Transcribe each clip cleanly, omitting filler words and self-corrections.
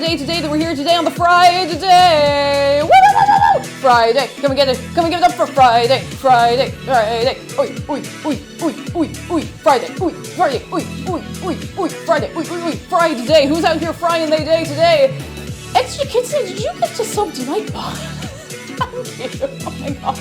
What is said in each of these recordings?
day today, that we're here today on the Friday day. Woo, woo, woo, woo, woo. Friday, come and get it. Come and give it up for Friday. Friday, Friday. Oi, oi, oi, oi, oi, oi. Friday, oi, Friday, oi, oi, oi, oi. Friday, oi, oi, oi. Friday day. Who's out here frying their day today? Extra Kids, did you get to sub tonight, Bob? Thank you. Oh my god.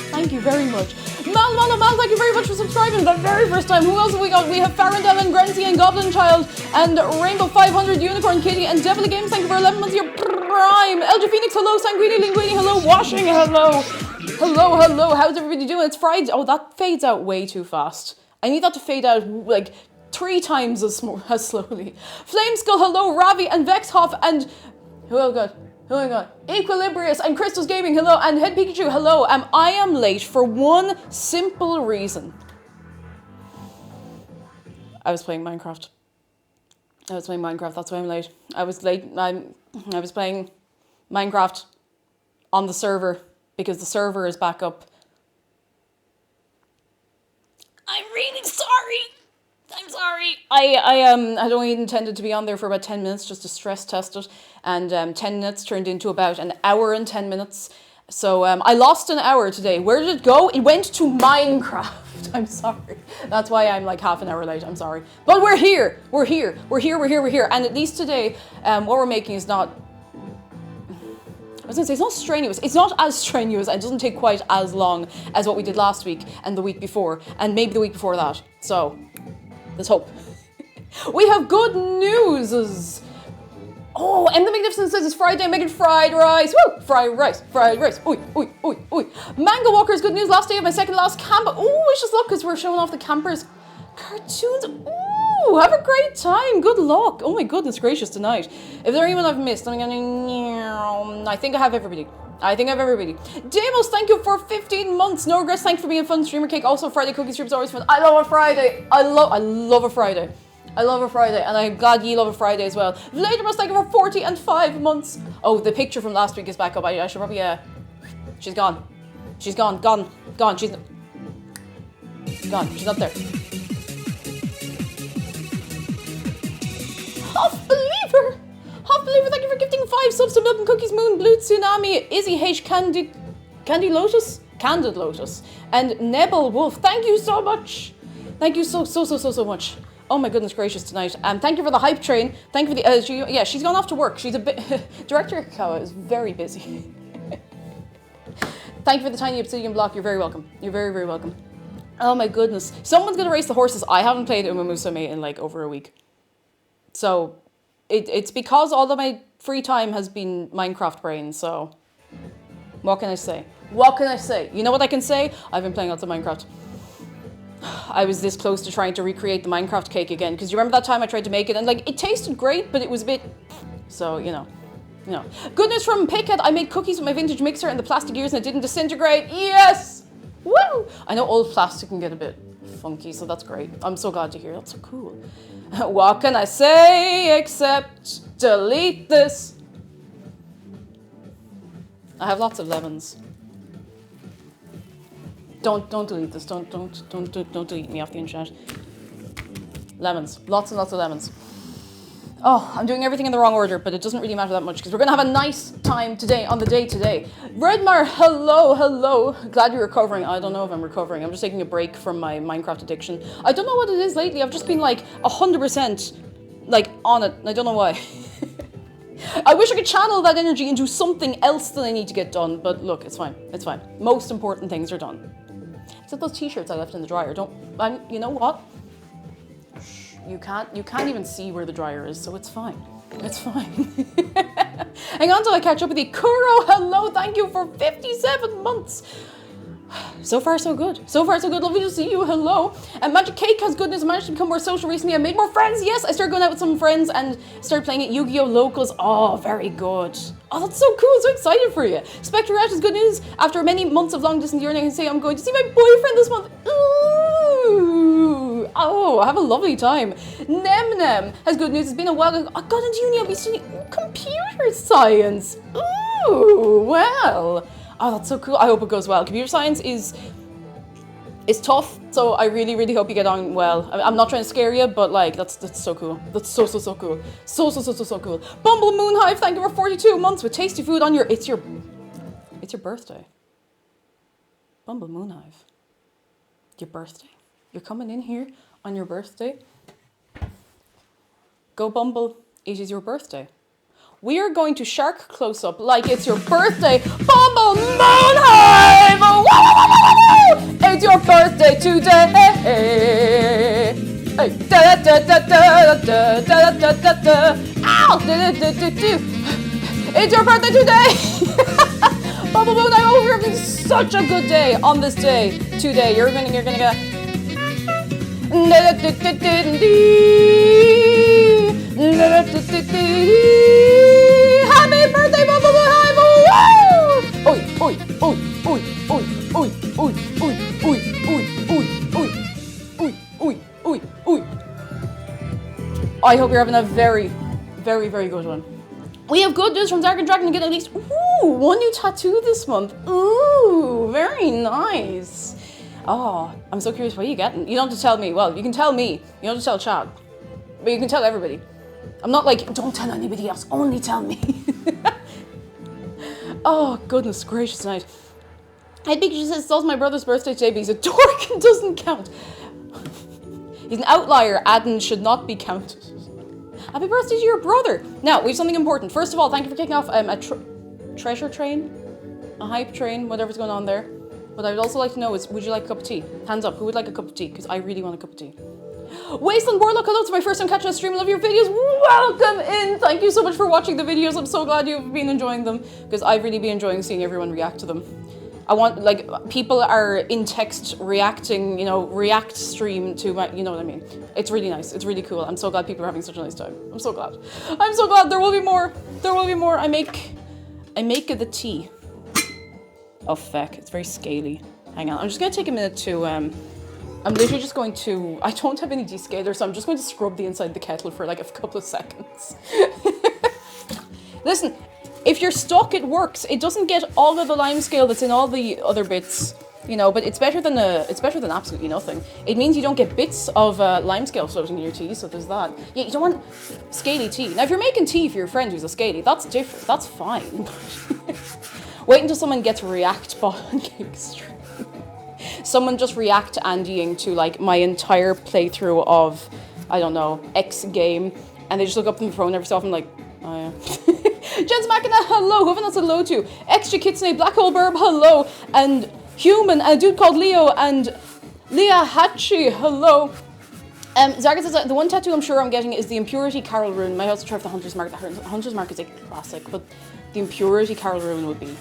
Thank you very much. Mal, thank you very much for subscribing for the very first time. Who else have we got? We have Farandel and Grenzy and Goblin Child and Rainbow 500, Unicorn Kitty and Devil Games. Thank you for 11 months of your prime. LG Phoenix, hello. Sanguini, Linguini, hello. Washing, hello. Hello. How's everybody doing? It's Friday. Oh, that fades out way too fast. I need that to fade out like 3 times as slowly. Flameskull, hello. Ravi and Vexhoff and... Oh god. Oh my god. Equilibrius and Crystal's Gaming, hello. And Head Pikachu, hello. I am late for one simple reason. I was playing Minecraft. That's why I'm late. I was playing Minecraft on the server because the server is back up. I'm really sorry. I'm sorry. I had only intended to be on there for about 10 minutes just to stress test it, and 10 minutes turned into about an hour and 10 minutes. So I lost an hour today. Where did it go? It went to Minecraft. I'm sorry. That's why I'm like half an hour late. I'm sorry. But we're here. We're here. And at least today, what we're making is not... I was going to say, it's not strenuous. It's not as strenuous and it doesn't take quite as long as what we did last week and the week before and maybe the week before that. So... let's hope. We have good news. Oh, M the Magnificent says it's Friday, making fried rice. Woo! Fried rice. Oi. Mango Walker's good news. Last day of my second last camp. Oh, wish us luck because we're showing off the campers' cartoons. Ooh, have a great time. Good luck. Oh my goodness gracious tonight. If there's anyone I've missed, I'm gonna... I think I have everybody. Demos, thank you for 15 months. No regrets, thanks for being a fun streamer cake. Also, Friday cookie streams always fun. I love a Friday. I love a Friday. And I'm glad you love a Friday as well. Later must thank you for 40 and 5 months. Oh, the picture from last week is back up. I should probably, she's gone. She's gone. She's gone. She's not there. Half believer, thank you for gifting 5 subs to Milk and Cookies, Moon, Blue Tsunami, Izzy H, Candid Lotus, and Nebel Wolf. Thank you so much. Thank you so much. Oh my goodness gracious tonight. Thank you for the hype train. Thank you for the, she's gone off to work. She's a bit, Director Kawa is very busy. Thank you for the tiny obsidian block. You're very welcome. You're very, very welcome. Oh my goodness. Someone's gonna race the horses. I haven't played Umamusume in like over a week. So it's because all of my free time has been Minecraft brain, so what can I say? You know what I can say? I've been playing lots of Minecraft. I was this close to trying to recreate the Minecraft cake again, because you remember that time I tried to make it and like it tasted great, but it was a bit, so you know. Good news from Pickhead, I made cookies with my vintage mixer and the plastic gears and it didn't disintegrate. Yes! Woo! I know old plastic can get a bit funky, so that's great. I'm so glad to hear. That's so cool. What can I say except delete this? I have lots of lemons. Don't delete this. Don't delete me off the internet. Lemons. Lots and lots of lemons. Oh, I'm doing everything in the wrong order, but it doesn't really matter that much because we're going to have a nice time today, on the day today. Redmar, hello. Glad you're recovering. I don't know if I'm recovering. I'm just taking a break from my Minecraft addiction. I don't know what it is lately. I've just been like 100% like on it. I don't know why. I wish I could channel that energy into something else that I need to get done, but look, it's fine. Most important things are done. Except those t-shirts I left in the dryer. You know what? You can't even see where the dryer is, so it's fine. Hang on till I catch up with you. Kuro, hello, thank you for 57 months. So far, so good. Lovely to see you. Hello. And Magic Cake has goodness. I managed to become more social recently. I made more friends. Yes, I started going out with some friends and started playing at Yu-Gi-Oh! Locals. Oh, very good. Oh, that's so cool. So excited for you. Spectre Rat is good news. After many months of long distance yearning, I can say I'm going to see my boyfriend this month. Ooh. Oh, have a lovely time. Nem has good news. It's been a while. I got into uni. I'll be studying computer science. Ooh, well. Oh, that's so cool. I hope it goes well. Computer science is It's tough, so I really, really hope you get on well. I'm not trying to scare you, but like, that's so cool. That's so cool. So cool. Bumble Moonhive, thank you for 42 months with tasty food on it's your birthday. Bumble Moonhive. Your birthday. You're coming in here on your birthday. Go Bumble, it is your birthday. We are going to shark close up like it's your birthday. Bumble Moonhive! It's your birthday today. Hey, da da da da da da da da da. Ow! It's your birthday today. Bumble Moon, I hope you're having such a good day on this day today. You're gonna get. Happy birthday, Bumble Moon Hive! Woo! Oi, oi, oi, oi, oi, oi, oi, oi, oi, oi, oi, oi, oi, oi, oi. I hope you're having a very, very, very good one. We have good news from Dark and Dragon to get at least one new tattoo this month. Ooh, very nice. Oh, I'm so curious what are you getting. You don't have to tell me. Well, you can tell me. You don't have to tell Chad. But you can tell everybody. I'm not like, don't tell anybody else, only tell me. Oh, goodness gracious night. I think she says, it's my brother's birthday today, but he's a dork and doesn't count. He's an outlier, and should not be counted. Happy birthday to your brother. Now, we have something important. First of all, thank you for kicking off a treasure train, a hype train, whatever's going on there. What I would also like to know is, would you like a cup of tea? Hands up, who would like a cup of tea? Because I really want a cup of tea. Wasteland Warlock, hello, it's my first time catching a stream. I love your videos. Welcome in. Thank you so much for watching the videos. I'm so glad you've been enjoying them because I've really been enjoying seeing everyone react to them. I want, like, people are in text reacting, you know, react stream to my, you know what I mean? It's really nice. It's really cool. I'm so glad people are having such a nice time. I'm so glad. I'm so glad. There will be more. There will be more. I make the tea. Oh, feck. It's very scaly. Hang on. I'm just going to take a minute to, I'm literally just going to, I don't have any descaler, so I'm just going to scrub the inside of the kettle for like a couple of seconds. Listen, if you're stuck, it works. It doesn't get all of the lime scale that's in all the other bits, you know, but it's better than absolutely nothing. It means you don't get bits of lime scale floating in your tea, so there's that. Yeah, you don't want scaly tea. Now, if you're making tea for your friend who's a scaly, that's different. That's fine. Wait until someone gets react bot on Cake Stream. Someone just react Andying to like my entire playthrough of, I don't know, X game, and they just look up from the phone every so often like, oh yeah. Jens Machina, hello. Who have I not said hello to? Extra Kitsune, Black Hole Burb, hello. And Human, a dude called Leo, and Leah Hatchie, hello. Zarga says, the one tattoo I'm sure I'm getting is the Impurity Carol Rune. I also try for the Hunter's Mark. The Hunter's Mark is a classic, but the Impurity Carol Rune would be.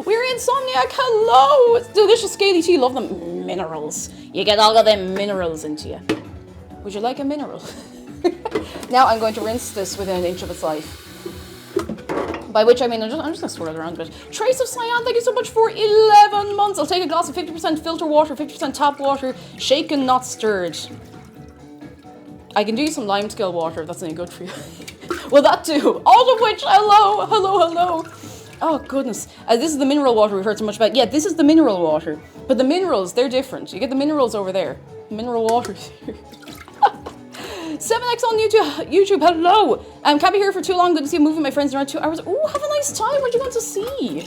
We're Insomniac, hello! It's delicious scaly tea, love them. Minerals. You get all of them minerals into you. Would you like a mineral? Now I'm going to rinse this within an inch of its life. By which I mean, I'm just going to swirl it around a bit. Trace of Cyan, thank you so much for 11 months. I'll take a glass of 50% filter water, 50% tap water, shaken, not stirred. I can do you some lime scale water if that's any good for you. Well, that too. All of which, hello, hello, hello. Oh, goodness. This is the mineral water we've heard so much about. Yeah, this is the mineral water. But the minerals, they're different. You get the minerals over there. Mineral water here. 7X on YouTube, hello. Can't be here for too long. Good to see a movie with my friends in around 2 hours. Oh, have a nice time. What do you want to see?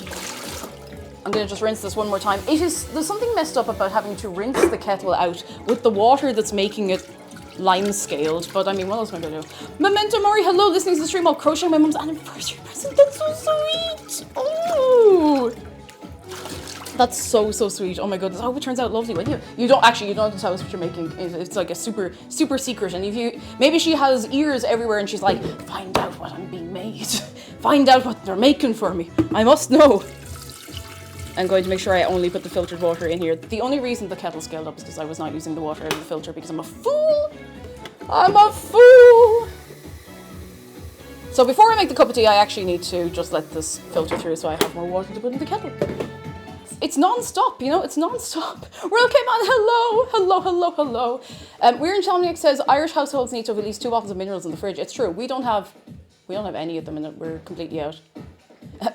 I'm going to just rinse this one more time. There's something messed up about having to rinse the kettle out with the water that's making it lime scaled, but I mean, what else am I going to do? Memento Mori, hello, listening to the stream while crocheting my mum's anniversary present. That's so sweet. Oh, that's so sweet. Oh my goodness. I hope it turns out lovely. When you don't have to tell us what you're making. It's like a super secret. And maybe she has ears everywhere and she's like, find out what I'm being made. Find out what they're making for me. I must know. I'm going to make sure I only put the filtered water in here. The only reason the kettle scaled up is because I was not using the water out of the filter because I'm a fool. I'm a fool. So before I make the cup of tea, I actually need to just let this filter through so I have more water to put in the kettle. It's non-stop, you know, it's non-stop. Royal came on, hello. We're in Chalmnick says Irish households need to have at least 2 bottles of minerals in the fridge. It's true, we don't have any of them and we're completely out.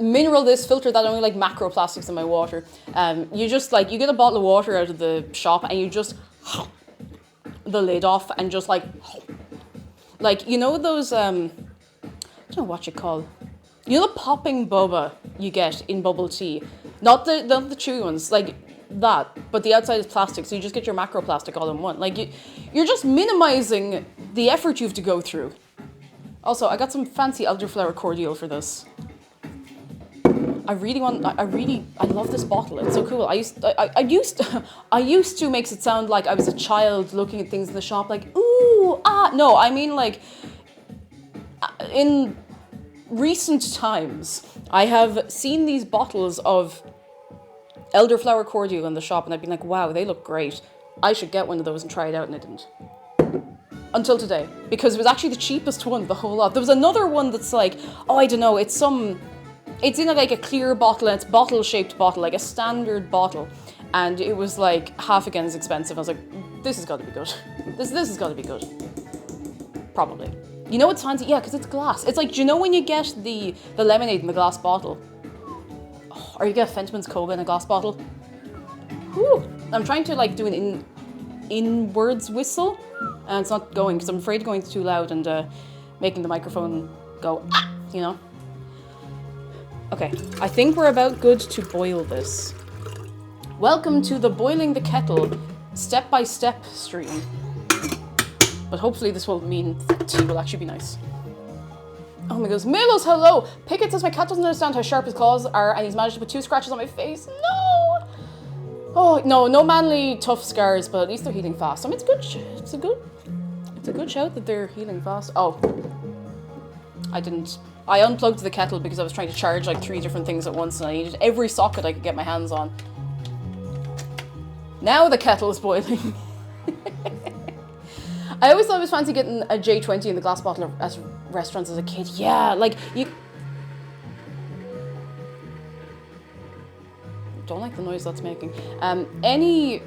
Mineral this, filter that, I only like macroplastics in my water. You just like, you get a bottle of water out of the shop and you just the lid off and just like, you know those, I don't know what you call, you know the popping boba you get in bubble tea? Not the chewy ones, like that, but the outside is plastic, so you just get your macroplastic all in one. Like you're just minimizing the effort you have to go through. Also, I got some fancy elderflower cordial for this. I love this bottle. It's so cool. I used to makes it sound like I was a child looking at things in the shop like, ooh, ah. No, I mean like, in recent times, I have seen these bottles of elderflower cordial in the shop and I've been like, wow, they look great. I should get one of those and try it out, and I didn't. Until today, because it was actually the cheapest one of the whole lot. There was another one that's like, oh, I don't know, it's in like a clear bottle, and it's bottle-shaped bottle, like a standard bottle. And it was like half again as expensive. I was like, this has got to be good. This has got to be good. Probably. You know what's fancy? Yeah, because it's glass. It's like, do you know when you get the lemonade in the glass bottle? Oh, or you get a Fentimans Cola in a glass bottle? Whew. I'm trying to like do an inwards whistle, and it's not going because I'm afraid of going too loud and making the microphone go, ah, you know? Okay, I think we're about good to boil this. Welcome to the Boiling the Kettle step-by-step stream. But hopefully this will mean tea will actually be nice. Oh my goodness, Milos, hello! Pickett says my cat doesn't understand how sharp his claws are and he's managed to put 2 scratches on my face. No! Oh, no manly tough scars, but at least they're healing fast. I mean, it's a good shout that they're healing fast. Oh. I unplugged the kettle because I was trying to charge like 3 different things at once and I needed every socket I could get my hands on. Now the kettle is boiling. I always thought it was fancy getting a J20 in the glass bottle at restaurants as a kid. Yeah, like you... Don't like the noise that's making. Any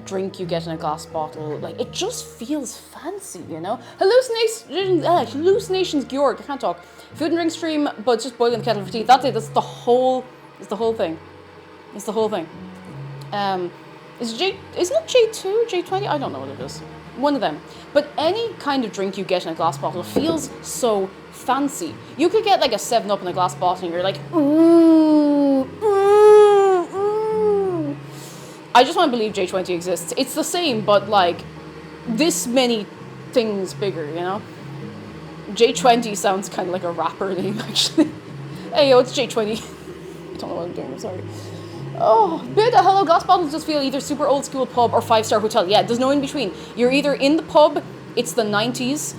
drink you get in a glass bottle, like it just feels fancy, you know? Hallucinations Georg, I can't talk. Food and drink stream, but it's just boiling the kettle for tea. That's it, that's the whole thing. It's the whole thing. Isn't it J2, J20? I don't know what it is. One of them. But any kind of drink you get in a glass bottle feels so fancy. You could get like a 7-Up in a glass bottle and you're like, ooh, ooh, ooh. I just want to believe J20 exists. It's the same, but like this many things bigger, you know? J20 sounds kind of like a rapper name, actually. Hey, yo, it's J20. I don't know what I'm doing, I'm sorry. Oh, beta, hello, glass bottles just feel either super old school pub or 5-star hotel. Yeah, there's no in between. You're either in the pub, it's the 90s,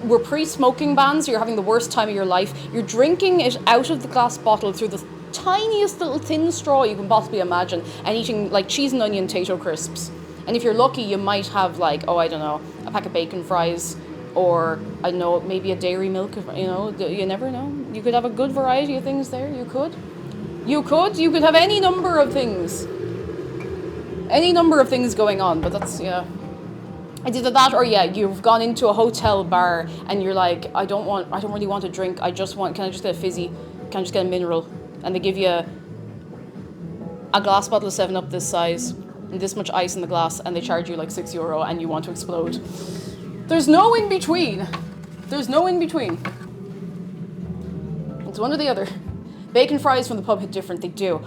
we're pre-smoking bans, you're having the worst time of your life, you're drinking it out of the glass bottle through the tiniest little thin straw you can possibly imagine, and eating like cheese and onion Tato crisps. And if you're lucky, you might have like, oh, I don't know, a pack of bacon fries, or, I don't know, maybe a dairy milk, you know, you never know. You could have a good variety of things there, you could have any number of things. Any number of things going on, but that's, yeah. It's either that or, yeah, you've gone into a hotel bar and you're like, I don't really want a drink, can I just get a fizzy? Can I just get a mineral? And they give you a glass bottle of 7-Up this size, and this much ice in the glass, and they charge you like €6 and you want to explode. There's no in between. There's no in between. It's one or the other. Bacon fries from the pub hit different, they do.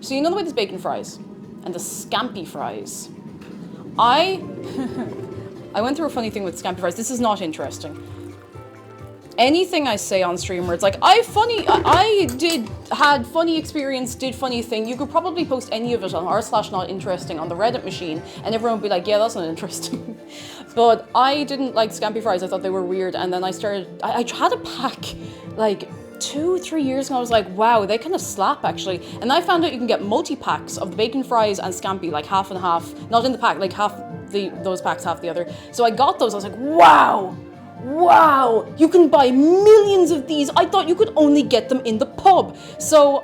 So you know the way there's bacon fries and the scampi fries. I went through a funny thing with scampi fries. This is not interesting. Anything I say on stream where it's like, had funny experience, did funny thing, you could probably post any of it on r/notinteresting on the Reddit machine and everyone would be like, yeah, that's not interesting. But I didn't like scampi fries, I thought they were weird, and then I had a pack like 2-3 years ago, I was like, wow, they kind of slap actually. And I found out you can get multi-packs of the bacon fries and scampi, like half and half, not in the pack, like half those packs, half the other. So I got those, I was like, wow, you can buy millions of these. I thought you could only get them in the pub. So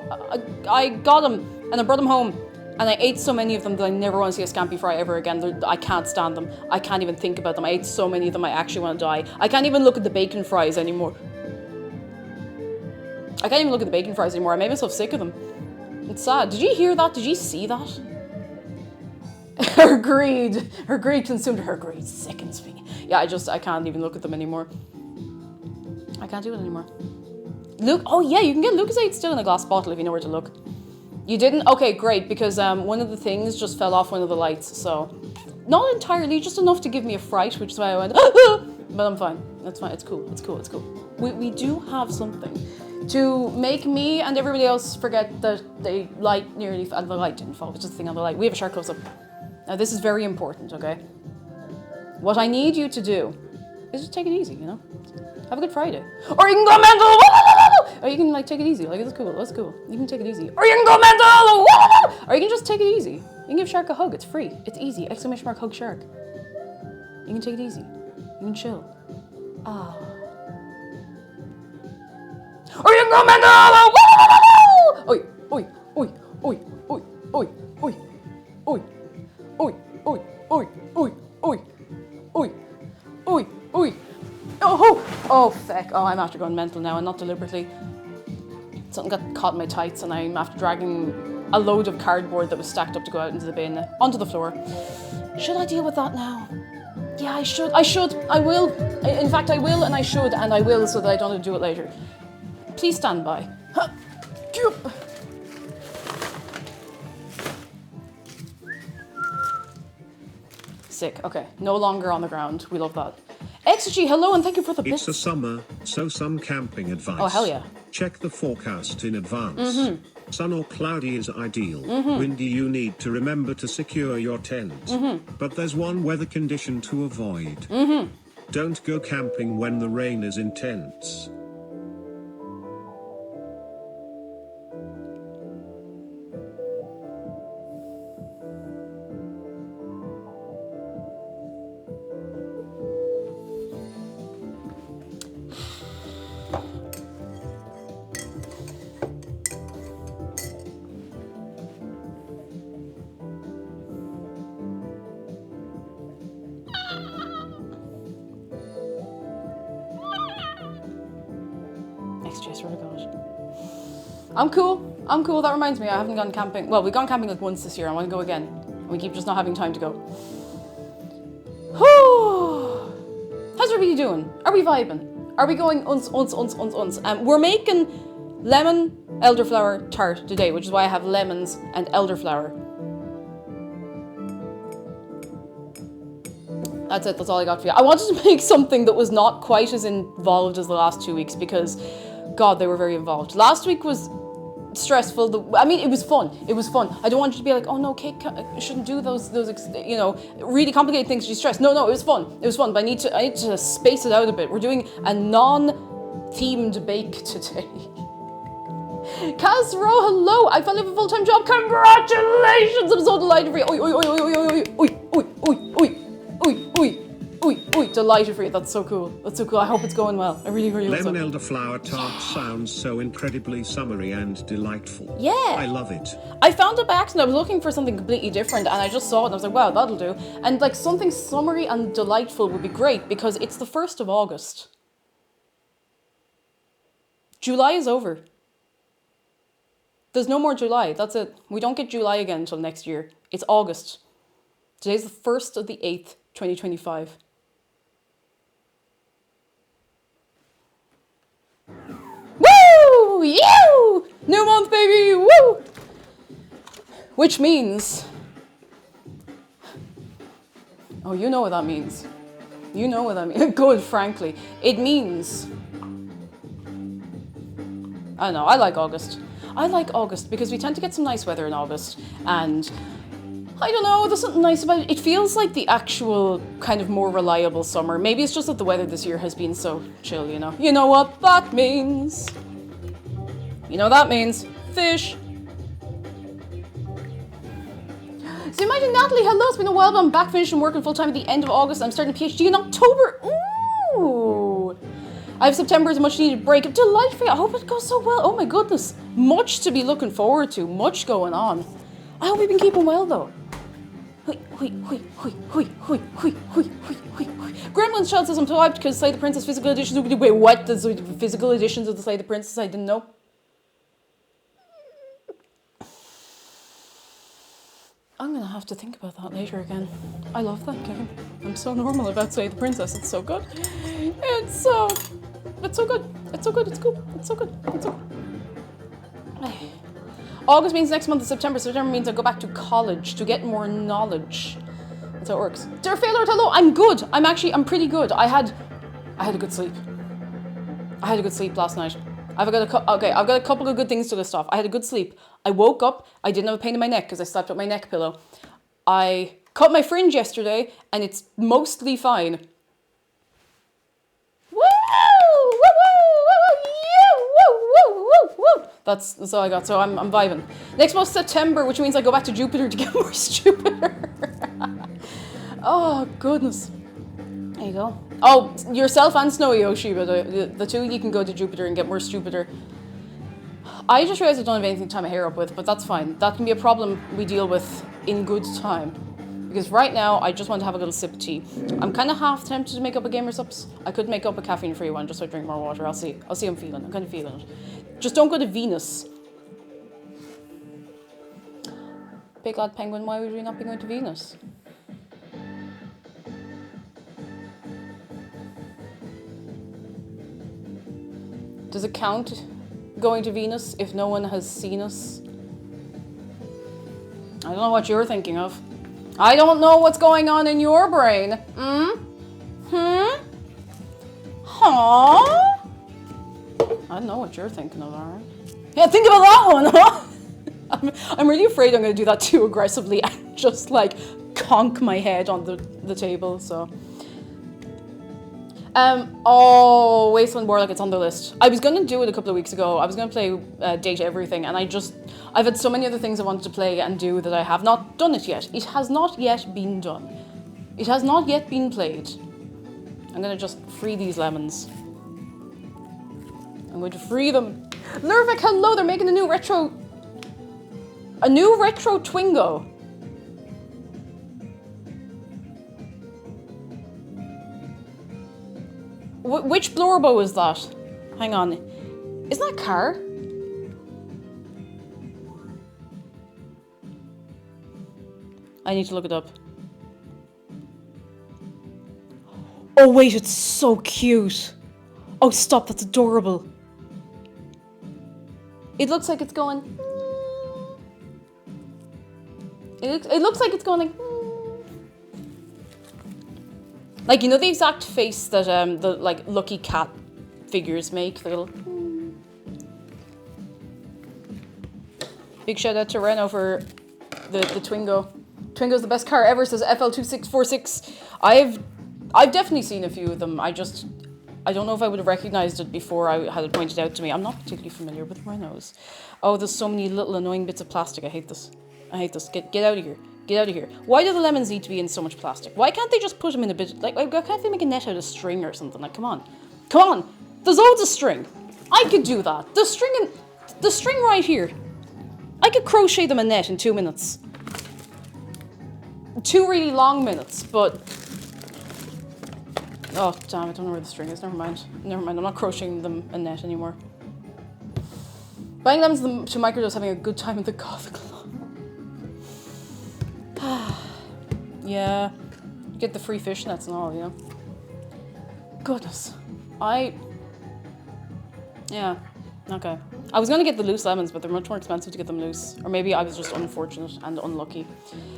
I got them and I brought them home and I ate so many of them that I never want to see a scampi fry ever again. I can't stand them. I can't even think about them. I ate so many of them I actually want to die. I can't even look at the bacon fries anymore. I can't even look at the bacon fries anymore. I made myself sick of them. It's sad. Did you hear that? Did you see that? Her greed consumed her. Greed sickens me. Yeah, I can't even look at them anymore. I can't do it anymore. Luke, oh yeah, you can get Lucozade still in a glass bottle if you know where to look. You didn't? Okay, great, because one of the things just fell off one of the lights, so not entirely, just enough to give me a fright, which is why I went, but I'm fine. That's fine. It's cool. We do have something to make me and everybody else forget that the light the light didn't fall, which is the thing on the light. We have a shark close up. Now this is very important, okay? What I need you to do is just take it easy, you know? Have a good Friday. Or you can go mental! Or you can like take it easy. Like, it's cool. You can take it easy. Or you can go mental! Or you can just take it easy. You can give Shark a hug. It's free. It's easy. ! Hug Shark. You can take it easy. You can chill. Ah. Or you can go mental! Oi, oi, oi, oi, oi, oi, oi, oi, oi, oi, oi, oi, oi, oi, oi, oi. Oh, feck. Oh, I'm after going mental now, and not deliberately. Something got caught in my tights, and I'm after dragging a load of cardboard that was stacked up to go out into the bin, onto the floor. Should I deal with that now? Yeah, I should. I will. In fact, I will, and I should, and I will, so that I don't have to do it later. Please stand by. Sick. Okay. No longer on the ground. We love that. XG, hello, and thank you for the bits. It's a summer, so some camping advice. Oh, hell yeah. Check the forecast in advance. Sun or cloudy is ideal. Windy, you need to remember to secure your tent. But there's one weather condition to avoid. Don't go camping when the rain is intense. XG, I swear to God. I'm cool. That reminds me, I haven't gone camping. Well, we've gone camping like once this year. I want to go again. And we keep just not having time to go. How's everybody doing? Are we vibing? Are we going uns? We're making lemon elderflower tart today, which is why I have lemons and elderflower. That's it, that's all I got for you. I wanted to make something that was not quite as involved as the last 2 weeks because, God, they were very involved. Last week was stressful. It was fun. I don't want you to be like, oh no, Kate shouldn't do those really complicated things. She's stressed. No, it was fun. But I need to space it out a bit. We're doing a non-themed bake today. Casro, hello. I finally have a full-time job. Congratulations! I'm so delighted for you. Oi, delighted for you. That's so cool. I hope it's going well. I really hope so. Lemon Elderflower Tart sounds so incredibly summery and delightful. Yeah. I love it. I found it by accident. I was looking for something completely different and I just saw it and I was like, wow, that'll do. And like something summery and delightful would be great because it's the 1st of August. July is over. There's no more July. That's it. We don't get July again until next year. It's August. Today's the 1st of the 8th, 2025. Woo! You! New month, baby! Woo! Which means... Oh, you know what that means. Good, frankly. It means... I don't know, I like August. Because we tend to get some nice weather in August. And... I don't know, there's something nice about it. It feels like the actual kind of more reliable summer. Maybe it's just that the weather this year has been so chill, you know. You know what that means? Fish. So imagine Natalie, hello, it's been a while, but I'm back finishing working full time at the end of August. I'm starting a PhD in October. Ooh. I have September as a much needed break. I'm delighted for you. I hope it goes so well. Oh my goodness. Much to be looking forward to. Much going on. I hope you've been keeping well though. Gremlin's Child says I'm so hyped because Slay the Princess physical editions. Wait, what? There's physical editions of the Slay the Princess? I didn't know. I'm gonna have to think about that later again. I love that game. I'm so normal about Say the Princess. It's so good. It's so good. It's so good. It's cool. It's so good. It's so good. August means next month is September. September means I go back to college to get more knowledge. That's how it works. Is there a failure? Hello. I'm good. I'm pretty good. I had a good sleep. I had a good sleep last night. I've got a couple of good things to list off. I had a good sleep. I woke up. I didn't have a pain in my neck because I slept with my neck pillow. I cut my fringe yesterday and it's mostly fine. Woo! Woo! Woo! Woo! Yeah! Woo! Woo! Woo! Woo! That's all I got. So I'm vibing. Next month September, which means I go back to Jupiter to get more stupider. Oh goodness. There you go. Oh, yourself and Snowy Yoshi, but the two of you can go to Jupiter and get more stupider. I just realized I don't have anything to tie my hair up with, but that's fine. That can be a problem we deal with in good time. Because right now, I just want to have a little sip of tea. I'm kind of half tempted to make up a Gamer Subs. I could make up a caffeine-free one just so I drink more water. I'll see how I'm feeling. I'm kind of feeling it. Just don't go to Venus. Big Lad Penguin, why would we not be going to Venus? Does it count going to Venus if no one has seen us? I don't know what you're thinking of. I don't know what's going on in your brain. Huh? I don't know what you're thinking of, alright? Yeah, think about that one, huh? I'm really afraid I'm going to do that too aggressively and just like conk my head on the table, so... Wasteland Warlock, it's on the list. I was going to do it a couple of weeks ago. I was going to play Date Everything, and I've had so many other things I wanted to play and do that I have not done it yet. It has not yet been done. It has not yet been played. I'm going to just free these lemons. I'm going to free them. Lurvik, hello, they're making a new retro Twingo. Which Blorbo is that? Hang on. Isn't that car? I need to look it up. Oh wait, it's so cute. Oh stop, that's adorable. It looks like it's going... It looks like it's going like, you know the exact face that the like Lucky Cat figures make? The little... Big shout out to Reno for the Twingo. Twingo's the best car ever, says FL2646. I've definitely seen a few of them. I don't know if I would have recognized it before I had it pointed out to me. I'm not particularly familiar with Renos. Oh, there's so many little annoying bits of plastic. I hate this. I hate this. Get out of here. Get out of here. Why do the lemons need to be in so much plastic? Why can't they just put them in a bit... Like, why can't they make a net out of string or something? Like, come on. Come on. There's loads of string. I could do that. The string right here. I could crochet them a net in 2 minutes. 2 really long minutes, but... Oh, damn, I don't know where the string is. Never mind. Never mind. I'm not crocheting them a net anymore. Buying lemons to microdose, having a good time at the Gothic Club. Yeah, get the free fishnets and all, yeah. Goodness. Yeah, okay. I was going to get the loose lemons, but they're much more expensive to get them loose. Or maybe I was just unfortunate and unlucky.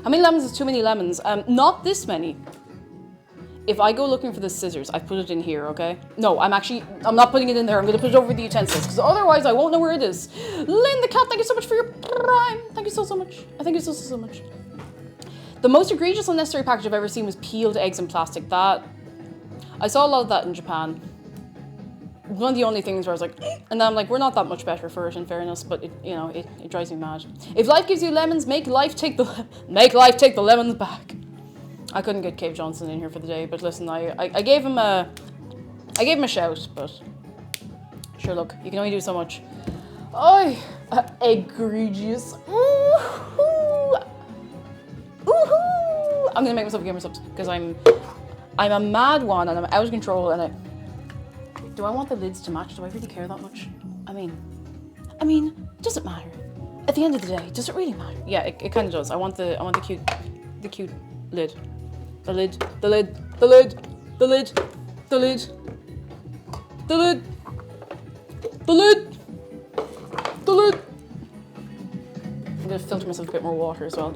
How many lemons is too many lemons? Not this many. If I go looking for the scissors, I put it in here, okay? No, I'm not putting it in there. I'm going to put it over the utensils, because otherwise I won't know where it is. Lynn the cat, thank you so much for your prime. Thank you so much. I thank you so much. The most egregious unnecessary package I've ever seen was peeled eggs in plastic. I saw a lot of that in Japan. One of the only things where I was like, and then I'm like, we're not that much better for it in fairness, but it drives me mad. If life gives you lemons, make life take the lemons back. I couldn't get Cave Johnson in here for the day, but listen, I gave him a shout, but sure, look, you can only do so much. Oh, egregious. I'm gonna make myself a Gamer Subs because I'm a mad one and I'm out of control and do I want the lids to match? Do I really care that much? I mean, does it matter? At the end of the day, does it really matter? Yeah, it kind of does. I want the cute lid. The lid. The lid. The lid. The lid. The lid. The lid. The lid. The lid. I'm gonna filter myself a bit more water as well.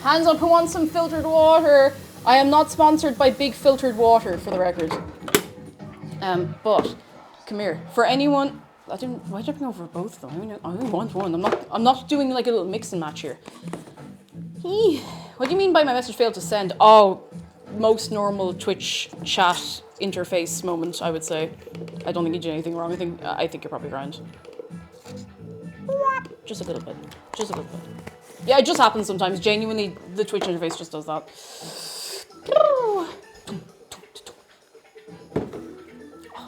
Hands up who wants some filtered water. I am not sponsored by Big Filtered Water, for the record. But come here. For anyone, why did I bring over both of them? I only want one. I'm not doing like a little mix and match here. What do you mean by my message failed to send? Oh, most normal Twitch chat interface moment, I would say. I don't think you did anything wrong. I think you're probably grand. Just a little bit. Just a little bit. Yeah, it just happens sometimes. Genuinely, the Twitch interface just does that.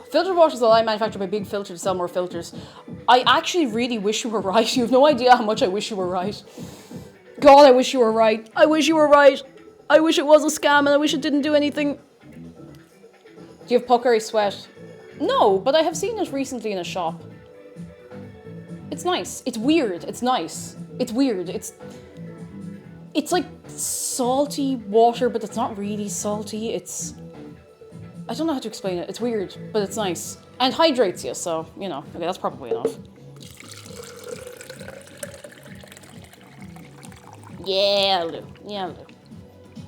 Filtered water is a line manufactured by Big Filter to sell more filters. I actually really wish you were right. You have no idea how much I wish you were right. God, I wish you were right. I wish you were right. I wish it was a scam and I wish it didn't do anything. Do you have puckery sweat? No, but I have seen it recently in a shop. It's nice. It's weird. It's nice. It's weird. It's like salty water, but it's not really salty. I don't know how to explain it. It's weird, but it's nice. And hydrates you, so, you know. Okay, that's probably enough. Yeah, I'll do. Yeah, I'll do.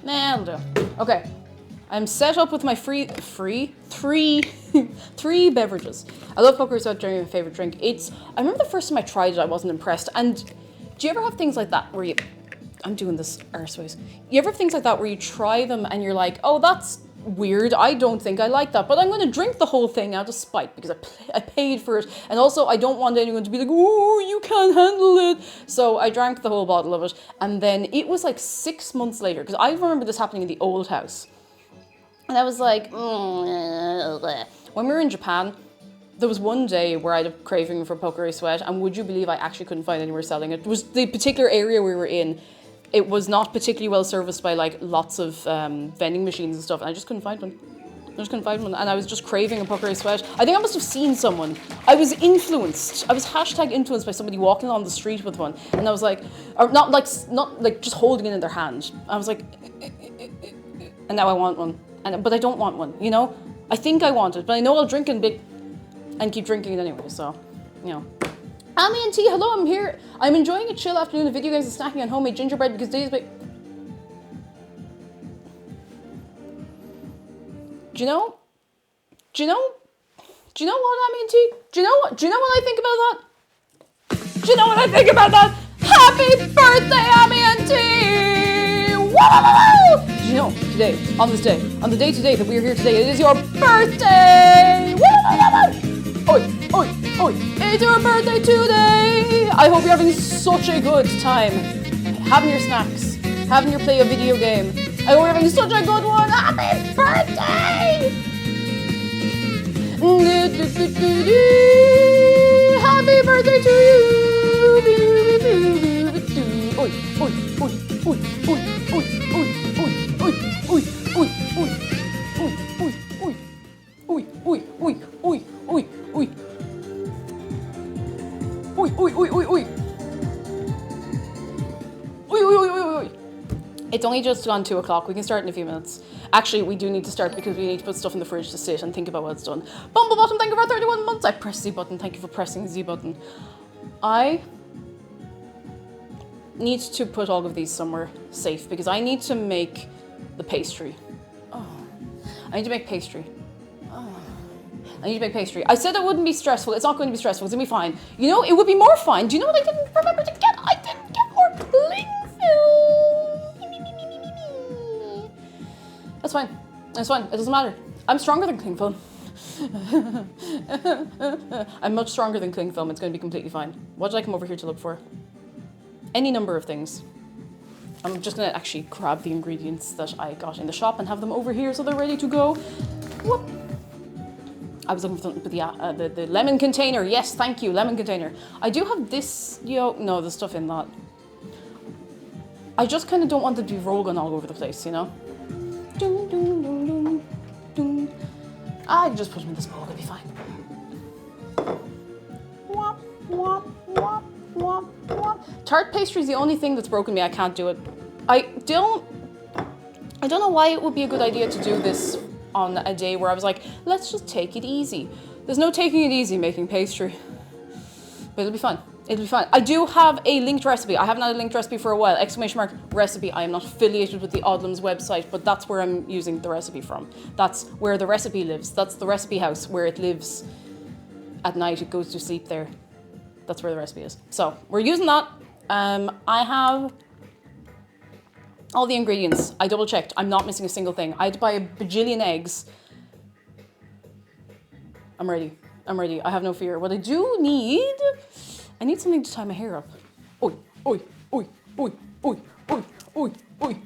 Nah, I'll do. Okay. I'm set up with my three beverages. I love puckery sweat, my favorite drink. I remember the first time I tried it, I wasn't impressed. And do you ever have things like that where I'm doing this arseways. You ever have things like that where you try them and you're like, oh, that's weird. I don't think I like that, but I'm going to drink the whole thing out of spite because I paid for it. And also I don't want anyone to be like, oh, you can't handle it. So I drank the whole bottle of it. And then it was like 6 months later, because I remember this happening in the old house. And I was like, when we were in Japan, there was one day where I had a craving for puckery sweat, and would you believe I actually couldn't find anywhere selling it. It was the particular area we were in. It was not particularly well serviced by like lots of vending machines and stuff, and I just couldn't find one. And I was just craving a puckery sweat. I think I must have seen someone. I was influenced. I was #influenced by somebody walking on the street with one, and I was like, or not like just holding it in their hand. I was like, and now I want one. But I don't want one, you know? I think I want it, but I know I'll drink it a bit and keep drinking it anyway, so, you know. Amy and T, hello, I'm here. I'm enjoying a chill afternoon of video games and snacking on homemade gingerbread because today's my... Do you know what, Amy and T? Do you know what I think about that? Do you know what I think about that? Happy birthday, Amy and T! Woo! Did you know, today, on the day today that we're here today, it is your birthday! Oi, oi, oi, it's your birthday today! I hope you're having such a good time. Having your snacks, having your play a video game. I hope you're having such a good one. Happy birthday! Happy birthday to you! Oi, oi, oi, oi, oi, oi, oi, oi, oi, oi, oi, oi, oi, oi, oi, oi, oi, oi, oi, oi. Oi, oi, oi, oi, oi. Oi, oi, oi, oi, oi. It's only just gone 2 o'clock. We can start in a few minutes. Actually, we do need to start because we need to put stuff in the fridge to sit and think about what it's done. Bumblebottom, thank you for 31 months. I pressed Z button. Thank you for pressing the Z button. I need to put all of these somewhere safe because I need to make the pastry. Oh, I need to make pastry. I need to make pastry. I said it wouldn't be stressful. It's not going to be stressful. It's going to be fine. You know, it would be more fine. Do you know what I didn't remember to get? I didn't get more cling film. That's fine. That's fine. It doesn't matter. I'm stronger than cling film. I'm much stronger than cling film. It's going to be completely fine. What did I come over here to look for? Any number of things. I'm just going to actually grab the ingredients that I got in the shop and have them over here so they're ready to go. Whoop. I was looking for the lemon container. Yes, thank you, lemon container. I do have this, no, the stuff in that. I just kind of don't want them to be rolling all over the place, you know? Dun, dun, dun, dun, dun. I can just put them in this bowl, it'll be fine. Wop, wop, wop, wop, wop. Tart pastry is the only thing that's broken me. I can't do it. I don't know why it would be a good idea to do this on a day where I was like, let's just take it easy. There's no taking it easy making pastry. But it'll be fun. It'll be fun. I do have a linked recipe. I haven't had a linked recipe for a while. ! Recipe. I am not affiliated with the Oddlums website, but that's where I'm using the recipe from. That's where the recipe lives. That's the recipe house where it lives at night. It goes to sleep there. That's where the recipe is. So we're using that. I have all the ingredients. I double checked. I'm not missing a single thing. I had to buy a bajillion eggs. I'm ready. I have no fear. What I do need, I need something to tie my hair up. Oi, oi, oi, oi, oi, oi, oi, oi,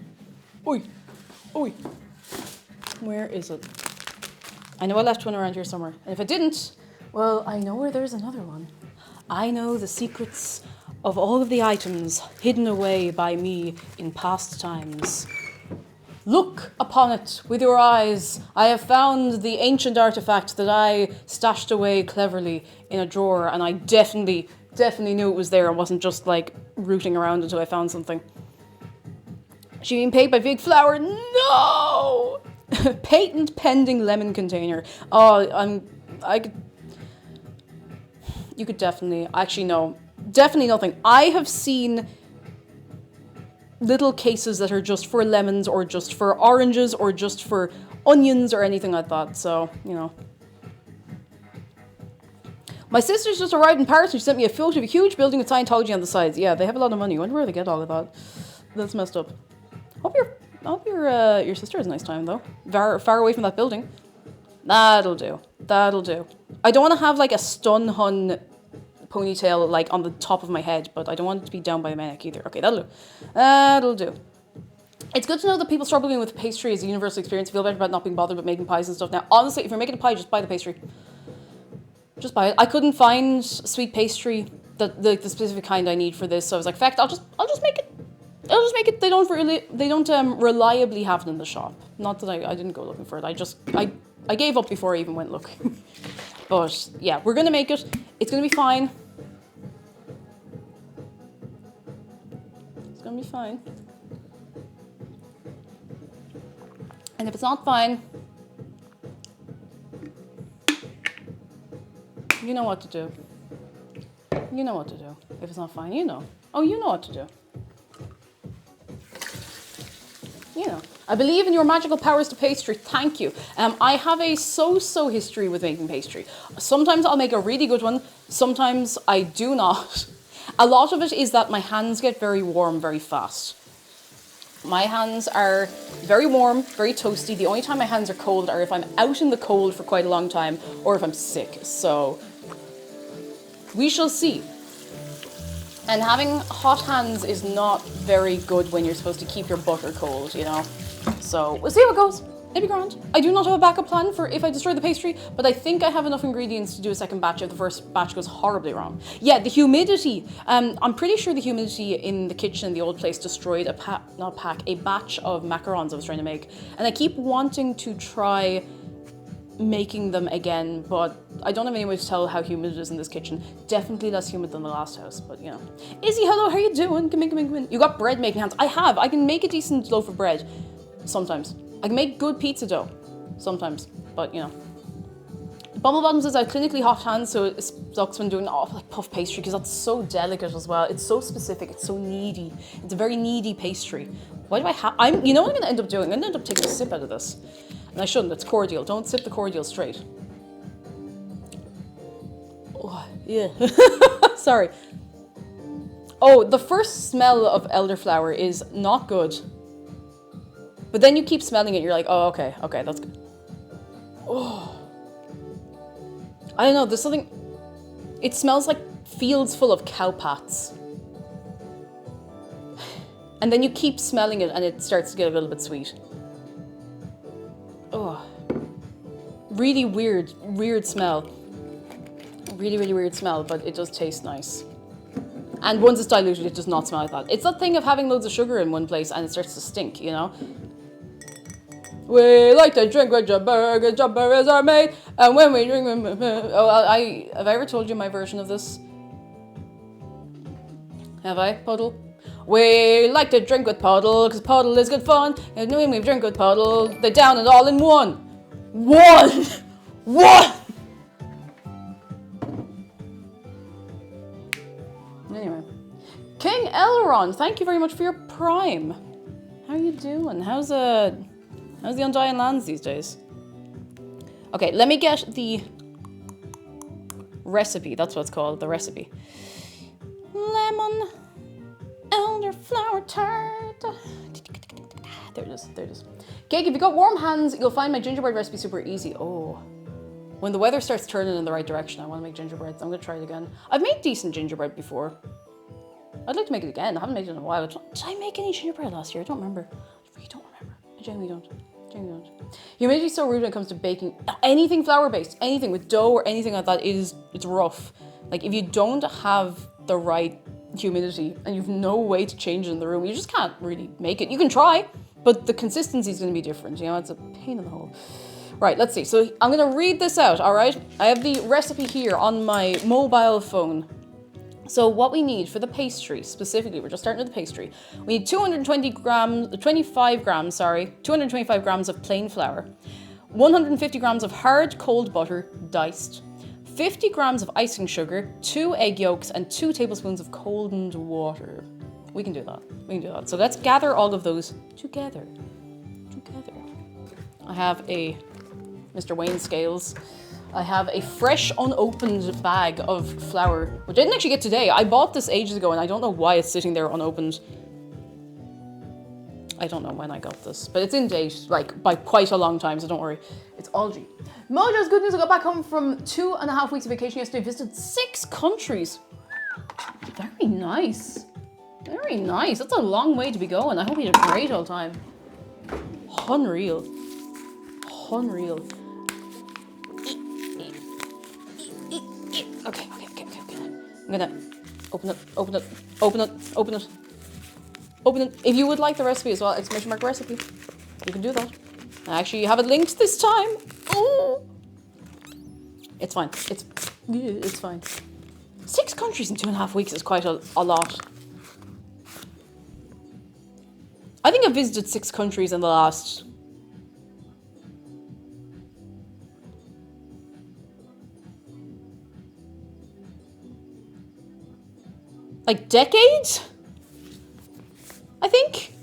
oi, oi. Where is it? I know I left one around here somewhere. And if I didn't, well, I know where there's another one. I know the secrets of all of the items hidden away by me in past times. Look upon it with your eyes. I have found the ancient artifact that I stashed away cleverly in a drawer, and I definitely knew it was there. I wasn't just like rooting around until I found something. She being paid by Big Flower? No! Patent pending lemon container. Oh, you could definitely, actually no, definitely nothing. I have seen little cases that are just for lemons or just for oranges or just for onions or anything like that. So, you know. My sister's just arrived in Paris and she sent me a photo of a huge building with Scientology on the sides. Yeah, they have a lot of money. I wonder where they get all of that. That's messed up. Hope your sister has a nice time though. Far away from that building. That'll do. I don't want to have like a stun hun ponytail like on the top of my head, but I don't want it to be down by my neck either. Okay, that'll do. It's good to know that people struggling with pastry is a universal experience. Feel better about not being bothered with making pies and stuff. Now, honestly, if you're making a pie, just buy the pastry. Just buy it. I couldn't find sweet pastry, the specific kind I need for this, so I was like, fact, I'll just make it. They don't reliably have it in the shop. Not that I didn't go looking for it. I gave up before I even went looking. But yeah, we're gonna make it. It's gonna be fine. It's gonna be fine. And if it's not fine, you know what to do. You know what to do. If it's not fine, you know. Oh, you know what to do. You know. I believe in your magical powers to pastry. Thank you. I have a so-so history with making pastry. Sometimes I'll make a really good one. Sometimes I do not. A lot of it is that my hands get very warm very fast. My hands are very warm, very toasty. The only time my hands are cold are if I'm out in the cold for quite a long time or if I'm sick. So we shall see. And having hot hands is not very good when you're supposed to keep your butter cold, you know? So we'll see how it goes. It'll be grand. I do not have a backup plan for if I destroy the pastry, but I think I have enough ingredients to do a second batch if the first batch goes horribly wrong. Yeah, the humidity. I'm pretty sure the humidity in the kitchen in the old place destroyed a batch of macarons I was trying to make. And I keep wanting to try making them again, but I don't have any way to tell how humid it is in this kitchen. Definitely less humid than the last house, but you know. Izzy, hello, how you doing? Come in. You got bread making hands. I have. I can make a decent loaf of bread. Sometimes. I can make good pizza dough. Sometimes. But, you know. Bumble Bottom says I have clinically hot hands, so it sucks when doing like puff pastry, because that's so delicate as well. It's so specific. It's so needy. It's a very needy pastry. Why do I have... You know what I'm going to end up doing? I'm going to end up taking a sip out of this. And I shouldn't. It's cordial. Don't sip the cordial straight. Oh, yeah. Sorry. Oh, the first smell of elderflower is not good. But then you keep smelling it, you're like, oh, okay, that's good. Oh. I don't know, there's something... It smells like fields full of cowpats. And then you keep smelling it and it starts to get a little bit sweet. Oh. Really weird smell. Really weird smell, but it does taste nice. And once it's diluted, it does not smell like that. It's that thing of having loads of sugar in one place and it starts to stink, you know? We like to drink with jumperers are made, and when we drink... Oh, have I ever told you my version of this? Have I, Puddle? We like to drink with Puddle, because Puddle is good fun. And when we drink with Puddle, they down it all in one. One! One! Anyway. King Elrond, thank you very much for your prime. How are you doing? How's the Undying Lands these days? Okay, let me get the recipe. That's what it's called, the recipe. Lemon Elderflower Tart. There it is, there it is. Cake, if you got warm hands, you'll find my gingerbread recipe super easy. Oh. When the weather starts turning in the right direction, I want to make gingerbread. I'm going to try it again. I've made decent gingerbread before. I'd like to make it again. I haven't made it in a while. Did I make any gingerbread last year? I don't remember. I really don't remember. I genuinely don't. Humidity's so rude when it comes to baking. Anything flour-based, anything with dough or anything like that, it's rough. Like, if you don't have the right humidity and you've no way to change it in the room, you just can't really make it. You can try, but the consistency is going to be different. You know, it's a pain in the hole. Right, let's see. So I'm going to read this out, all right? I have the recipe here on my mobile phone. So what we need for the pastry, specifically, we're just starting with the pastry. We need 225 grams of plain flour, 150 grams of hard cold butter, diced, 50 grams of icing sugar, 2 egg yolks, and 2 tablespoons of cold water. We can do that. So let's gather all of those together. I have a Mr. Wayne scales. I have a fresh, unopened bag of flour, which I didn't actually get today. I bought this ages ago, and I don't know why it's sitting there unopened. I don't know when I got this, but it's in date, like, by quite a long time, so don't worry. It's algae. Mojo's good news. I got back home from 2.5 weeks of vacation yesterday. Visited 6 countries. Very nice. Very nice. That's a long way to be going. I hope you had a great old time. Unreal. Okay. I'm gonna open it. If you would like the recipe as well, exclamation mark recipe, you can do that. I actually have it linked this time. Oh, it's fine. It's fine. 6 countries in 2.5 weeks is quite a lot. I think I've visited 6 countries in the last... like decades? I think.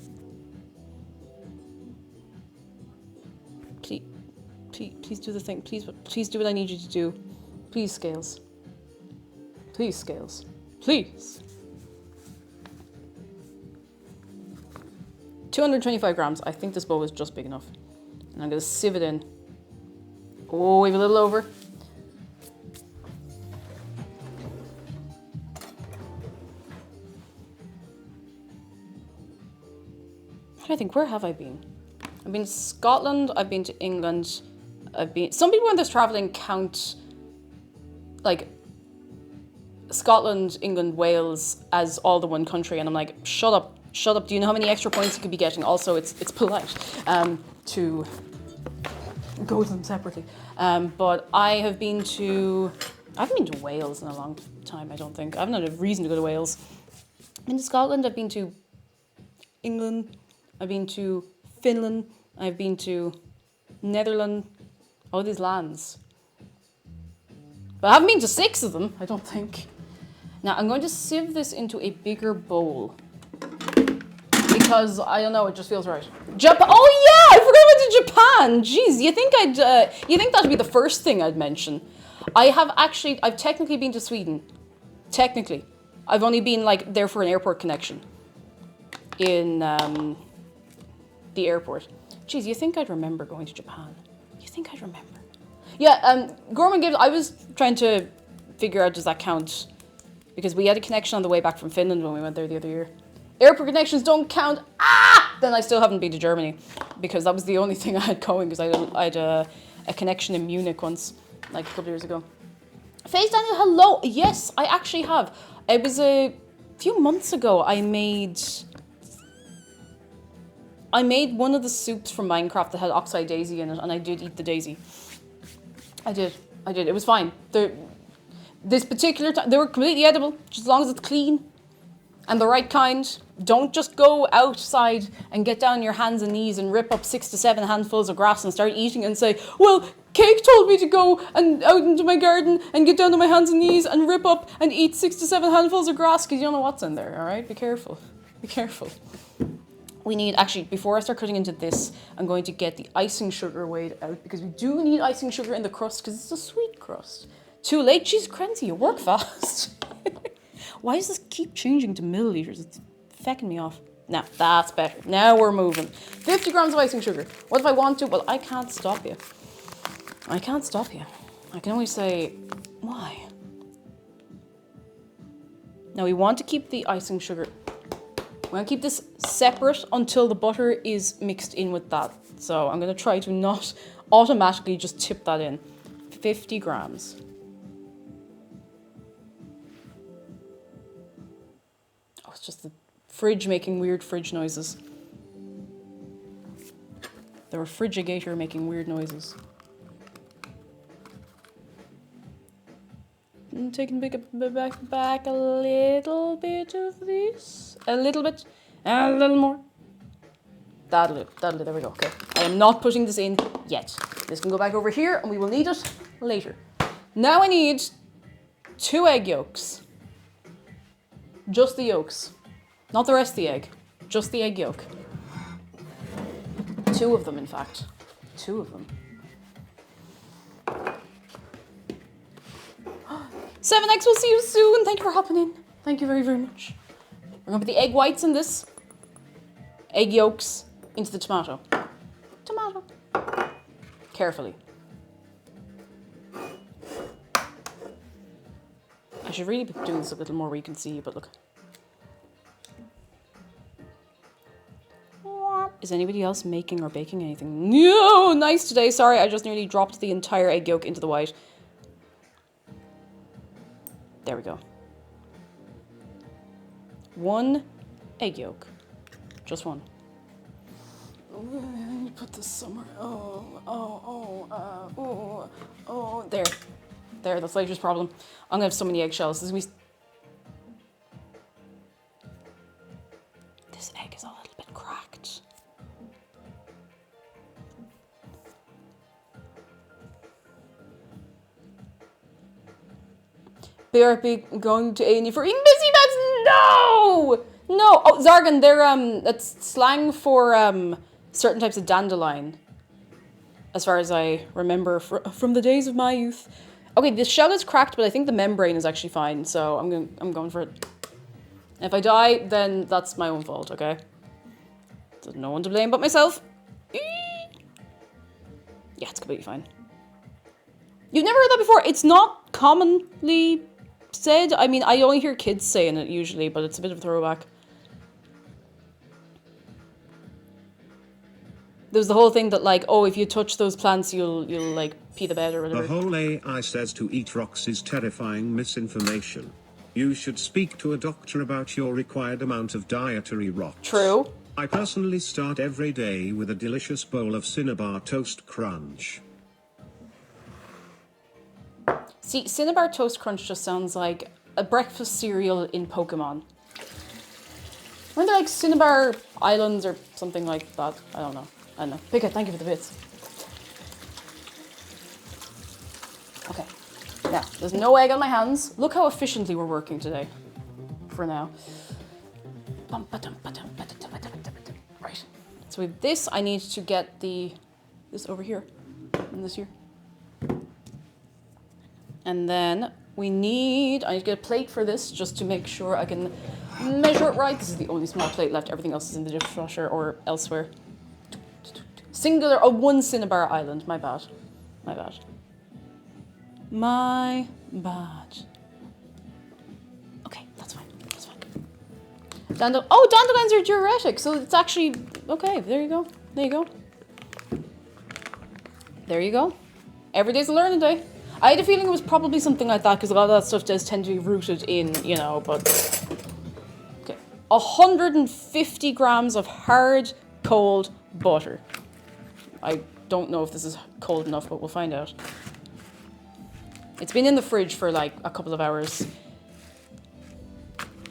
Please do the thing. Please do what I need you to do. Please, Scales. Please. 225 grams. I think this bowl is just big enough. And I'm gonna sieve it in. Oh, we have a little over. I think, where have I been? I've been to Scotland, I've been to England, some people when they're traveling count like Scotland, England, Wales as all the one country, and I'm like, shut up, do you know how many extra points you could be getting? Also, it's polite to go to them separately. But I haven't been to Wales in a long time, I don't think. I haven't had a reason to go to Wales. I've been to Scotland, I've been to England, I've been to Finland, I've been to Netherlands, all these lands. But I haven't been to 6 of them, I don't think. Now I'm going to sieve this into a bigger bowl. Because, I don't know, it just feels right. Japan, oh yeah, I forgot about Japan! Jeez, you think that'd be the first thing I'd mention. I've technically been to Sweden. Technically. I've only been like there for an airport connection. In the airport. Jeez, you think I'd remember going to Japan? You think I'd remember? Yeah, Gorman Gibbs, I was trying to figure out, does that count? Because we had a connection on the way back from Finland when we went there the other year. Airport connections don't count. Then I still haven't been to Germany, because that was the only thing I had going, because I had a connection in Munich once, like a couple of years ago. Face Daniel, hello. Yes, I actually have. It was a few months ago. I made one of the soups from Minecraft that had oxeye daisy in it, and I did eat the daisy. I did. It was fine. This particular time, they were completely edible, just as long as it's clean. And the right kind. Don't just go outside and get down on your hands and knees and rip up 6 to 7 handfuls of grass and start eating and say, well, Cake told me to go and out into my garden and get down on my hands and knees and rip up and eat 6 to 7 handfuls of grass, because you don't know what's in there, all right? Be careful. Be careful. We need, actually, before I start cutting into this, I'm going to get the icing sugar weighed out, because we do need icing sugar in the crust, because it's a sweet crust. Too late? Jeez, Crenzy, you work fast. Why does this keep changing to milliliters? It's fecking me off. Now, that's better. Now we're moving. 50 grams of icing sugar. What if I want to? Well, I can't stop you. I can't stop you. I can only say, why? Now, we want to keep the icing sugar. We're going to keep this separate until the butter is mixed in with that. So I'm going to try to not automatically just tip that in. 50 grams. Oh, it's just the fridge making weird fridge noises. The refrigerator making weird noises. And taking back a little bit of this. A little bit. A little more. That'll do. That'll do. There we go. Okay. I am not putting this in yet. This can go back over here and we will need it later. Now I need 2 egg yolks. Just the yolks. Not the rest of the egg. Just the egg yolk. 2 of them, in fact. 2 of them. 7X, we'll see you soon. Thank you for hopping in. Thank you very, very much. We're going to put the egg whites in this. Egg yolks into the tomato. Tomato. Carefully. I should really be doing this a little more where you can see, but look. Is anybody else making or baking anything? No, nice today. Sorry, I just nearly dropped the entire egg yolk into the white. There we go. 1 egg yolk. Just 1. Put this somewhere. Oh. There. There, that's Laser's problem. I'm gonna have so many eggshells. This is gonna be... This egg is a little bit cracked. BRP going to A&E for eating busy beds? No! No! Oh, Zargan, they're, that's slang for, certain types of dandelion. As far as I remember from the days of my youth. Okay, the shell is cracked, but I think the membrane is actually fine, so I'm going for it. If I die, then that's my own fault, okay? There's no one to blame but myself. Yeah, it's completely fine. You've never heard that before? It's not commonly said. I mean, I only hear kids saying it usually, but it's a bit of a throwback. There's the whole thing that, like, oh, if you touch those plants, you'll like pee the bed or whatever. The whole AI says to eat rocks is terrifying misinformation. You should speak to a doctor about your required amount of dietary rocks. True. I personally start every day with a delicious bowl of Cinnabar Toast Crunch. See, Cinnabar Toast Crunch just sounds like a breakfast cereal in Pokemon. Weren't there like Cinnabar Islands or something like that? I don't know. Pika, thank you for the bits. Okay. Now, there's no egg on my hands. Look how efficiently we're working today. For now. Right. So with this, I need to get this over here. And this here. And then I need to get a plate for this just to make sure I can measure it right. This is the only small plate left. Everything else is in the dishwasher or elsewhere. Singular, one Cinnabar Island. My bad. My bad. My bad. Okay, that's fine. That's fine. Dandelions are diuretic, so it's actually okay. There you go. There you go. There you go. Every day's a learning day. I had a feeling it was probably something like that because a lot of that stuff does tend to be rooted in, you know, but... Okay. 150 grams of hard, cold butter. I don't know if this is cold enough, but we'll find out. It's been in the fridge for like a couple of hours. It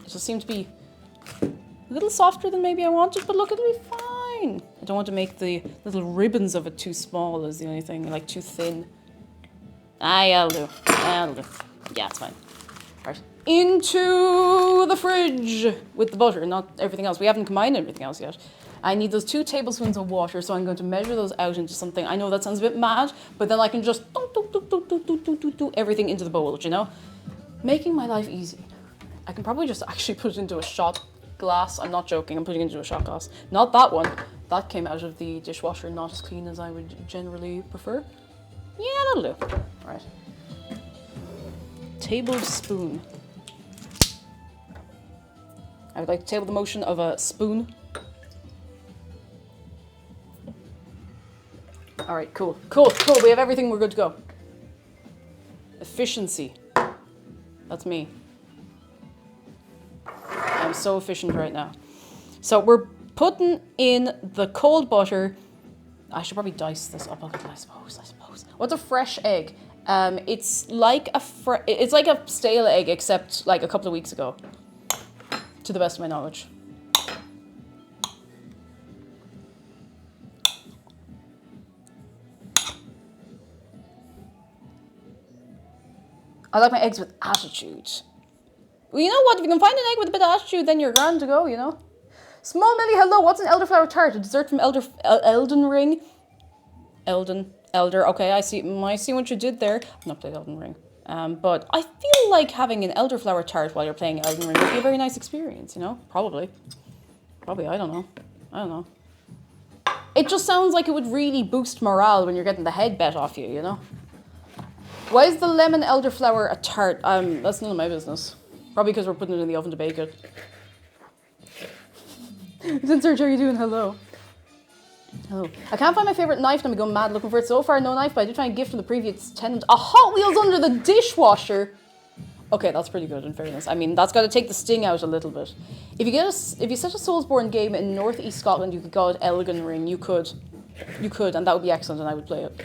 just seemed to be A little softer than maybe I wanted, but look, it'll be fine. I don't want to make the little ribbons of it too small is the only thing, like too thin. I'll do. Yeah, it's fine. Right. Into the fridge with the butter, not everything else. We haven't combined everything else yet. I need those 2 tablespoons of water, so I'm going to measure those out into something. I know that sounds a bit mad, but then I can just do everything into the bowl, you know? Making my life easy. I can probably just actually put it into a shot glass. I'm not joking, I'm putting it into a shot glass. Not that one. That came out of the dishwasher, not as clean as I would generally prefer. Yeah, that'll do. Right. Tablespoon. I would like to table the motion of a spoon. All right, cool. We have everything, we're good to go. Efficiency. That's me. I'm so efficient right now. So we're putting in the cold butter. I should probably dice this up a little, I suppose. What's a fresh egg? It's like a stale egg, except like a couple of weeks ago, to the best of my knowledge. I like my eggs with attitude. Well, you know what? If you can find an egg with a bit of attitude, then you're grand to go, you know? Small Millie, hello. What's an elderflower tart? A dessert from Elden Ring? Elder. Okay, I see what you did there. I've not played Elden Ring. But I feel like having an elderflower tart while you're playing Elden Ring would be a very nice experience, you know? Probably, I don't know. It just sounds like it would really boost morale when you're getting the head bet off you, you know? Why is the lemon elderflower a tart? That's none of my business. Probably because we're putting it in the oven to bake it. Since how are you doing? Hello. I can't find my favourite knife and I'm going mad looking for it. So far, no knife, but I did find a gift from the previous tenant. A Hot Wheels under the dishwasher. Okay, that's pretty good in fairness. I mean, that's got to take the sting out a little bit. If you set a Soulsborne game in northeast Scotland, you could call it Elden Ring. You could, and that would be excellent and I would play it.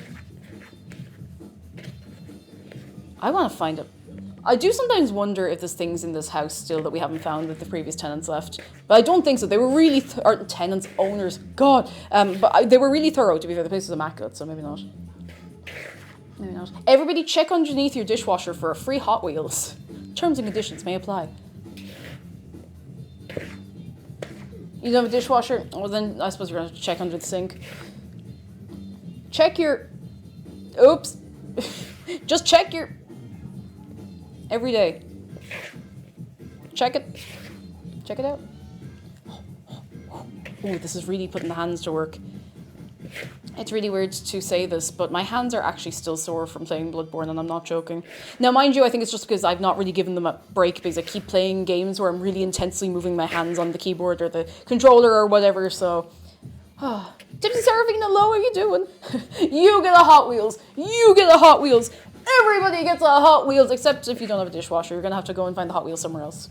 I want to find it. I do sometimes wonder if there's things in this house still that we haven't found that the previous tenants left. But I don't think so. They were really, owners, God. But they were really thorough, to be fair. The place was immaculate, so maybe not. Everybody check underneath your dishwasher for a free Hot Wheels. Terms and conditions may apply. You don't have a dishwasher? Well, then I suppose you're going to have to check under the sink. Check your... Oops. Just check your... Every day. Check it. Check it out. Ooh, this is really putting the hands to work. It's really weird to say this, but my hands are actually still sore from playing Bloodborne, and I'm not joking. Now, mind you, I think it's just because I've not really given them a break, because I keep playing games where I'm really intensely moving my hands on the keyboard or the controller or whatever, so... Tipsy Serving, hello, how are you doing? You get a Hot Wheels. You get a Hot Wheels. Everybody gets a Hot Wheels, except if you don't have a dishwasher. You're going to have to go and find the Hot Wheels somewhere else.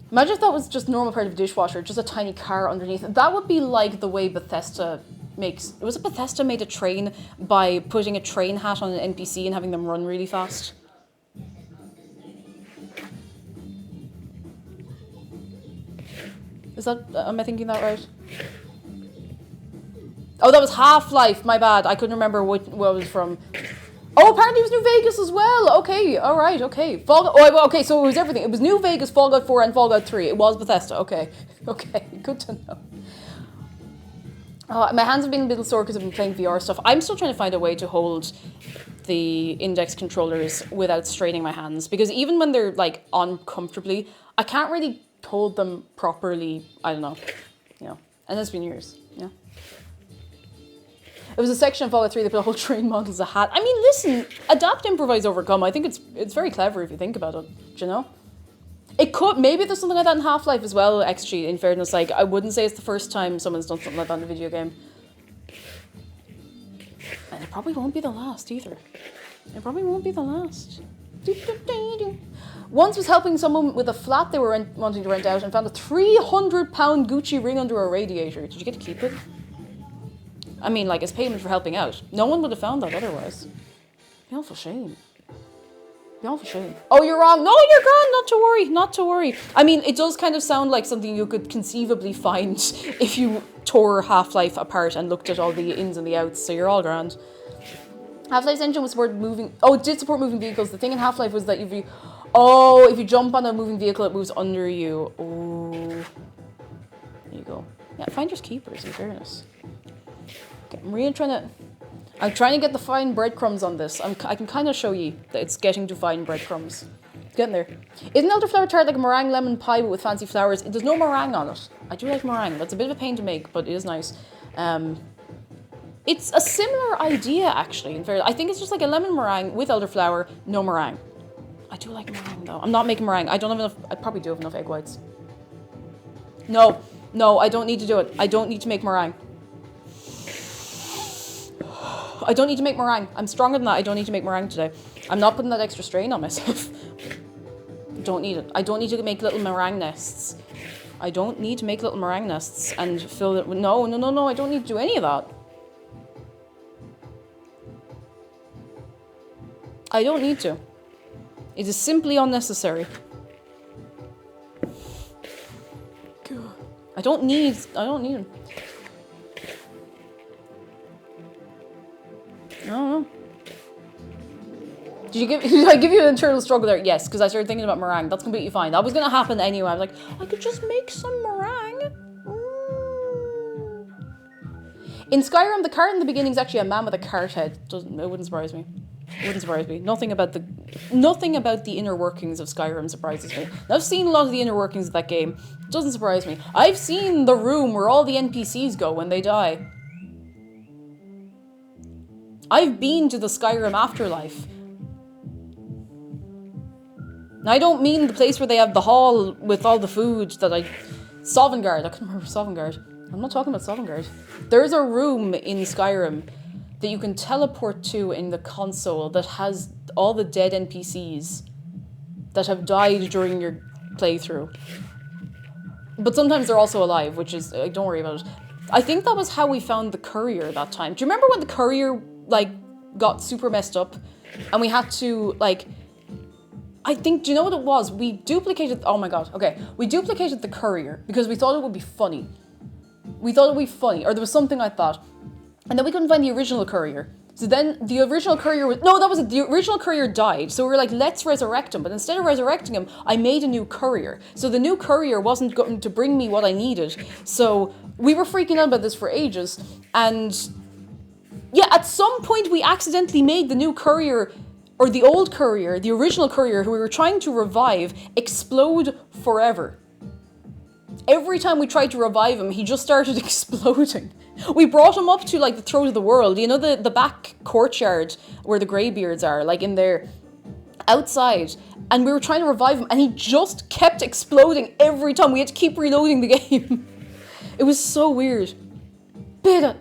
Imagine if that was just normal part of a dishwasher, just a tiny car underneath. That would be like the way Bethesda makes... Was it Bethesda made a train by putting a train hat on an NPC and having them run really fast? Is that... am I thinking that right? Oh, that was Half-Life. My bad. I couldn't remember what it was from... Oh, apparently it was New Vegas as well. Okay, all right, okay. Okay, so it was everything. It was New Vegas, Fallout 4, and Fallout 3. It was Bethesda. Okay, good to know. My hands have been a little sore because I've been playing VR stuff. I'm still trying to find a way to hold the index controllers without straining my hands, because even when they're like on comfortably, I can't really hold them properly. I don't know, and it's been years. It was a section of Fallout 3 that put a whole train model as a hat. I mean, listen, adapt, improvise, overcome. I think it's very clever if you think about it, do you know? It could, maybe there's something like that in Half-Life as well, XG, in fairness. Like, I wouldn't say it's the first time someone's done something like that in a video game. And it probably won't be the last either. It probably won't be the last. Once was helping someone with a flat they were wanting to rent out and found a £300 Gucci ring under a radiator. Did you get to keep it? I mean, like, as payment for helping out. No one would have found that otherwise. Awful shame. Be awful shame. Oh, you're wrong. No, you're grand. Not to worry. Not to worry. I mean, it does kind of sound like something you could conceivably find if you tore Half-Life apart and looked at all the ins and the outs. So you're all grand. Half-Life's engine was support moving. Oh, it did support moving vehicles. The thing in Half-Life was that if you jump on a moving vehicle, it moves under you. Oh, there you go. Yeah, finders keepers. In fairness. Okay, I'm really I'm trying to get the fine breadcrumbs on this. I can kind of show you that it's getting to fine breadcrumbs. It's getting there. Is an elderflower tart like a meringue lemon pie but with fancy flowers? There's no meringue on it. I do like meringue. That's a bit of a pain to make, but it is nice. It's a similar idea, actually. In fairness, I think it's just like a lemon meringue with elderflower, no meringue. I do like meringue, though. I'm not making meringue. I don't have enough. I probably do have enough egg whites. No, I don't need to do it. I don't need to make meringue. I don't need to make meringue. I'm stronger than that. I don't need to make meringue today. I'm not putting that extra strain on myself. Don't need it. I don't need to make little meringue nests. I don't need to make little meringue nests and fill it with... No. I don't need to do any of that. I don't need to. It is simply unnecessary. God. I don't need them. I don't know. Did I give you an internal struggle there? Yes, because I started thinking about meringue. That's completely fine. That was going to happen anyway. I was like, I could just make some meringue. In Skyrim, the cart in the beginning is actually a man with a cart head. It wouldn't surprise me. It wouldn't surprise me. Nothing about the inner workings of Skyrim surprises me. I've seen a lot of the inner workings of that game. It doesn't surprise me. I've seen the room where all the NPCs go when they die. I've been to the Skyrim afterlife. Now, I don't mean the place where they have the hall with all the food that Sovngarde. I couldn't remember Sovngarde. I'm not talking about Sovngarde. There's a room in Skyrim that you can teleport to in the console that has all the dead NPCs that have died during your playthrough. But sometimes they're also alive, which is... don't worry about it. I think that was how we found the courier that time. Do you remember when the courier, got super messed up? And we had to, I think, do you know what it was? We duplicated... Oh my god, okay. We duplicated the courier because we thought it would be funny. We thought it would be funny, or there was something like that. And then we couldn't find the original courier. So then the original courier was... No, that was it. The original courier died. So we were like, let's resurrect him. But instead of resurrecting him, I made a new courier. So the new courier wasn't going to bring me what I needed. So we were freaking out about this for ages. And yeah, at some point we accidentally made the new courier, or the old courier, the original courier who we were trying to revive, explode forever. Every time we tried to revive him, he just started exploding. We brought him up to the throat of the world, you know, the back courtyard where the greybeards are, in there, outside, and we were trying to revive him, and he just kept exploding every time. We had to keep reloading the game. It was so weird. Beta.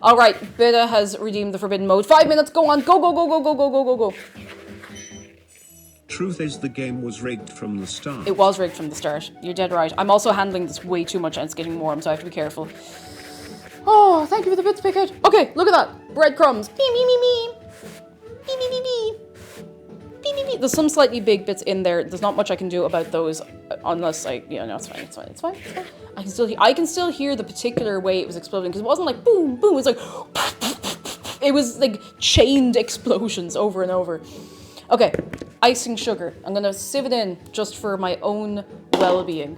Alright, Beta has redeemed the forbidden mode. 5 minutes, go on, go. Truth is, the game was rigged from the start. It was rigged from the start. You're dead right. I'm also handling this way too much and it's getting warm, so I have to be careful. Oh, thank you for the bits, Pickhead. Okay, look at that. Breadcrumbs. There's some slightly big bits in there. There's not much I can do about those unless it's fine. I can still hear the particular way it was exploding because it wasn't like boom, boom. It was like it was like chained explosions over and over. Okay, icing sugar. I'm gonna sieve it in just for my own well-being.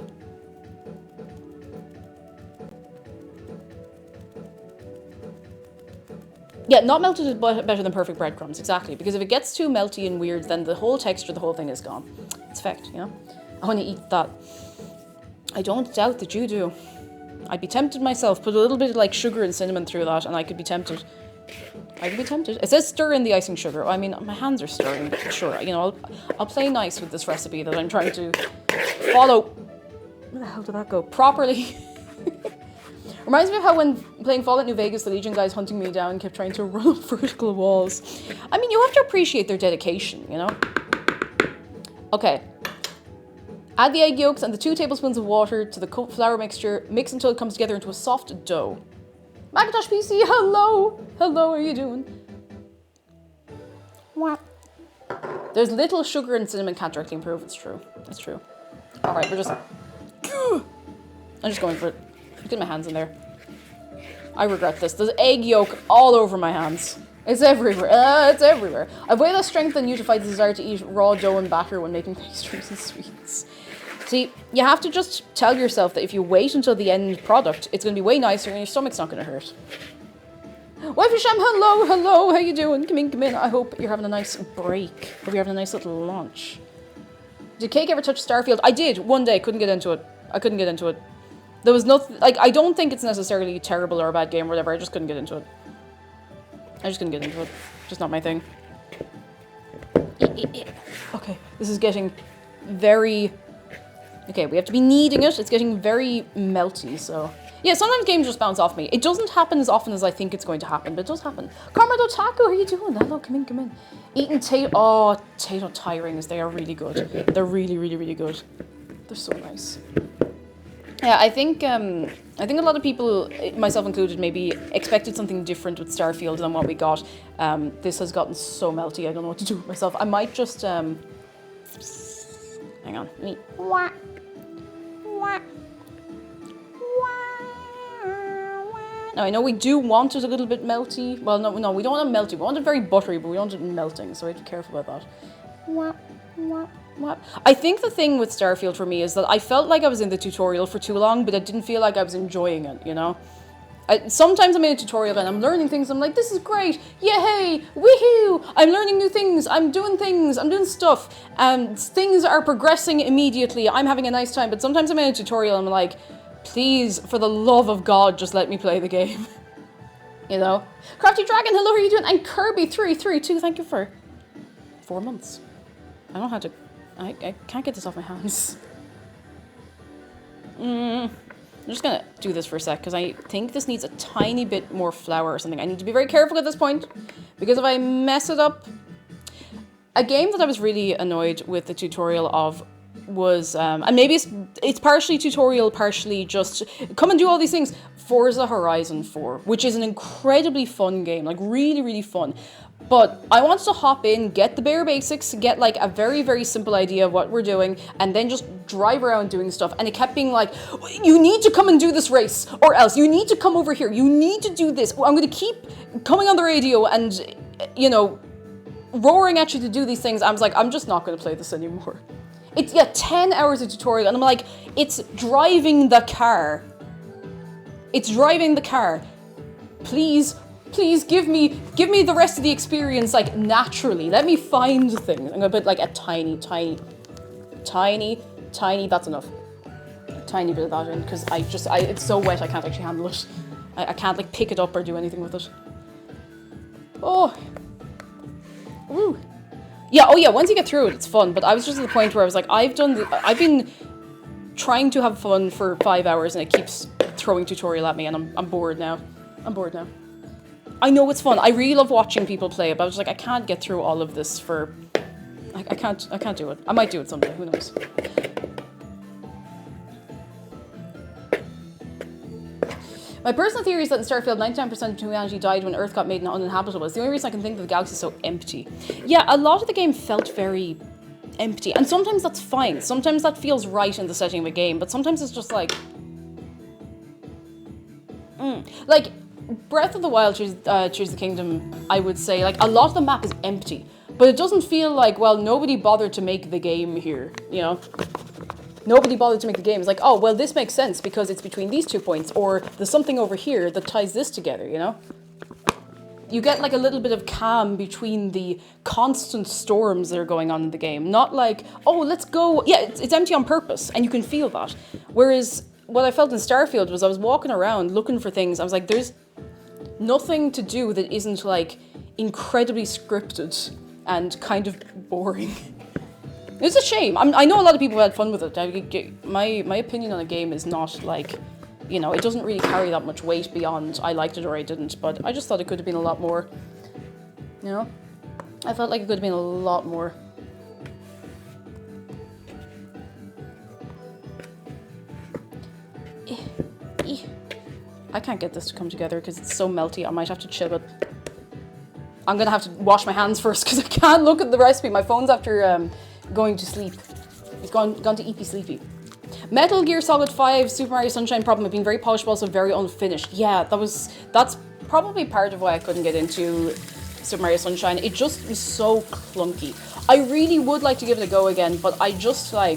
Yeah, not melted is better than perfect breadcrumbs, exactly. Because if it gets too melty and weird, then the whole texture, the whole thing is gone. It's fact, you know? I want to eat that. I don't doubt that you do. I'd be tempted myself. Put a little bit of sugar and cinnamon through that and I could be tempted. It says stir in the icing sugar. I mean, my hands are stirring, but sure, I'll play nice with this recipe that I'm trying to follow. Where the hell did that go? Properly. Reminds me of how when playing Fallout New Vegas, the Legion guys hunting me down kept trying to run up vertical walls. I mean, you have to appreciate their dedication, you know? Okay. Add the egg yolks and the 2 tablespoons of water to the cooked flour mixture. Mix until it comes together into a soft dough. Macintosh PC, hello! Hello, how are you doing? What? There's little sugar and cinnamon can't directly improve. It's true. It's true. All right, we're just... I'm just going for it. Get my hands in there. I regret this. There's egg yolk all over my hands. It's everywhere. It's everywhere. I've way less strength than you to fight the desire to eat raw dough and batter when making pastries and sweets. See, you have to just tell yourself that if you wait until the end product, it's going to be way nicer and your stomach's not going to hurt. Wifey Sham, hello, hello, how you doing? Come in, come in. I hope you're having a nice break. Hope you're having a nice little lunch. Did Cake ever touch Starfield? I did, one day, couldn't get into it. I couldn't get into it. There was nothing, like, I don't think it's necessarily terrible or a bad game or whatever, I just couldn't get into it. I just couldn't get into it. Just not my thing. Okay, this is getting very... Okay, we have to be kneading it. It's getting very melty, so... Yeah, sometimes games just bounce off me. It doesn't happen as often as I think it's going to happen, but it does happen. Carmado Taco, how are you doing? Hello, come in, come in. Eating tato... Oh, tato tie rings. They are really good. They're really, really, really good. They're so nice. Yeah, I think a lot of people, myself included, maybe expected something different with Starfield than what we got. This has gotten so melty, I don't know what to do with myself. I might just... Hang on. Let me... Now, I know we do want it a little bit melty. Well, no, we don't want it melty. We want it very buttery, but we want it melting, so we have to be careful about that. I think the thing with Starfield for me is that I felt like I was in the tutorial for too long, but I didn't feel like I was enjoying it, you know? Sometimes I'm in a tutorial and I'm learning things, I'm like, this is great, yay, woohoo, I'm learning new things, I'm doing stuff, and things are progressing immediately, I'm having a nice time, but sometimes I'm in a tutorial and I'm like, please, for the love of God, just let me play the game. You know? Crafty Dragon, hello, how are you doing? And Kirby332, thank you for 4 months. I don't have to... I can't get this off my hands. I'm just gonna do this for a sec, because I think this needs a tiny bit more flour or something. I need to be very careful at this point, because if I mess it up... A game that I was really annoyed with the tutorial of was, and maybe it's partially tutorial, partially just come and do all these things. Forza Horizon 4, which is an incredibly fun game, like really, really fun. But I wanted to hop in, get the bare basics, get like a very, very simple idea of what we're doing, and then just drive around doing stuff. And it kept being like, you need to come and do this race, or else you need to come over here, you need to do this. I'm going to keep coming on the radio and, you know, roaring at you to do these things. I was like, I'm just not going to play this anymore. It's, 10 hours of tutorial, and I'm like, it's driving the car. It's driving the car. Please give me the rest of the experience, like, naturally. Let me find things. I'm gonna put, like, a tiny, that's enough. A tiny bit of that in, because it's so wet I can't actually handle it. I can't, like, pick it up or do anything with it. Oh. Woo. Yeah, oh yeah, once you get through it, it's fun, but I was just at the point where I was like, I've been trying to have fun for 5 hours and it keeps throwing tutorial at me and I'm bored now. I'm bored now. I know it's fun. I really love watching people play it, but I was like, I can't get through all of this for... I can't do it. I might do it someday, who knows. My personal theory is that in Starfield, 99% of humanity died when Earth got made uninhabitable. It's the only reason I can think that the galaxy is so empty. Yeah, a lot of the game felt very empty. And sometimes that's fine. Sometimes that feels right in the setting of a game. But sometimes it's just like... Like, Breath of the Wild, Tears of the Kingdom, I would say, like, a lot of the map is empty. But it doesn't feel like, well, nobody bothered to make the game here, you know? Nobody bothered to make the game. It's like, oh, well, this makes sense because it's between these 2 points, or there's something over here that ties this together, you know? You get like a little bit of calm between the constant storms that are going on in the game. Not like, oh, let's go. Yeah, it's empty on purpose, and you can feel that. Whereas what I felt in Starfield was I was walking around looking for things. I was like, there's nothing to do that isn't like incredibly scripted and kind of boring. It's a shame. I know a lot of people had fun with it. My opinion on a game is not like, you know, it doesn't really carry that much weight beyond I liked it or I didn't, but I just thought it could have been a lot more, you know? I felt like it could have been a lot more. I can't get this to come together because it's so melty. I might have to chill it. I'm gonna have to wash my hands first because I can't look at the recipe. My phone's after going to sleep. It's gone to eepy sleepy. Metal Gear Solid 5 Super Mario Sunshine problem of being very polished but also very unfinished. Yeah, that's probably part of why I couldn't get into Super Mario Sunshine. It just was so clunky. I really would like to give it a go again, but I just I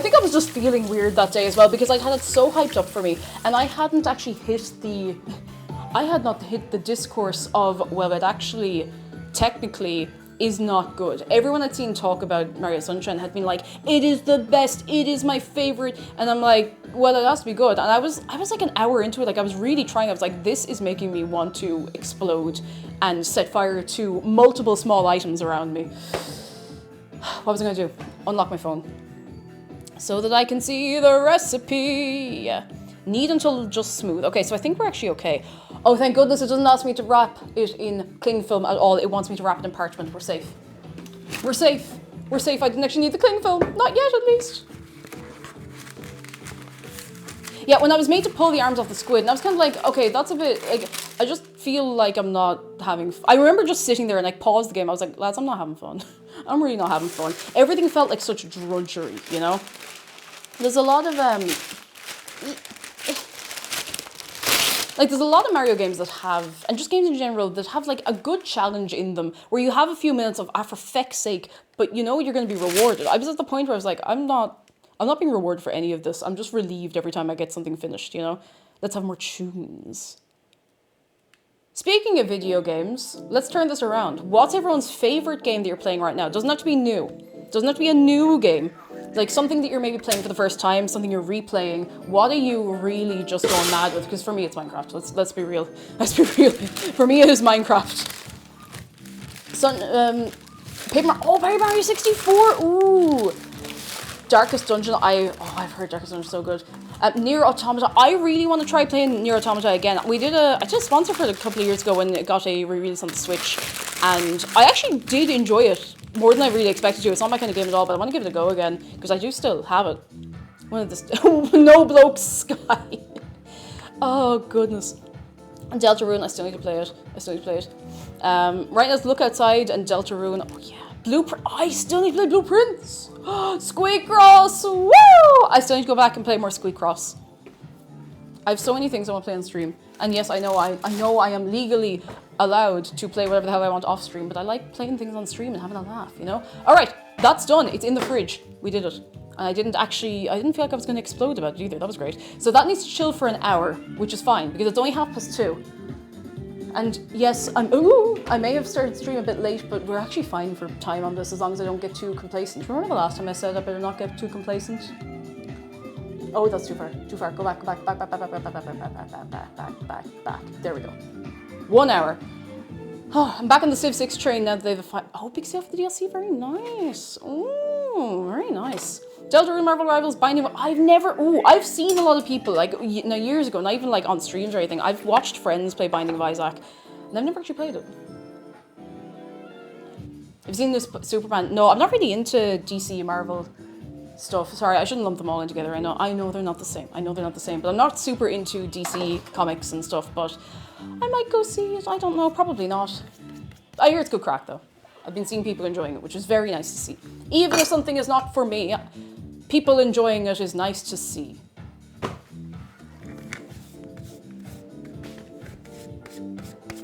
think I was just feeling weird that day as well because I'd had it so hyped up for me and I hadn't actually hit I had not hit the discourse of, well, it actually technically is not good. Everyone I'd seen talk about Mario Sunshine had been like, it is the best, it is my favorite, and I'm like, well, it has to be good. And I was like an hour into it, like I was really trying. I was like, this is making me want to explode and set fire to multiple small items around me. What was I gonna do? Unlock my phone so that I can see the recipe. Knead until just smooth. Okay, so I think we're actually okay. Oh, thank goodness it doesn't ask me to wrap it in cling film at all. It wants me to wrap it in parchment. We're safe. We're safe. We're safe. I didn't actually need the cling film. Not yet, at least. Yeah, when I was made to pull the arms off the squid, and I was kind of like, okay, that's a bit, like, I just feel like I'm not having, I remember just sitting there and like paused the game. I was like, lads, I'm not having fun. I'm really not having fun. Everything felt like such drudgery, you know? There's a lot of, there's a lot of Mario games that have, and just games in general, that have like a good challenge in them where you have a few minutes of, for feck's sake, but you know you're going to be rewarded. I was at the point where I was like, I'm not being rewarded for any of this. I'm just relieved every time I get something finished, you know? Let's have more tunes. Speaking of video games, let's turn this around. What's everyone's favorite game that you're playing right now? Doesn't have to be new. Doesn't have to be a new game. Like something that you're maybe playing for the first time, something you're replaying. What are you really just going mad with? Because for me, it's Minecraft. Let's be real. Let's be real. For me, it is Minecraft. Paper Mario 64. Ooh. Darkest Dungeon. I've heard Darkest Dungeon is so good. Nier Automata. I really want to try playing Nier Automata again. I did a sponsor for it a couple of years ago when it got a re-release on the Switch, and I actually did enjoy it more than I really expected to. It's not my kind of game at all, but I want to give it a go again because I do still have it. One of this No Bloke Sky. Oh goodness. And Deltarune. I still need to play it. Right now, it's Look Outside and Deltarune. Oh yeah. Blueprint. I still need to play Blueprints. Squeakcross. Woo! I still need to go back and play more Squeakcross. I have so many things I want to play on stream. And yes, I know I am legally allowed to play whatever the hell I want off stream, but I like playing things on stream and having a laugh, you know? Alright, that's done. It's in the fridge. We did it. And I didn't feel like I was going to explode about it either. That was great. So that needs to chill for an hour, which is fine, because it's only 2:30. And yes, I may have started stream a bit late, but we're actually fine for time on this as long as I don't get too complacent. Remember the last time I said I better not get too complacent? Oh, that's too far. Go back. There we go. 1 hour. Oh, I'm back on the Civ 6 train now that they've Big Stuff the DLC, very nice. Ooh, very nice. Deltarune, Marvel Rivals, Binding. I've seen a lot of people, like, years ago, not even like on streams or anything. I've watched friends play Binding of Isaac, and I've never actually played it. Have you seen this Superman? No, I'm not really into DC Marvel stuff. Sorry, I shouldn't lump them all in together. I know they're not the same. But I'm not super into DC comics and stuff, but I might go see it. I don't know, probably not. I hear it's good crack though. I've been seeing people enjoying it, which is very nice to see. Even if something is not for me, people enjoying it is nice to see.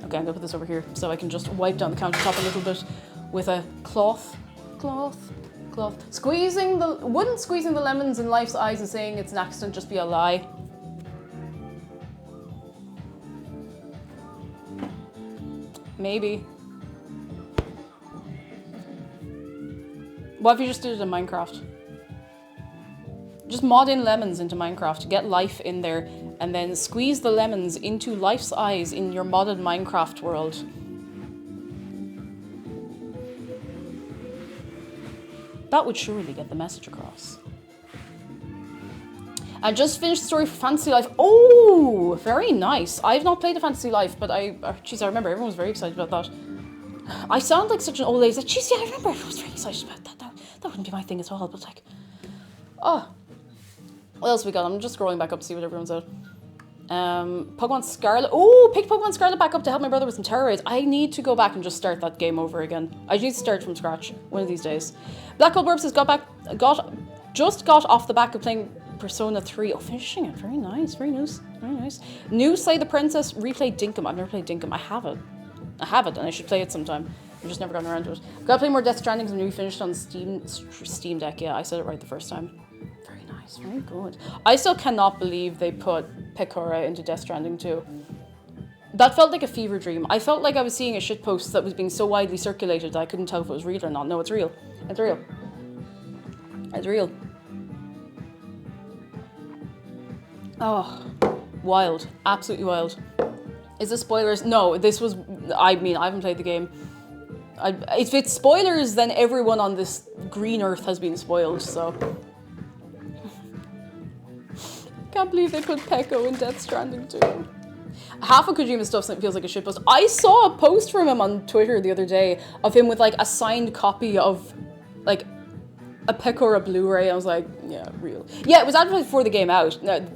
Okay, I'm gonna put this over here so I can just wipe down the countertop a little bit with a cloth. Wouldn't squeezing the lemons in life's eyes and saying it's an accident just be a lie? Maybe. What if you just did it in Minecraft? Just mod in lemons into Minecraft, get life in there, and then squeeze the lemons into life's eyes in your modded Minecraft world. That would surely get the message across. I just finished the story for Fantasy Life. Oh, very nice. I've not played a Fantasy Life, but I remember everyone was very excited about that. I sound like such an old lady. Jeez, yeah, I remember everyone was very excited about that. That wouldn't be my thing at all, but like, oh. What else have we got? I'm just scrolling back up to see what everyone's at. Pokemon Scarlet. Oh, picked Pokemon Scarlet back up to help my brother with some Terra raids. I need to go back and just start that game over again. I need to start from scratch one of these days. Black Hole Burbs has just got off the back of playing Persona 3. Oh, finishing it. Very nice. Very nice. Very nice. New Slay the Princess. Replay Dinkum. I've never played Dinkum. I have it, and I should play it sometime. I've just never gotten around to it. Gotta play more Death Stranding because I'm finished on Steam Deck. Yeah, I said it right the first time. Very nice. Very good. I still cannot believe they put Pekora into Death Stranding 2. That felt like a fever dream. I felt like I was seeing a shitpost that was being so widely circulated that I couldn't tell if it was real or not. No, it's real. It's real. It's real. Oh, wild. Absolutely wild. Is this spoilers? No, this was... I mean, I haven't played the game. If it's spoilers, then everyone on this green earth has been spoiled, so... Can't believe they put Peko in Death Stranding 2. Half of Kojima's stuff feels like a shitpost. I saw a post from him on Twitter the other day of him with like a signed copy of like a Pekora Blu-ray. I was like, yeah, real. Yeah, it was advertised before the game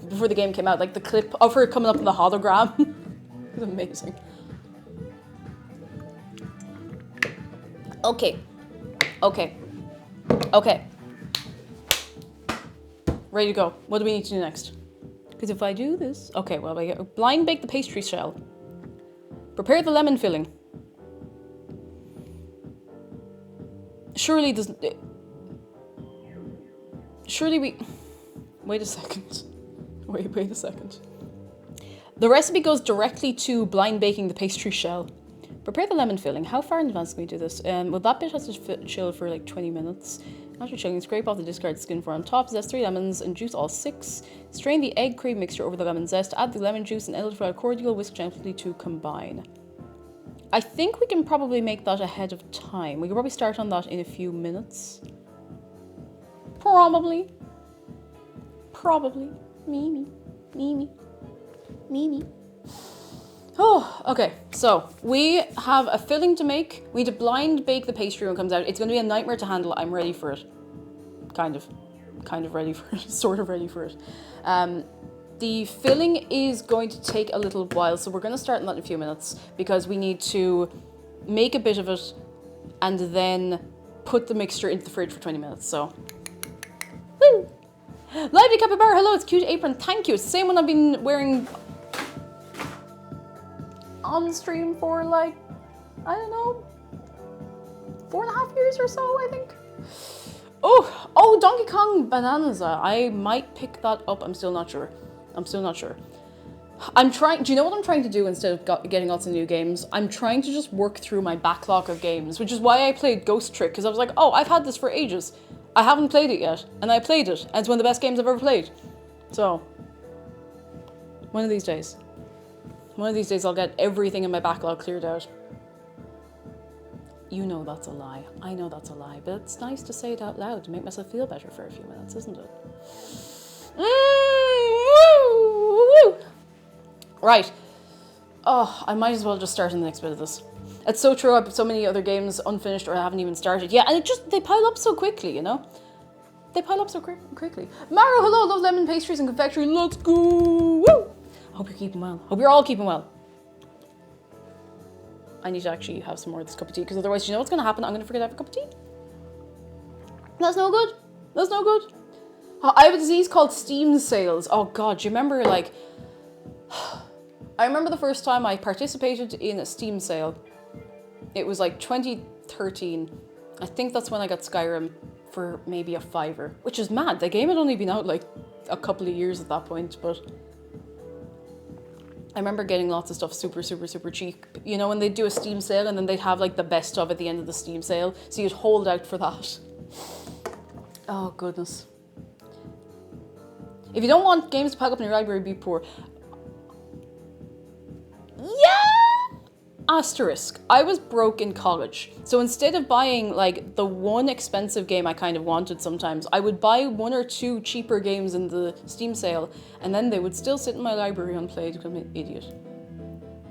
before the game came out. Like the clip of her coming up in the hologram. It was amazing. Okay. Ready to go. What do we need to do next? Because if I do this... Okay, well, I get blind bake the pastry shell. Prepare the lemon filling. Surely we... Wait a second. Wait a second. The recipe goes directly to blind baking the pastry shell. Prepare the lemon filling. How far in advance can we do this? Well, that bit has to chill for like 20 minutes. After chilling, scrape off the discarded skin for on top, zest 3 lemons and juice all 6. Strain the egg cream mixture over the lemon zest, add the lemon juice and elderflower cordial, whisk gently to combine. I think we can probably make that ahead of time. We can probably start on that in a few minutes. Probably. Mimi. Oh, okay. So we have a filling to make. We need to blind bake the pastry when it comes out. It's going to be a nightmare to handle. I'm ready for it. Kind of ready for it. Sort of ready for it. The filling is going to take a little while, so we're going to start on that in a few minutes because we need to make a bit of it and then put the mixture into the fridge for 20 minutes. So, woo! Lively Capybara, hello, it's cute apron. Thank you. It's the same one I've been wearing on stream for like, I don't know, 4.5 years or so, I think. Oh, Donkey Kong Bananas. I might pick that up. I'm still not sure. I'm trying, do you know what I'm trying to do instead of getting lots of new games? I'm trying to just work through my backlog of games, which is why I played Ghost Trick, because I was like, oh, I've had this for ages. I haven't played it yet, and I played it, and it's one of the best games I've ever played. So, one of these days I'll get everything in my backlog cleared out. You know that's a lie. I know that's a lie, but it's nice to say it out loud to make myself feel better for a few minutes, isn't it? Woo! Right. Oh, I might as well just start in the next bit of this. It's so true. I have so many other games unfinished or I haven't even started. Yeah, and they pile up so quickly, you know? They pile up so quickly. Maro, hello, love lemon pastries and confectionery. Let's go! Woo! Hope you're keeping well. Hope you're all keeping well. I need to actually have some more of this cup of tea because otherwise, you know what's going to happen? I'm going to forget to have a cup of tea. That's no good. That's no good. I have a disease called steam sales. Oh God, do you remember like... I remember the first time I participated in a Steam sale. It was like 2013. I think that's when I got Skyrim for maybe a $5, which is mad. The game had only been out like a couple of years at that point, but I remember getting lots of stuff super cheap. You know, when they'd do a Steam sale and then they'd have like the best of at the end of the Steam sale. So you'd hold out for that. Oh goodness. If you don't want games to pack up in your library, be poor. Yeah! Asterisk. I was broke in college. So instead of buying like the one expensive game I kind of wanted sometimes, I would buy 1 or 2 cheaper games in the Steam sale and then they would still sit in my library unplayed because I'm an idiot.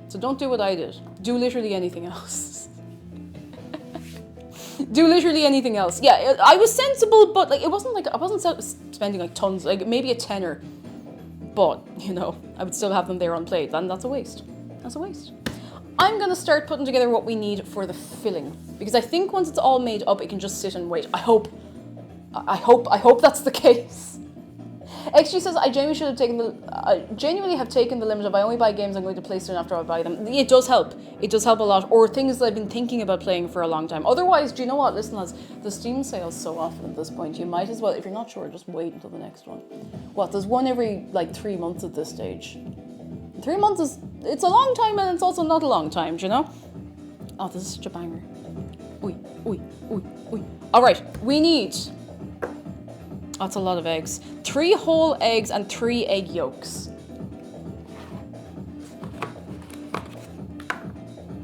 So don't do what I did. Do literally anything else. Do literally anything else. Yeah, I was sensible, but like it wasn't like I wasn't spending like tons, like maybe a tenner. But, you know, I would still have them there on plate, and that's a waste. That's a waste. I'm gonna start putting together what we need for the filling, because I think once it's all made up, it can just sit and wait. I hope that's the case. XG says, I genuinely have taken the limit of I only buy games I'm going to play soon after I buy them. It does help. It does help a lot. Or things that I've been thinking about playing for a long time. Otherwise, do you know what? Listen, lads, the Steam sale's so often at this point. You might as well, if you're not sure, just wait until the next one. What, there's one every, like, 3 months at this stage. 3 months it's a long time, and it's also not a long time, do you know? Oh, this is such a banger. Oi, oi, oi, oi. All right, we need... That's a lot of eggs. 3 whole eggs and 3 egg yolks.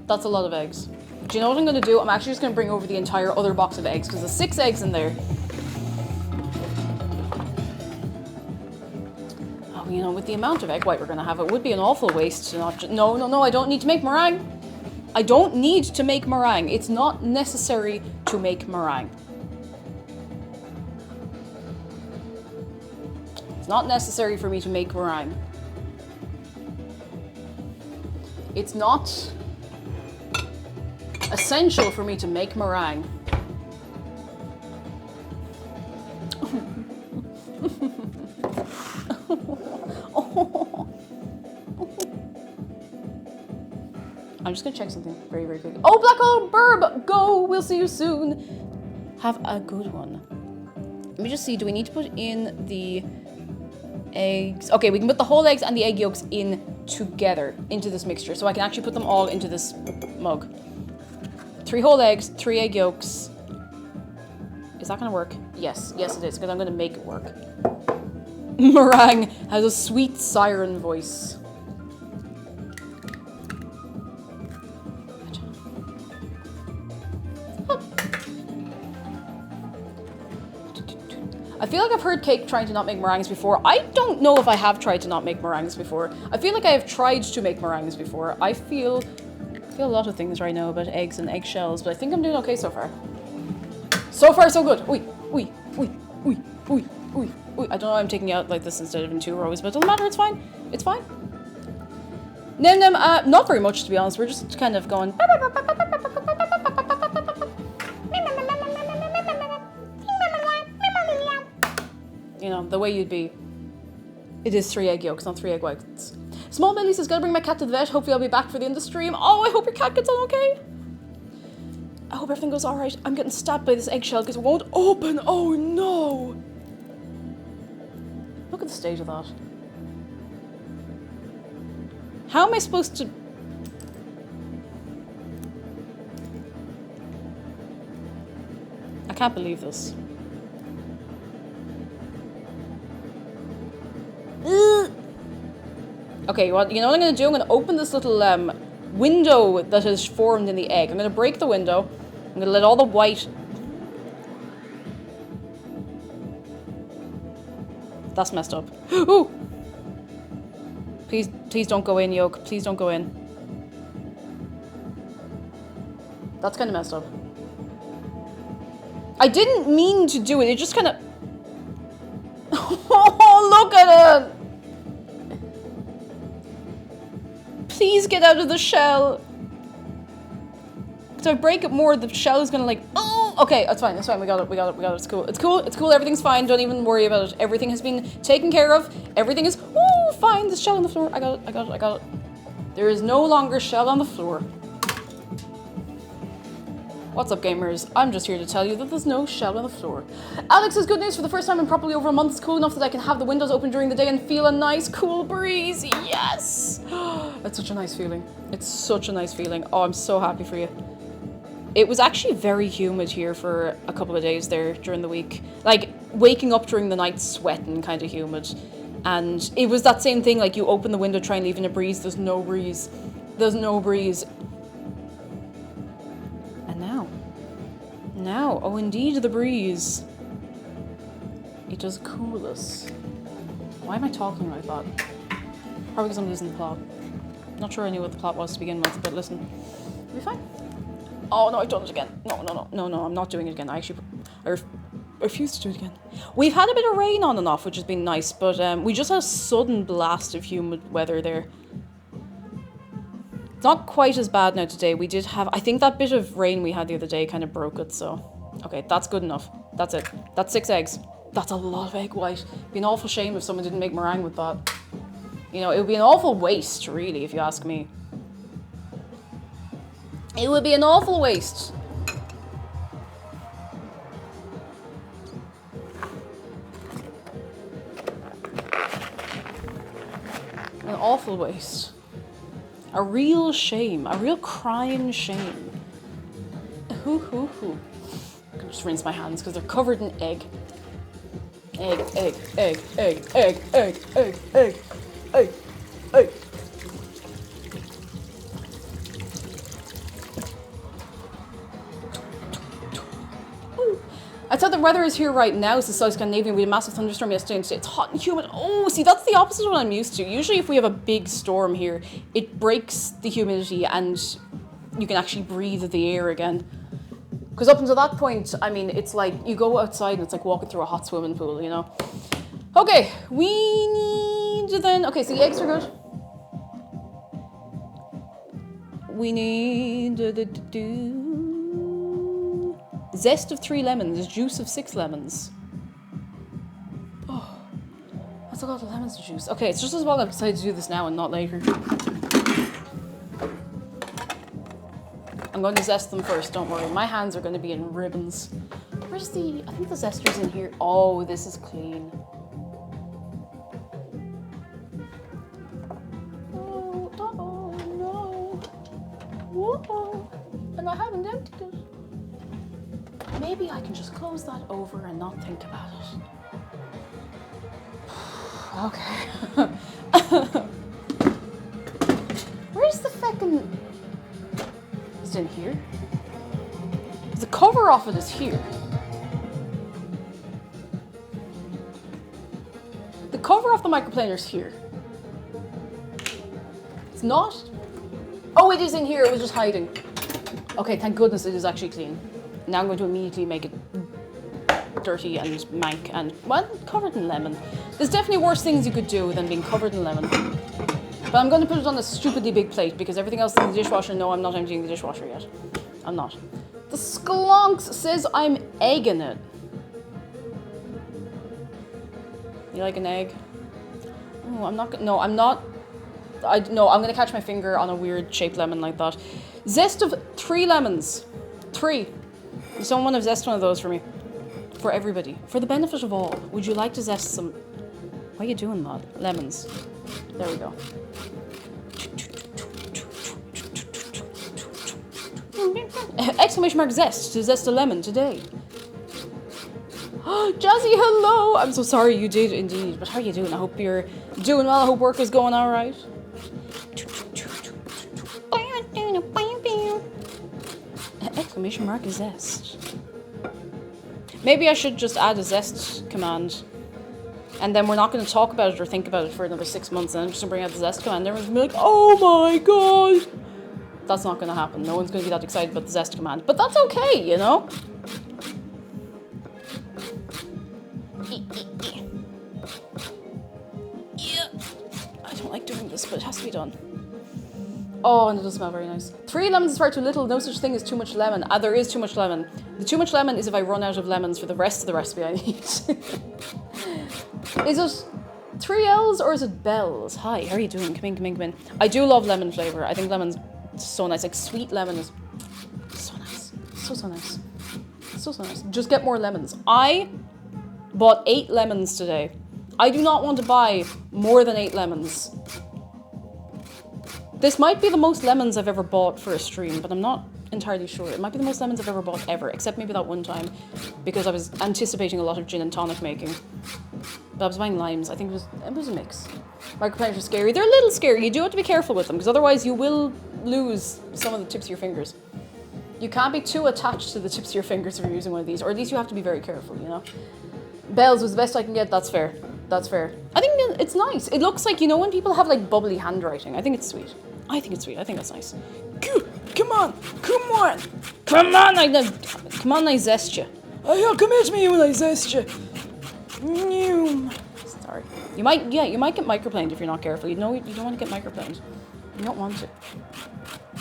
That's a lot of eggs. Do you know what I'm going to do? I'm actually just going to bring over the entire other box of eggs because there's 6 eggs in there. Oh, you know, with the amount of egg white we're going to have, it would be an awful waste to not... No, I don't need to make meringue. I don't need to make meringue. It's not necessary to make meringue. It's not necessary for me to make meringue. It's not essential for me to make meringue. I'm just gonna check something very, very quick. Oh, Black Hole Burb! Go! We'll see you soon. Have a good one. Let me just see, do we need to put in the eggs? Okay, we can put the whole eggs and the egg yolks in together into this mixture, so I can actually put them all into this mug. 3 whole eggs, 3 egg yolks. Is that gonna work? Yes, yes it is, because I'm gonna make it work. Meringue has a sweet siren voice. I feel like I've heard Cake trying to not make meringues before. I don't know if I have tried to not make meringues before. I feel like I have tried to make meringues before. I feel a lot of things right now about eggs and eggshells, but I think I'm doing okay so far. So far, so good. Oi, oi, oi, oi, oi, oi, oi. I don't know why I'm taking out like this instead of in 2 rows, but it doesn't matter. It's fine. It's fine. Not very much, to be honest. We're just kind of going... You know, the way you'd be. It is 3 egg yolks, not 3 egg whites. Small Billy says, gotta bring my cat to the vet. Hopefully I'll be back for the end of the stream. Oh, I hope your cat gets on okay. I hope everything goes alright. I'm getting stabbed by this eggshell because it won't open. Oh no. Look at the state of that. How am I supposed to... I can't believe this. Okay, you know what I'm going to do? I'm going to open this little window that has formed in the egg. I'm going to break the window. I'm going to let all the white... That's messed up. Ooh! Please don't go in, yolk. Please don't go in. That's kind of messed up. I didn't mean to do it. It just kind of... Oh, look at it! Please get out of the shell. So if I break it more, the shell is gonna like, oh, okay, that's fine, we got it, it's cool, everything's fine, don't even worry about it. Everything has been taken care of, everything is, oh, fine, there's shell on the floor, I got it. There is no longer shell on the floor. What's up, gamers? I'm just here to tell you that there's no shell on the floor. Alex says, good news, for the first time in probably over a month, it's cool enough that I can have the windows open during the day and feel a nice cool breeze. Yes! That's such a nice feeling. It's such a nice feeling. Oh, I'm so happy for you. It was actually very humid here for a couple of days there during the week. Like, waking up during the night sweating, kind of humid. And it was that same thing, like you open the window, try and leave in a breeze, there's no breeze. There's no breeze. Now, oh indeed, the breeze. It does cool us. Why am I talking like that? Probably because I'm losing the plot. Not sure I knew what the plot was to begin with, but listen, it'll be fine. Oh no, I've done it again. No, I'm not doing it again. refuse to do it again. We've had a bit of rain on and off, which has been nice, but we just had a sudden blast of humid weather there. It's not quite as bad now today. We did have, I think that bit of rain we had the other day kind of broke it, so. Okay, that's good enough. That's it. That's 6 eggs. That's a lot of egg white. It'd be an awful shame if someone didn't make meringue with that. You know, it would be an awful waste, really, if you ask me. It would be an awful waste. An awful waste. A real shame. A real crying shame. Hoo hoo hoo. I can just rinse my hands because they're covered in egg. Egg, egg, egg, egg, egg, egg, egg, egg, egg, egg. I thought the weather is here right now. It's the South Scandinavian. We had a massive thunderstorm yesterday and today. It's hot and humid. Oh, see, that's the opposite of what I'm used to. Usually if we have a big storm here, it breaks the humidity and you can actually breathe the air again. Because up until that point, I mean, it's like you go outside and it's like walking through a hot swimming pool, you know? Okay, we need then... Okay, so the eggs are good. We need... Zest of 3 lemons, juice of 6 lemons. Oh, that's a lot of lemons to juice. Okay, it's just as well I've decided to do this now and not later. I'm going to zest them first, don't worry. My hands are going to be in ribbons. Where's the... I think the zester's in here. Oh, this is clean. Oh, uh-oh, no. Whoa. And I haven't emptied it. Maybe I can just close that over and not think about it. Okay. Where's the feckin'... Is it in here? The cover off it is here. The cover off the microplaner is here. It's not? Oh, it is in here. It was just hiding. Okay, thank goodness it is actually clean. Now I'm going to immediately make it dirty and mank and, well, covered in lemon. There's definitely worse things you could do than being covered in lemon. But I'm going to put it on a stupidly big plate because everything else in the dishwasher, no, I'm not emptying the dishwasher yet. I'm not. The Sklonks says I'm egging it. You like an egg? Oh, I'm not, no, I'm not. No, I'm going to catch my finger on a weird shaped lemon like that. Zest of 3 lemons. 3. Does someone want to zest one of those for me? For everybody. For the benefit of all. Would you like to zest some... Why are you doing that? Lemons. There we go. Exclamation mark zest to zest a lemon today. Jazzy, hello! I'm so sorry you did indeed. But how are you doing? I hope you're doing well. I hope work is going alright. Exclamation mark zest. Maybe I should just add a zest command. And then we're not going to talk about it or think about it for another 6 months. And I'm just going to bring out the zest command. Everyone's going to be like, oh my god! That's not going to happen. No one's going to be that excited about the zest command. But that's okay, you know? Yeah. I don't like doing this, but it has to be done. Oh, and it does smell very nice. 3 lemons is far too little. No such thing as too much lemon. Ah, there is too much lemon. The too much lemon is if I run out of lemons for the rest of the recipe I need. Is it 3 L's or is it bells? Hi, how are you doing? Come in, come in, come in. I do love lemon flavour. I think lemon's so nice. Like sweet lemon is so nice. So nice. So nice. Just get more lemons. I bought 8 lemons today. I do not want to buy more than 8 lemons. This might be the most lemons I've ever bought for a stream, but I'm not entirely sure. It might be the most lemons I've ever bought ever, except maybe that one time, because I was anticipating a lot of gin and tonic making. But I was buying limes. I think it was a mix. Microplaners are scary. They're a little scary. You do have to be careful with them, because otherwise you will lose some of the tips of your fingers. You can't be too attached to the tips of your fingers if you're using one of these, or at least you have to be very careful, you know? Bells was the best I can get. That's fair. That's fair. I think it's nice. It looks like, you know, when people have like bubbly handwriting. I think it's sweet. I think it's sweet. I think that's nice. Come on. Come on. Come on, I zest you. Oh, come here to me when I zest you. Sorry. You might get microplaned if you're not careful. You don't want to get microplaned. You don't want to.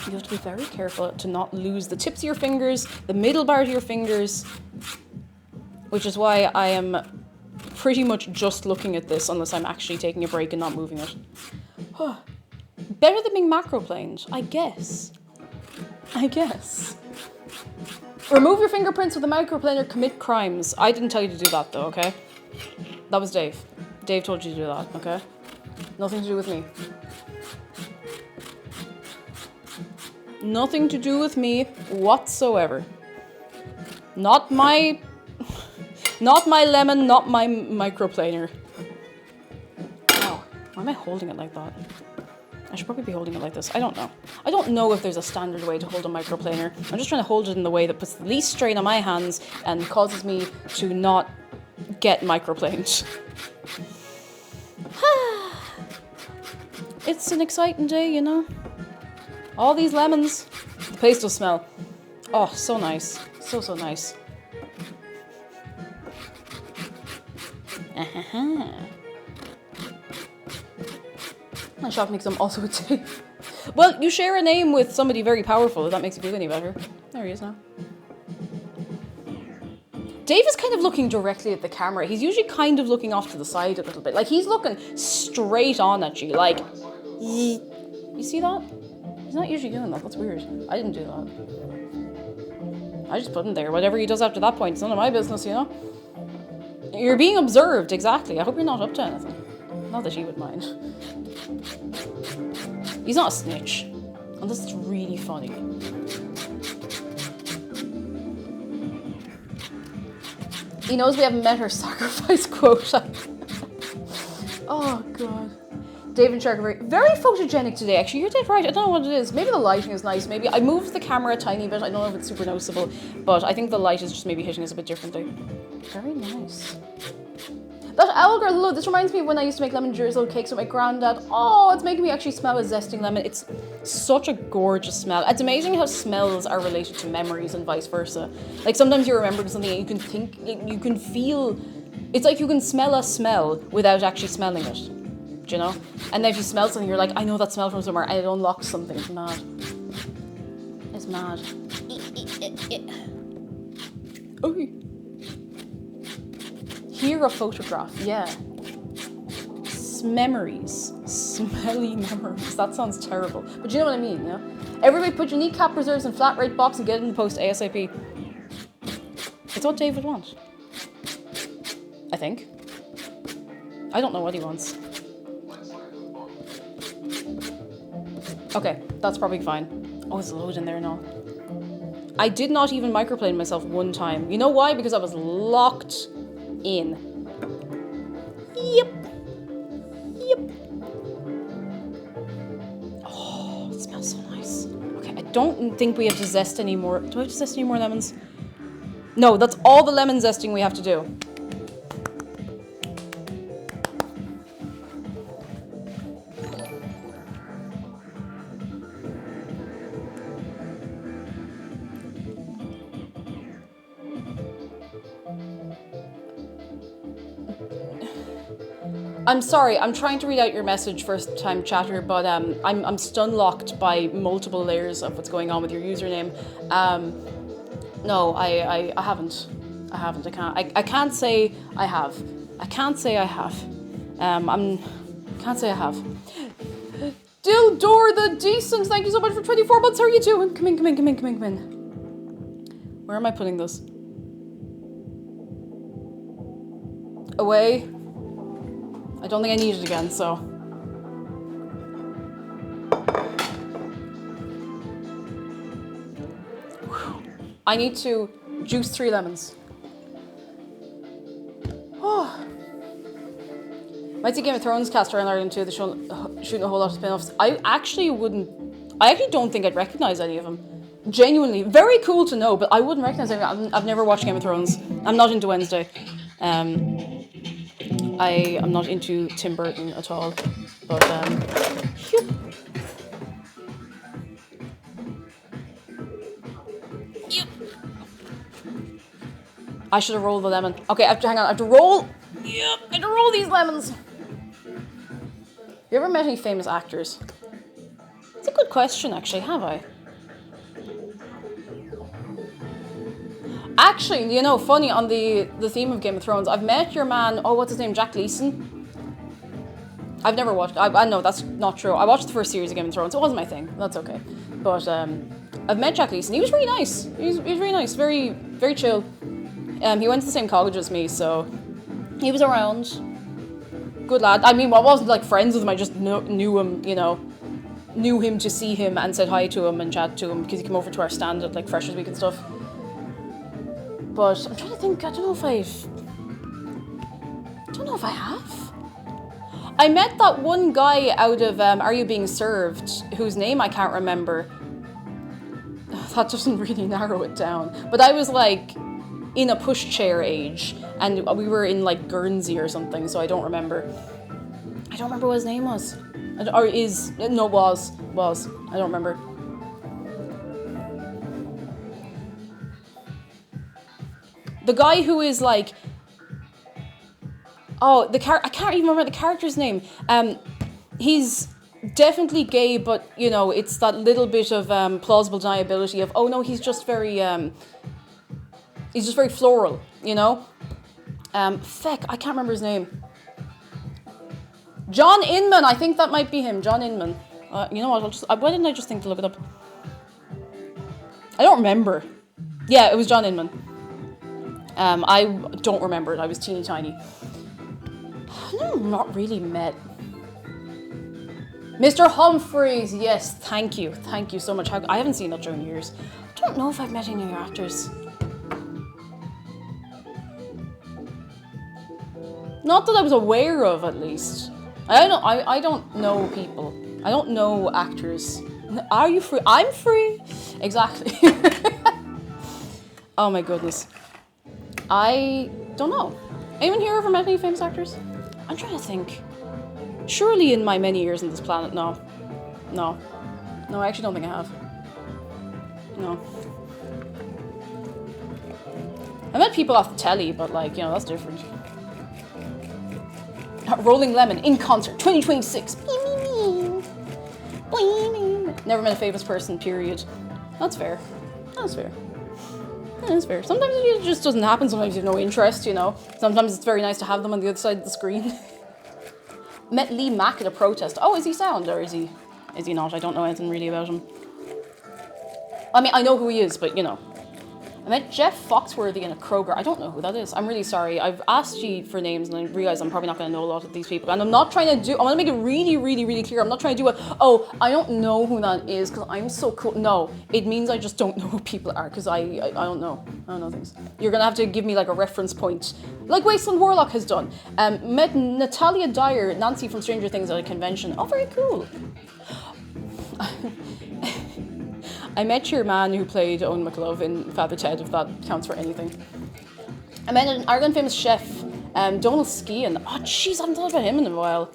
You have to be very careful to not lose the tips of your fingers, the middle part of your fingers, which is why I am pretty much just looking at this unless I'm actually taking a break and not moving it. Better than being macroplaned, I guess. Remove your fingerprints with a microplaner, commit crimes. I didn't tell you to do that though, okay? That was Dave. Dave told you to do that, okay? Nothing to do with me. Nothing to do with me whatsoever. Not my lemon, not my microplaner. Wow, why am I holding it like that? I should probably be holding it like this. I don't know. I don't know if there's a standard way to hold a microplaner. I'm just trying to hold it in the way that puts the least strain on my hands and causes me to not get microplaned. It's an exciting day, you know? All these lemons. The paste does smell. Oh, so nice. So nice. My shock makes them also a Dave. Well, you share a name with somebody very powerful, if that makes you feel any better. There he is now. Dave is kind of looking directly at the camera. He's usually kind of looking off to the side a little bit. Like, he's looking straight on at you. Like, you see that? He's not usually doing that. That's weird. I didn't do that. I just put him there. Whatever he does after that point, it's none of my business, you know? You're being observed, exactly. I hope you're not up to anything. Not that he would mind. He's not a snitch. Unless it's really funny. He knows we haven't met her sacrifice quota. Oh, God. Dave and Shark are very photogenic today, actually. You're dead right. I don't know what it is. Maybe the lighting is nice. Maybe I moved the camera a tiny bit. I don't know if it's super noticeable, but I think the light is just maybe hitting us a bit differently. Very nice. That owl girl, look, this reminds me of when I used to make lemon drizzle cakes with my granddad. Oh, it's making me actually smell a zesting lemon. It's such a gorgeous smell. It's amazing how smells are related to memories and vice versa. Like, sometimes you remember something and you can think, you can feel, it's like you can smell a smell without actually smelling it. Do you know? And then if you smell something, you're like, I know that smell from somewhere, and it unlocks something. It's mad. It's mad. Okay. Hear a photograph, yeah. Memories. Smelly memories. That sounds terrible. But you know what I mean, yeah? Everybody put your kneecap preserves in flat rate box and get it in the post ASAP. It's what Dave would want. I think. I don't know what he wants. Okay, that's probably fine. Oh, it's loaded in there now. I did not even microplane myself one time. You know why? Because I was locked in. Yep. Oh, it smells so nice. Okay, I don't think we have to zest any more. Do I have to zest any more lemons? No, that's all the lemon zesting we have to do. I'm sorry, I'm trying to read out your message first time chatter, but I'm stun locked by multiple layers of what's going on with your username. No, I haven't. I can't say I have. I can't say I have. Can't say I have. Dildor the Decent, thank you so much for 24 months. How are you doing? Come in. Where am I putting this? Away. I don't think I need it again, so. I need to juice 3 lemons. Oh. Might see Game of Thrones cast around Ireland too. They're shooting a whole lot of spin-offs. I actually don't think I'd recognize any of them. Genuinely. Very cool to know, but I wouldn't recognize any of them. I've never watched Game of Thrones. I'm not into Wednesday. I am not into Tim Burton at all, but I should have rolled the lemon. Okay, hang on. I have to roll. Yep, I have to roll these lemons. You ever met any famous actors? It's a good question, actually. Have I? Actually, you know, funny, on the theme of Game of Thrones, I've met your man, oh, what's his name, Jack Leeson? I've never watched, I know that's not true. I watched the first series of Game of Thrones. It wasn't my thing. That's okay. But I've met Jack Leeson. He was really nice. He was really nice. Very, very chill. He went to the same college as me, so he was around. Good lad. I mean, I wasn't like friends with him. I just knew him, you know. Knew him to see him and said hi to him and chat to him because he came over to our stand at like Freshers Week and stuff. But I'm trying to think. I don't know if I have. I met that one guy out of Are You Being Served, whose name I can't remember. That doesn't really narrow it down. But I was like in a pushchair age, and we were in like Guernsey or something, so I don't remember. I don't remember what his name was. Or is, no, was. I don't remember. The guy who is like, oh, I can't even remember the character's name. He's definitely gay, but you know, it's that little bit of plausible deniability of, oh no, he's just very floral, you know. Feck, I can't remember his name. John Inman, I think that might be him. John Inman. You know what? Why didn't I just think to look it up? I don't remember. Yeah, it was John Inman. I don't remember it. I was teeny tiny. No, not really met. Mr. Humphreys, yes, thank you so much. I haven't seen that show in years. I don't know if I've met any of your actors. Not that I was aware of, at least. I don't know people. I don't know actors. Are you free? I'm free. Exactly. Oh my goodness. I don't know. Anyone here ever met any famous actors? I'm trying to think. Surely in my many years on this planet, no. No, I actually don't think I have. No. I met people off the telly, but like, you know, that's different. Rolling Lemon in concert 2026. Never met a famous person, period. That's fair. Sometimes it just doesn't happen. Sometimes you have no interest, you know. Sometimes it's very nice to have them on the other side of the screen. Met Lee Mack at a protest. Oh, is he sound or is he not? I don't know anything really about him. I mean, I know who he is, but you know. I met Jeff Foxworthy in a Kroger. I don't know who that is. I'm really sorry. I've asked you for names and I realize I'm probably not going to know a lot of these people. And I'm not trying to I want to make it really, really, really clear. I'm not trying to do I don't know who that is because I'm so cool. No, it means I just don't know who people are because I don't know. I don't know things. You're going to have to give me like a reference point. Like Wasteland Warlock has done. Met Natalia Dyer, Nancy from Stranger Things at a convention. Oh, very cool. I met your man who played Owen McLove in Father Ted, if that counts for anything. I met an Ireland famous chef, Donald Skean. Oh, jeez, I haven't thought about him in a while.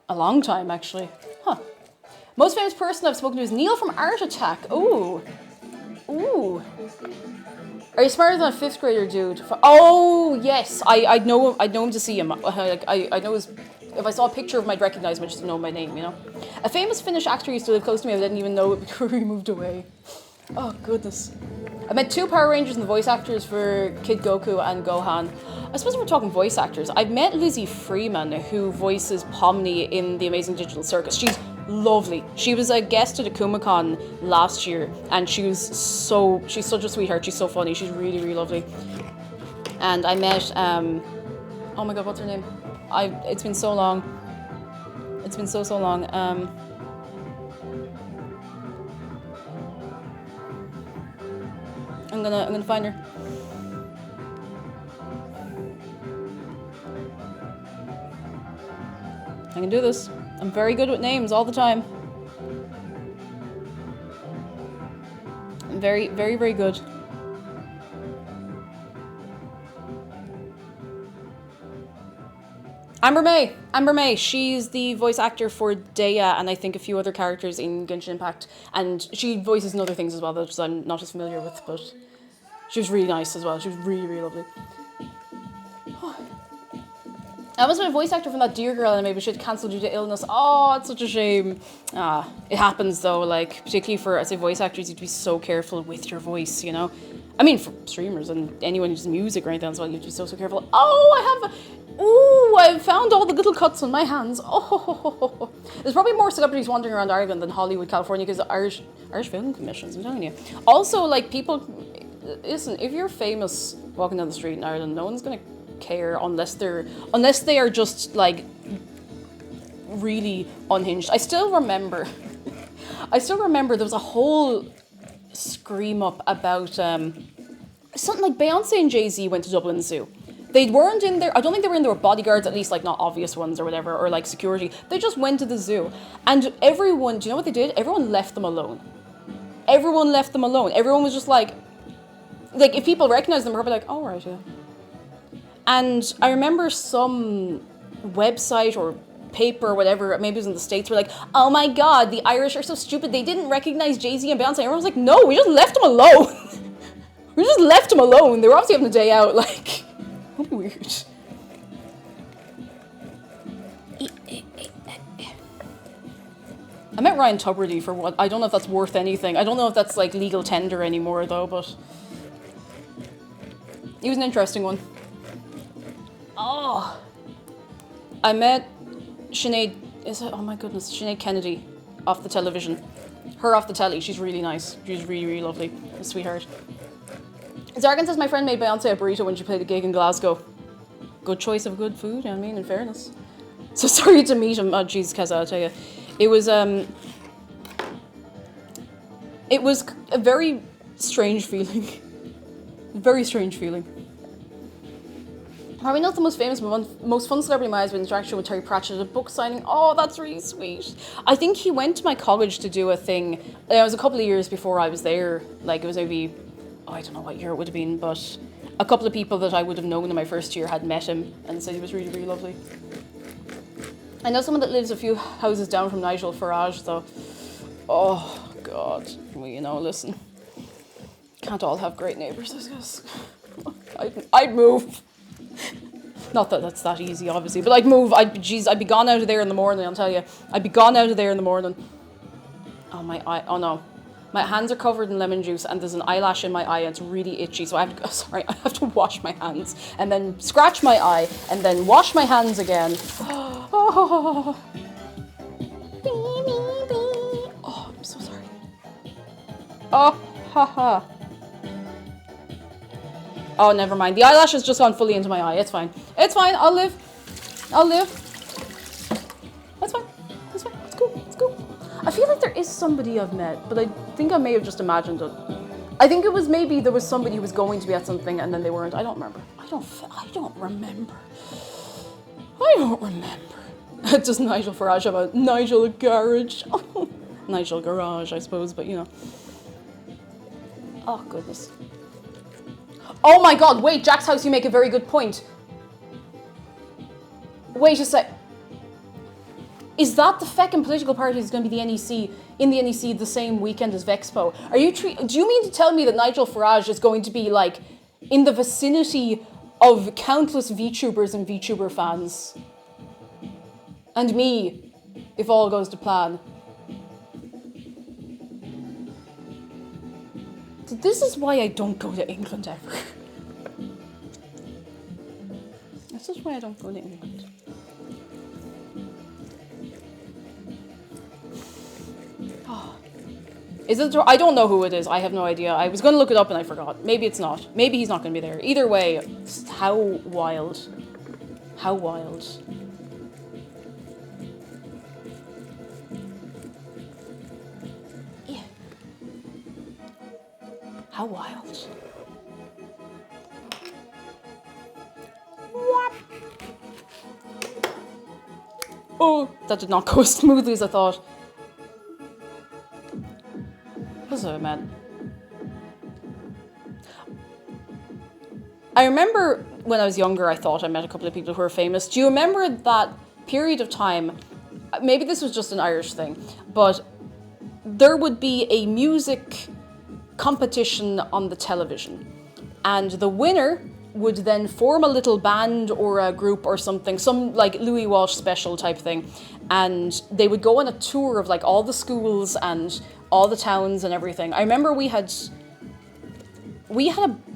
A long time, actually. Huh. Most famous person I've spoken to is Neil from Art Attack. Ooh. Are you smarter than a 5th grader, dude? Oh, yes. I'd know him to see him. I know his... If I saw a picture of him, I'd recognize him. I just didn't know my name, you know? A famous Finnish actor used to live close to me. I didn't even know it before he moved away. Oh, goodness. I met 2 Power Rangers and the voice actors for Kid Goku and Gohan. I suppose we're talking voice actors. I've met Lizzie Freeman, who voices Pomni in The Amazing Digital Circus. She's lovely. She was a guest at a Kumacon last year, and she's such a sweetheart. She's so funny. She's really, really lovely. And I met, oh my god, what's her name? It's been so long. It's been so long. I'm gonna find her. I can do this. I'm very good with names all the time. I'm very, very, very good. Amber May, she's the voice actor for Dea and I think a few other characters in Genshin Impact, and she voices in other things as well that I'm not as familiar with, but She was really nice as well. She was really, really lovely. I was my voice actor from that Dear Girl anime, but she had cancelled due to illness. Oh, it's such a shame. It happens though, like, particularly for, as a voice actors, you have to be so careful with your voice, you know? I mean, for streamers and anyone who does music or anything as well, you have to be so, so careful. I found all the little cuts on my hands. Oh, there's probably more celebrities wandering around Ireland than Hollywood, California, because Irish film commissions, I'm telling you. Also, like, people, listen, if you're famous walking down the street in Ireland, no one's gonna care unless they are just like really unhinged. I still remember there was a whole scream up about something like Beyonce and Jay-Z went to Dublin Zoo. They weren't in there, I don't think they were in there with bodyguards, at least like not obvious ones or whatever, or like security. They just went to the zoo. And everyone, do you know what they did? Everyone left them alone. Everyone was just like if people recognized them, they're probably like, oh right, yeah. And I remember some website or paper or whatever, maybe it was in the States, were like, oh my god, the Irish are so stupid, they didn't recognize Jay-Z and Beyonce. Everyone was like, no, we just left them alone. They were obviously having a day out, like, what weird. I met Ryan Tuberty for what, I don't know if that's worth anything. I don't know if that's like legal tender anymore though, but he was an interesting one. Oh, I met Sinead, oh my goodness, Sinead Kennedy off the television. Her off the telly, she's really nice. She's really, really lovely. A sweetheart. Zargan says my friend made Beyonce a burrito when she played a gig in Glasgow. Good choice of good food, I mean, in fairness. So sorry to meet him. Oh, Jesus, Keza, I'll tell you. It was a very strange feeling. Very strange feeling. Probably not the most famous, but most fun celebrity in my eyes was interaction with Terry Pratchett at a book signing. Oh, that's really sweet. I think he went to my college to do a thing. It was a couple of years before I was there. Like, it was maybe, I don't know what year it would have been, but a couple of people that I would have known in my first year had met him and said he was really, really lovely. I know someone that lives a few houses down from Nigel Farage, though. Oh, God. Well, you know, listen. Can't all have great neighbours, I guess. I'd move. Not that that's that easy, obviously, but I'd move. I'd be gone out of there in the morning, I'll tell you. I'd be gone out of there in the morning. Oh, my eye. Oh, no. My hands are covered in lemon juice and there's an eyelash in my eye and it's really itchy, so I have to wash my hands and then scratch my eye and then wash my hands again. Oh, I'm so sorry. Oh, haha. Oh, never mind. The eyelash has just gone fully into my eye. It's fine. It's fine. I'll live. That's fine. It's fine. It's cool. It's cool. I feel like there is somebody I've met, but I think I may have just imagined it. I think it was maybe there was somebody who was going to be at something and then they weren't. I don't remember. I don't remember. Does Nigel Farage have a Nigel Garage? Nigel Garage, I suppose, but you know. Oh, goodness. Oh my god, wait, Jack's House, you make a very good point. Wait a sec. Is that the feckin' political party that's going to be the NEC, in the NEC the same weekend as Vexpo? Do you mean to tell me that Nigel Farage is going to be, like, in the vicinity of countless VTubers and VTuber fans? And me, if all goes to plan. So this is why I don't go to England ever. This is why I don't go to England. Oh. Is it? I don't know who it is. I have no idea. I was going to look it up and I forgot. Maybe it's not. Maybe he's not going to be there. Either way, how wild. How wild. Yeah. How wild. Oh, that did not go as smoothly as I thought. What's up, man? I remember when I was younger, I thought I met a couple of people who were famous. Do you remember that period of time? Maybe this was just an Irish thing, but there would be a music competition on the television And the winner would then form a little band or a group or something, some like Louis Walsh special type thing. And they would go on a tour of like all the schools and all the towns and everything. I remember we had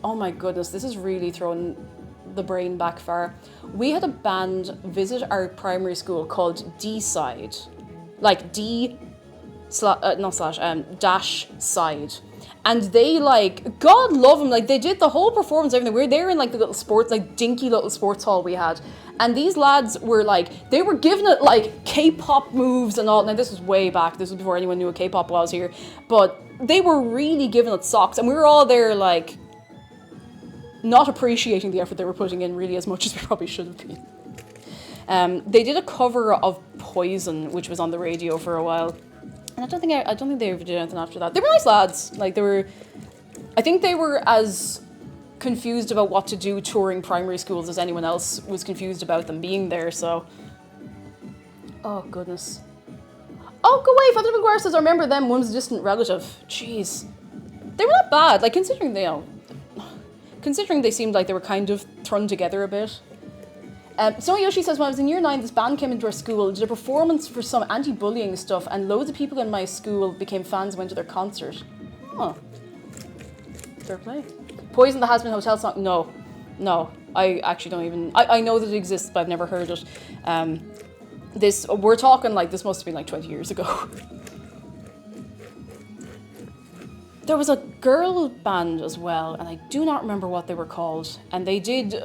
oh my goodness, this is really throwing the brain back far. We had a band visit our primary school called D-Side. Like dash side. And they like, God love them, like they did the whole performance, everything. We were there in like the little sports, like dinky little sports hall we had. And these lads were like, they were giving it like K-pop moves and all. Now this was way back, this was before anyone knew what K-pop was here. But they were really giving it socks. And we were all there like, not appreciating the effort they were putting in really as much as we probably should have been. They did a cover of Poison, which was on the radio for a while. And I don't think they ever did anything after that. They were nice lads. Like I think they were as confused about what to do touring primary schools as anyone else was confused about them being there, so. Oh, goodness. Oh, go away, Father McGuire says, I remember them, one's a distant relative. Jeez. They were not bad, like, considering they seemed like they were kind of thrown together a bit. Snow Yoshi says, when I was in year 9, this band came into our school, did a performance for some anti-bullying stuff, and loads of people in my school became fans and went to their concert. Oh. Fair play. Poison the Has-Been Hotel song? No. I actually don't even... I know that it exists, but I've never heard it. We're talking like, this must have been like 20 years ago. There was a girl band as well, and I do not remember what they were called, and they did...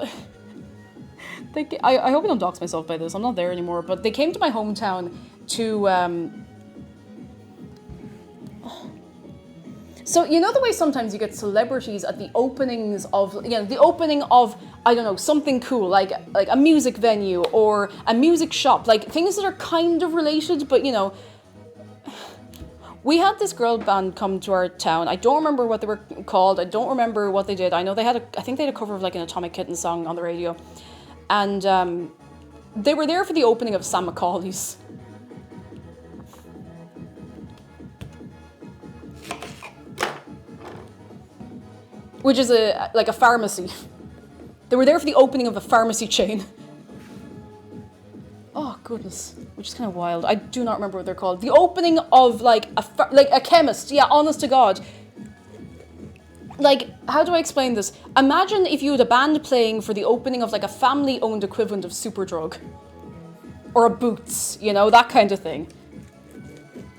I hope I don't dox myself by this, I'm not there anymore, but they came to my hometown to... So, you know the way sometimes you get celebrities at the openings of, the opening of, I don't know, something cool, like a music venue or a music shop, like things that are kind of related, but we had this girl band come to our town. I don't remember what they were called, I don't remember what they did. I know I think they had a cover of like an Atomic Kitten song on the radio. And they were there for the opening of Sam Macaulay's. Which is like a pharmacy. They were there for the opening of a pharmacy chain. Oh, goodness. Which is kind of wild. I do not remember what they're called. The opening of like a chemist. Yeah, honest to God. Like, how do I explain this? Imagine if you had a band playing for the opening of like a family-owned equivalent of Superdrug. Or a Boots, that kind of thing.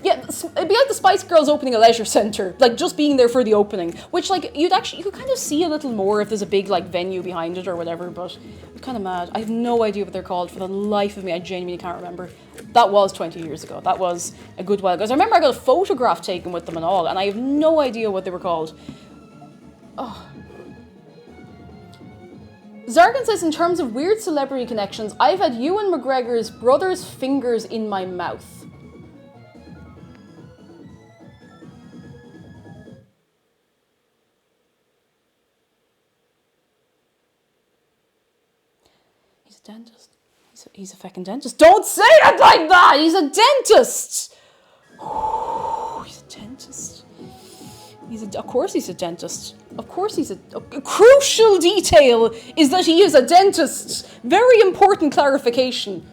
Yeah, it'd be like the Spice Girls opening a leisure centre, like just being there for the opening, which like you could kind of see a little more if there's a big like venue behind it or whatever, but it's kind of mad. I have no idea what they're called. For the life of me, I genuinely can't remember. That was 20 years ago. That was a good while ago. I remember I got a photograph taken with them and all, and I have no idea what they were called. Oh. Zargan says, in terms of weird celebrity connections, I've had Ewan McGregor's brother's fingers in my mouth. He's a dentist. He's a fucking dentist. Don't say it like that! He's a dentist! He's a dentist. Of course he's a dentist. Of course he's a crucial detail is that he is a dentist. Very important clarification.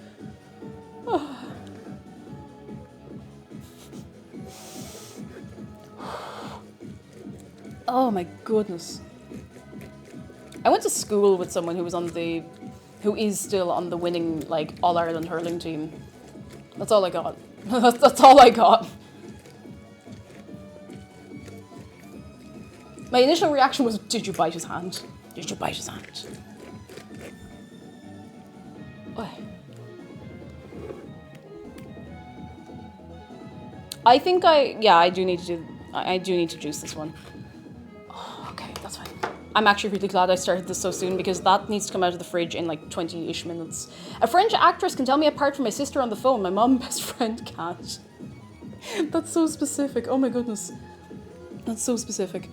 Oh my goodness. I went to school with someone who is still on the winning like All Ireland hurling team. That's all I got. That's all I got. My initial reaction was, did you bite his hand? Did you bite his hand? Oh. I think I do need to juice this one. Oh, okay, that's fine. I'm actually really glad I started this so soon because that needs to come out of the fridge in like 20-ish minutes. A French actress can tell me apart from my sister on the phone. My mom best friend can't. That's so specific. Oh my goodness. That's so specific.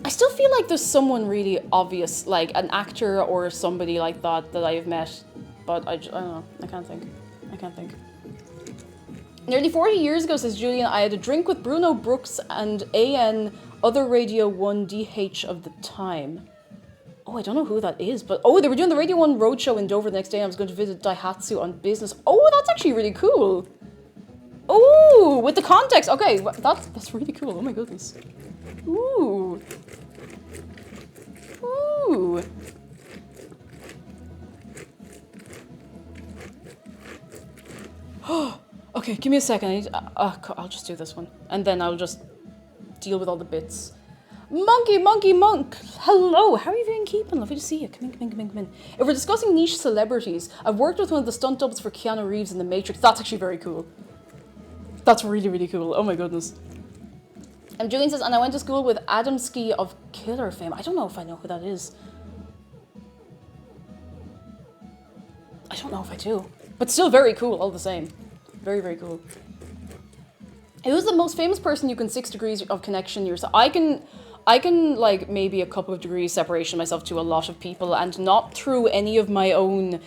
I still feel like there's someone really obvious, like an actor or somebody like that I've met, but I don't know. I can't think. Nearly 40 years ago, says Julian, I had a drink with Bruno Brooks and A.N. other Radio 1 DH of the time. Oh, I don't know who that is, but oh, they were doing the Radio 1 roadshow in Dover the next day. I was going to visit Daihatsu on business. Oh, that's actually really cool. Oh, with the context. Okay, that's really cool. Oh my goodness. Ooh. Ooh. Okay, give me a second. I'll just do this one. And then I'll just deal with all the bits. Monkey, monk. Hello, how are you doing, keeping? Lovely to see you. Come in. If we're discussing niche celebrities, I've worked with one of the stunt doubles for Keanu Reeves in The Matrix. That's actually very cool. That's really, really cool. Oh my goodness. And Julian says, and I went to school with Adam Ski of Killer fame. I don't know if I know who that is. I don't know if I do. But still very cool, all the same. Very, very cool. Who's the most famous person you can 6 degrees of connection yourself? I can like maybe a couple of degrees separation myself to a lot of people, and not through any of my own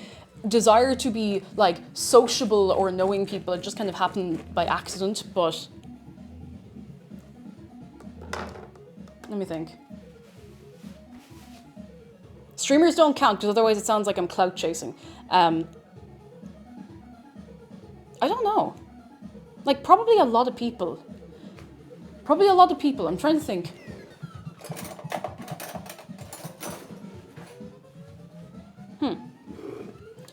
desire to be like sociable or knowing people. It just kind of happened by accident, but let me think. Streamers don't count because otherwise it sounds like I'm clout chasing. I don't know. Like probably a lot of people. I'm trying to think.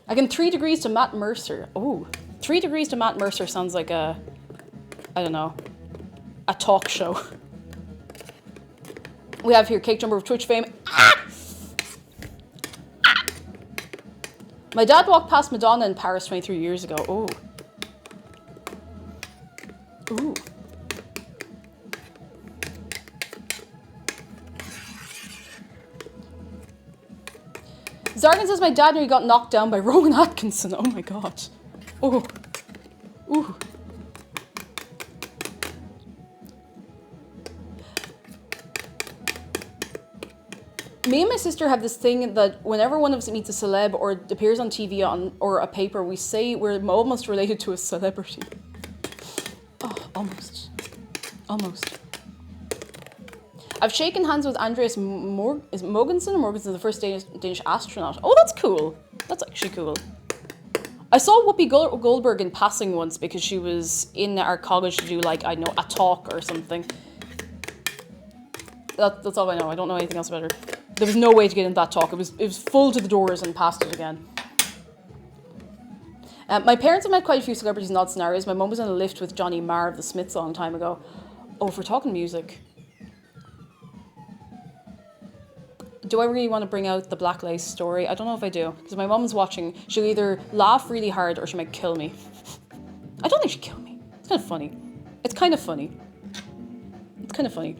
I can 3 degrees to Matt Mercer. Oh, 3 degrees to Matt Mercer sounds like I don't know, a talk show. We have here Cake Jumper of Twitch fame. My dad walked past Madonna in Paris 23 years ago. Oh. Ooh. Zargan says my dad nearly got knocked down by Rowan Atkinson. Oh my god. Oh. Ooh. Me and my sister have this thing that whenever one of us meets a celeb or appears on TV or a paper, we say we're almost related to a celebrity. Oh, almost. I've shaken hands with Andreas Mogensen, the first Danish astronaut. Oh, that's cool. That's actually cool. I saw Whoopi Goldberg in passing once because she was in our college to do like, I know, a talk or something. That's all I know. I don't know anything else about her. There was no way to get into that talk. It was full to the doors and past it again. My parents have met quite a few celebrities in odd scenarios. My mum was in a lift with Johnny Marr of the Smiths a long time ago. Oh, if we're talking music. Do I really want to bring out the Black Lace story? I don't know if I do. Because my mum's watching. She'll either laugh really hard or she might kill me. I don't think she'd kill me. It's kind of funny. It's kind of funny.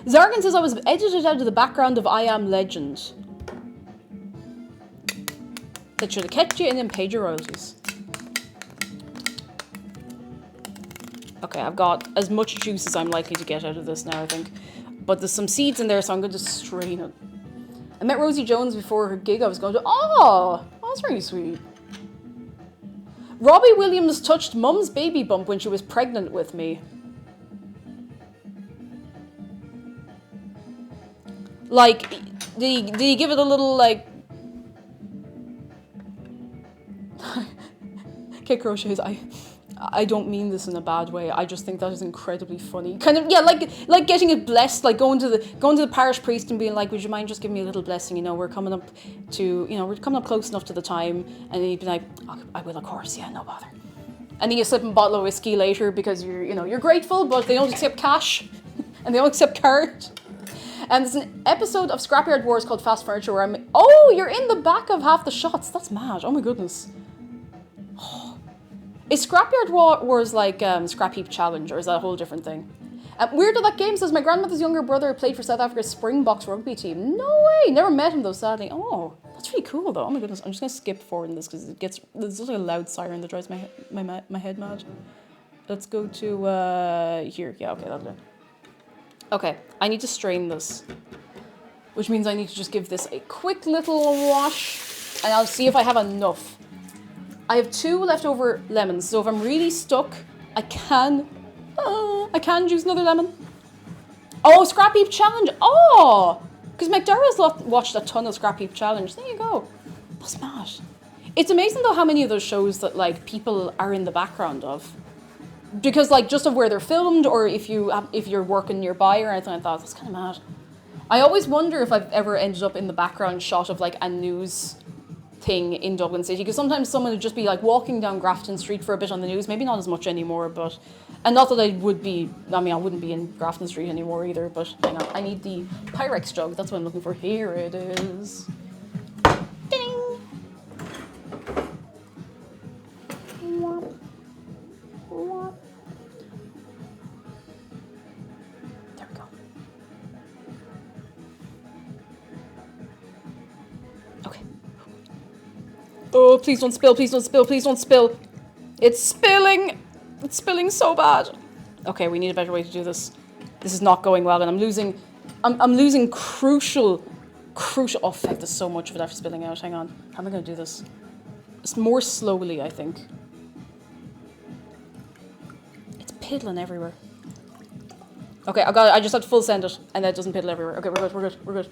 Zargan says I was edited out of the background of I Am Legend. That should have kept you and then paid your royalties. Okay, I've got as much juice as I'm likely to get out of this now, I think. But there's some seeds in there, so I'm going to strain it. I met Rosie Jones before her gig. I was going to... Oh, that's really sweet. Robbie Williams touched Mum's baby bump when she was pregnant with me. Like, did he give it a little, like... Kate Crochets, I don't mean this in a bad way. I just think that is incredibly funny. Kind of, yeah, like getting it blessed, like going to the parish priest and being like, would you mind just giving me a little blessing? You know, we're coming up close enough to the time. And he'd be like, oh, I will, of course, yeah, no bother. And then you slip a bottle of whiskey later because you're grateful, but they don't accept cash and they don't accept card. And there's an episode of Scrapyard Wars called Fast Furniture where you're in the back of half the shots. That's mad. Oh my goodness. Oh. Is Scrapyard Wars like Scrap Heap Challenge, or is that a whole different thing? Weird that that game says my grandmother's younger brother played for South Africa's Springboks rugby team. No way. Never met him though, sadly. Oh, that's really cool though. Oh my goodness. I'm just gonna skip forward in this because there's just like a loud siren that drives my head mad. Let's go to here. Yeah, okay, that'll do. Okay, I need to strain this, which means I need to just give this a quick little wash, and I'll see if I have enough. I have 2 leftover lemons, so if I'm really stuck, I can juice another lemon. Oh, Scrap Heap Challenge. Oh, because McDarrell's watched a ton of Scrap Heap Challenge. There you go. That's mad. It's amazing though how many of those shows that like people are in the background of, because like just of where they're filmed, or if you're working nearby or anything like that. That's kind of mad. I always wonder if I've ever ended up in the background shot of like a news thing in Dublin City, because sometimes someone would just be like walking down Grafton Street for a bit on the news, maybe not as much anymore, but, and not that I wouldn't be in Grafton Street anymore either, but hang on, I need the Pyrex jug, that's what I'm looking for. Here it is. Ding! There we go. Okay. Oh, please don't spill, please don't spill, please don't spill. It's spilling. It's spilling so bad. Okay, we need a better way to do this. This is not going well, and I'm losing crucial, oh, fuck, there's so much of it after spilling out. Hang on. How am I going to do this? It's more slowly, I think. It's piddling everywhere. Okay, I just have to full send it, and that doesn't piddle everywhere. Okay, we're good.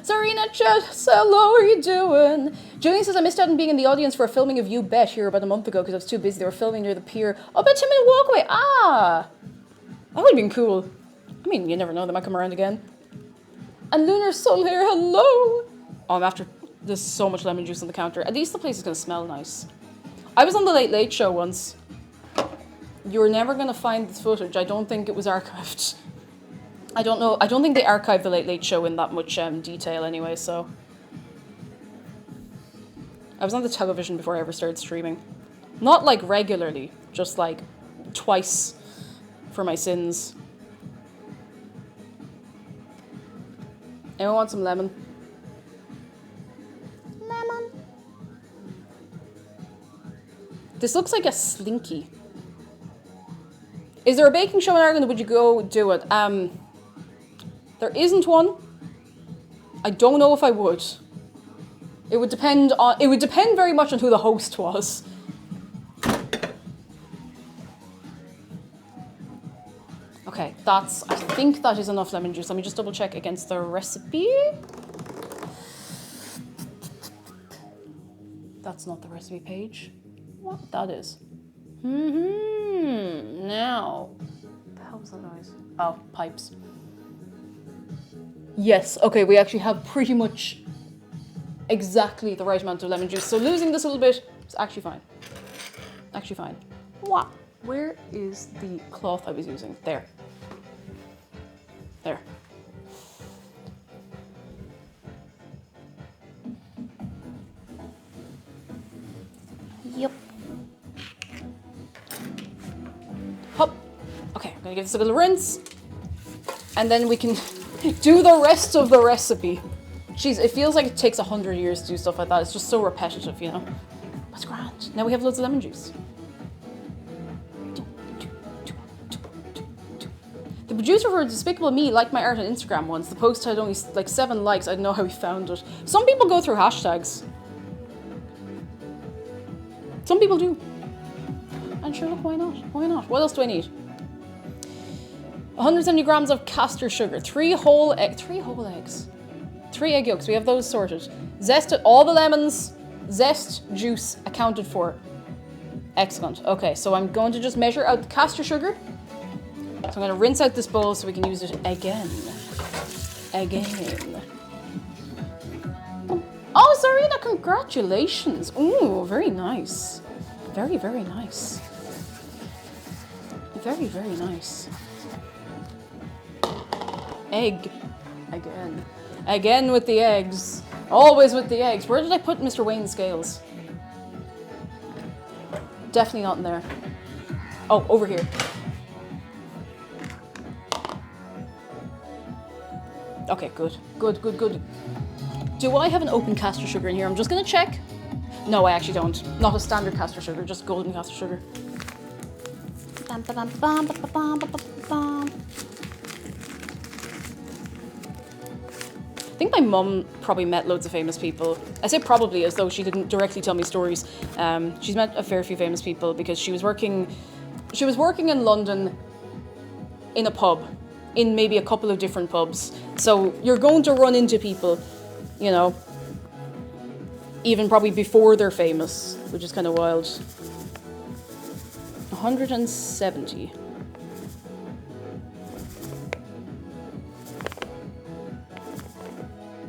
Sarina Chet, hello, how are you doing? Julian says, I missed out on being in the audience for a filming of You Bet here about a month ago because I was too busy. They were filming near the pier. Oh, about 2-minute walkway. Ah! That would have been cool. I mean, you never know, they might come around again. And Lunar Soul here, hello! Oh, I'm after, there's so much lemon juice on the counter. At least the place is going to smell nice. I was on the Late Late Show once. You're never going to find this footage. I don't think it was archived. I don't know. I don't think they archived the Late Late Show in that much detail anyway, so. I was on the television before I ever started streaming. Not like regularly, just like twice for my sins. Anyone want some lemon? Lemon. This looks like a slinky. Is there a baking show in Ireland? Would you go do it? There isn't one. I don't know if I would. It would depend very much on who the host was. Okay, I think that is enough lemon juice. Let me just double check against the recipe. That's not the recipe page. What that is. Now. What the hell was that noise? Oh, pipes. Yes, okay, we actually have pretty much exactly the right amount of lemon juice. So losing this a little bit is actually fine. Actually fine. What? Where is the cloth I was using? There. There. Yep. Hop. Okay, I'm gonna give this a little rinse. And then we can do the rest of the recipe. Jeez, it feels like it takes 100 years to do stuff like that. It's just so repetitive, you know? That's grand. Now we have loads of lemon juice. The producer for Despicable Me liked my art on Instagram once. The post had only like 7 likes. I don't know how he found it. Some people go through hashtags. Some people do. And sure, look, why not? Why not? What else do I need? 170 grams of castor sugar, 3 whole eggs, 3 egg yolks, we have those sorted. Zested, all the lemons, zest, juice accounted for. Excellent. Okay, so I'm going to just measure out the castor sugar. So I'm going to rinse out this bowl so we can use it again. Oh, Zarina, congratulations. Ooh, very nice. Very, very nice. Very, very nice. Egg. Again with the eggs. Always with the eggs. Where did I put Mr. Wayne's scales? Definitely not in there. Oh, over here. Okay, good. Good. Do I have an open castor sugar in here? I'm just gonna check. No, I actually don't. Not a standard castor sugar, just golden castor sugar. think my mum probably met loads of famous people. I say probably as though she didn't directly tell me stories. She's met a fair few famous people because she was working in London in a pub, in maybe a couple of different pubs. So you're going to run into people, you know, even probably before they're famous, which is kind of wild. 170.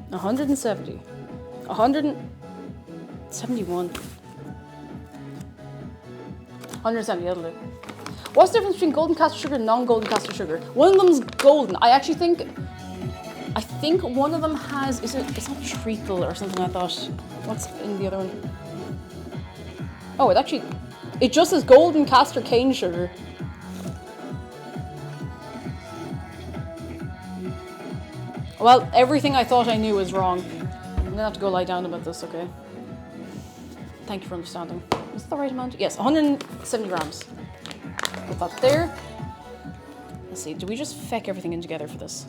$170. 171. 170, that'll do. What's the difference between golden caster sugar and non-golden caster sugar? One of them's golden. I think one of them has, it's not treacle or something I thought. What's in the other one? Oh, it just says golden castor cane sugar. Well, everything I thought I knew was wrong. I'm gonna have to go lie down about this, okay? Thank you for understanding. Is that the right amount? Yes, 170 grams. Put that there. Let's see, do we just feck everything in together for this?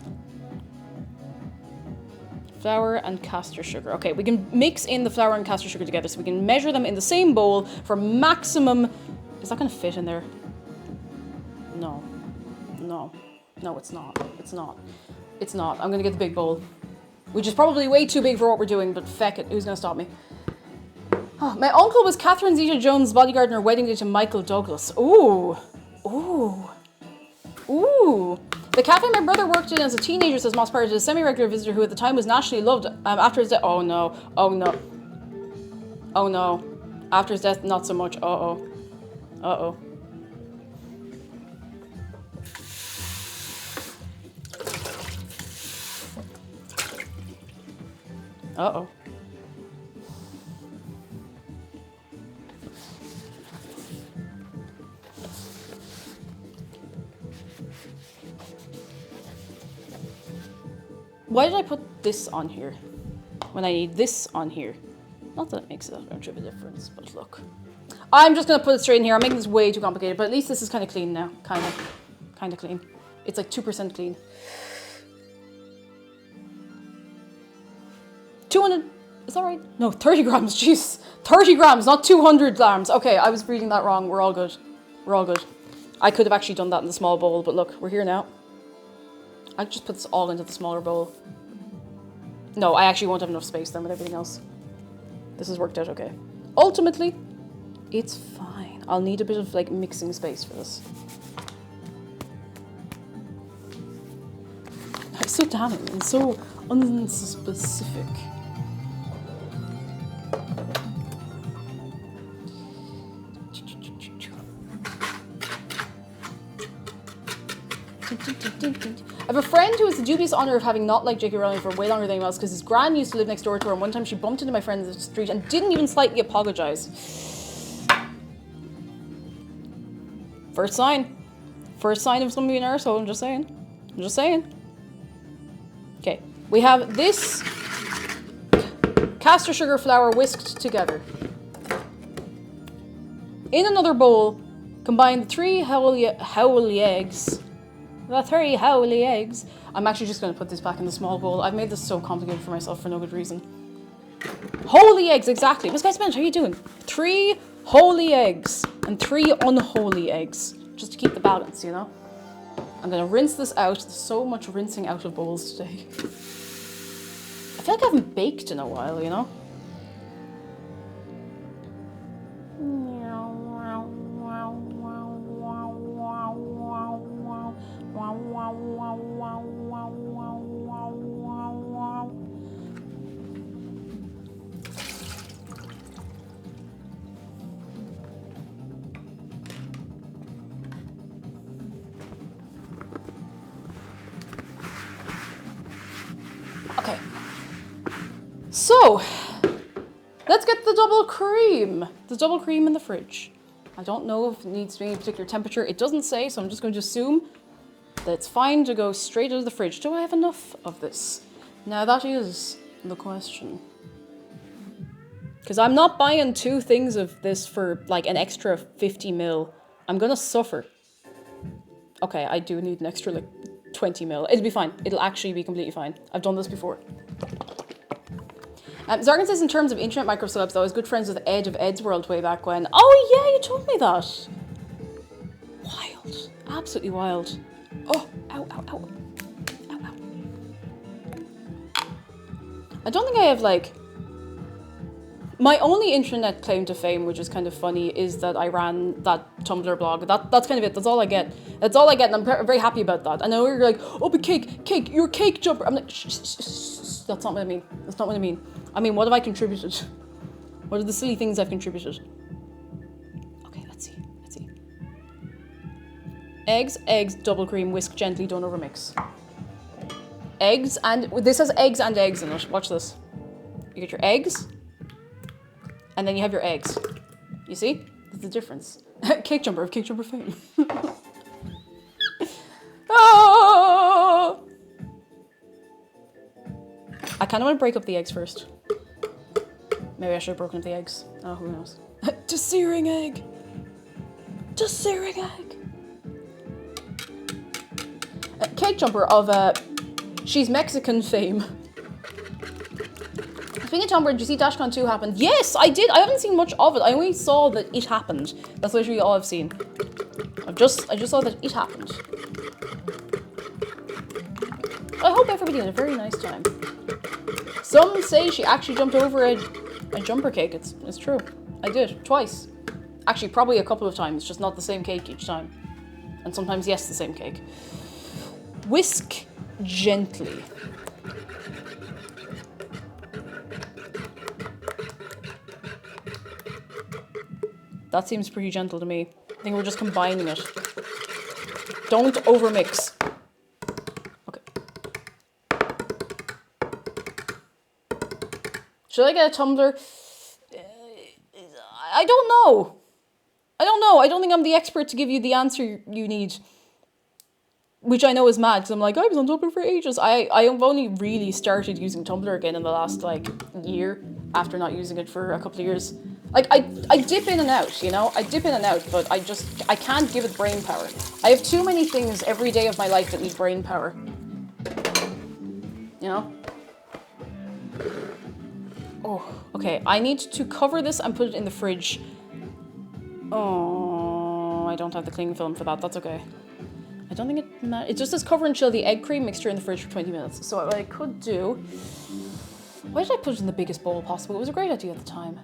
Flour and caster sugar. Okay, we can mix in the flour and caster sugar together so we can measure them in the same bowl for maximum... Is that gonna fit in there? No. No. No, it's not. It's not. It's not. I'm gonna get the big bowl. Which is probably way too big for what we're doing, but feck it. Who's gonna stop me? Oh, my uncle was Catherine Zeta-Jones' bodyguard on her wedding day to Michael Douglas. Ooh. Ooh. Ooh. The cafe my brother worked in as a teenager, says Moss Parr, is a semi-regular visitor who at the time was nationally loved. After his death... Oh no. Oh no. Oh no. After his death, not so much. Uh-oh. Uh-oh. Uh-oh. Why did I put this on here when I need this on here? Not that it makes that much of a difference, but look. I'm just going to put it straight in here. I'm making this way too complicated, but at least this is kind of clean now. Kind of clean. It's like 2% clean. 200, is that right? No, 30 grams, jeez. 30 grams, not 200 grams. Okay, I was reading that wrong. We're all good. We're all good. I could have actually done that in the small bowl, but look, we're here now. I'll just put this all into the smaller bowl. No, I actually won't have enough space then with everything else. This has worked out okay. Ultimately, it's fine. I'll need a bit of like mixing space for this. It's so damning and so unspecific. I have a friend who has the dubious honour of having not liked J.K. Rowling for way longer than anyone else because his gran used to live next door to her, and one time she bumped into my friend in the street and didn't even slightly apologise. First sign. First sign of somebody being an arsehole, I'm just saying. I'm just saying. Okay, we have this caster sugar flour whisked together. In another bowl, combine the 3 howly eggs. The 3 howly eggs. I'm actually just going to put this back in the small bowl. I've made this so complicated for myself for no good reason. Holy eggs, exactly. Miss Guys Bench, how are you doing? 3 holy eggs and 3 unholy eggs. Just to keep the balance, you know? I'm going to rinse this out. There's so much rinsing out of bowls today. I feel like I haven't baked in a while, you know? Okay. So, let's get the double cream. The double cream in the fridge. I don't know if it needs to be a particular temperature. It doesn't say, so I'm just going to assume that it's fine to go straight out of the fridge. Do I have enough of this? Now that is the question. Because I'm not buying 2 things of this for like an extra 50 ml. I'm going to suffer. Okay, I do need an extra like 20 ml. It'll be fine. It'll actually be completely fine. I've done this before. Zargan says in terms of internet microcelebs, though, I was good friends with Ed of Ed's World way back when. Oh yeah, you told me that. Wild. Absolutely wild. Oh, ow, ow, ow. Ow, ow. I don't think I have, like... My only internet claim to fame, which is kind of funny, is that I ran that Tumblr blog. That's kind of it. That's all I get. That's all I get, and I'm very happy about that. I know you're like, oh, but cake, you're a cake jumper. I'm like, shh. That's not what I mean. That's not what I mean. I mean, what have I contributed? What are the silly things I've contributed? Okay, let's see. Eggs, double cream, whisk gently, don't overmix. Eggs, and this has eggs and eggs in it. Watch this. You get your eggs. And then you have your eggs. You see? That's the difference. Cake jumper of cake jumper fame. Oh! I kind of want to break up the eggs first. Maybe I should have broken up the eggs. Oh, who knows? Searing egg. Searing egg. Cake jumper of she's Mexican fame. Speaking of Tumblr, did you see DashCon 2 happened? Yes, I did. I haven't seen much of it. I only saw that it happened. That's literally all I've seen. I just saw that it happened. I hope everybody had a very nice time. Some say she actually jumped over a jumper cake. It's true. I did. Twice. Actually, probably a couple of times. Just not the same cake each time. And sometimes, yes, the same cake. Whisk gently. That seems pretty gentle to me. I think we're just combining it. Don't overmix. Okay. Should I get a tumbler? I don't know. I don't think I'm the expert to give you the answer you need. Which I know is mad, because I'm like, I was on Tumblr for ages. I have only really started using Tumblr again in the last, year, after not using it for a couple of years. I dip in and out, you know? I dip in and out, but I can't give it brain power. I have too many things every day of my life that need brain power. You know? Oh, okay. I need to cover this and put it in the fridge. Oh, I don't have the cling film for that. That's okay. I don't think it just says cover and chill the egg cream mixture in the fridge for 20 minutes. So what I could do... Why did I put it in the biggest bowl possible? It was a great idea at the time.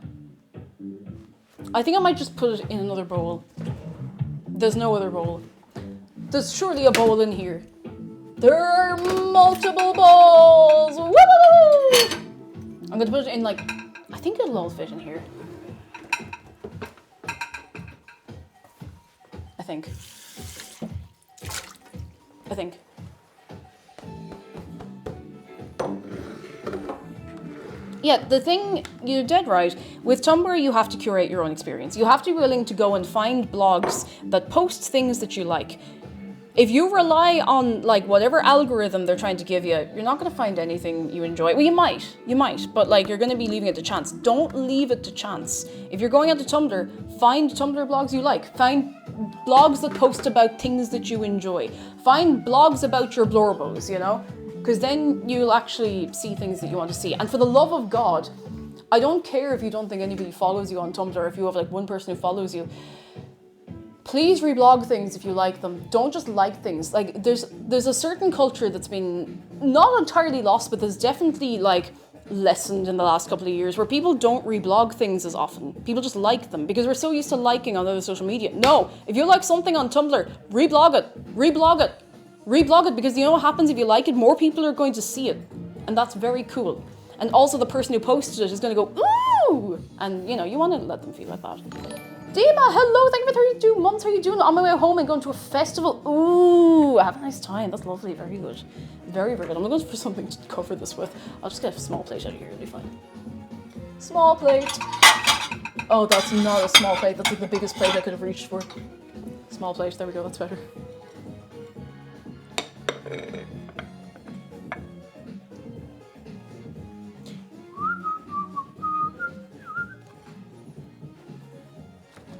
I think I might just put it in another bowl. There's no other bowl. There's surely a bowl in here. There are multiple bowls! Woo! I'm gonna put it in I think it'll all fit in here. I think. Yeah, the thing, you're dead right. With Tumblr, you have to curate your own experience. You have to be willing to go and find blogs that post things that you like. If you rely on, whatever algorithm they're trying to give you, you're not going to find anything you enjoy. Well, you might, but, you're going to be leaving it to chance. Don't leave it to chance. If you're going onto Tumblr, find Tumblr blogs you like. Find blogs that post about things that you enjoy. Find blogs about your blorbos, you know? Because then you'll actually see things that you want to see. And for the love of God, I don't care if you don't think anybody follows you on Tumblr, if you have one person who follows you. Please reblog things if you like them. Don't just like things. There's a certain culture that's been not entirely lost, but there's definitely lessened in the last couple of years where people don't reblog things as often. People just like them because we're so used to liking on other social media. No, if you like something on Tumblr, reblog it. Reblog it, because you know what happens if you like it? More people are going to see it. And that's very cool. And also the person who posted it is going to go, ooh! And, you want to let them feel like that. Dima, hello, thank you for 32 months. How are you doing? On my way home and going to a festival. Ooh, have a nice time. That's lovely. Very good. Very, very good. I'm looking for something to cover this with. I'll just get a small plate out of here. It'll be fine. Small plate. Oh, that's not a small plate. That's the biggest plate I could have reached for. Small plate. There we go. That's better.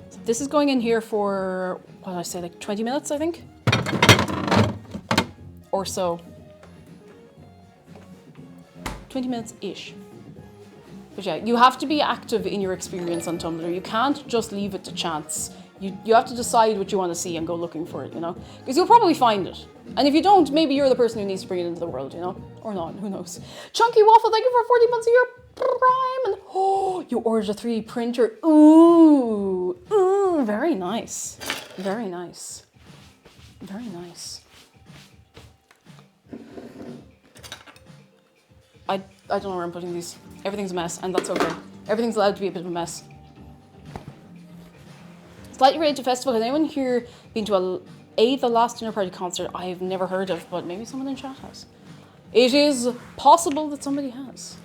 So this is going in here for, what did I say, 20 minutes, I think? Or so. 20 minutes-ish. But yeah, you have to be active in your experience on Tumblr. You can't just leave it to chance. You have to decide what you want to see and go looking for it, you know? Because you'll probably find it. And if you don't, maybe you're the person who needs to bring it into the world, you know? Or not, who knows? Chunky Waffle, thank you for 40 months of your Prime. And oh, you ordered a 3D printer. Ooh, ooh, very nice. Very nice. Very nice. I don't know where I'm putting these. Everything's a mess, and that's okay. Everything's allowed to be a bit of a mess. Slightly related to festival. Has anyone here been to the last dinner party concert I've never heard of, but maybe someone in chat has? It is possible that somebody has.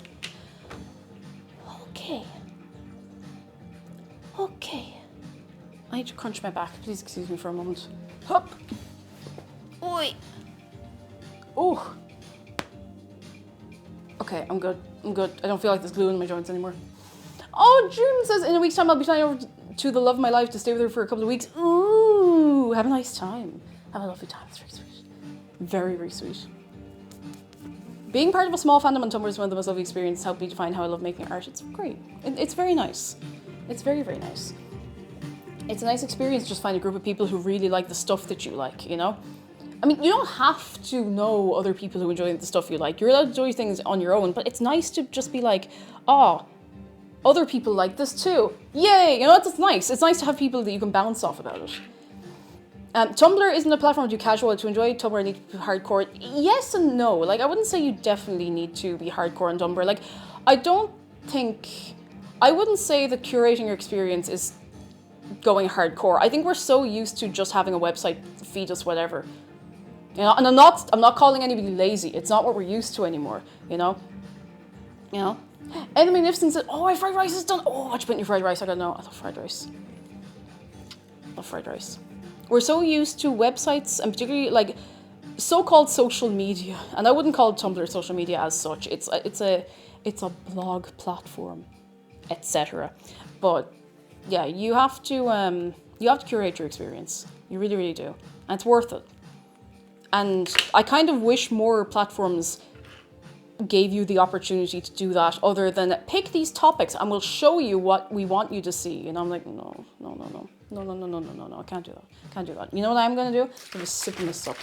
Okay. Okay. I need to crunch my back. Please excuse me for a moment. Hop. Oi. Oh. Okay, I'm good. I'm good. I don't feel like there's glue in my joints anymore. Oh, June says, in a week's time I'll be flying over to the love of my life to stay with her for a couple of weeks. Ooh, have a nice time. Have a lovely time. It's very sweet. Very, very sweet. Being part of a small fandom on Tumblr is one of the most lovely experiences. Helped me define how I love making art. It's great. It's very nice. It's very, very nice. It's a nice experience to just find a group of people who really like the stuff that you like, you know? I mean, you don't have to know other people who enjoy the stuff you like. You're allowed to enjoy things on your own, but it's nice to just be like, oh, other people like this too. Yay! You know, it's nice. It's nice to have people that you can bounce off about it. Tumblr isn't a platform to be casual. To enjoy Tumblr, I need to be hardcore. Yes and no. Like, I wouldn't say you definitely need to be hardcore on Tumblr. Like, I wouldn't say that curating your experience is going hardcore. I think we're so used to just having a website feed us whatever. You know, and I'm not calling anybody lazy. It's not what we're used to anymore, you know? You know? And the Magnificent said, oh, my fried rice is done. Oh, what you put in your fried rice? I don't know. I love fried rice. I love fried rice. We're so used to websites and particularly like so-called social media. And I wouldn't call Tumblr social media as such. It's a blog platform, etc. But yeah, you have to curate your experience. You really, really do. And it's worth it. And I kind of wish more platforms gave you the opportunity to do that other than pick these topics and we'll show you what we want you to see. And I'm like, no, I can't do that. Can't do that. You know what I'm going to do? I'm going to sipping this up.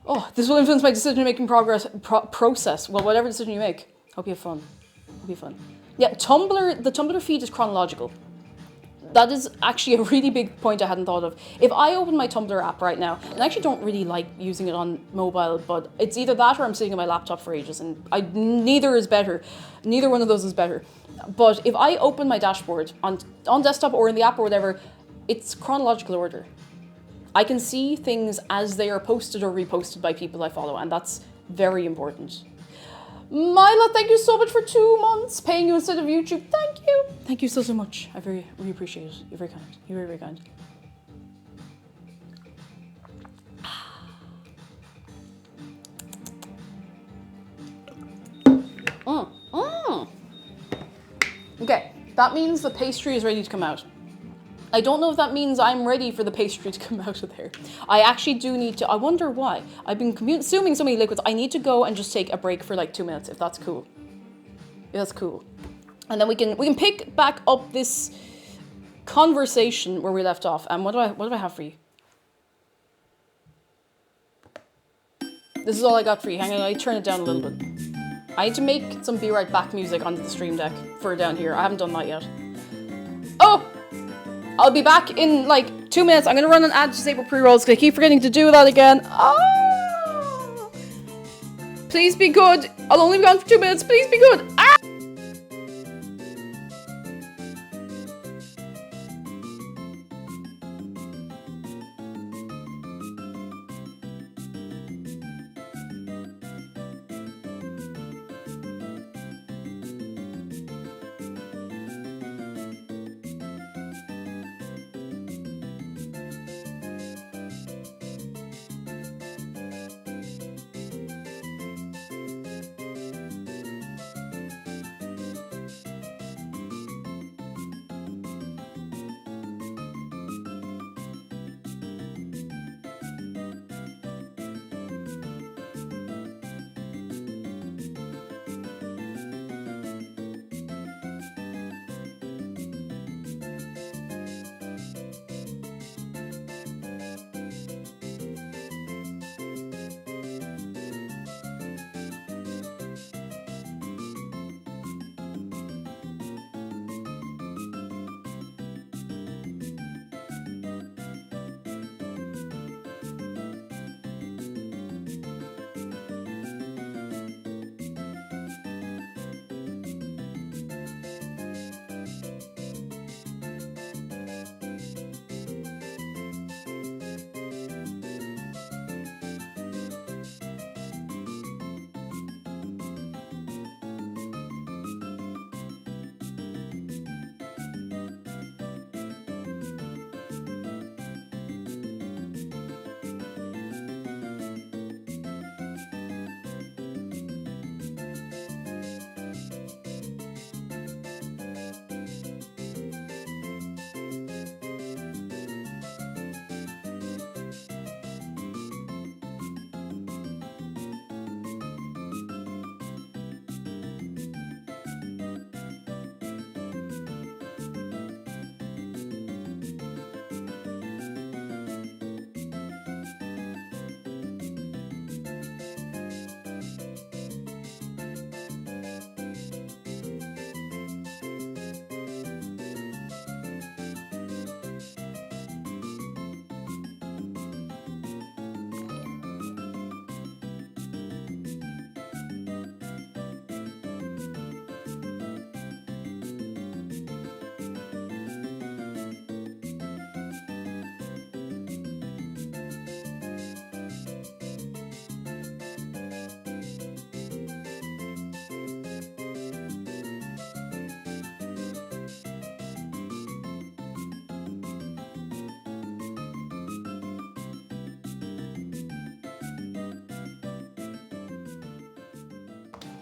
Oh, this will influence my decision-making process. Well, whatever decision you make, hope you have fun. Hope you have fun. Yeah, the Tumblr feed is chronological. That is actually a really big point I hadn't thought of. If I open my Tumblr app right now, and I actually don't really like using it on mobile, but it's either that or I'm sitting on my laptop for ages, and neither is better. Neither one of those is better. But if I open my dashboard on desktop or in the app or whatever, it's chronological order. I can see things as they are posted or reposted by people I follow, and that's very important. Myla, thank you so much for 2 months paying you instead of YouTube. Thank you. Thank you so much. I really appreciate it. You're very kind. You're very, very kind. Okay, that means the pastry is ready to come out. I don't know if that means I'm ready for the pastry to come out of there. I actually do need to, I wonder why. I've been consuming so many liquids. I need to go and just take a break for like 2 minutes, if that's cool. If that's cool. And then we can pick back up this conversation where we left off. And what do I have for you? This is all I got for you. Hang on, I turn it down a little bit. I need to make some Be Right Back music onto the stream deck for down here. I haven't done that yet. Oh! I'll be back in like 2 minutes. I'm gonna run an ad to disable pre-rolls because I keep forgetting to do that again. Oh! Please be good. I'll only be gone for 2 minutes. Please be good. Ah!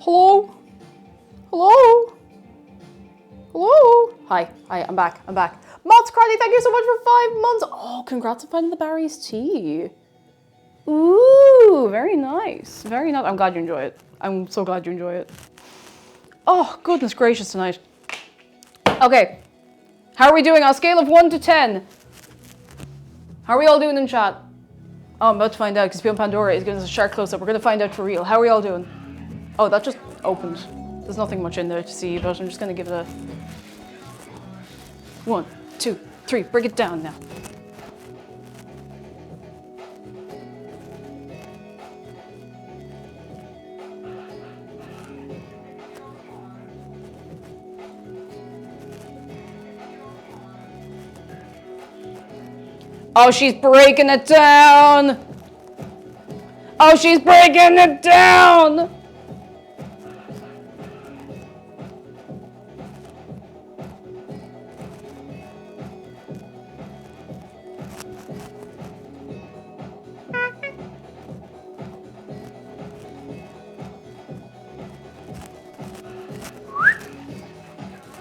Hello? Hello? Hello? Hi, I'm back. Mott's Crowley, thank you so much for 5 months. Oh, congrats on finding the Barry's tea. Ooh, very nice. Very nice. I'm glad you enjoy it. I'm so glad you enjoy it. Oh, goodness gracious tonight. Okay. How are we doing on a scale of 1 to 10? How are we all doing in chat? Oh, I'm about to find out because Pion Pandora is giving us a sharp close-up. We're going to find out for real. How are we all doing? Oh, that just opened. There's nothing much in there to see, but I'm just going to give it a 1, 2, 3. Bring it down now. Oh, she's breaking it down. Oh, she's breaking it down.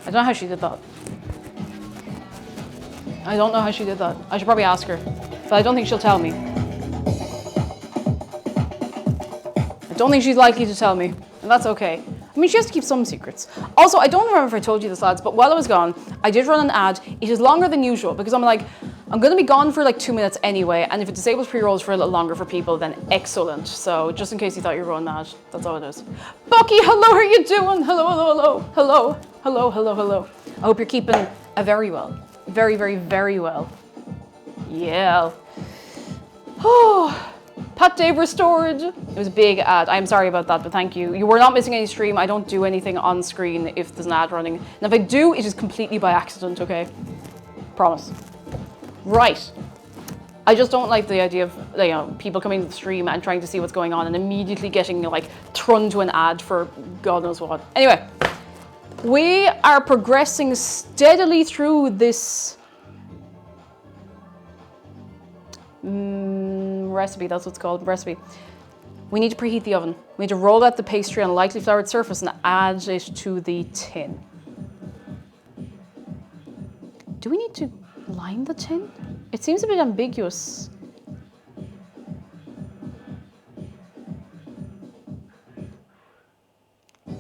I don't know how she did that. I don't know how she did that. I should probably ask her, but I don't think she'll tell me. I don't think she's likely to tell me, and that's okay. I mean, she has to keep some secrets. Also, I don't remember if I told you this, lads, but while I was gone, I did run an ad. It is longer than usual because I'm like, I'm going to be gone for like 2 minutes anyway, and if it disables pre-rolls for a little longer for people, then excellent. So just in case you thought you were going mad, that's all it is. Bucky, hello, how are you doing? Hello, hello, hello, hello, hello, hello, hello. I hope you're keeping very well. Very, very, very well. Yeah. Oh, Pat Dave restored. It was a big ad. I'm sorry about that, but thank you. You were not missing any stream. I don't do anything on screen if there's an ad running. And if I do, it is completely by accident, okay? Promise. Right. I just don't like the idea of, you know, people coming to the stream and trying to see what's going on and immediately getting, like, thrown to an ad for God knows what. Anyway. We are progressing steadily through this recipe, that's what's called, recipe. We need to preheat the oven. We need to roll out the pastry on a lightly floured surface and add it to the tin. Do we need to line the tin? It seems a bit ambiguous.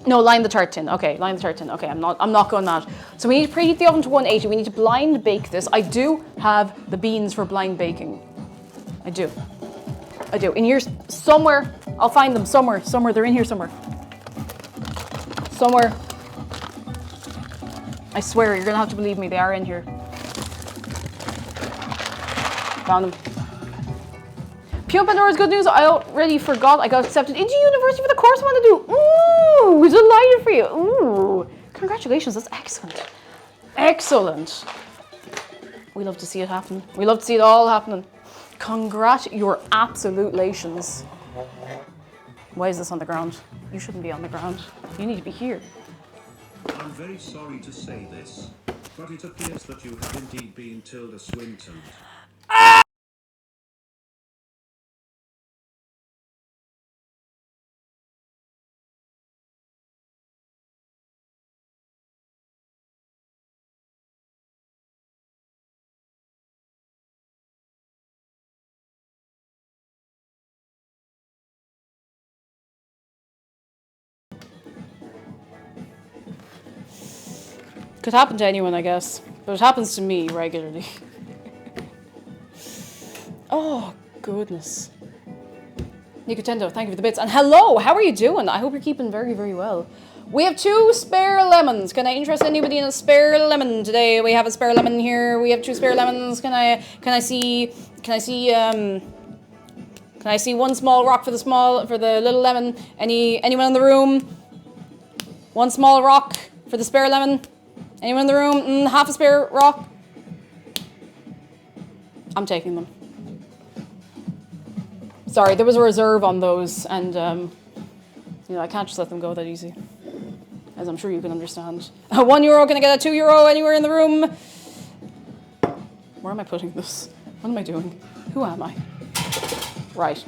No, line the tart tin. Okay, line the tart tin. Okay, I'm not going mad. So we need to preheat the oven to 180. We need to blind bake this. I do have the beans for blind baking. I do. In here somewhere. I'll find them somewhere. They're in here somewhere. I swear, you're gonna have to believe me. They are in here. Found them. Pure Pandora's good news. I already forgot. I got accepted into university for the course I want to do. Ooh, delighted for you. Ooh, congratulations. That's excellent. Excellent. We love to see it happen. We love to see it all happening. Your absolute-lations. Why is this on the ground? You shouldn't be on the ground. You need to be here. I'm very sorry to say this, but it appears that you have indeed been Tilda Swinton. Could happen to anyone, I guess. But it happens to me regularly. Oh, goodness. Nicotendo, thank you for the bits. And hello, how are you doing? I hope you're keeping very, very well. We have 2 spare lemons. Can I interest anybody in a spare lemon today? We have a spare lemon here. We have 2 spare lemons. Can I see one small rock for the little lemon? Anyone in the room? 1 small rock for the spare lemon? Anyone in the room? Half a spare rock? I'm taking them. Sorry, there was a reserve on those, and I can't just let them go that easy, as I'm sure you can understand. €1, can I get a €2 anywhere in the room? Where am I putting this? What am I doing? Who am I? Right.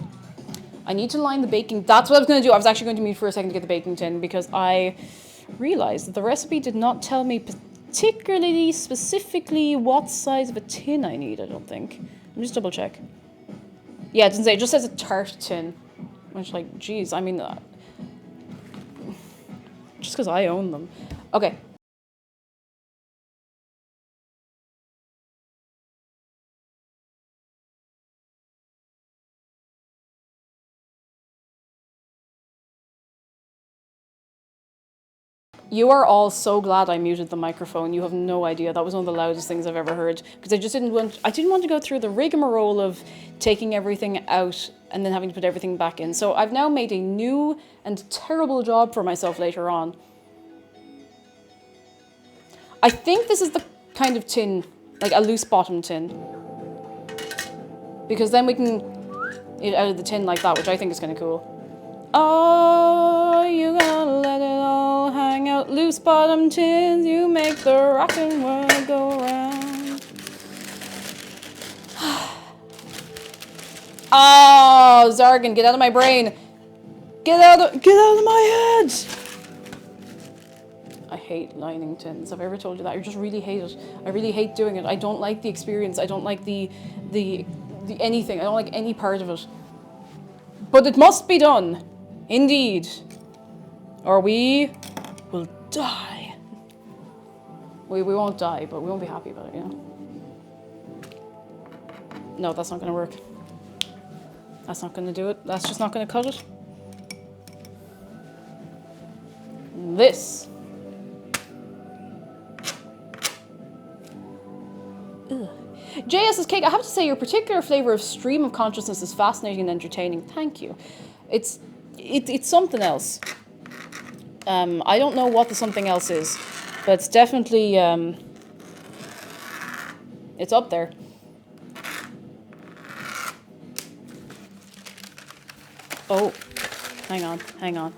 I need to line the baking. That's what I was going to do. I was actually going to mute for a second to get the baking tin because I realized that the recipe did not tell me particularly specifically what size of a tin I need, I don't think. Let me just double check. Yeah, it doesn't say. It just says a tart tin. Which, like, geez, I mean, just because I own them. Okay. You are all so glad I muted the microphone. You have no idea. That was one of the loudest things I've ever heard. Because I didn't want to go through the rigmarole of taking everything out and then having to put everything back in. So I've now made a new and terrible job for myself later on. I think this is the kind of tin, like a loose bottom tin. Because then we can eat it out of the tin like that, which I think is kind of cool. Oh, you gotta let it all hang out. Loose bottom tins, you make the rockin' world go round. Oh, Zargan, get out of my brain. Get out of my head. I hate lining tins. Have I ever told you that? I just really hate it. I really hate doing it. I don't like the experience. I don't like the anything. I don't like any part of it. But it must be done. Indeed. Or we will die. We won't die, but we won't be happy about it, you know? No, that's not going to work. That's not going to do it. That's just not going to cut it. This. Ugh. JS's Cake, I have to say your particular flavour of stream of consciousness is fascinating and entertaining. Thank you. It's something else. I don't know what the something else is, but it's definitely it's up there. Oh, hang on.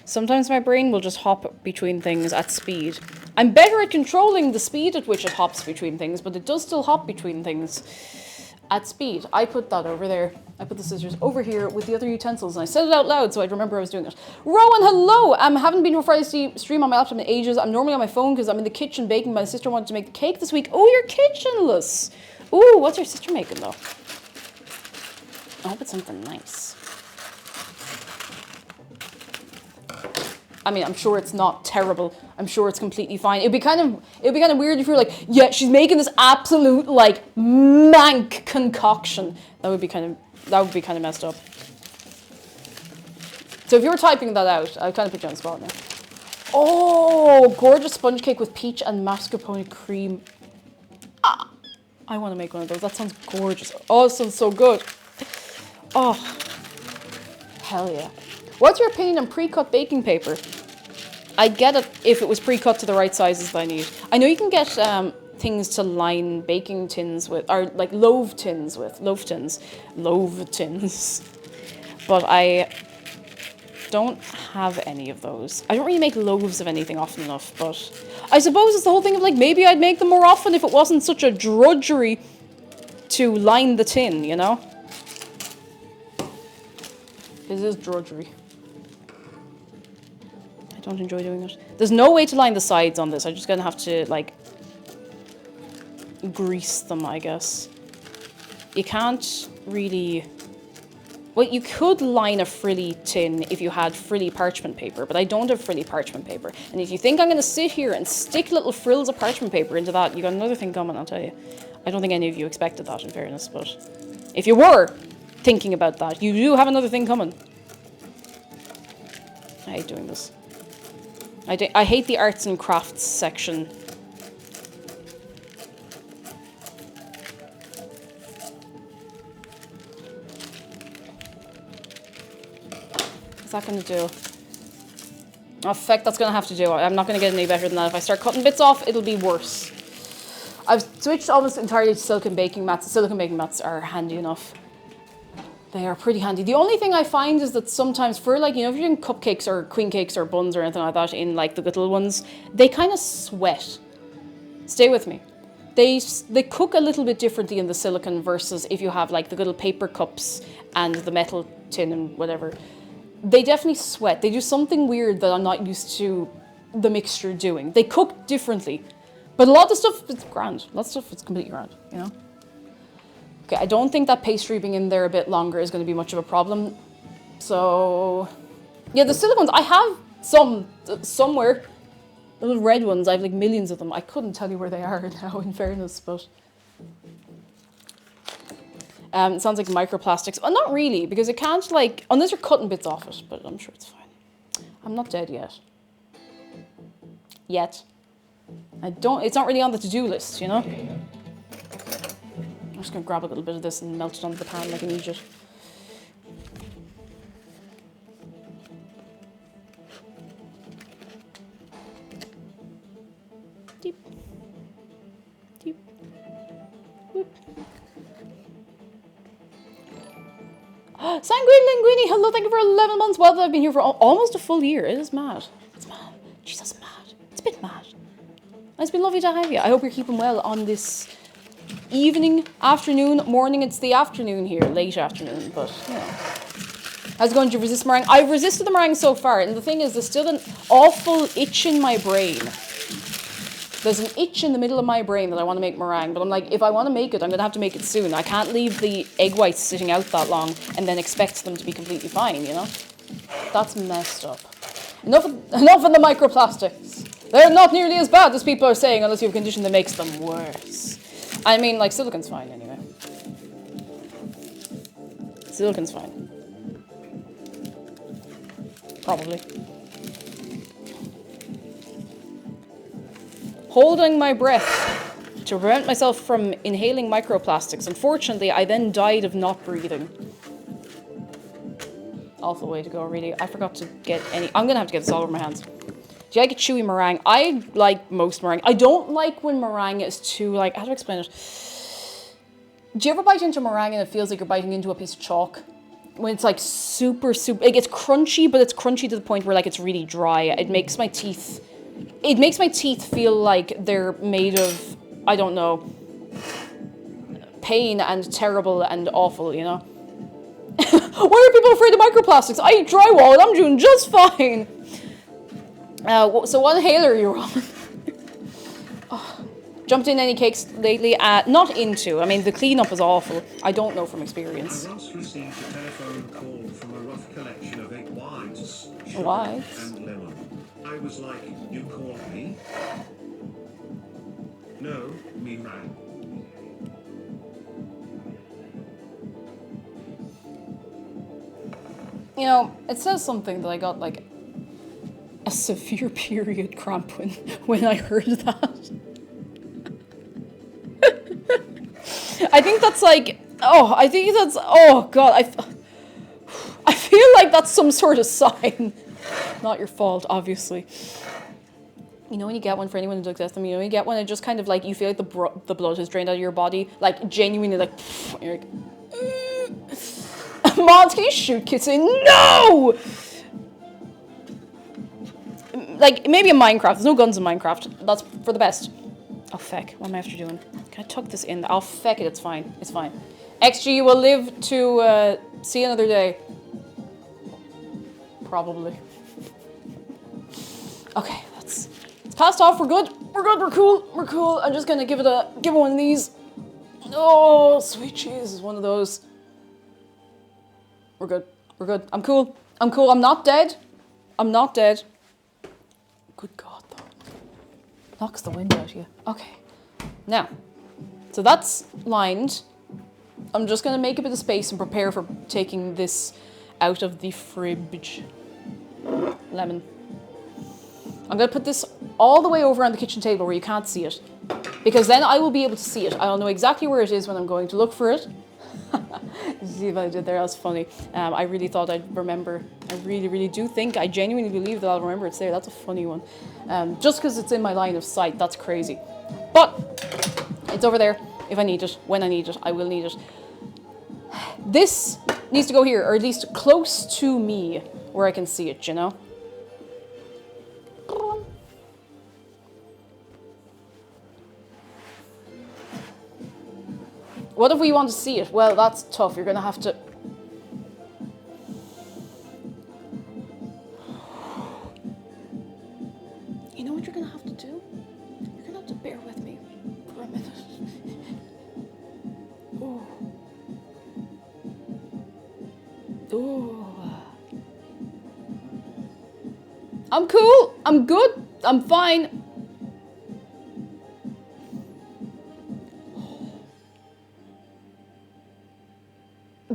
Sometimes my brain will just hop between things at speed. I'm better at controlling the speed at which it hops between things, but it does still hop between things at speed. I put that over there. I put the scissors over here with the other utensils, and I said it out loud so I'd remember I was doing it. Rowan, hello! I haven't been to a Friday stream on my laptop in ages. I'm normally on my phone because I'm in the kitchen baking. My sister wanted to make the cake this week. Oh, you're kitchenless! Ooh, what's your sister making, though? I hope it's something nice. I mean, I'm sure it's not terrible. I'm sure it's completely fine. It'd be kind of weird if you were like, yeah, she's making this absolute like mank concoction. That would be kind of messed up. So if you were typing that out, I'd kind of put you on the spot now. Oh, gorgeous sponge cake with peach and mascarpone cream. Ah, I want to make one of those. That sounds gorgeous. Oh, it sounds so good. Oh, hell yeah. What's your opinion on pre-cut baking paper? I'd get it if it was pre-cut to the right sizes that I need. I know you can get things to line baking tins with, or like loaf tins. But I don't have any of those. I don't really make loaves of anything often enough, but I suppose it's the whole thing of like, maybe I'd make them more often if it wasn't such a drudgery to line the tin, you know? It is drudgery. I don't enjoy doing it. There's no way to line the sides on this. I'm just gonna have to, like, grease them, I guess. You can't really... Well, you could line a frilly tin if you had frilly parchment paper, but I don't have frilly parchment paper. And if you think I'm gonna sit here and stick little frills of parchment paper into that, you got another thing coming, I'll tell you. I don't think any of you expected that, in fairness, but if you were thinking about that, you do have another thing coming. I hate doing this. I hate the arts and crafts section. What's that going to do? Oh, feck, that's going to have to do. I'm not going to get any better than that. If I start cutting bits off, it'll be worse. I've switched almost entirely to silicone baking mats. Silicone baking mats are handy enough. They are pretty handy. The only thing I find is that sometimes for, like, you know, if you're doing cupcakes or queen cakes or buns or anything like that in, like, the little ones, they kind of sweat. Stay with me. They cook a little bit differently in the silicone versus if you have like the little paper cups and the metal tin and whatever. They definitely sweat. They do something weird that I'm not used to the mixture doing. They cook differently. But a lot of the stuff is grand. A lot of stuff is completely grand, you know? Okay, I don't think that pastry being in there a bit longer is going to be much of a problem. So, yeah, the silicones, I have some somewhere. The little red ones, I have like millions of them. I couldn't tell you where they are now, in fairness, but... it sounds like microplastics. Well, not really, because it can't like, unless you're cutting bits off it, but I'm sure it's fine. I'm not dead yet. Yet. It's not really on the to-do list, you know? I'm just gonna grab a little bit of this and melt it onto the pan like an idiot. Deep. Deep. Whoop. Sanguine Linguini, hello, thank you for 11 months. Well, I've been here for almost a full year. It is mad. It's mad. Jesus, mad. It's a bit mad. It's been lovely to have you. I hope you're keeping well on this evening, afternoon, morning. It's the afternoon here, late afternoon, but, you know. How's it going? Do you resist meringue? I've resisted the meringue so far, and the thing is, there's still an awful itch in my brain. There's an itch in the middle of my brain that I want to make meringue, but I'm like, if I want to make it, I'm going to have to make it soon. I can't leave the egg whites sitting out that long and then expect them to be completely fine, you know? That's messed up. Enough of the microplastics. They're not nearly as bad as people are saying, unless you have a condition that makes them worse. I mean, like, silicon's fine anyway. Silicon's fine. Probably. Holding my breath to prevent myself from inhaling microplastics. Unfortunately, I then died of not breathing. Awful way to go, really. I forgot to get any... I'm going to have to get this all over my hands. Do you like a chewy meringue? I like most meringue. I don't like when meringue is too, like... How do I explain it? Do you ever bite into meringue and it feels like you're biting into a piece of chalk? When it's like super... Like, it's crunchy, but it's crunchy to the point where like it's really dry. It makes my teeth... It makes my teeth feel like they're made of, I don't know, pain and terrible and awful, you know? Why are people afraid of microplastics? I eat drywall and I'm doing just fine. So what inhaler are you on? Oh, jumped in any cakes lately? Not into. I mean, the cleanup is awful. I don't know from experience. I once received a telephone call from a rough collection of 8 whites, sugar, Whites? and lemon. I was like, you called me? No, me rang. You know, it says something that I got like a severe period cramp when I heard that. I think that's like, oh God, I feel like that's some sort of sign. Not your fault, obviously. You know when you get one, for anyone who does this, you know when you get one, it just kind of like, you feel like the blood has drained out of your body, like genuinely like, and you're like, Mons, can you shoot Kitsune? No! Like, maybe in Minecraft, there's no guns in Minecraft, that's for the best. Oh feck, what am I after doing? Can I tuck this in? Oh feck it, it's fine, it's fine. XG will live to see another day. Probably. Okay, it's passed off. We're good. We're good. We're cool. We're cool. I'm just gonna give it one of these. Oh, sweet cheese is one of those. We're good. We're good. I'm cool. I'm cool. I'm not dead. I'm not dead. Good God, though. Knocks the wind out of you. Okay. Now, so that's lined. I'm just gonna make a bit of space and prepare for taking this out of the fridge. Lemon. I'm going to put this all the way over on the kitchen table where you can't see it. Because then I will be able to see it. I'll know exactly where it is when I'm going to look for it. See what I did there? That was funny. I really thought I'd remember. I really, really do think, I genuinely believe that I'll remember it's there. That's a funny one. Just because it's in my line of sight. That's crazy. But it's over there. If I need it, when I need it, I will need it. This needs to go here, or at least close to me where I can see it, you know? What if we want to see it? Well, that's tough. You're going to have to... You know what you're going to have to do? You're going to have to bear with me for a minute. Ooh. Ooh. I'm cool. I'm good. I'm fine.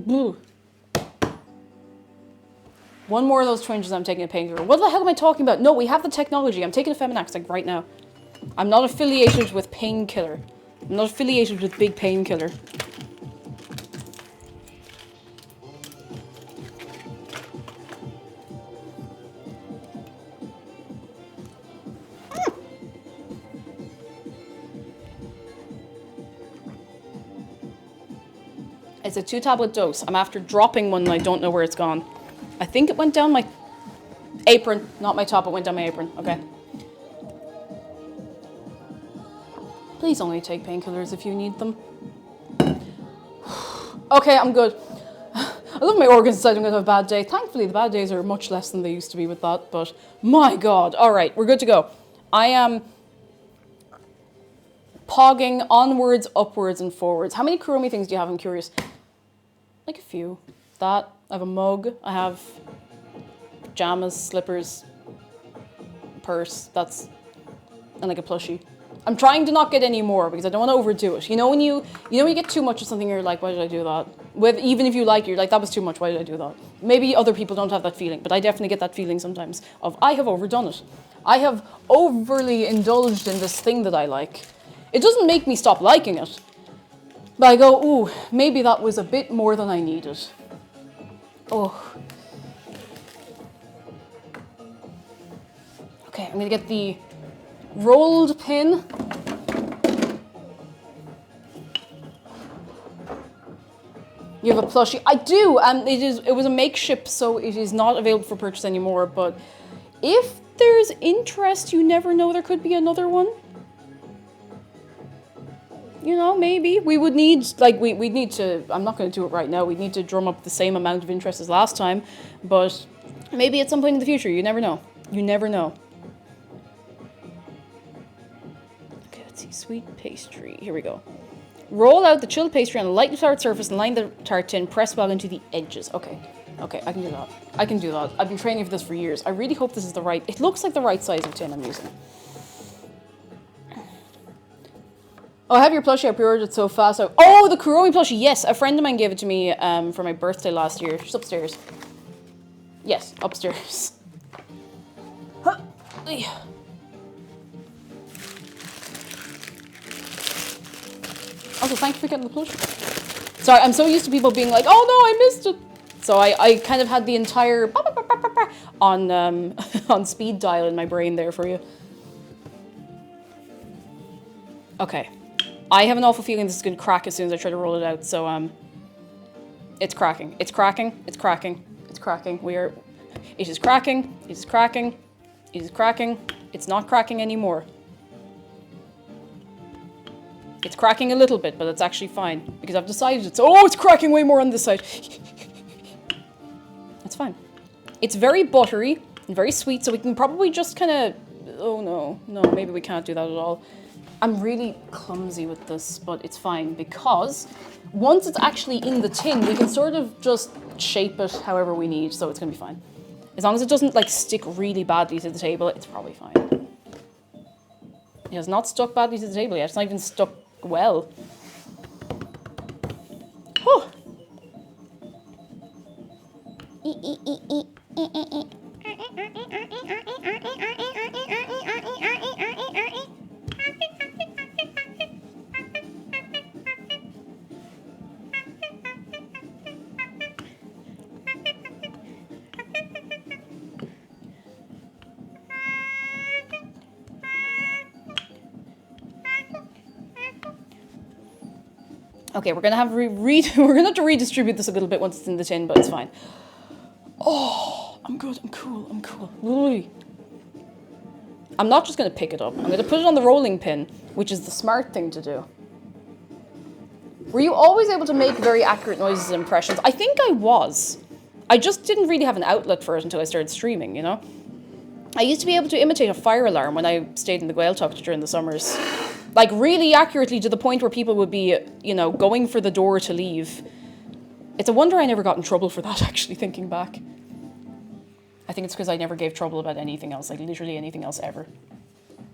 Ooh. One more of those twinges, I'm taking a painkiller. What the hell am I talking about? No, we have the technology. I'm taking a Feminax like right now. I'm not affiliated with painkiller. I'm not affiliated with big painkiller. It's a 2-tablet dose. I'm after dropping one and I don't know where it's gone. I think it went down my apron. Not my top, it went down my apron. Okay. Please only take painkillers if you need them. Okay, I'm good. I love my organs deciding I'm going to have a bad day. Thankfully, the bad days are much less than they used to be with that, but my God. All right, we're good to go. I am pogging onwards, upwards, and forwards. How many Kuromi things do you have? I'm curious. Like a few. That. I have a mug. I have pajamas, slippers, purse. That's... and like a plushie. I'm trying to not get any more because I don't want to overdo it. You know when you get too much of something, you're like, why did I do that? Even if you like it, you're like, that was too much, why did I do that? Maybe other people don't have that feeling, but I definitely get that feeling sometimes of, I have overdone it. I have overly indulged in this thing that I like. It doesn't make me stop liking it. But I go, ooh, maybe that was a bit more than I needed. Oh. Okay, I'm gonna get the rolled pin. You have a plushie. I do, and it was a makeshift, so it is not available for purchase anymore, but if there's interest, you never know, there could be another one. You know, maybe. We would need, like, we'd need to, I'm not going to do it right now, we'd need to drum up the same amount of interest as last time, but maybe at some point in the future, you never know. You never know. Okay, let's see, sweet pastry, here we go. Roll out the chilled pastry on a lightly floured surface and line the tart tin, press well into the edges. Okay, okay, I can do that. I can do that. I've been training for this for years. I really hope this is the right, it looks like the right size of tin I'm using. Oh, I have your plushie. I pre-ordered it so fast. Oh, the Kuromi plushie. Yes, a friend of mine gave it to me for my birthday last year. She's upstairs. Yes, upstairs. Huh. Also, thank you for getting the plushie. Sorry, I'm so used to people being like, oh no, I missed it. So I kind of had the entire on on speed dial in my brain there for you. Okay. I have an awful feeling this is going to crack as soon as I try to roll it out, so, it's cracking. It's cracking. It's cracking. It's cracking. It is cracking. It is cracking. It is cracking. It's not cracking anymore. It's cracking a little bit, but it's actually fine, because I've decided it's cracking way more on this side. It's fine. It's very buttery and very sweet, so we can probably just kind of, oh no, maybe we can't do that at all. I'm really clumsy with this, but it's fine because once it's actually in the tin, we can sort of just shape it however we need, so it's gonna be fine. As long as it doesn't like stick really badly to the table, it's probably fine. It has not stuck badly to the table yet. It's not even stuck well. Whew. Okay, we're gonna have we're gonna have to redistribute this a little bit once it's in the tin, but it's fine. Oh, I'm good. I'm cool. I'm cool. Really. I'm not just gonna pick it up. I'm gonna put it on the rolling pin, which is the smart thing to do. Were you always able to make very accurate noises and impressions? I think I was. I just didn't really have an outlet for it until I started streaming, you know? I used to be able to imitate a fire alarm when I stayed in the Gaeltacht during the summers. Like, really accurately, to the point where people would be, you know, going for the door to leave. It's a wonder I never got in trouble for that, actually, thinking back. I think it's because I never gave trouble about anything else, like literally anything else ever.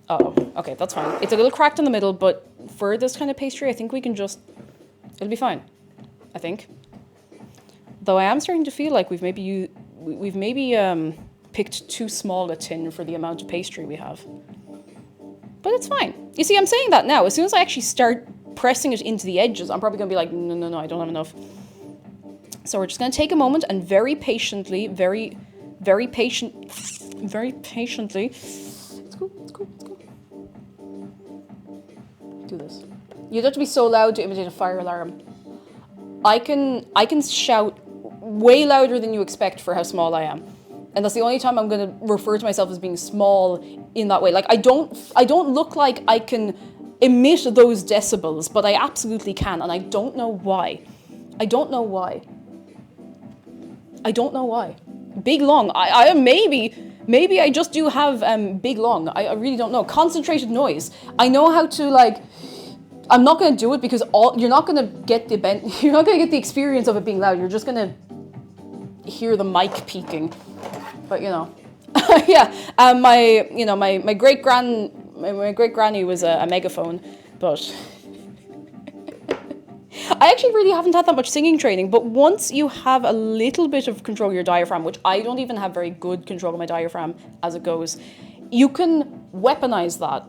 Uh-oh. Okay, that's fine. It's a little cracked in the middle, but for this kind of pastry, I think we can just... It'll be fine, I think. Though I am starting to feel like we've maybe picked too small a tin for the amount of pastry we have. But it's fine. You see, I'm saying that now. As soon as I actually start pressing it into the edges, I'm probably going to be like, no, I don't have enough. So we're just going to take a moment and very patiently, very patiently, let's go. Do this. You'd have to be so loud to imitate a fire alarm. I can shout way louder than you expect for how small I am. And that's the only time I'm going to refer to myself as being small in that way. Like, I don't look like I can emit those decibels, but I absolutely can, and I don't know why. Big lung. I maybe I just do have big lung. I really don't know. Concentrated noise. I know how to, like... I'm not going to do it because you're not going to get the experience of it being loud. You're just going to hear the mic peaking. But, you know, yeah. My great granny was a megaphone, but I actually really haven't had that much singing training. But once you have a little bit of control of your diaphragm, which I don't even have very good control of my diaphragm as it goes, you can weaponize that.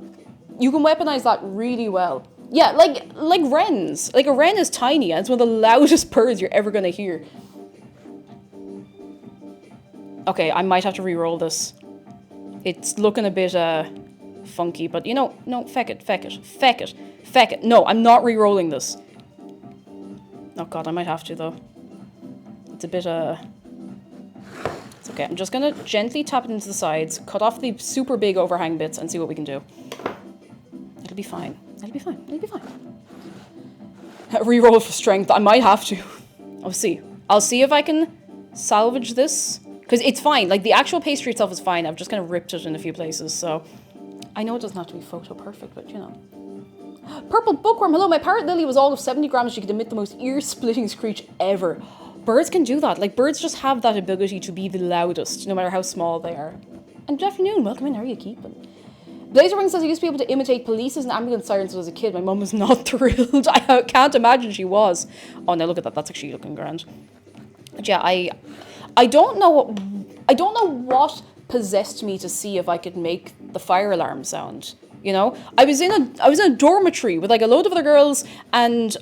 You can weaponize that really well. Yeah, like wrens. Like, a wren is tiny, and it's one of the loudest birds you're ever going to hear. Okay, I might have to re-roll this. It's looking a bit funky, but you know, no, feck it. No, I'm not re-rolling this. Oh god, I might have to though. It's a bit it's okay. I'm just gonna gently tap it into the sides, cut off the super big overhang bits, and see what we can do. It'll be fine. Re-roll for strength. I might have to. I'll see if I can salvage this. Because it's fine. Like, the actual pastry itself is fine. I've just kind of ripped it in a few places, so... I know it doesn't have to be photo perfect, but, you know. Purple bookworm. Hello, my parrot Lily was all of 70 grams. She could emit the most ear-splitting screech ever. Birds can do that. Like, birds just have that ability to be the loudest, no matter how small they are. And good afternoon. Welcome in. How are you keeping? Blazerwing says I used to be able to imitate polices and ambulance sirens as a kid. My mum was not thrilled. I can't imagine she was. Oh, now look at that. That's actually looking grand. But yeah, I don't know what possessed me to see if I could make the fire alarm sound. You know, I was in a dormitory with like a load of other girls, and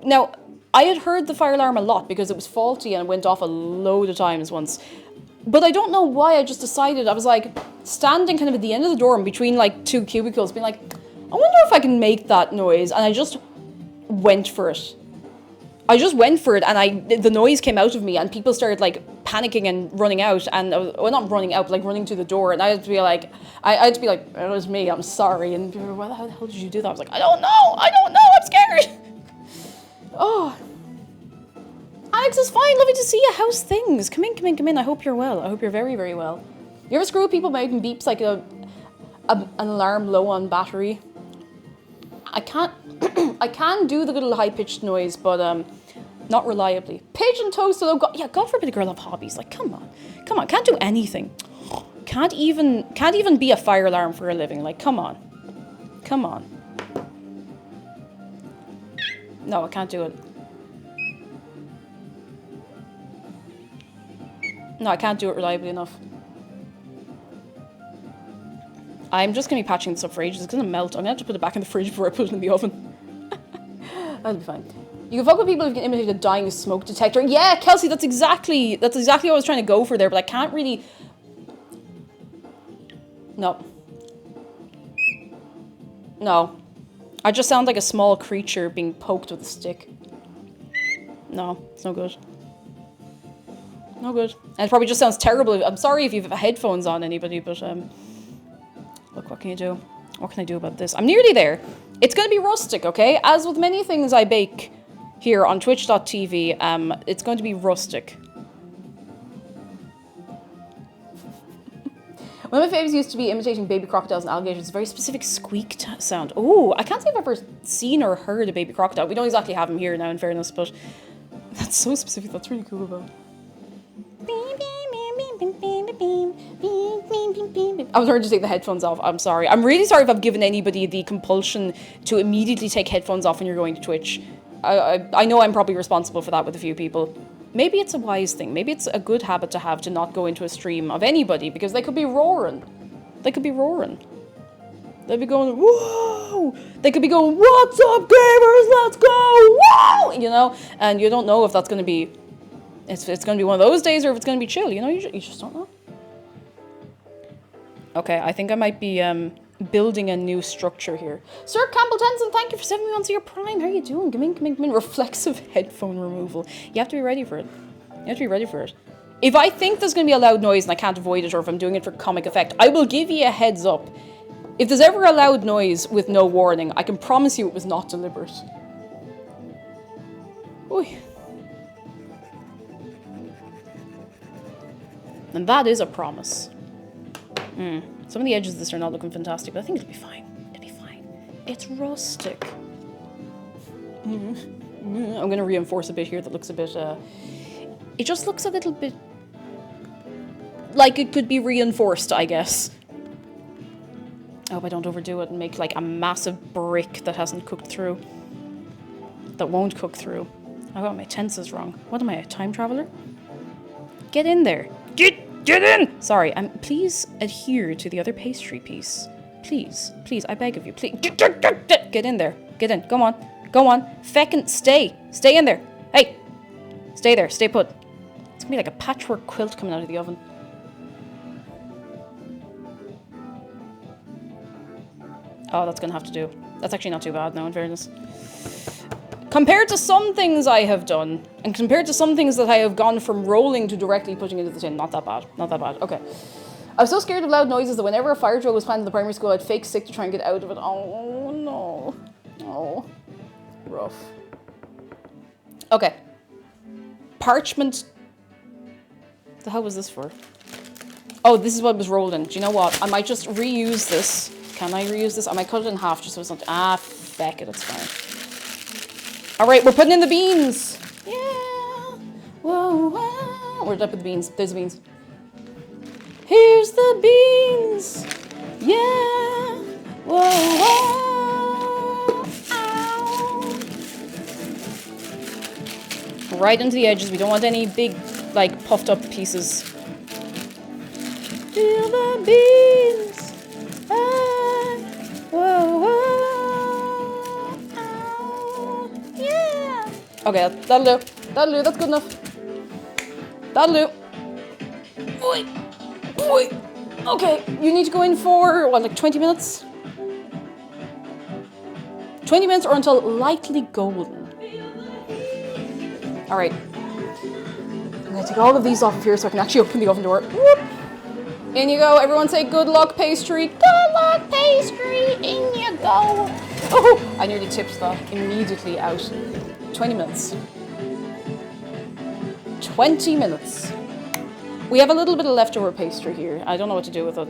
now I had heard the fire alarm a lot because it was faulty and it went off a load of times once. But I don't know why. I just decided, I was like standing kind of at the end of the dorm between like two cubicles, being like, I wonder if I can make that noise, and I just went for it. And the noise came out of me, and people started like panicking and running out, and not running out, but like running to the door, and I had to be like, it was me, I'm sorry, and people were, why the hell did you do that? I was like, I don't know, I'm scared. Oh, Alex is fine, lovely to see you, how's things? Come in, I hope you're well, I hope you're very, very well. You ever screw with people by making beeps like an alarm low on battery? I can do the little high-pitched noise, but not reliably. Pigeon toast, though. God forbid a girl have hobbies. Like, come on, can't do anything. Can't even be a fire alarm for a living. Like, come on. No, I can't do it. No, I can't do it reliably enough. I'm just going to be patching this up for ages. It's going to melt. I'm going to have to put it back in the fridge before I put it in the oven. That'll be fine. You can fuck with people who can imitate a dying smoke detector. Yeah, Kelsey, that's exactly what I was trying to go for there, but I can't really... No. I just sound like a small creature being poked with a stick. No, it's no good. No good. And it probably just sounds terrible. I'm sorry if you have headphones on, anybody, but look, what can you do? What can I do about this? I'm nearly there. It's going to be rustic, okay? As with many things I bake, here on twitch.tv. It's going to be rustic. One of my faves used to be imitating baby crocodiles and alligators. A very specific squeak sound. Oh, I can't say I've ever seen or heard a baby crocodile. We don't exactly have them here now, in fairness, but that's so specific. That's really cool, though. I was learning to take the headphones off. I'm sorry. I'm really sorry if I've given anybody the compulsion to immediately take headphones off when you're going to Twitch. I know I'm probably responsible for that with a few people. Maybe it's a wise thing. Maybe it's a good habit to have to not go into a stream of anybody because they could be roaring. They could be roaring. They'd be going, whoa! They could be going, what's up, gamers? Let's go! Whoa! You know? And you don't know if that's going to be... It's going to be one of those days or if it's going to be chill. You know? You just don't know. Okay, I think I might be building a new structure here. Sir Campbell Tenson, thank you for 7 months of your Prime. How are you doing? Come in. Reflexive headphone removal. You have to be ready for it. You have to be ready for it. If I think there's going to be a loud noise and I can't avoid it, or if I'm doing it for comic effect, I will give you a heads up. If there's ever a loud noise with no warning, I can promise you it was not deliberate. Oy. And that is a promise. Some of the edges of this are not looking fantastic, but I think it'll be fine. It'll be fine. It's rustic. I'm going to reinforce a bit here that looks a bit... It just looks a little bit... like it could be reinforced, I guess. I hope I don't overdo it and make like a massive brick that hasn't cooked through. That won't cook through. I got my tenses wrong. What am I, a time traveler? Get in there. Get in! Sorry, please adhere to the other pastry piece. Please, I beg of you, please. Get in there. Get in. Go on. Feckin' stay. Stay in there. Hey! Stay there. Stay put. It's gonna be like a patchwork quilt coming out of the oven. Oh, that's gonna have to do. That's actually not too bad now, in fairness. Compared to some things I have done, and compared to some things that I have gone from rolling to directly putting into the tin, not that bad. Okay. I was so scared of loud noises that whenever a fire drill was planned in the primary school, I'd fake sick to try and get out of it. Oh, no. Oh. Rough. Okay. Parchment. The hell was this for? Oh, this is what was rolled in. Do you know what? I might just reuse this. Can I reuse this? I might cut it in half just so it's not... Ah, feck it. It's fine. All right, we're putting in the beans. Yeah. Whoa, whoa. Where'd I put the beans? There's the beans. Here's the beans. Yeah. Whoa, whoa. Ow. Right into the edges. We don't want any big, like, puffed up pieces. Feel the beans. Ah. Whoa, whoa. Okay, that'll do. That's good enough. That'll do. Oi. Okay, you need to go in for, what, like 20 minutes? 20 minutes or until lightly golden. Alright. I'm gonna take all of these off of here so I can actually open the oven door. Whoop. In you go. Everyone say good luck, pastry. Good luck, pastry. In you go. Oh, I nearly tipped that immediately out. 20 minutes. 20 minutes. We have a little bit of leftover pastry here. I don't know what to do with it.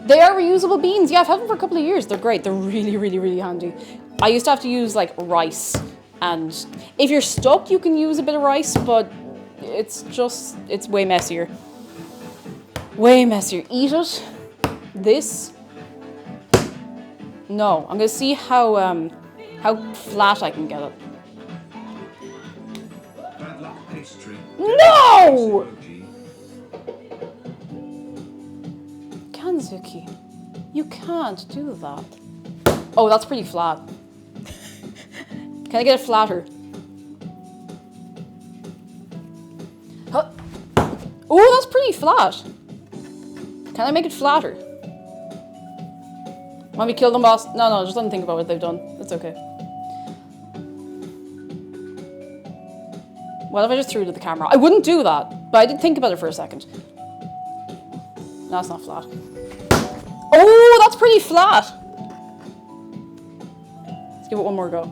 They are reusable beans. Yeah, I've had them for a couple of years. They're great. They're really, really, really handy. I used to have to use like rice. And if you're stuck, you can use a bit of rice, but it's way messier. Way messier. Eat it. This. No, I'm gonna see how flat I can get it. Bad luck pastry. No! Kanzuki, you can't do that. Oh, that's pretty flat. Can I get it flatter? Huh. Oh, that's pretty flat. Can I make it flatter? Want me to kill them, boss? No, just let them think about what they've done. It's okay. What if I just threw it at the camera? I wouldn't do that, but I did think about it for a second. No, it's not flat. Oh, that's pretty flat. give it one more go.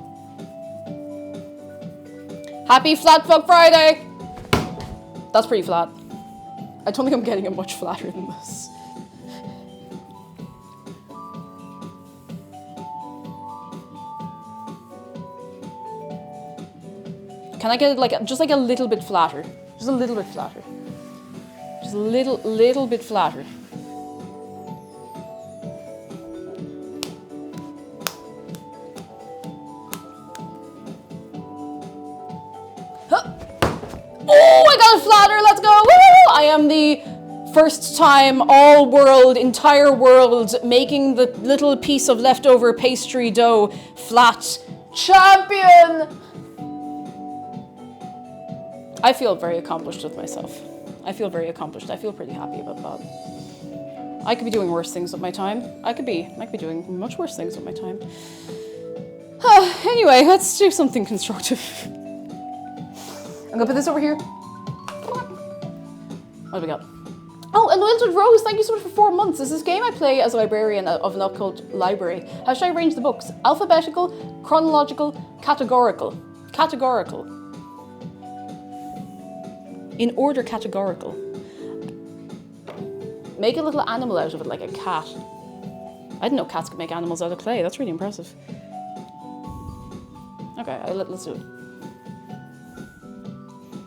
Happy Flat Fuck Friday! That's pretty flat. I don't think I'm getting it much flatter than this. Can I get it like just like a little bit flatter? Just a little bit flatter. Just a little bit flatter. Oh, I got it flatter. Let's go. Woo! I am the first time all world, entire world, making the little piece of leftover pastry dough flat champion. I feel very accomplished with myself. I feel very accomplished. I feel pretty happy about that. I could be doing worse things with my time. I could be doing much worse things with my time. Anyway, let's do something constructive. I'm gonna put this over here. What do we got? Oh, a Wilted Rose, thank you so much for 4 months. This is a game I play as a librarian of an occult library. How should I arrange the books? Alphabetical, chronological, categorical. Categorical. In order categorical. Make a little animal out of it, like a cat. I didn't know cats could make animals out of clay. That's really impressive. Okay, let's do it.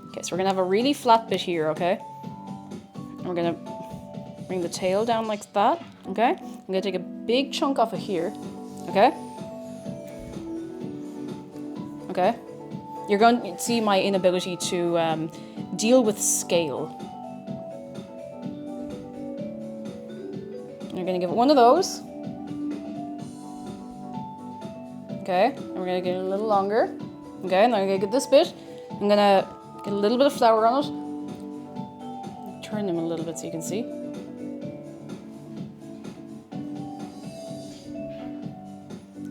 Okay, so we're gonna have a really flat bit here, okay? And we're gonna bring the tail down like that, okay? I'm gonna take a big chunk off of here, okay? Okay? You're going to see my inability to deal with scale. You're gonna give it one of those. Okay, and we're gonna get it a little longer. Okay, and then I'm gonna get this bit. I'm gonna get a little bit of flour on it. Turn them a little bit so you can see.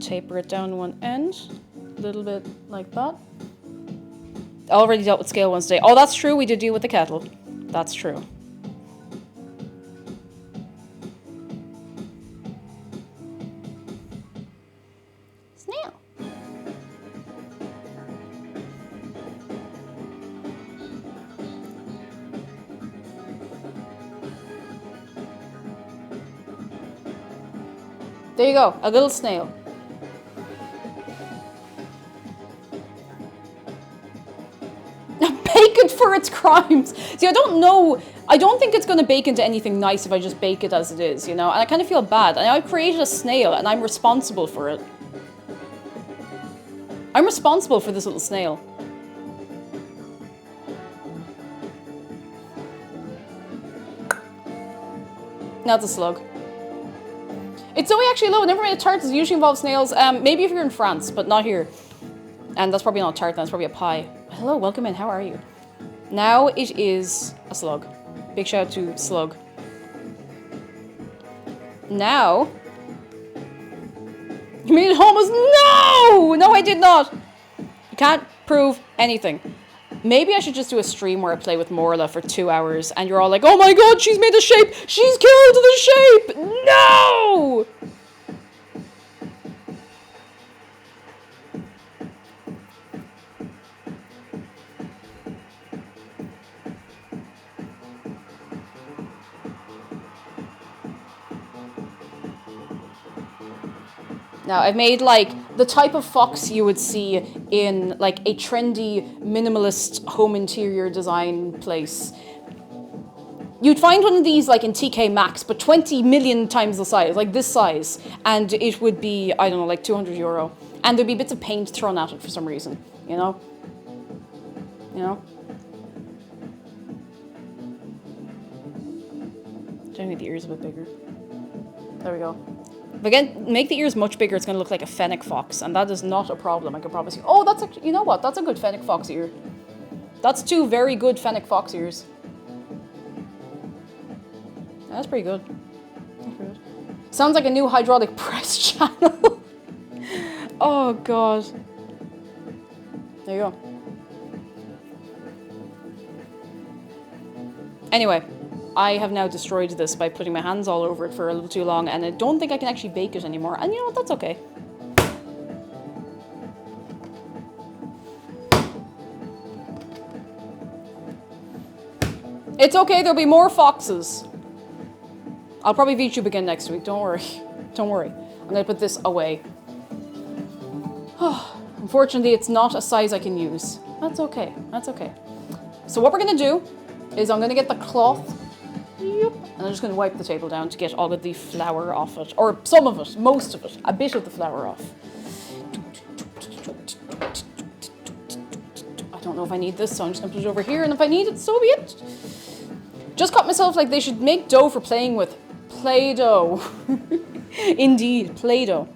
Taper it down one end, a little bit like that. I already dealt with scale once today. Oh, that's true, we did deal with the kettle. That's true. Snail. There you go, a little snail. Bake it for its crimes. See, I don't know. I don't think it's going to bake into anything nice if I just bake it as it is, you know? And I kind of feel bad. And I created a snail and I'm responsible for it. I'm responsible for this little snail. Now it's a slug. It's so actually low. I never made a tart that usually involves snails. Maybe if you're in France, but not here. And that's probably not a tart, that's probably a pie. Hello, welcome in, how are you? Now it is a slug. Big shout out to Slug. Now... You made it hummus? No! No, I did not! You can't prove anything. Maybe I should just do a stream where I play with Morla for 2 hours and you're all like, oh my god, she's made a shape! She's killed the shape! No! Now, I've made, like, the type of fox you would see in, like, a trendy, minimalist home interior design place. You'd find one of these, like, in TK Maxx, but 20 million times the size, like this size. And it would be, I don't know, like €200. And there'd be bits of paint thrown at it for some reason, you know? You know? I think the ears a bit bigger. There we go. But again, make the ears much bigger, it's going to look like a fennec fox, and that is not a problem, I can promise you. Oh, that's actually, you know what, that's a good fennec fox ear. That's 2 very good fennec fox ears. That's pretty good. That's pretty good. Sounds like a new hydraulic press channel. Oh, God. There you go. Anyway. I have now destroyed this by putting my hands all over it for a little too long, and I don't think I can actually bake it anymore. And you know what, that's okay. It's okay, there'll be more foxes. I'll probably VTube again next week, don't worry. Don't worry. I'm gonna put this away. Unfortunately, it's not a size I can use. That's okay, that's okay. So what we're gonna do is I'm gonna get the cloth, and I'm just gonna wipe the table down to get all of the flour off it. Or some of it, most of it, a bit of the flour off. I don't know if I need this, so I'm just gonna put it over here, and if I need it, so be it. Just cut myself like they should make dough for playing with. Play-Doh. Indeed, Play-Doh.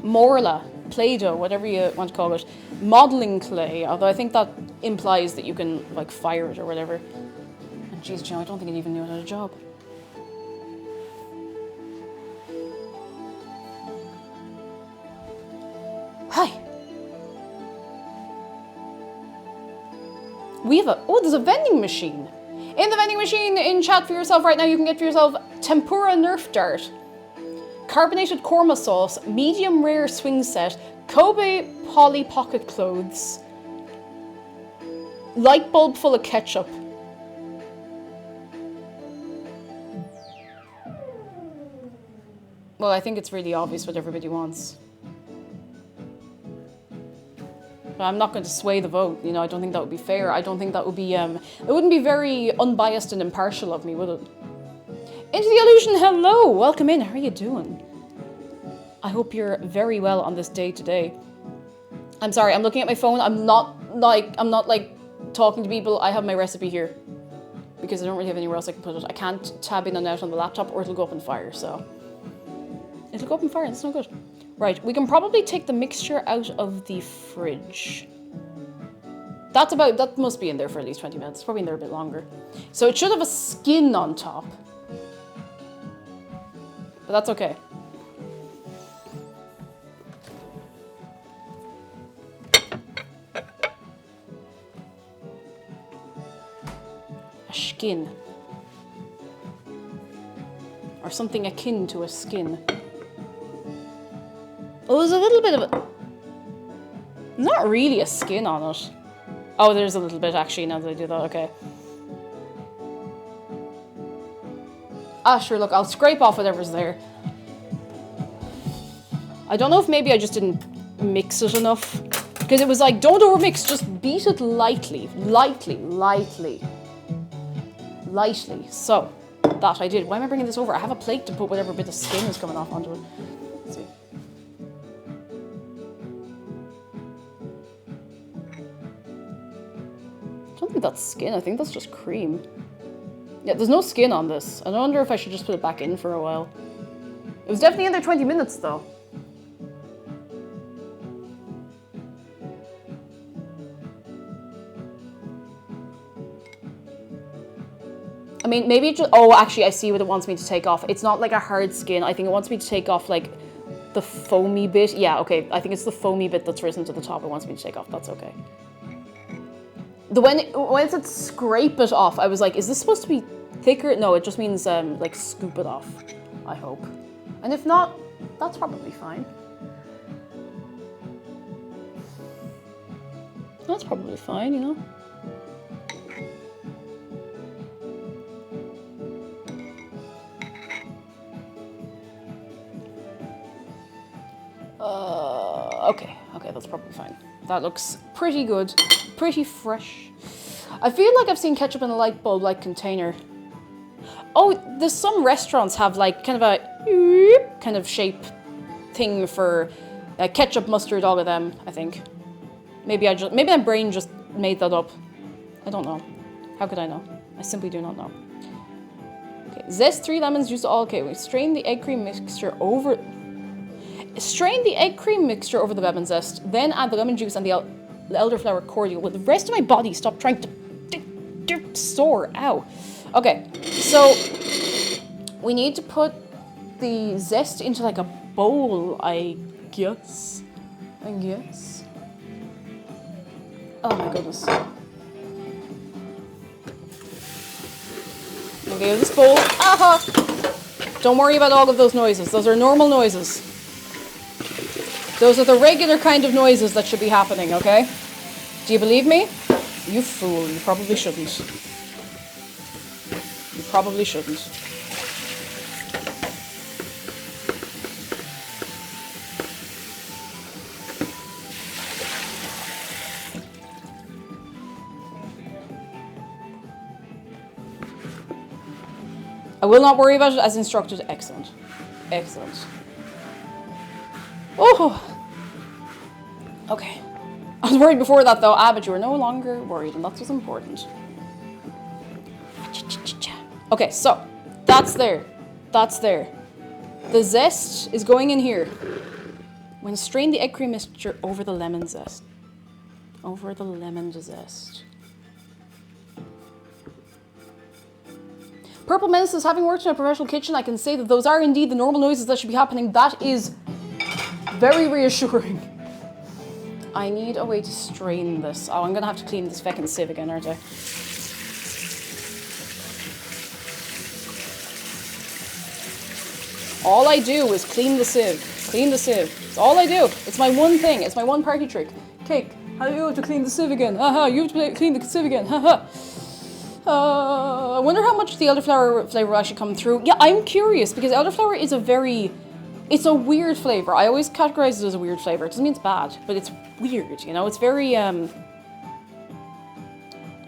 Morla, Play-Doh, whatever you want to call it. Modeling clay, although I think that implies that you can like fire it or whatever. And geez, Joe, I don't think it even knew it had a job. Hi. We have there's a vending machine. In the vending machine in chat for yourself right now, you can get for yourself tempura Nerf dart, carbonated korma sauce, medium rare swing set, Kobe Polly pocket clothes, light bulb full of ketchup. Well, I think it's really obvious what everybody wants. But I'm not going to sway the vote, you know, I don't think that would be fair. I don't think that would be, it wouldn't be very unbiased and impartial of me, would it? Into the Illusion, hello! Welcome in, how are you doing? I hope you're very well on this day today. I'm sorry, I'm looking at my phone, I'm not like talking to people. I have my recipe here. Because I don't really have anywhere else I can put it. I can't tab in and out on the laptop or it'll go up in fire, so. It'll go up in fire, that's no good. Right, we can probably take the mixture out of the fridge. That must be in there for at least 20 minutes. It's probably in there a bit longer. So it should have a skin on top. But that's okay. A skin. Or something akin to a skin. Oh, there's a little bit of it. Not really a skin on it. Oh, there's a little bit actually now that I do that, okay. Ah, sure, look, I'll scrape off whatever's there. I don't know if maybe I just didn't mix it enough. Because it was like, don't overmix, just beat it lightly. Lightly. So, that I did. Why am I bringing this over? I have a plate to put whatever bit of skin is coming off onto it. Let's see. I don't think that's skin, I think that's just cream. Yeah, there's no skin on this. I wonder if I should just put it back in for a while. It was definitely in there 20 minutes though. I mean, maybe it just, oh, actually I see what it wants me to take off. It's not like a hard skin. I think it wants me to take off like the foamy bit. Yeah, okay, I think it's the foamy bit that's risen to the top it wants me to take off. That's okay. When it said scrape it off, I was like, is this supposed to be thicker? No, it just means like scoop it off, I hope. And if not, that's probably fine. That's probably fine, you know? Okay, that's probably fine. That looks pretty good, pretty fresh. I feel like I've seen ketchup in a light bulb-like container. Oh, there's some restaurants have like kind of a kind of shape thing for ketchup, mustard, all of them, I think. Maybe my brain just made that up. I don't know. How could I know? I simply do not know. Okay, zest 3 lemons, juice all. Okay, we strain the egg cream mixture over. Strain the egg cream mixture over the lemon zest, then add the lemon juice and the elderflower cordial. With the rest of my body, stop trying to soar. Ow. Okay, so we need to put the zest into like a bowl, I guess. Oh my goodness. Okay, this bowl. Aha! Don't worry about all of those noises. Those are normal noises. Those are the regular kind of noises that should be happening, okay? Do you believe me? You fool, you probably shouldn't. Probably shouldn't. I will not worry about it as instructed. Excellent. Excellent. Oh! Okay. I was worried before that though. But you are no longer worried, and that's what's important. Okay, so that's there. That's there. The zest is going in here. When strain the egg cream mixture over the lemon zest. Over the lemon zest. Purple Menace says, having worked in a professional kitchen, I can say that those are indeed the normal noises that should be happening. That is very reassuring. I need a way to strain this. Oh, I'm going to have to clean this feckin' sieve again, aren't I? All I do is clean the sieve. Clean the sieve. It's all I do. It's my one thing. It's my one party trick. Cake, how do you have to clean the sieve again? Haha, you have to clean the sieve again. Haha. I wonder how much the elderflower flavor will actually come through. Yeah, I'm curious because elderflower is it's a weird flavor. I always categorize it as a weird flavor. It doesn't mean it's bad, but it's weird, you know? It's very, I don't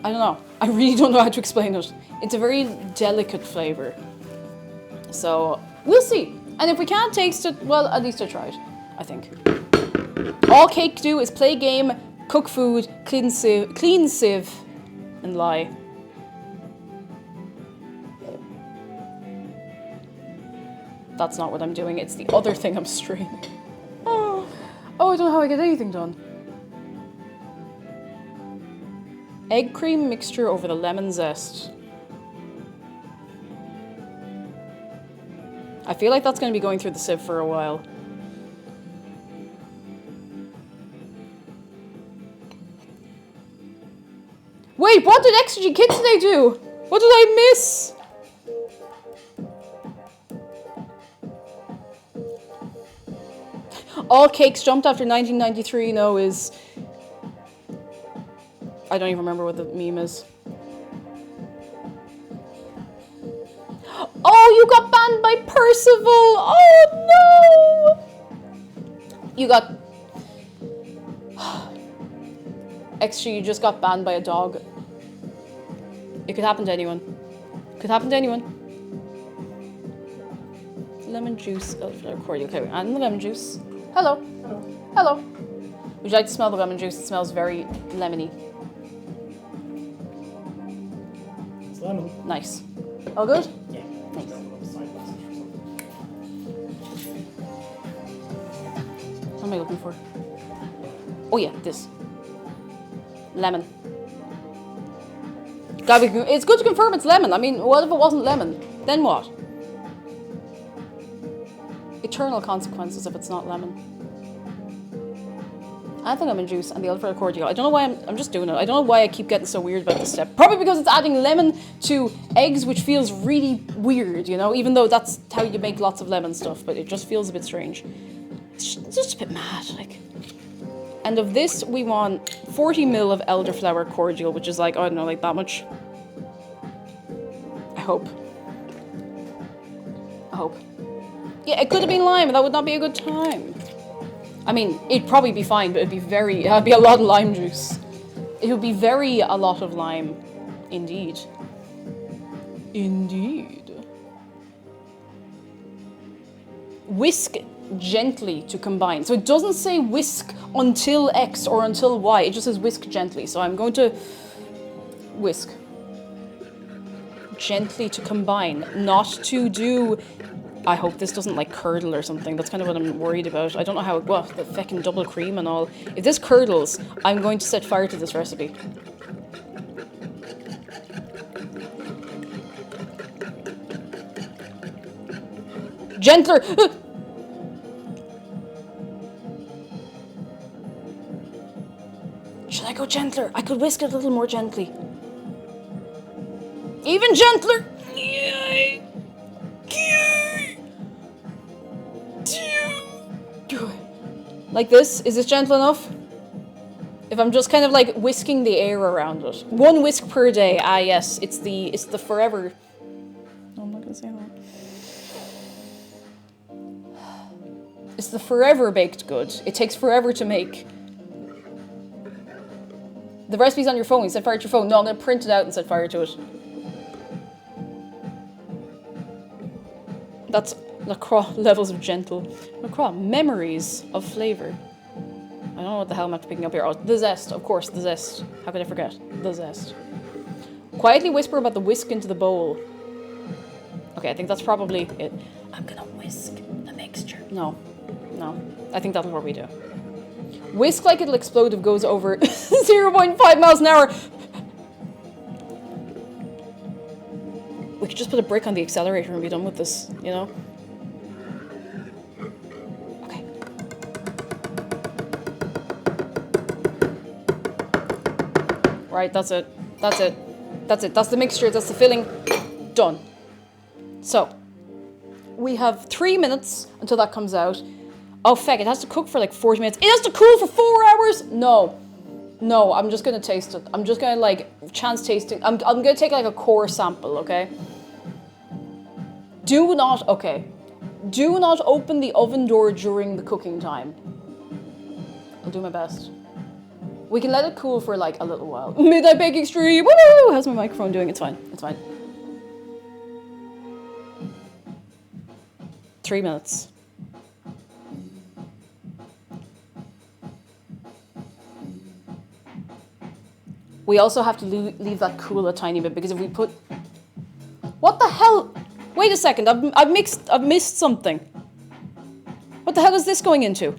know. I really don't know how to explain it. It's a very delicate flavor. So, we'll see. And if we can't taste it, well, at least I tried, I think. All cake do is play game, cook food, clean sieve, and lie. That's not what I'm doing, it's the other thing I'm straining. Oh, I don't know how I get anything done. Egg cream mixture over the lemon zest. I feel like that's going to be going through the sieve for a while. Wait, what did Exergy Kid today do? What did I miss? All cakes jumped after 1993. No, is... I don't even remember what the meme is. Oh, you got banned by Percival! Oh, no! You got... Extra, you just got banned by a dog. It could happen to anyone. Could happen to anyone. Lemon juice, elderflower cordial. Okay, and the lemon juice. Hello. Hello. Hello. Would you like to smell the lemon juice? It smells very lemony. It's lemon. Nice. All good? Yeah. Nice. What am I looking for? Oh yeah, this. Lemon. Gotta be, it's good to confirm it's lemon. I mean, what if it wasn't lemon? Then what? Eternal consequences if it's not lemon. Add the lemon juice and the elderflower cordial. I don't know why I'm just doing it. I don't know why I keep getting so weird about this step. Probably because it's adding lemon to eggs, which feels really weird, you know, even though that's how you make lots of lemon stuff, but it just feels a bit strange. It's just a bit mad, like. And of this, we want 40 ml of elderflower cordial, which is like, I don't know, like that much. I hope. Yeah, it could have been lime, and that would not be a good time. I mean, it'd probably be fine, but it'd be a lot of lime juice. It would be a lot of lime. Indeed. Indeed. Whisk gently to combine. So it doesn't say whisk until X or until Y. It just says whisk gently. So I'm going to whisk gently to combine, not to do... I hope this doesn't like curdle or something. That's kind of what I'm worried about. I don't know how it... Well, the feckin' double cream and all. If this curdles, I'm going to set fire to this recipe. Gentler! Should I go gentler? I could whisk it a little more gently. Even gentler! Like this? Is this gentle enough? If I'm just kind of like whisking the air around it. One whisk per day. Ah yes, it's the forever It's the forever baked good. It takes forever to make. The recipe's on your phone. You set fire to your phone. No, I'm going to print it out and set fire to it. That's LaCroix levels of gentle. LaCroix, memories of flavour. I don't know what the hell I'm after picking up here. Oh, the zest. Of course, the zest. How could I forget? The zest. Quietly whisper about the whisk into the bowl. Okay, I think that's probably it. I'm going to whisk the mixture. No. I think that's what we do. Whisk like it'll explode if it goes over 0.5 miles an hour. We could just put a brick on the accelerator and be done with this, you know? Okay. Right, that's it. That's the mixture, that's the filling. Done. So, we have 3 minutes until that comes out. Oh, feck, it has to cook for like 40 minutes. It has to cool for 4 hours? No, I'm just going to taste it. I'm just going to like chance tasting. I'm going to take like a core sample, okay? Do not open the oven door during the cooking time. I'll do my best. We can let it cool for like a little while. Midnight baking stream, woo! How's my microphone doing? It's fine. 3 minutes. We also have to leave that cool a tiny bit because if we put... What the hell? Wait a second, I've missed something. What the hell is this going into?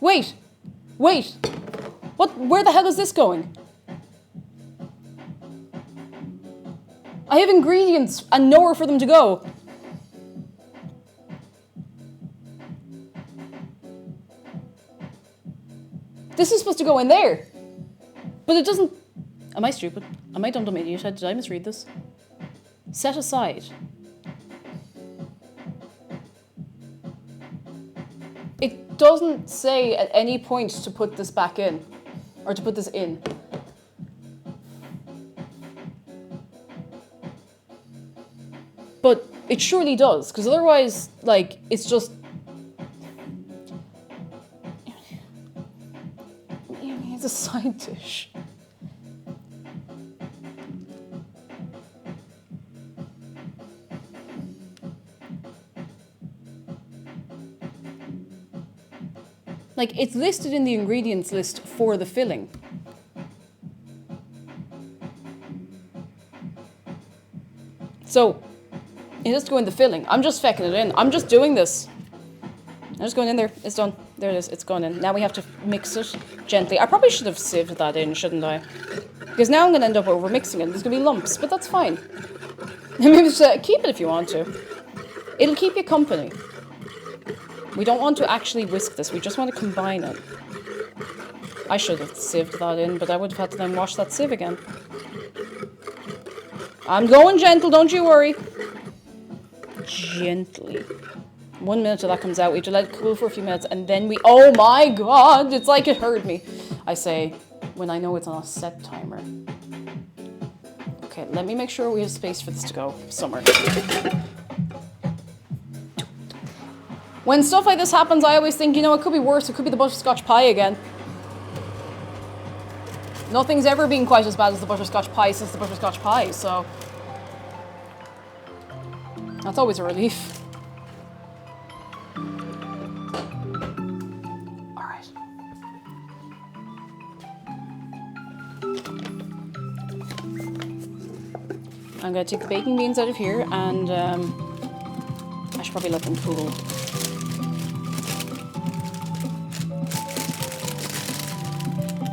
Wait. Where the hell is this going? I have ingredients and nowhere for them to go. This is supposed to go in there. But it doesn't... Am I stupid? Am I dumb idiot? Did I misread this? Set aside. It doesn't say at any point to put this back in. Or to put this in. But it surely does, because otherwise, like, it's just... It's a side dish. Like, it's listed in the ingredients list for the filling. So, it has to go in the filling. I'm just fecking it in. I'm just doing this. I'm just going in there. It's done. There it is. It's gone in. Now we have to mix it gently. I probably should have sieved that in, shouldn't I? Because now I'm going to end up over mixing it. There's going to be lumps, but that's fine. Maybe just keep it if you want to. It'll keep you company. We don't want to actually whisk this. We just want to combine it. I should have sieved that in, but I would have had to then wash that sieve again. I'm going gentle, don't you worry. Gently. 1 minute till that comes out. We have to let it cool for a few minutes, and then we... Oh my god! It's like it heard me. I say, when I know it's on a set timer. Okay, let me make sure we have space for this to go somewhere. When stuff like this happens, I always think, you know, it could be worse. It could be the butterscotch pie again. Nothing's ever been quite as bad as the butterscotch pie since the butterscotch pie, so... That's always a relief. Alright. I'm going to take the baking beans out of here and I should probably let them cool.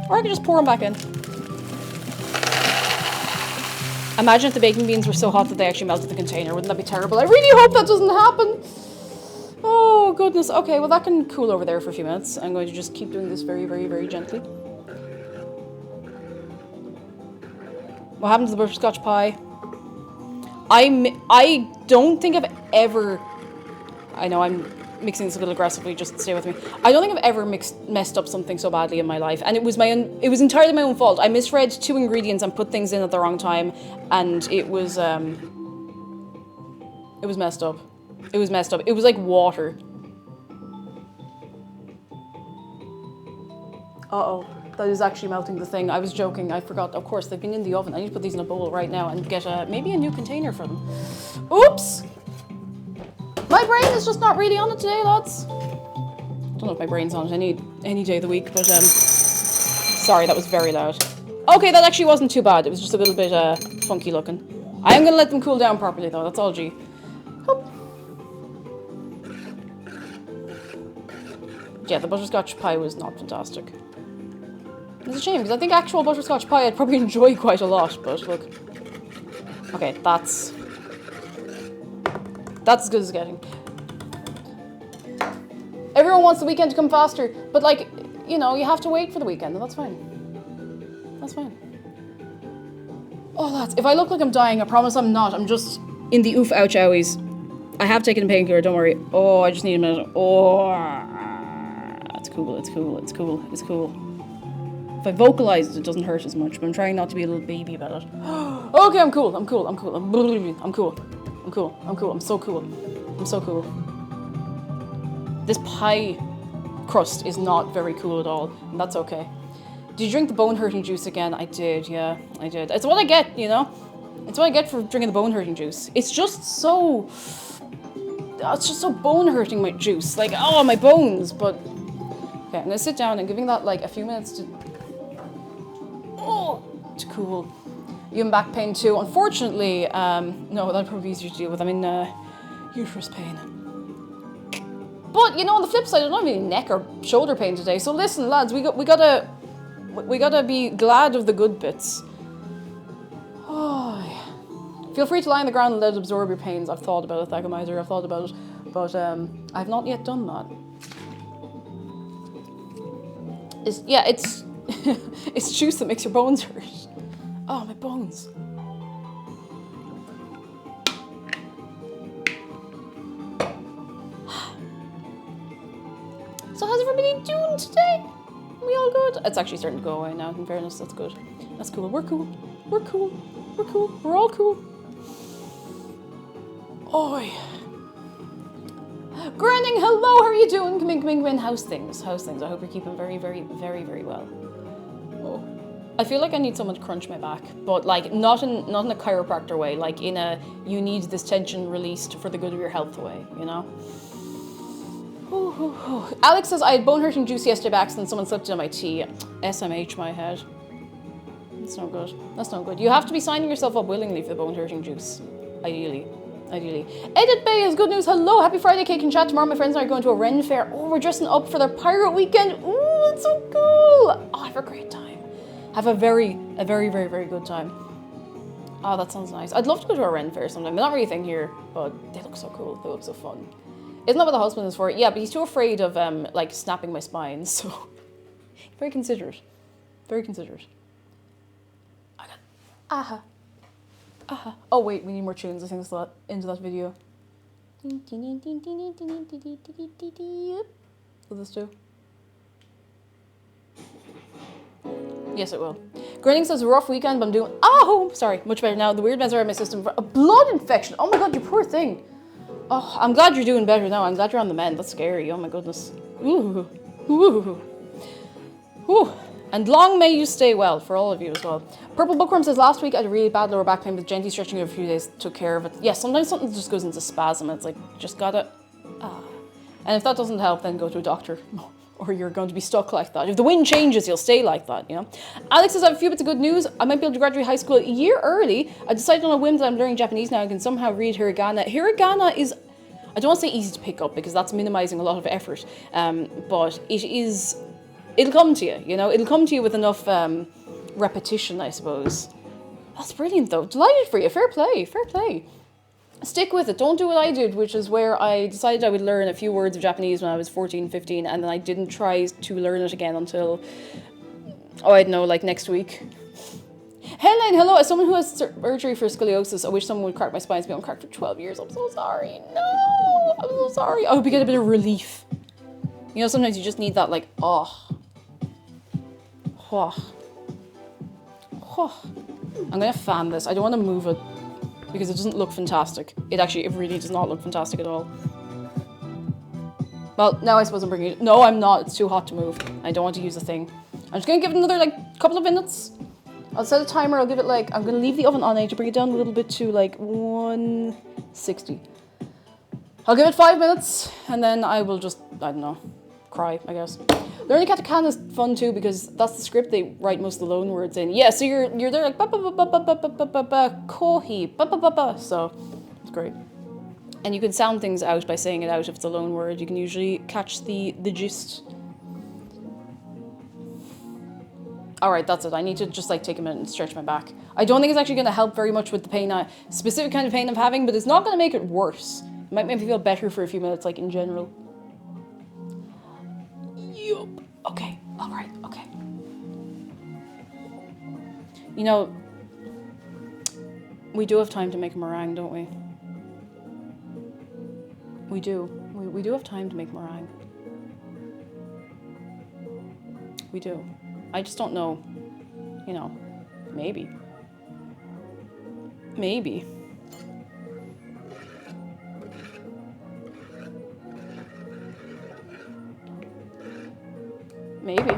Or I could just pour them back in. Imagine if the baking beans were so hot that they actually melted the container. Wouldn't that be terrible? I really hope that doesn't happen. Oh, goodness. Okay, well, that can cool over there for a few minutes. I'm going to just keep doing this very, very, very gently. What happened to the butterscotch pie? I don't think I've ever... I know I'm mixing this a little aggressively, just stay with me. I don't think I've ever messed up something so badly in my life, and it was entirely my own fault. I misread 2 ingredients and put things in at the wrong time, and it was messed up. It was messed up. It was like water. Uh-oh. That is actually melting the thing. I was joking. I forgot. Of course, they've been in the oven. I need to put these in a bowl right now and get maybe a new container for them. Oops! My brain is just not really on it today, lads. I don't know if my brain's on it any day of the week, but sorry, that was very loud. Okay, that actually wasn't too bad. It was just a little bit funky looking. I am going to let them cool down properly, though. That's all G. Oh. Yeah, the butterscotch pie was not fantastic. It's a shame, because I think actual butterscotch pie I'd probably enjoy quite a lot, but look. Okay, that's as good as it's getting. Everyone wants the weekend to come faster, but like, you know, you have to wait for the weekend, and that's fine. That's fine. Oh, lads, if I look like I'm dying, I promise I'm not. I'm just in the oof ouch owies. I have taken a painkiller, don't worry. Oh, I just need a minute. Oh, it's cool, it's cool, it's cool, it's cool. If I vocalize it, it doesn't hurt as much, but I'm trying not to be a little baby about it. Okay, I'm cool, I'm cool, I'm cool, I'm cool, I'm cool, I'm cool, I'm so cool, I'm so cool. This pie crust is not very cool at all, and that's okay. Did you drink the bone-hurting juice again? I did, yeah, I did. It's what I get, you know? It's what I get for drinking the bone-hurting juice. It's just so bone-hurting, my juice. Like, oh, my bones, but... Okay, I'm gonna sit down and giving that, like, a few minutes to... Oh, it's cool. You have back pain too. Unfortunately, no, that'd probably be easier to deal with. I'm in uterus pain. But, you know, on the flip side, I don't have any neck or shoulder pain today. So listen, lads, we gotta be glad of the good bits. Oh, yeah. Feel free to lie on the ground and let it absorb your pains. I've thought about it, Thagomizer. I've thought about it. But I've not yet done that. It's it's juice that makes your bones hurt. Oh, my bones. So how's everybody doing today? Are we all good? It's actually starting to go away now, in fairness. That's good. That's cool. We're cool. We're cool. We're cool. We're all cool. Oi. Grinning, hello, how are you doing? Come in. How's things? I hope you're keeping very, very, very, very well. Oh. I feel like I need someone to crunch my back, but like not in a chiropractor way, like in a you need this tension released for the good of your health way, you know? Alex says, I had bone-hurting juice yesterday by accident. Someone slipped it in my tea. SMH my head. That's no good. That's no good. You have to be signing yourself up willingly for the bone-hurting juice. Ideally. Edit Bay is good news. Hello, happy Friday, cake and chat. Tomorrow my friends and I are going to a Ren fair. Oh, we're dressing up for their pirate weekend. Ooh, that's so cool. Oh, have a great time. Have a very, very, very good time. Oh, that sounds nice. I'd love to go to a Ren fair sometime. They're not really a thing here, but they look so cool. They look so fun. Isn't that what the husband is for? Yeah, but he's too afraid of like snapping my spine, so very considerate. Very considerate. I got aha. Oh wait, we need more tunes. I think that's the into that video. Will this do? Yes, it will. Grinning says, rough weekend, but I'm doing... Oh, sorry, much better now. The weird meds are in my system for a blood infection. Oh my god, you poor thing. Oh, I'm glad you're doing better now. I'm glad you're on the mend. That's scary. Oh my goodness. Ooh. Ooh. Ooh. And long may you stay well, for all of you as well. Purple Bookworm says, last week I had a really bad lower back pain, but gently stretching it a few days took care of it. Yeah, sometimes something just goes into spasm. It's like, just gotta... And if that doesn't help, then go to a doctor. Or you're going to be stuck like that. If the wind changes, you'll stay like that, you know? Alex says, I have a few bits of good news. I might be able to graduate high school a year early. I decided on a whim that I'm learning Japanese now. I can somehow read hiragana. Hiragana is... I don't want to say easy to pick up because that's minimizing a lot of effort. But it is... It'll come to you, you know? It'll come to you with enough repetition, I suppose. That's brilliant, though. Delighted for you. Fair play. Fair play. Stick with it. Don't do what I did, which is where I decided I would learn a few words of Japanese when I was 14, 15, and then I didn't try to learn it again until, I don't know, like next week. Helen, hello. As someone who has surgery for scoliosis, I wish someone would crack my spine. It's been on crack for 12 years. I'm so sorry. No! I'm so sorry. I hope you get a bit of relief. You know, sometimes you just need that, like, oh. Oh. Oh. I'm gonna fan this. I don't want to move it because it doesn't look fantastic. It really does not look fantastic at all. Well, now I suppose I'm bringing it. No, I'm not. It's too hot to move. I don't want to use the thing. I'm just gonna give it another, like, couple of minutes. I'll set a timer. I'll give it, like, I'm gonna leave the oven on. I need to bring it down a little bit to, like, 160. I'll give it 5 minutes, and then I will just, I don't know, cry, I guess. Learning Katakana is fun too because that's the script they write most of the loan words in. Yeah, so you're there like ba ba ba ba ba ba ba ba ba ba kohi ba ba ba ba. So it's great, and you can sound things out by saying it out if it's a loan word. You can usually catch the gist. All right, that's it. I need to just like take a minute and stretch my back. I don't think it's actually going to help very much with the pain, specific kind of pain I'm having, but it's not going to make it worse. It might make me feel better for a few minutes, like in general. Yup. Okay. All right. Okay. You know, we do have time to make a meringue, don't we? We do. We do have time to make meringue. We do. I just don't know. You know, maybe. Maybe. Maybe.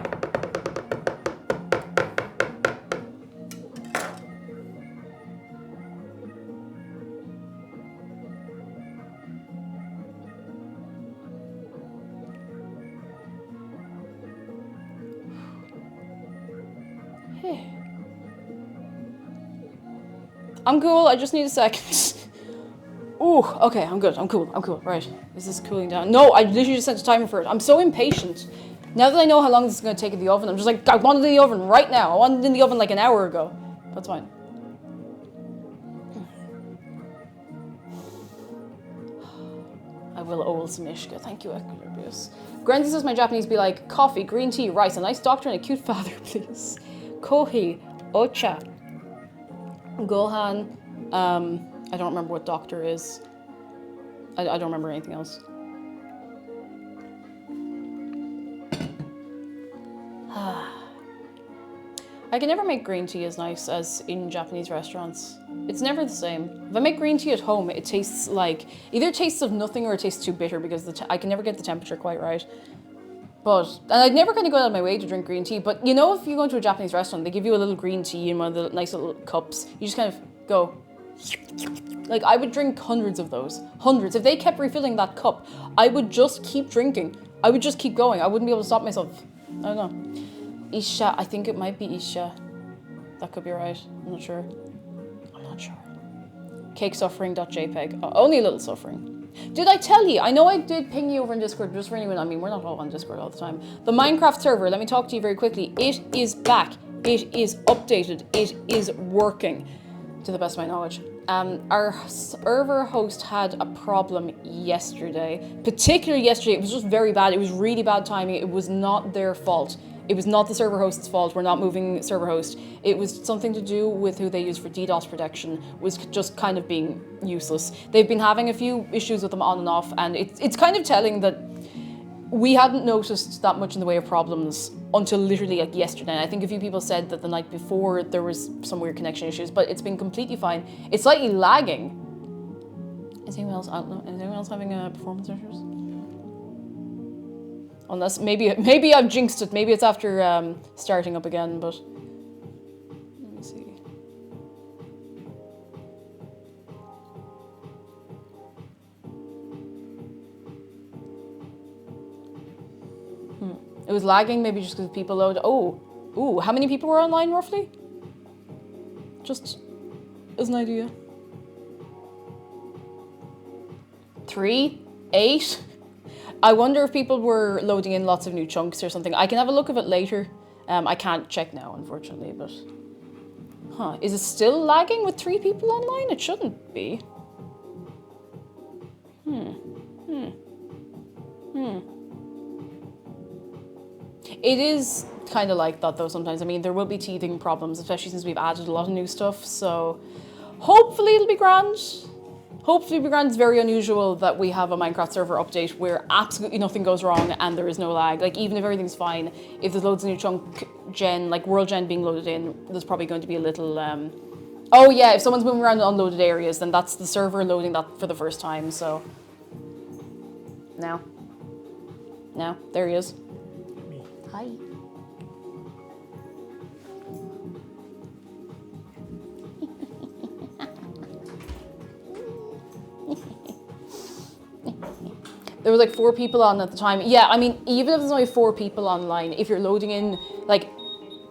I'm cool, I just need a second. Ooh, okay, I'm good, I'm cool. Right, is this cooling down? No, I literally just set a timer for it. I'm so impatient. Now that I know how long this is going to take in the oven, I'm just like, I want it in the oven right now. I wanted it in the oven like an hour ago. That's fine. I will owl some Ishka. Thank you, Equilibrius. Grandy says my Japanese be like, coffee, green tea, rice, a nice doctor and a cute father, please. Kohi, ocha. Gohan, I don't remember what doctor is. I don't remember anything else. I can never make green tea as nice as in Japanese restaurants. It's never the same. If I make green tea at home, it tastes like, either it tastes of nothing or it tastes too bitter because I can never get the temperature quite right. And I'd never kind of go out of my way to drink green tea, but you know, if you go into a Japanese restaurant, they give you a little green tea in one of the nice little cups. You just kind of go, like I would drink hundreds of those. Hundreds. If they kept refilling that cup, I would just keep drinking. I would just keep going. I wouldn't be able to stop myself. I don't know. Isha, I think it might be Isha. That could be right. I'm not sure. Cakesuffering.jpg. Oh, only a little suffering. Did I tell you? I know I did ping you over in Discord, just for anyone. I mean, we're not all on Discord all the time. The Minecraft server, let me talk to you very quickly. It is back. It is updated. It is working, to the best of my knowledge. Our server host had a problem yesterday. Particularly yesterday, it was just very bad. It was really bad timing. It was not their fault. It was not the server host's fault. We're not moving server host. It was something to do with who they use for DDoS protection, was just kind of being useless. They've been having a few issues with them on and off, and it's kind of telling that we hadn't noticed that much in the way of problems until literally like yesterday. And I think a few people said that the night before there was some weird connection issues, but it's been completely fine. It's slightly lagging. Is anyone else having performance issues? Unless maybe I've jinxed it. Maybe it's after starting up again, but let me see. It was lagging, maybe just because people load. Ooh, how many people were online roughly? Just as an idea. 3, 8. I wonder if people were loading in lots of new chunks or something. I can have a look at it later. I can't check now, unfortunately, but... Is it still lagging with 3 people online? It shouldn't be. It is kind of like that, though, sometimes. I mean, there will be teething problems, especially since we've added a lot of new stuff, so... Hopefully it'll be grand. hopefully it's very unusual that we have a Minecraft server update where absolutely nothing goes wrong and there is no lag. Like, even if everything's fine, if there's loads of new chunk gen, like world gen being loaded in, there's probably going to be a little, oh yeah, if someone's moving around in unloaded areas, then that's the server loading that for the first time, so. Now, there he is. Me. Hi. There were like 4 people on at the time. Yeah, I mean, even if there's only 4 people online, if you're loading in like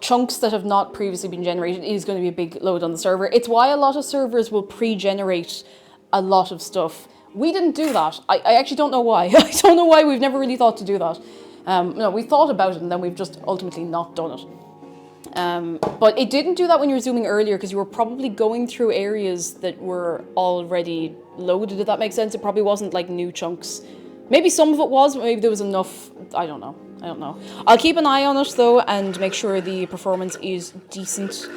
chunks that have not previously been generated, it is going to be a big load on the server. It's why a lot of servers will pre-generate a lot of stuff. We didn't do that. I actually don't know why. I don't know why we've never really thought to do that. No, we thought about it and then we've just ultimately not done it. But it didn't do that when you were zooming earlier because you were probably going through areas that were already loaded, if that makes sense. It probably wasn't like new chunks. Maybe some of it was, but maybe there was enough. I don't know. I'll keep an eye on it though and make sure the performance is decent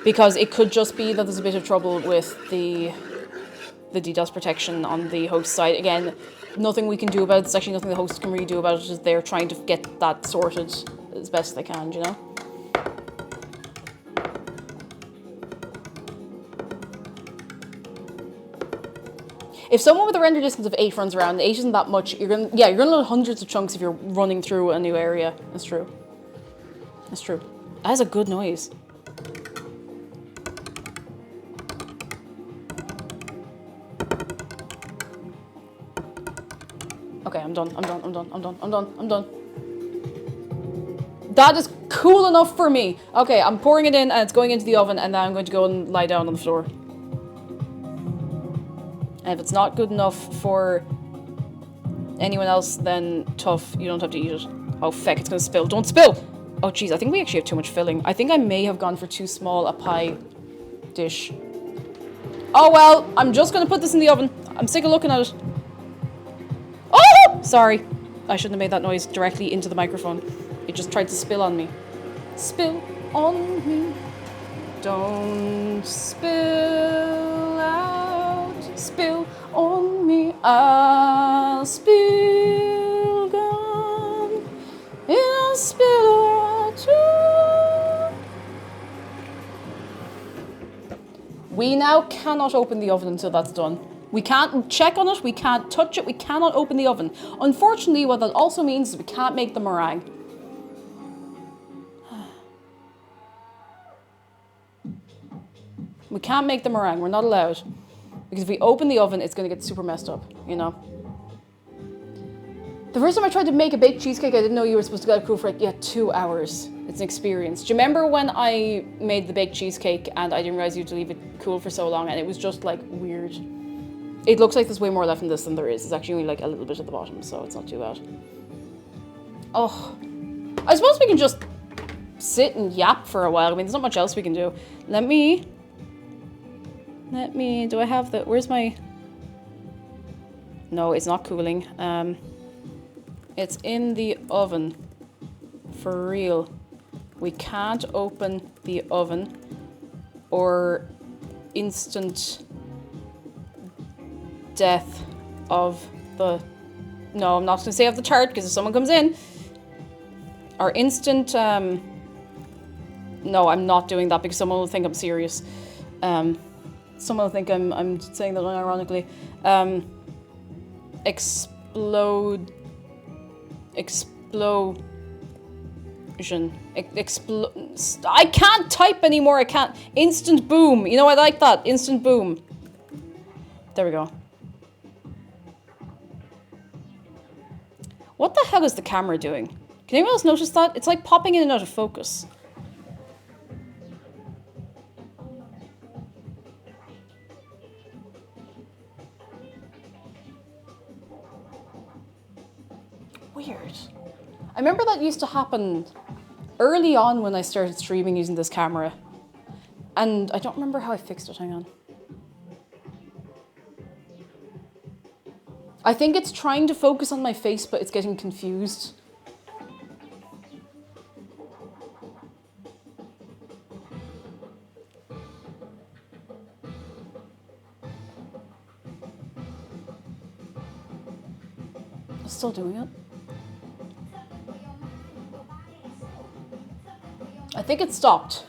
because it could just be that there's a bit of trouble with the DDoS protection on the host side. Again, nothing we can do about it. There's actually nothing the host can really do about it. Is they're trying to get that sorted as best they can, you know? If someone with a render distance of 8 runs around, 8 isn't that much. You're gonna load hundreds of chunks if you're running through a new area. That's true. That's true. That has a good noise. Okay, I'm done. That is cool enough for me. Okay, I'm pouring it in and it's going into the oven and then I'm going to go and lie down on the floor. And if it's not good enough for anyone else, then tough, you don't have to eat it. Oh, feck, it's gonna spill. Don't spill! Oh, jeez, I think we actually have too much filling. I think I may have gone for too small a pie dish. Oh, well, I'm just gonna put this in the oven. I'm sick of looking at it. Oh! Sorry. I shouldn't have made that noise directly into the microphone. It just tried to spill on me. Spill on me. Don't spill out. Spill on me. I'll spill gum. I'll spill out too. We now cannot open the oven until that's done. We can't check on it, we can't touch it, we cannot open the oven. Unfortunately, what that also means is we can't make the meringue. We can't make the meringue, we're not allowed. Because if we open the oven, it's gonna get super messed up, you know? The first time I tried to make a baked cheesecake, I didn't know you were supposed to let it cool for like, 2 hours. It's an experience. Do you remember when I made the baked cheesecake and I didn't realize you had to leave it cool for so long and it was just like weird? It looks like there's way more left in this than there is. It's actually only like a little bit at the bottom, so it's not too bad. Oh, I suppose we can just sit and yap for a while. I mean, there's not much else we can do. Let me, do I have the, where's my, no, it's not cooling. It's in the oven, for real. We can't open the oven or instant death of the, no, I'm not gonna say of the tart because if someone comes in, or instant, no, I'm not doing that because someone will think I'm serious. Someone will think I'm saying that unironically. I can't type anymore, I can't. Instant boom, you know, I like that, instant boom. There we go. What the hell is the camera doing? Can anyone else notice that? It's like popping in and out of focus. Weird. I remember that used to happen early on when I started streaming using this camera. And I don't remember how I fixed it, hang on. I think it's trying to focus on my face, but it's getting confused. It's still doing it. I think it stopped.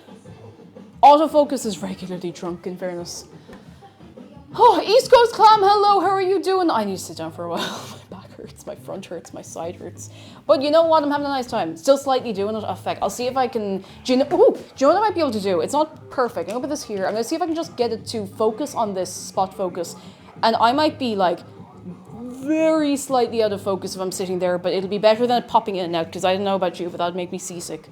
Autofocus is regularly drunk, in fairness. Oh, East Coast Clam, hello, how are you doing? I need to sit down for a while. My back hurts, my front hurts, my side hurts. But you know what? I'm having a nice time. Still slightly doing it. I'll see if I can... Do you know what I might be able to do? It's not perfect. I'm going to put this here. I'm going to see if I can just get it to focus on this spot focus. And I might be like very slightly out of focus if I'm sitting there, but it'll be better than it popping in and out, because I don't know about you, but that'd make me seasick.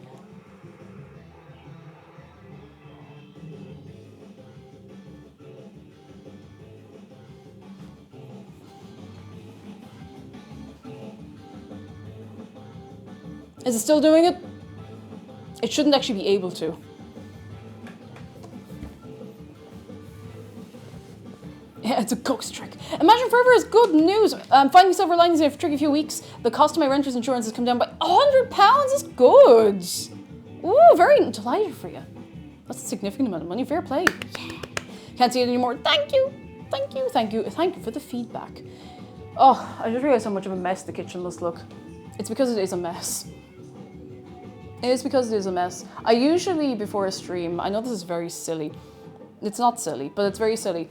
Is it still doing it? It shouldn't actually be able to. Yeah, it's a ghost trick. Imagine Forever is good news. Finding silver linings in a tricky few weeks. The cost of my renter's insurance has come down by £100. Is good. Ooh, very delighted for you. That's a significant amount of money. Fair play. Yeah. Can't see it anymore. Thank you. Thank you. Thank you. Thank you for the feedback. Oh, I just realized how much of a mess the kitchen must look. It's because it is a mess. It is because it is a mess. I usually, before a stream, I know this is very silly. It's not silly, but it's very silly.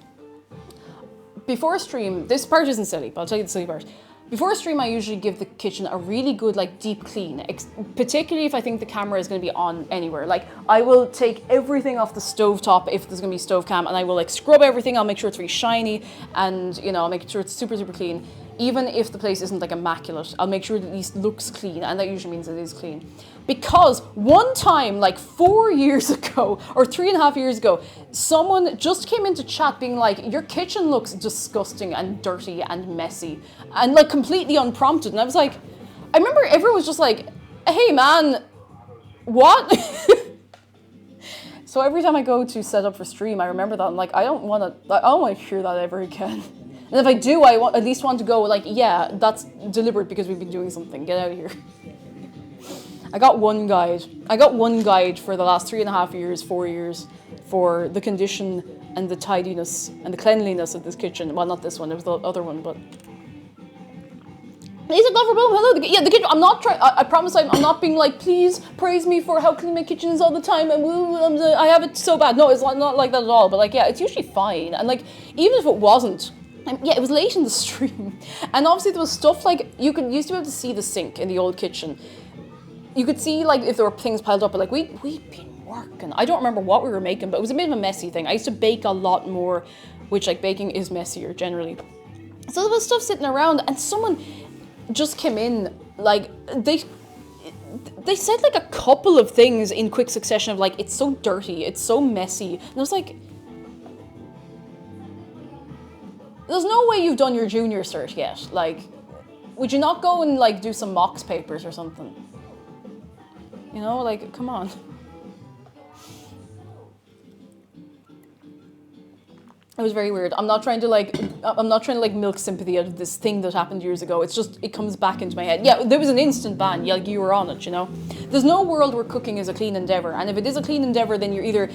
Before a stream, this part isn't silly, but I'll tell you the silly part. Before a stream, I usually give the kitchen a really good, like, deep clean, particularly if I think the camera is going to be on anywhere. Like, I will take everything off the stovetop if there's going to be stove cam, and I will, like, scrub everything. I'll make sure it's very shiny, and, you know, I'll make sure it's super, super clean. Even if the place isn't, like, immaculate, I'll make sure it at least looks clean, and that usually means it is clean. Because one time, like 4 years ago, or 3.5 years ago, someone just came into chat being like, your kitchen looks disgusting and dirty and messy, and like completely unprompted. And I was like, I remember everyone was just like, hey man, what? So every time I go to set up for stream, I remember that. I'm like, I don't want to hear that ever again. And if I do, at least want to go like, yeah, that's deliberate because we've been doing something. Get out of here. I got one guide for the last 3.5 years, 4 years, for the condition and the tidiness and the cleanliness of this kitchen. Well, not this one, it was the other one, but... Lisa Glover, hello. Yeah, the kitchen, I'm not trying, I promise I'm not being like, please praise me for how clean my kitchen is all the time, and I have it so bad. No, it's not like that at all, but like, yeah, it's usually fine. And like, even if it wasn't, yeah, it was late in the stream. And obviously there was stuff like, used to be able to see the sink in the old kitchen. You could see like if there were things piled up, but like we'd been working. I don't remember what we were making, but it was a bit of a messy thing. I used to bake a lot more, which like baking is messier generally. So there was stuff sitting around, and someone just came in, like they said like a couple of things in quick succession of like, it's so dirty, it's so messy. And I was like, there's no way you've done your junior cert yet. Like, would you not go and like do some mocks papers or something? You know, like, come on. It was very weird. I'm not trying to like milk sympathy out of this thing that happened years ago. It's just, it comes back into my head. Yeah, there was an instant ban. Yeah, like you were on it, you know. There's no world where cooking is a clean endeavor. And if it is a clean endeavor, then you're either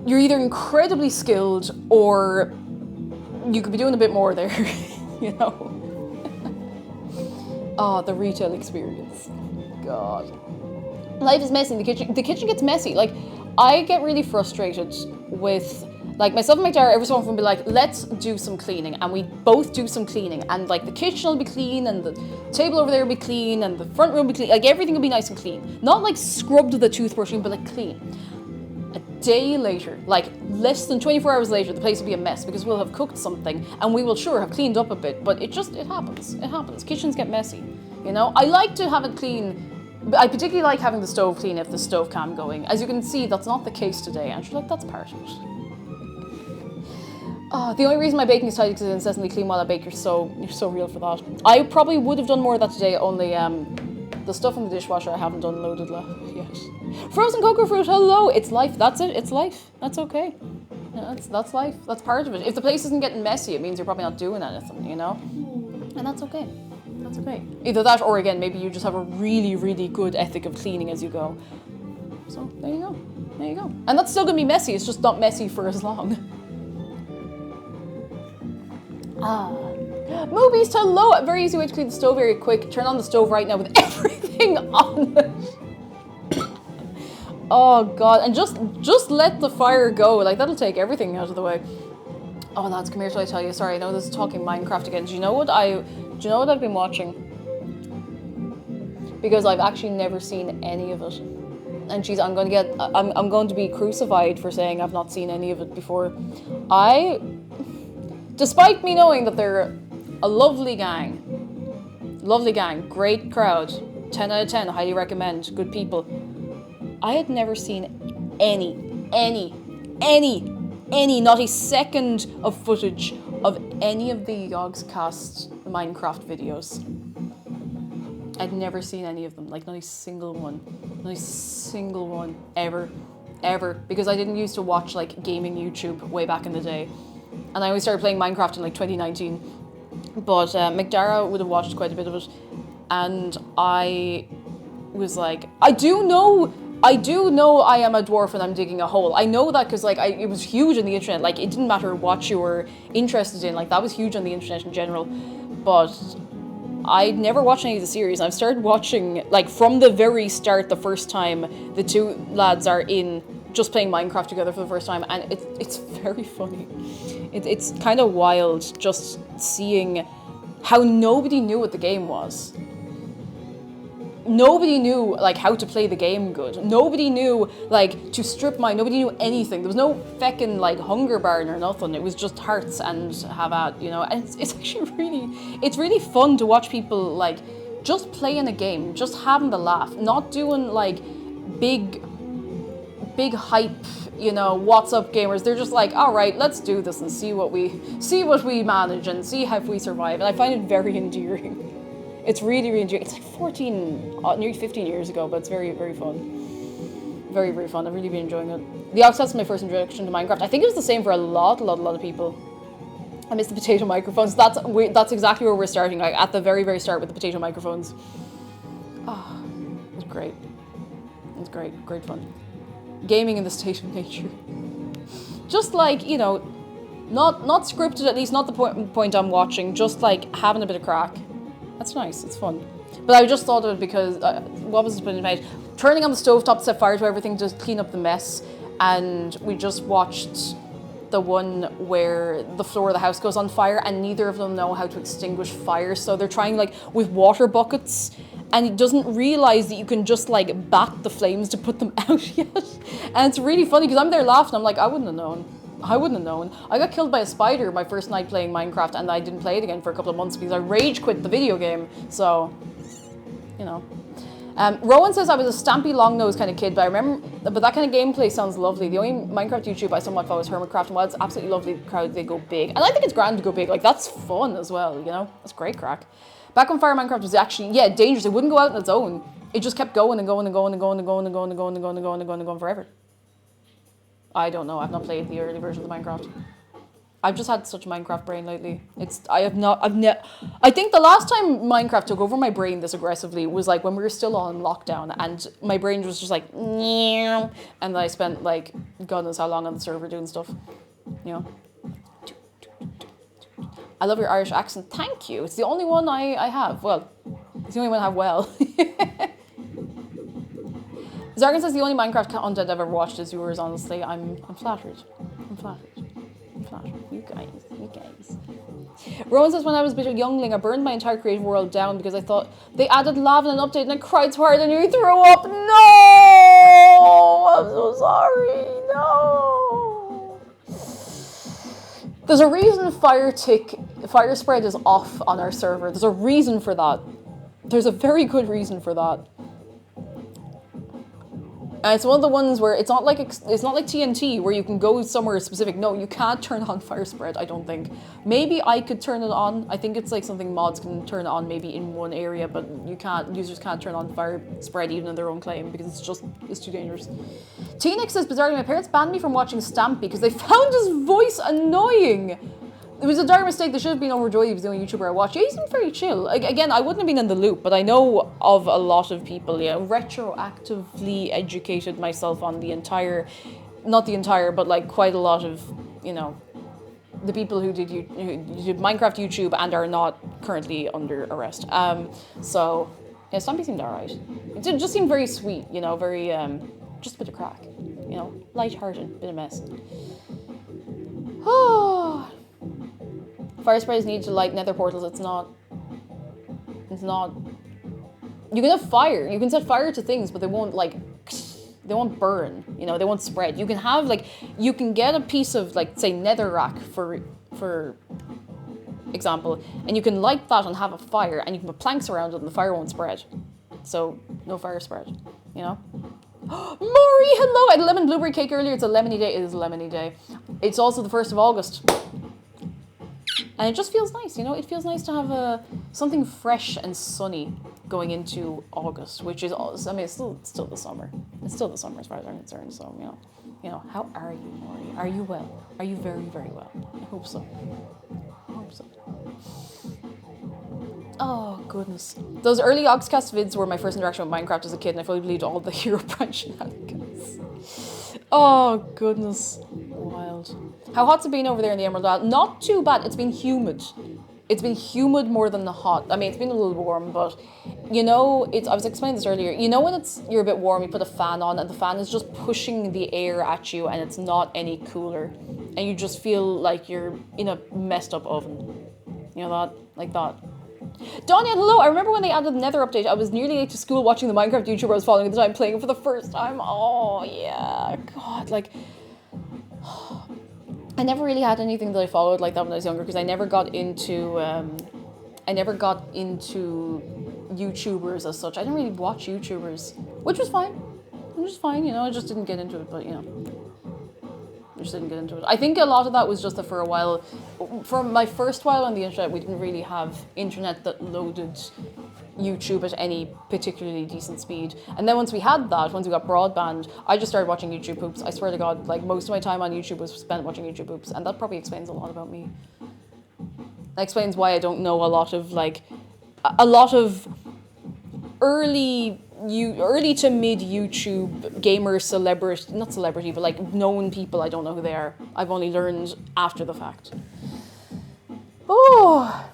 incredibly skilled, or you could be doing a bit more there, you know. Ah, the retail experience. God. Life is messy in the kitchen. The kitchen gets messy. Like, I get really frustrated with, like, myself and my dad, every so often will be like, let's do some cleaning. And we both do some cleaning. And, like, the kitchen will be clean, and the table over there will be clean, and the front room will be clean. Like, everything will be nice and clean. Not, like, scrubbed with a toothbrush, but, like, clean. A day later, like, less than 24 hours later, the place will be a mess because we'll have cooked something, and we will, sure, have cleaned up a bit. But it happens. It happens. Kitchens get messy, you know? I like to have it clean. I particularly like having the stove clean if the stove cam going. As you can see, that's not the case today. And she's like, that's part of it. The only reason my baking is tidy is because I incessantly clean while I bake. You're so real for that. I probably would have done more of that today, only the stuff in the dishwasher I haven't unloaded yet. Frozen cocoa fruit, hello. It's life. That's it. It's life. That's okay. Yeah, that's life. That's part of it. If the place isn't getting messy, it means you're probably not doing anything, you know? And that's okay. That's okay. Either that, or again, maybe you just have a really, really good ethic of cleaning as you go. So, there you go. There you go. And that's still gonna be messy, it's just not messy for as long. Movies to low. A very easy way to clean the stove very quick. Turn on the stove right now with everything on it. Oh god, and just let the fire go. Like, that'll take everything out of the way. Oh lads, come here till I tell you. Sorry, I know this is talking Minecraft again. Do you know what I've been watching? Because I've actually never seen any of it. And geez, I'm going to be crucified for saying I've not seen any of it before. Despite me knowing that they're a lovely gang, great crowd, 10 out of 10, highly recommend, good people, I had never seen any, not a second of footage of any of the Yogscast Minecraft videos. I'd never seen any of them, like not a single one, ever, because I didn't used to watch like gaming YouTube way back in the day, and I only started playing Minecraft in like 2019, but McDara would have watched quite a bit of it, and I was like, I do know I am a dwarf and I'm digging a hole. I know that because like it was huge on the internet. Like, it didn't matter what you were interested in. Like, that was huge on the internet in general. But I'd never watched any of the series. I've started watching like from the very start. The first time the two lads are in just playing Minecraft together for the first time, and it's very funny. It's kind of wild just seeing how nobody knew what the game was. Nobody knew like how to play the game good. Nobody knew like to strip mine. Nobody knew anything. There was no feckin' like hunger barn or nothing. It was just hearts and have at, you know. And it's actually really fun to watch people like just playing a game, just having the laugh, not doing like big hype, you know, what's up gamers. They're just like, all right, let's do this and see what we manage and see how we survive. And I find it very endearing. It's really endearing. It's like 14, nearly 15 years ago, but it's very, very fun. Very, very fun. I've really been enjoying it. The Oxford's my first introduction to Minecraft. I think it was the same for a lot of people. I miss the potato microphones. That's exactly where we're starting, like at the very, very start with the potato microphones. Oh, it was great. It was great fun. Gaming in the state of nature. Just like, you know, not scripted, at least not the point I'm watching, just like having a bit of crack. That's nice, it's fun. But I just thought of it because, what was it put in my head? Turning on the stovetop to set fire to everything to clean up the mess, and we just watched the one where the floor of the house goes on fire and neither of them know how to extinguish fire, so they're trying like with water buckets, and he doesn't realize that you can just like bat the flames to put them out yet. And it's really funny because I'm there laughing, I'm like, I wouldn't have known. I got killed by a spider my first night playing Minecraft, and I didn't play it again for a couple of months because I rage quit the video game. So, you know. Rowan says I was a stampy, long-nosed kind of kid, but that kind of gameplay sounds lovely. The only Minecraft YouTube I somewhat follow is Hermitcraft, and while it's absolutely lovely, the crowd, they go big. And I think it's grand to go big. Like, that's fun as well, you know? That's great crack. Back when Fire Minecraft was actually, yeah, dangerous. It wouldn't go out on its own. It just kept going and going and going and going and going and going and going and going and going and going and going forever. I don't know. I've not played the early versions of Minecraft. I've just had such a Minecraft brain lately. I think the last time Minecraft took over my brain this aggressively was like when we were still on lockdown, and my brain was just like, and then I spent like God knows how long on the server doing stuff, you know. I love your Irish accent. Thank you. It's the only one I have. Well, it's the only one I have well. Zargan says the only Minecraft content I've ever watched is yours, honestly. I'm flattered. You guys. Rowan says when I was a bit of a youngling, I burned my entire creative world down because I thought they added lava in an update and I cried so hard and you threw up. No! I'm so sorry. No! There's a reason fire spread is off on our server. There's a reason for that. There's a very good reason for that. And it's one of the ones where it's not like TNT where you can go somewhere specific. No, you can't turn on fire spread, I don't think. Maybe I could turn it on. I think it's like something mods can turn on maybe in one area, but users can't turn on fire spread even in their own claim because it's too dangerous. T-Nix says, bizarrely, my parents banned me from watching Stampy because they found his voice annoying. It was a dire mistake. They should have been overjoyed. He was the only YouTuber I watched. Yeah, he's been very chill. Like, again, I wouldn't have been in the loop, but I know of a lot of people, yeah, retroactively educated myself on not the entire, but like quite a lot of, you know, the people who did Minecraft YouTube and are not currently under arrest. So yeah, Stompy seemed alright. It just seemed very sweet, you know, very just a bit of crack, you know, light-hearted, bit of mess. Oh, fire sprays need to light nether portals. It's not. You can have fire. You can set fire to things, but they won't they won't burn. You know, they won't spread. You can have you can get a piece of say netherrack for example, and you can light that and have a fire, and you can put planks around it, and the fire won't spread. So no fire spread. You know. Maury, hello! I had a lemon blueberry cake earlier. It's a lemony day. It is a lemony day. It's also the 1st of August. And it just feels nice, you know? It feels nice to have something fresh and sunny going into August, which is, I mean, it's still the summer. It's still the summer as far as I'm concerned. So, you know, how are you, Maury? Are you well? Are you very, very well? I hope so. I hope so. Oh, goodness. Those early Oxcast vids were my first interaction with Minecraft as a kid, and I fully believed all the hero branch shenanigans. Oh, goodness. Wild. How hot's it been over there in the Emerald Isle? Not too bad. It's been humid. It's been humid more than the hot. I mean, it's been a little warm, but, you know, I was explaining this earlier. You know when you're a bit warm, you put a fan on, and the fan is just pushing the air at you, and it's not any cooler. And you just feel like you're in a messed up oven. You know that? Like that. Donya, hello! I remember when they added the Nether update, I was nearly late to school watching the Minecraft YouTuber I was following at the time, playing it for the first time. Oh, yeah. God, I never really had anything that I followed like that when I was younger, because I never got into YouTubers as such. I didn't really watch YouTubers, which was fine. It was fine, you know, I just didn't get into it, but, you know. I just didn't get into it. I think a lot of that was just that for a while, for my first while on the internet, we didn't really have internet that loaded YouTube at any particularly decent speed. And then once we had that, once we got broadband, I just started watching YouTube poops. I swear to God, most of my time on YouTube was spent watching YouTube poops, and that probably explains a lot about me. That explains why I don't know a lot of early to mid YouTube gamer celebrity, not celebrity, but known people. I don't know who they are. I've only learned after the fact. Oh,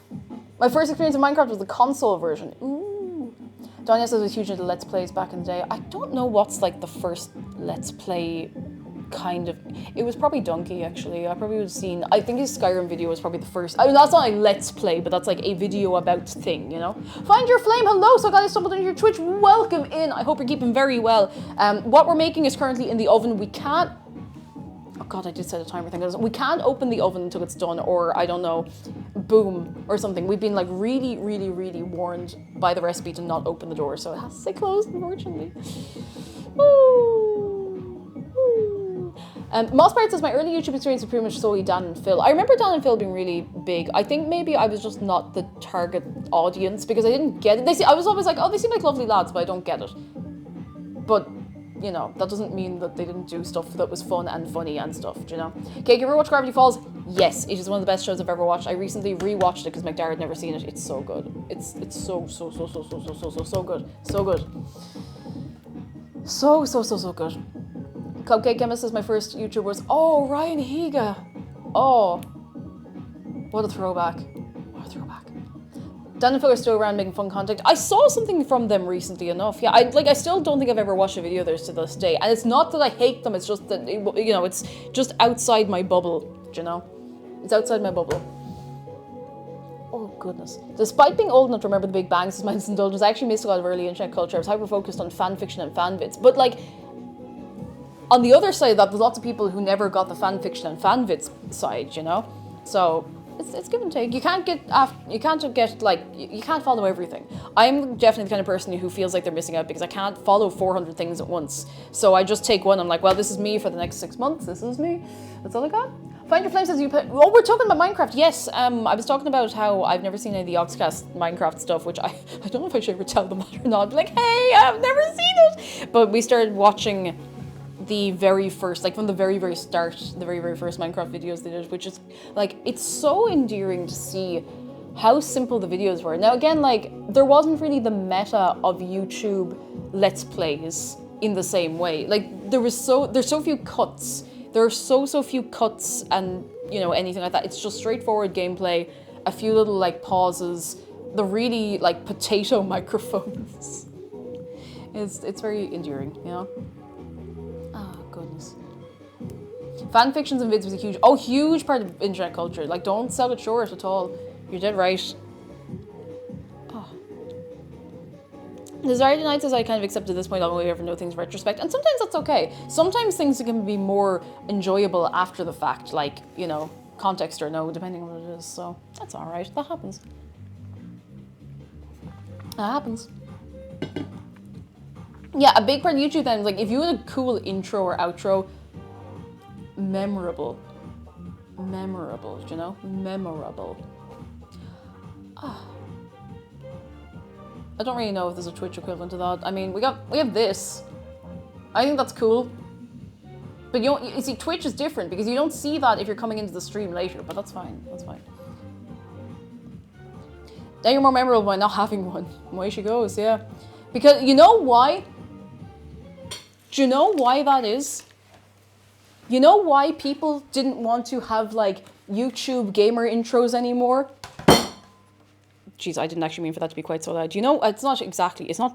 my first experience of Minecraft was the console version. Ooh. Danya says I was huge into Let's Plays back in the day. I don't know what's the first Let's Play kind of. It was probably Donkey, actually. I probably would have seen. I think his Skyrim video was probably the first. I mean, that's not a Let's Play, but that's a video about thing, you know? Find Your Flame, hello! So guys, stumbled into your Twitch. Welcome in. I hope you're keeping very well. What we're making is currently in the oven. We can't. Oh God, I did set a timer thing. We can't open the oven until it's done, or I don't know, boom, or something. We've been really, really, really warned by the recipe to not open the door, so it has to stay closed, unfortunately. Woo. Moss Bart says, my early YouTube experience was pretty much solely Dan and Phil. I remember Dan and Phil being really big. I think maybe I was just not the target audience because I didn't get it. I was always like, oh, they seem like lovely lads, but I don't get it. But, you know, that doesn't mean that they didn't do stuff that was fun and funny and stuff, do you know? Okay, you ever watch Gravity Falls? Yes, it is one of the best shows I've ever watched. I recently rewatched it because McDara had never seen it. It's so good. It's so good. So good. So good. Cupcake Chemist is my first YouTuber was, oh, Ryan Higa. Oh, what a throwback. Dan and Phil are still around making fun content. I saw something from them recently enough. Yeah, I still don't think I've ever watched a video of theirs to this day. And it's not that I hate them, it's just that, you know, it's just outside my bubble, do you know? It's outside my bubble. Oh, goodness. Despite being old enough to remember the Big Bang, since my indulgence, I actually missed a lot of early internet culture. I was hyper-focused on fan fiction and fan vids. But, on the other side of that, there's lots of people who never got the fan fiction and fan vids side, you know? So, it's give and take. You can't follow everything. I'm definitely the kind of person who feels like they're missing out because I can't follow 400 things at once. So I just take one. I'm like, well, this is me for the next 6 months. This is me. That's all I got. Find Your Flame says you play. Oh, we're talking about Minecraft. Yes. I was talking about how I've never seen any of the Oxcast Minecraft stuff, which I don't know if I should ever tell them that or not. Be like, hey, I've never seen it. But we started watching the very first, from the very, very start, the very, very first Minecraft videos they did, which is, it's so endearing to see how simple the videos were. Now, again, there wasn't really the meta of YouTube Let's Plays in the same way. There's so few cuts There are so few cuts and, you know, anything like that. It's just straightforward gameplay, a few little, like, pauses, the really, like, potato microphones. It's very endearing, you know? Oh, goodness. Fan fictions and vids was a huge part of internet culture. Like, don't sell it short at all. You're dead right. Oh. Desire Nights is I kind of accept at this point, I'll only ever know things in retrospect. And sometimes that's okay. Sometimes things can be more enjoyable after the fact, like, you know, context or no, depending on what it is. So, that's alright. That happens. That happens. Yeah, a big part of YouTube then, like, if you had a cool intro or outro, memorable, do you know? Memorable. Oh. I don't really know if there's a Twitch equivalent to that. I mean, we have this. I think that's cool. But you see, Twitch is different because you don't see that if you're coming into the stream later, but that's fine, that's fine. Now you're more memorable by not having one. Away she goes, yeah. Because, you know why? Do you know why that is? You know why people didn't want to have, like, YouTube gamer intros anymore? Jeez, I didn't actually mean for that to be quite so loud. Do you know, it's not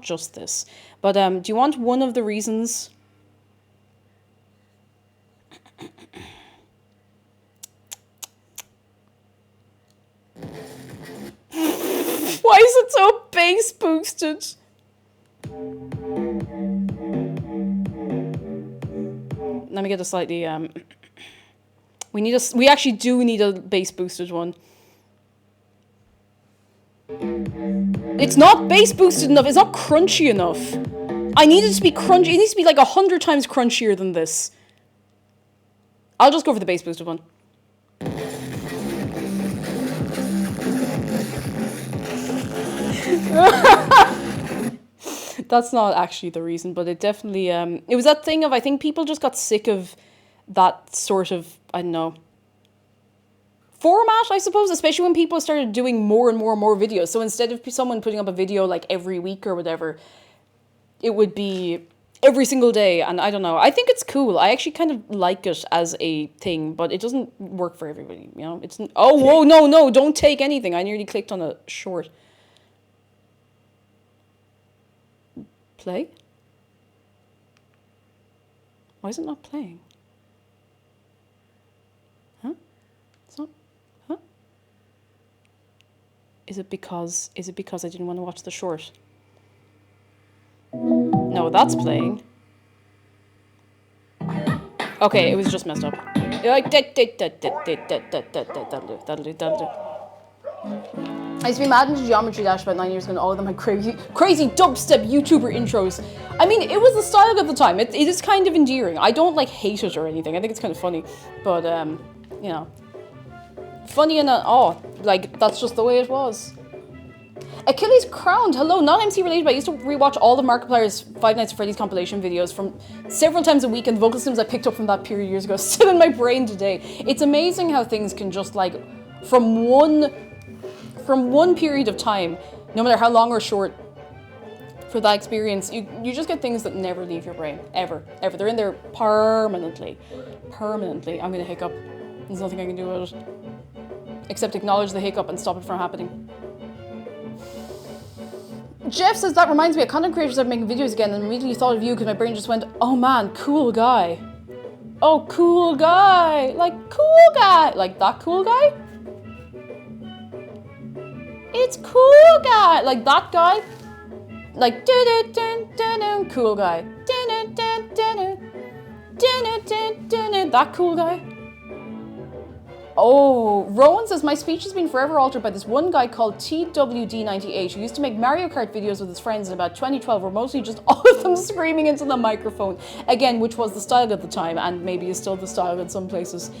just this. But do you want one of the reasons? Why is it so bass boosted? Let me get a slightly, we actually do need a bass boosted one. It's not bass boosted enough, it's not crunchy enough. I need it to be crunchy, it needs to be like 100 times crunchier than this. I'll just go for the bass boosted one. That's not actually the reason, but it definitely, it was that thing of, I think people just got sick of that sort of, I don't know, format, I suppose, especially when people started doing more and more and more videos. So instead of someone putting up a video like every week or whatever, it would be every single day, and I don't know. I think it's cool. I actually kind of like it as a thing, but it doesn't work for everybody, you know? It's, oh, whoa, no, don't take anything. I nearly clicked on a short. Play? Why is it not playing? Huh? It's not, huh? Is it because I didn't want to watch the short? No, that's playing. Okay, it was just messed up. Like, that'll do. I used to be mad into Geometry Dash about 9 years ago and all of them had crazy dubstep YouTuber intros. I mean, it was the style at the time. It is kind of endearing. I don't, like, hate it or anything. I think it's kind of funny. But, you know. Funny and, like, that's just the way it was. Achilles Crowned, hello, not MC related, but I used to rewatch all the Markiplier's Five Nights at Freddy's compilation videos from several times a week, and the vocal systems I picked up from that period years ago still in my brain today. It's amazing how things can just, like, from one period of time, no matter how long or short, for that experience, you just get things that never leave your brain, ever. They're in there permanently. I'm gonna hiccup. There's nothing I can do about it. Except acknowledge the hiccup and stop it from happening. Jeff says, that reminds me, a content creator started making videos again and immediately thought of you because my brain just went, oh man, cool guy. Oh, cool guy. Like, cool guy. Like, that cool guy? It's cool guy. Like, that guy? Like, cool guy. That cool guy? Oh, Rowan says, my speech has been forever altered by this one guy called TWD98 who used to make Mario Kart videos with his friends in about 2012 where mostly just all of them screaming into the microphone. Again, which was the style at the time and maybe is still the style in some places.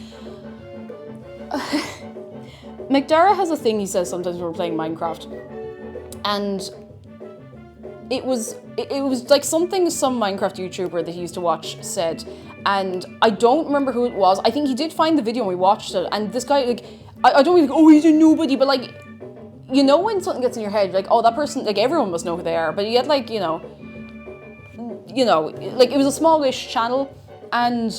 McDara has a thing he says sometimes when we're playing Minecraft. And it was like something some Minecraft YouTuber that he used to watch said. And I don't remember who it was. I think he did find the video and we watched it. And this guy, like, I don't mean like, oh, he's a nobody, but like, you know when something gets in your head, like, oh, that person, like, everyone must know who they are. But yet, like, you know, like, it was a smallish channel. And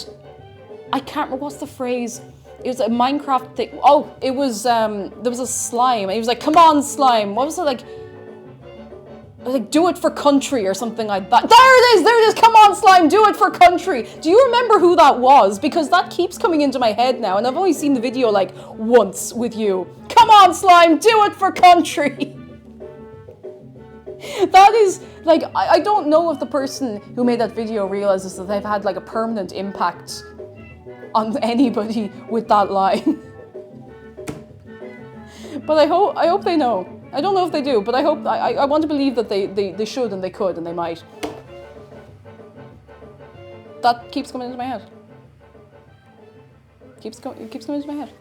I can't remember what's the phrase. It was a Minecraft thing. Oh, it was there was a slime. He was like, "Come on, slime." What was it like? It was like, "Do it for country" or something like that. There it is. There it is. Come on, slime. Do it for country. Do you remember who that was? Because that keeps coming into my head now, and I've only seen the video like once with you. Come on, slime. Do it for country. That is, like, I don't know if the person who made that video realizes that they've had, like, a permanent impact on anybody with that line. But I hope they know. I don't know if they do, but I want to believe that they should and they could and they might. That keeps coming into my head. It keeps coming into my head.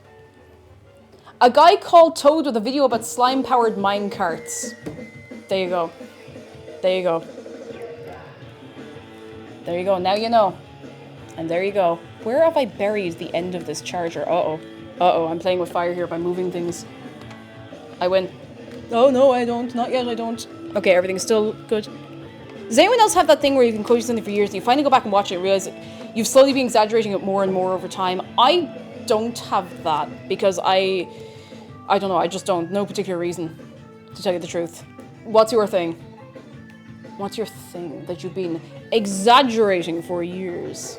A guy called Toad with a video about slime-powered minecarts. There you go. There you go. There you go. Now you know. And there you go. Where have I buried the end of this charger? Uh-oh. Uh-oh. I'm playing with fire here by moving things. I win. Oh, no, I don't. Not yet, I don't. Okay, everything's still good. Does anyone else have that thing where you've been coaching something for years and you finally go back and watch it and realize that you've slowly been exaggerating it more and more over time? I don't have that because I don't know. I just don't. No particular reason, to tell you the truth. What's your thing? What's your thing that you've been exaggerating for years?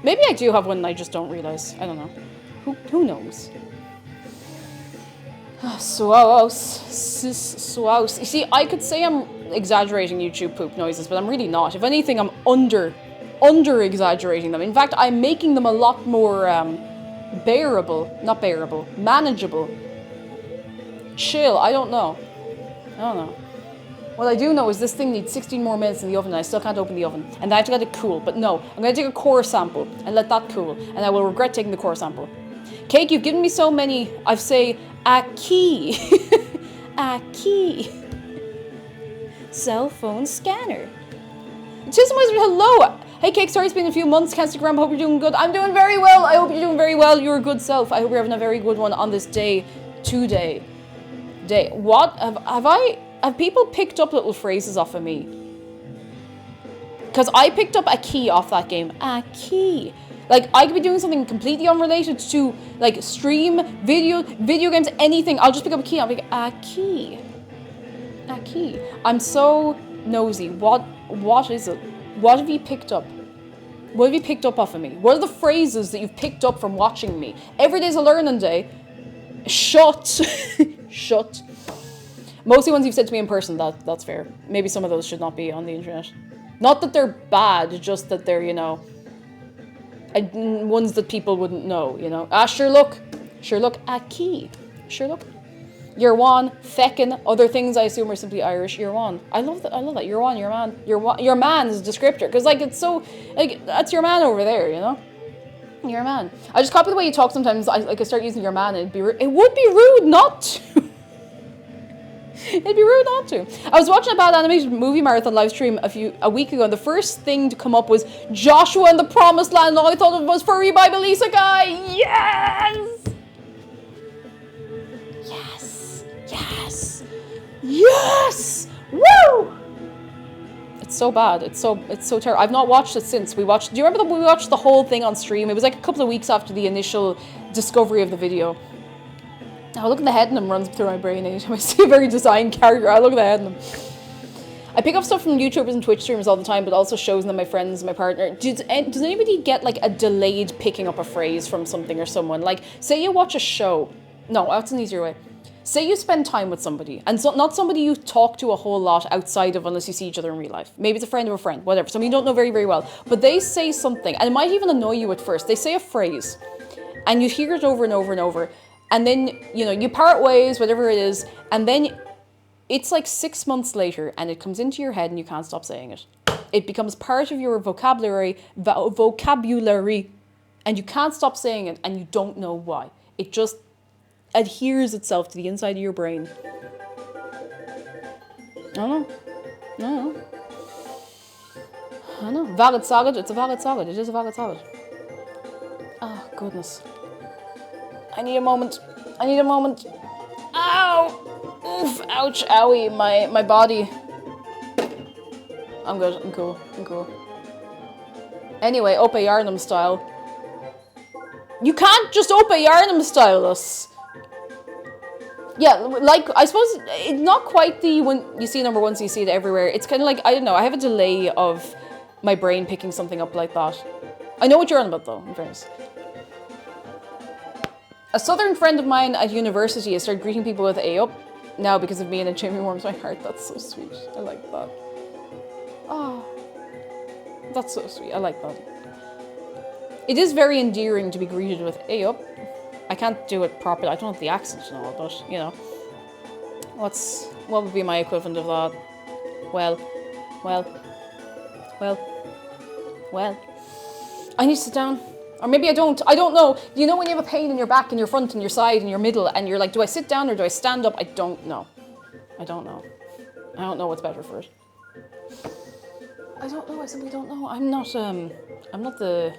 Maybe I do have one and I just don't realize. I don't know. Who knows? Swouse. You see, I could say I'm exaggerating YouTube poop noises, but I'm really not. If anything, I'm under exaggerating them. In fact, I'm making them a lot more manageable. Chill, I don't know. What I do know is this thing needs 16 more minutes in the oven and I still can't open the oven. And I have to let it cool. But no, I'm going to take a core sample and let that cool. And I will regret taking the core sample. Cake, you've given me so many, I say, a key. A key. Cell phone scanner. Just hello. Hey Cake, sorry it's been a few months. Can't stick around, but hope you're doing good. I'm doing very well. I hope you're doing very well. You're a good self. I hope you're having a very good one on this day. What? Have people picked up little phrases off of me? Because I picked up a key off that game. A key. Like, I could be doing something completely unrelated to, like, stream, video games, anything. I'll just pick up a key. I'll be like, a key. A key. I'm so nosy. What is it? What have you picked up? What have you picked up off of me? What are the phrases that you've picked up from watching me? Every day's a learning day. Shut. Shut. Mostly ones you've said to me in person, that's fair. Maybe some of those should not be on the internet. Not that they're bad, just that they're, you know, ones that people wouldn't know, you know. Sherlock, a key. Sherlock. You're one, feckin', other things I assume are simply Irish. You're one. I love that. You're one, your man. Your man is a descriptor, because, like, it's so, like, that's your man over there, you know. Your man. I just copy the way you talk sometimes. I start using your man, and it would be rude not to. It'd be rude not to. I was watching a bad animated movie marathon live stream a week ago, and the first thing to come up was Joshua and the Promised Land, and all I thought of was Furry by Melissa Guy. Yes! Yes! Yes! Yes! Woo! It's so bad. It's so terrible. I've not watched it since. Do you remember that we watched the whole thing on stream? It was like a couple of weeks after the initial discovery of the video. Oh, look at the head in them runs through my brain anytime I see a very designed character. I look at the head in them. I pick up stuff from YouTubers and Twitch streamers all the time, but also shows them my friends and my partner. Does anybody get like a delayed picking up a phrase from something or someone? Like, say you watch a show. No, that's an easier way. Say you spend time with somebody, and so, not somebody you talk to a whole lot outside of unless you see each other in real life. Maybe it's a friend of a friend, whatever. Somebody you don't know very, very well. But they say something, and it might even annoy you at first. They say a phrase, and you hear it over and over and over. And then, you know, you part ways, whatever it is, and then it's like 6 months later, and it comes into your head, and you can't stop saying it. It becomes part of your vocabulary, and you can't stop saying it, and you don't know why. It just adheres itself to the inside of your brain. I don't know. Valid salad, it's a valid salad. It is a valid salad. Oh, goodness. I need a moment. Ow! Oof, ouch, owie, my body. I'm good, I'm cool. Anyway, Opa Yarnum style. You can't just Opa Yarnum style us. Yeah, like, I suppose it's not quite the when you see number one, so you see it everywhere. It's kind of like, I don't know, I have a delay of my brain picking something up like that. I know what you're on about, though, in fairness. A southern friend of mine at university has started greeting people with A up now because of me, and it genuinely warms my heart. That's so sweet. I like that. Oh, that's so sweet. I like that. It is very endearing to be greeted with A up. I can't do it properly. I don't have the accent and all, but, you know. What would be my equivalent of that? Well. I need to sit down. Or maybe I don't. I don't know. You know when you have a pain in your back and your front and your side and your middle and you're like, do I sit down or do I stand up? I don't know. I don't know what's better for it. I don't know. I simply don't know. I'm not the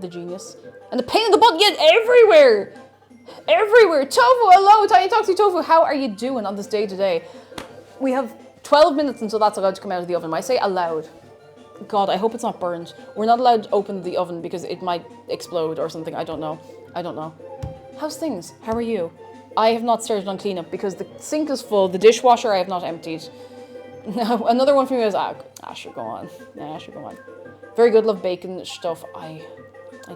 genius. And the pain in the butt yet everywhere. Everywhere. Tofu, hello, Tiny Toxic Tofu. How are you doing on this day today? We have 12 minutes until that's allowed to come out of the oven. I say allowed. God, I hope it's not burned. We're not allowed to open the oven because it might explode or something. I don't know. How's things? How are you? I have not started on cleanup because the sink is full. The dishwasher I have not emptied. Now, another one from you is, sure, go on. Nah, sure, go on. Very good, love bacon stuff. I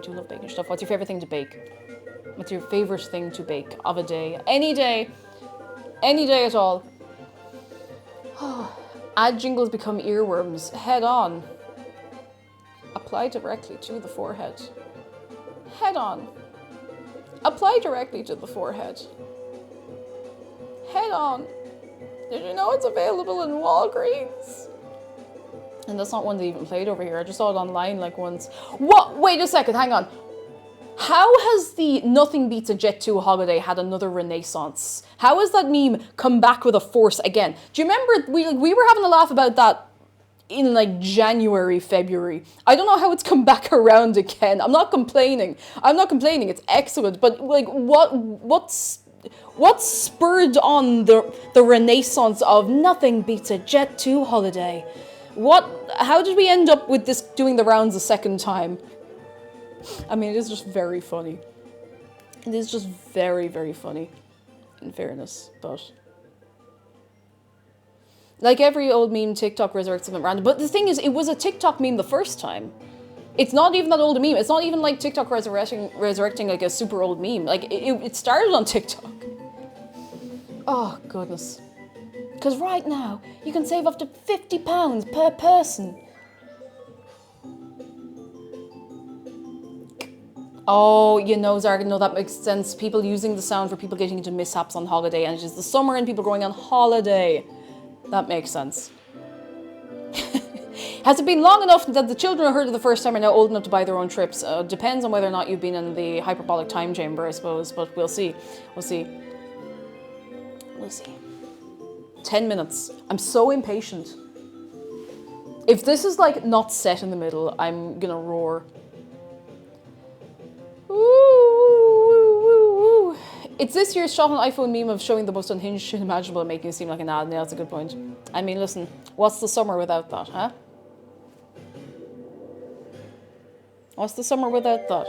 do love bacon stuff. What's your favorite thing to bake? What's your favorite thing to bake of a day? Any day. Any day at all. Ad jingles become earworms. Head on. Apply directly to the forehead. Head on. Apply directly to the forehead. Head on. Did you know it's available in Walgreens? And that's not one they even played over here. I just saw it online like once. What? Wait a second, hang on. How has the Nothing Beats a Jet 2 holiday had another renaissance? How has that meme come back with a force again? Do you remember we were having a laugh about that in like January, February? I don't know how it's come back around again. I'm not complaining. It's excellent. But like what's spurred on the renaissance of Nothing Beats a Jet 2 holiday? How did we end up with this doing the rounds a second time? I mean, it is just very funny. It is just very, very funny, in fairness, but... Like every old meme, TikTok resurrects something random. But the thing is, it was a TikTok meme the first time. It's not even that old a meme. It's not even like TikTok resurrecting like a super old meme. Like, it started on TikTok. Oh, goodness. Because right now, you can save up to £50 per person. Oh, you know, Zargan, no, that makes sense. People using the sound for people getting into mishaps on holiday, and it is the summer and people going on holiday. That makes sense. Has it been long enough that the children who heard it the first time are now old enough to buy their own trips? Depends on whether or not you've been in the hyperbolic time chamber, I suppose, but we'll see. We'll see. 10 minutes. I'm so impatient. If this is like not set in the middle, I'm gonna roar. Ooh. It's this year's shot on iPhone meme of showing the most unhinged shit imaginable and making it seem like an ad. Yeah, that's a good point. I mean, listen, what's the summer without that, huh? What's the summer without that?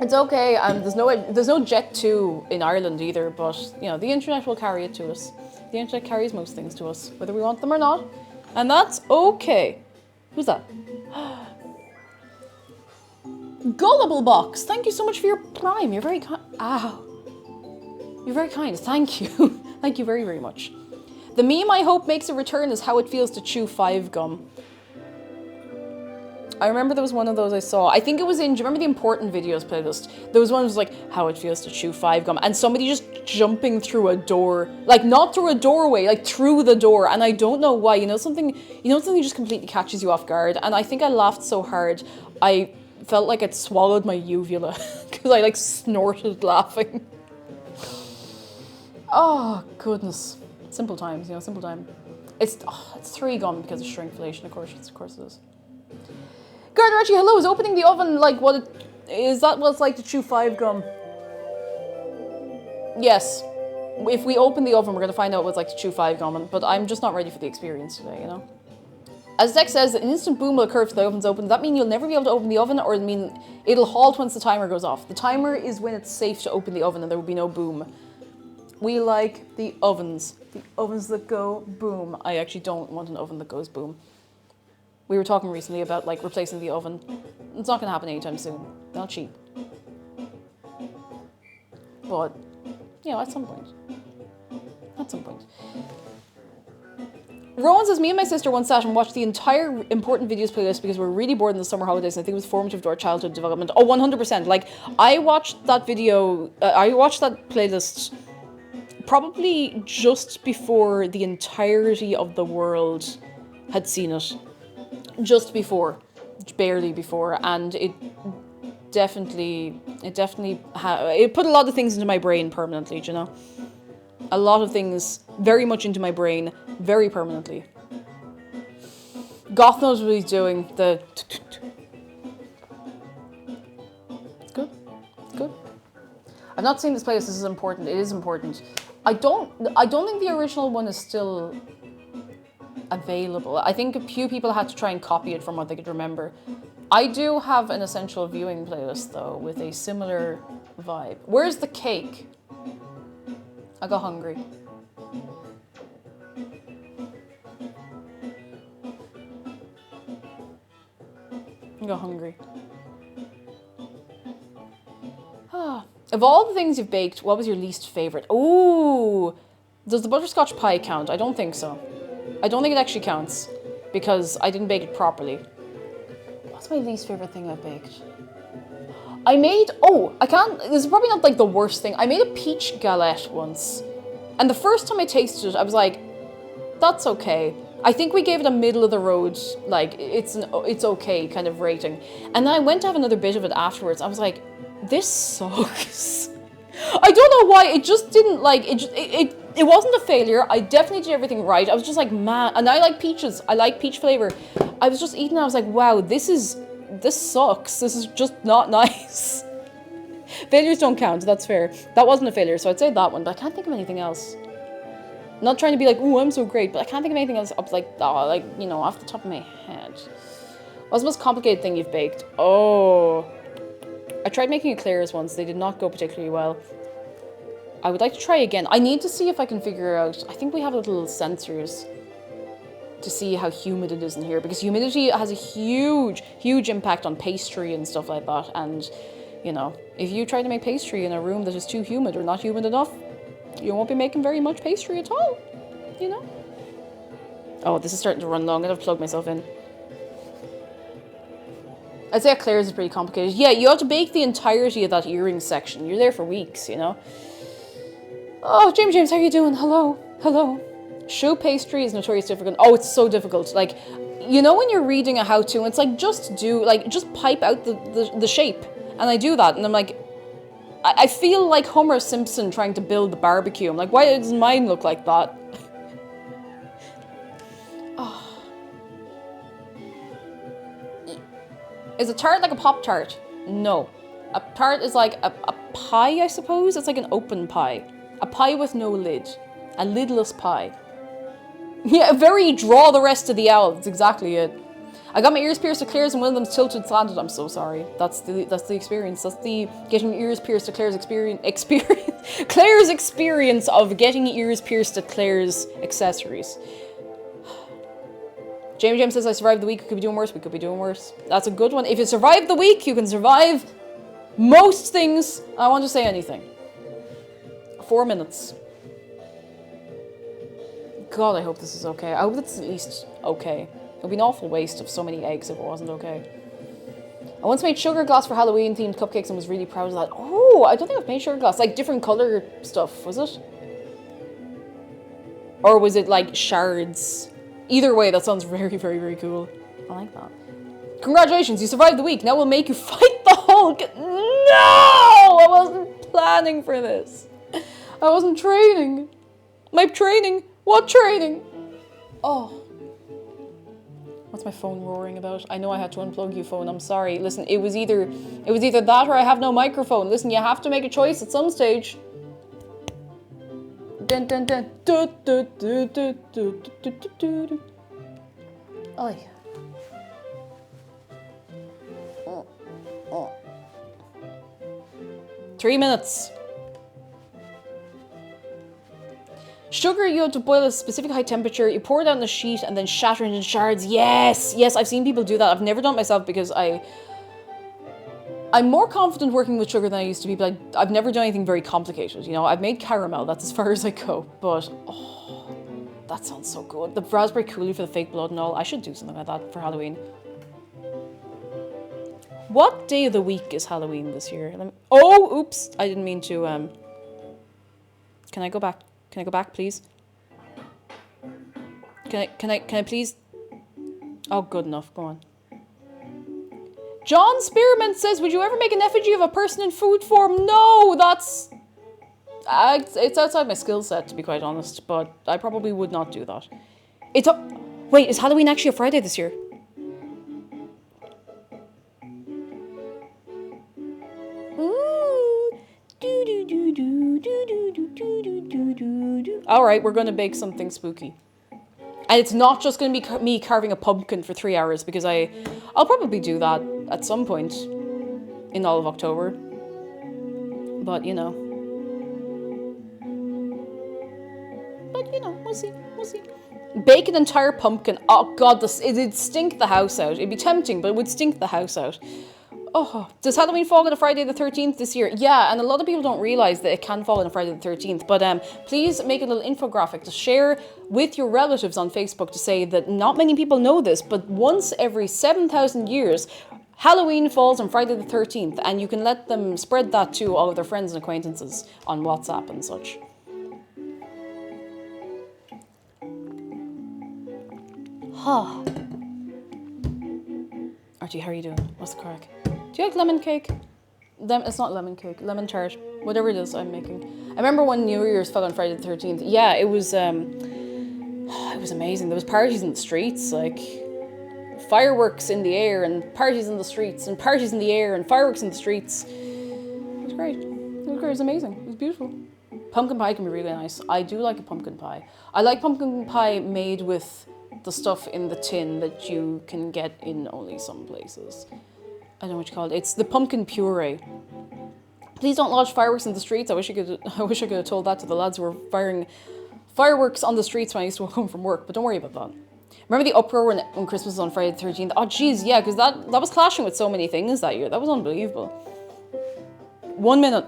It's okay. There's no Jet 2 in Ireland either, but you know the internet will carry it to us. The internet carries most things to us, whether we want them or not, and that's okay. Who's that? Gullible Box, thank you so much for your Prime. You're very kind. Ow. You're very kind. Thank you. Thank you very, very much. The meme I hope makes a return is how it feels to chew 5 gum. I remember there was one of those I saw. I think it was in, do you remember the important videos playlist? There was one that was like, how it feels to chew 5 gum. And somebody just jumping through a door. Like, not through a doorway, like through the door. And I don't know why. You know something just completely catches you off guard. And I think I laughed so hard, I felt like it swallowed my uvula. Because I like snorted laughing. Oh, goodness. Simple times, you know, simple time. It's 3 gum because of shrinkflation, of course it is. Gardner Archie, hello, is opening the oven like is that what it's like to chew 5 gum? Yes. If we open the oven, we're going to find out what it's like to chew 5 gum, but I'm just not ready for the experience today, you know? As Dex says, an instant boom will occur if the oven's open. Does that mean you'll never be able to open the oven, or does it mean it'll halt once the timer goes off? The timer is when it's safe to open the oven and there will be no boom. We like the ovens. The ovens that go boom. I actually don't want an oven that goes boom. We were talking recently about like replacing the oven. It's not going to happen anytime soon. Not cheap. But, you know, at some point. At some point. Rowan says, me and my sister once sat and watched the entire important videos playlist because we were really bored in the summer holidays and I think it was formative to our childhood development. Oh, 100%. Like, I watched that video, I watched that playlist probably just before the entirety of the world had seen it. Just before. Barely before. And it definitely it put a lot of things into my brain permanently, you know? A lot of things very much into my brain, very permanently. Goth knows what he's doing. It's good. It's good. I've not seen this playlist. This is important. It is important. I don't think the original one is still available. I think a few people had to try and copy it from what they could remember. I do have an essential viewing playlist though with a similar vibe. Where's the cake? I got hungry. I got hungry. Of all the things you've baked, what was your least favorite? Ooh, does the butterscotch pie count? I don't think so. I don't think it actually counts because I didn't bake it properly. What's my least favorite thing I've baked? I made, this is probably not like the worst thing. I made a peach galette once. And the first time I tasted it, I was like, that's okay. I think we gave it a middle of the road, like, it's okay kind of rating. And then I went to have another bit of it afterwards. I was like, this sucks. I don't know why, it just didn't, like, it wasn't a failure. I definitely did everything right. I was just like, man, and I like peaches. I like peach flavor. I was just eating, I was like, wow, this sucks. This is just not nice. Failures don't count, that's fair. That wasn't a failure, so I'd say that one, but I can't think of anything else. I'm not trying to be like, ooh, I'm so great, but I can't think of anything else up like, you know, off the top of my head. What's the most complicated thing you've baked? Oh, I tried making eclairs once. They did not go particularly well. I would like to try again. I need to see if I can figure out, I think we have little sensors to see how humid it is in here, because humidity has a huge, huge impact on pastry and stuff like that. And, you know, if you try to make pastry in a room that is too humid or not humid enough, you won't be making very much pastry at all, you know? Oh, this is starting to run long. I'm gonna plug myself in. I'd say eclairs is pretty complicated. Yeah, you have to bake the entirety of that earring section. You're there for weeks, you know? Oh, James, how are you doing? Hello. Choux pastry is notoriously difficult. Oh, it's so difficult. Like, you know when you're reading a how-to, it's like, just pipe out the shape. And I do that, and I'm like, I feel like Homer Simpson trying to build the barbecue. I'm like, why doesn't mine look like that? Oh. Is a tart like a Pop-Tart? No. A tart is like a pie, I suppose. It's like an open pie. A pie with no lid. A lidless pie. Yeah, very draw the rest of the owl. That's exactly it. I got my ears pierced with Claire's and one of them's tilted slanted. I'm so sorry. That's the experience. That's the getting your ears pierced to Claire's experience. Claire's experience of getting ears pierced at Claire's accessories. James says, I survived the week. We could be doing worse. We could be doing worse. That's a good one. If you survive the week, you can survive most things. I want to say anything. 4 minutes. God, I hope this is okay. I hope it's at least okay. It would be an awful waste of so many eggs if it wasn't okay. I once made sugar glass for Halloween themed cupcakes and was really proud of that. Oh, I don't think I've made sugar glass. Like different colour stuff, was it? Or was it like shards? Either way, that sounds very, very, very cool. I like that. Congratulations, you survived the week. Now we'll make you fight the Hulk. No! I wasn't planning for this. I wasn't training. My training? What training? Oh. What's my phone roaring about? I know I had to unplug you, phone. I'm sorry. Listen, it was either that or I have no microphone. Listen, you have to make a choice at some stage. Dun dun dun. Du, du, du, du, du, du, du, du, du. Oh, yeah. 3 minutes. Sugar, you have to boil at a specific high temperature. You pour it out on a sheet and then shatter it in shards. Yes, yes, I've seen people do that. I've never done it myself because I'm more confident working with sugar than I used to be, but I've never done anything very complicated. You know, I've made caramel. That's as far as I go. But, oh, that sounds so good. The raspberry coulis for the fake blood and all. I should do something like that for Halloween. What day of the week is Halloween this year? Oh, oops. I didn't mean to, Can I go back? Can I go back, please? Can I please? Oh, good enough. Go on. John Spearman says, would you ever make an effigy of a person in food form? No, that's... it's outside my skill set, to be quite honest, but I probably would not do that. Wait, is Halloween actually a Friday this year? Alright, we're going to bake something spooky. And it's not just going to be me carving a pumpkin for 3 hours, because I'll probably do that at some point in all of October. But, you know. We'll see. We'll see. Bake an entire pumpkin. Oh, God, it'd stink the house out. It'd be tempting, but it would stink the house out. Oh, does Halloween fall on a Friday the 13th this year? Yeah, and a lot of people don't realise that it can fall on a Friday the 13th. But please make a little infographic to share with your relatives on Facebook to say that not many people know this, but once every 7,000 years, Halloween falls on Friday the 13th, and you can let them spread that to all of their friends and acquaintances on WhatsApp and such. Huh. Archie, how are you doing? What's the crack? Do you like lemon cake? It's not lemon cake, lemon tart. Whatever it is I'm making. I remember when New Year's fell on Friday the 13th. Yeah, it was amazing. There was parties in the streets, like fireworks in the air and parties in the streets and parties in the air and fireworks in the streets. It was great. It was amazing. It was beautiful. Pumpkin pie can be really nice. I do like a pumpkin pie. I like pumpkin pie made with the stuff in the tin that you can get in only some places. I don't know what you call it. It's the pumpkin puree. Please don't launch fireworks in the streets. I wish I could have told that to the lads who were firing fireworks on the streets when I used to walk home from work, but don't worry about that. Remember the uproar when Christmas was on Friday the 13th? Oh, jeez, yeah, because that was clashing with so many things that year. That was unbelievable. 1 minute.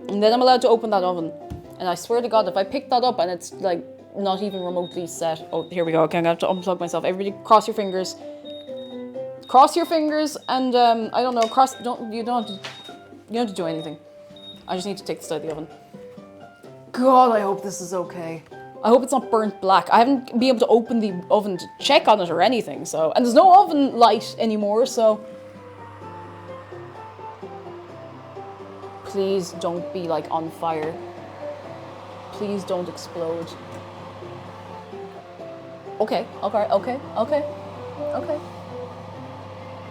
And then I'm allowed to open that oven. And I swear to God, if I pick that up and it's like not even remotely set. Oh, here we go. Okay, I'm going to have to unplug myself. Everybody cross your fingers. Cross your fingers and, I don't know, you don't have to do anything. I just need to take this out of the oven. God, I hope this is okay. I hope it's not burnt black. I haven't been able to open the oven to check on it or anything, so. And there's no oven light anymore, so. Please don't be, like, on fire. Please don't explode. Okay.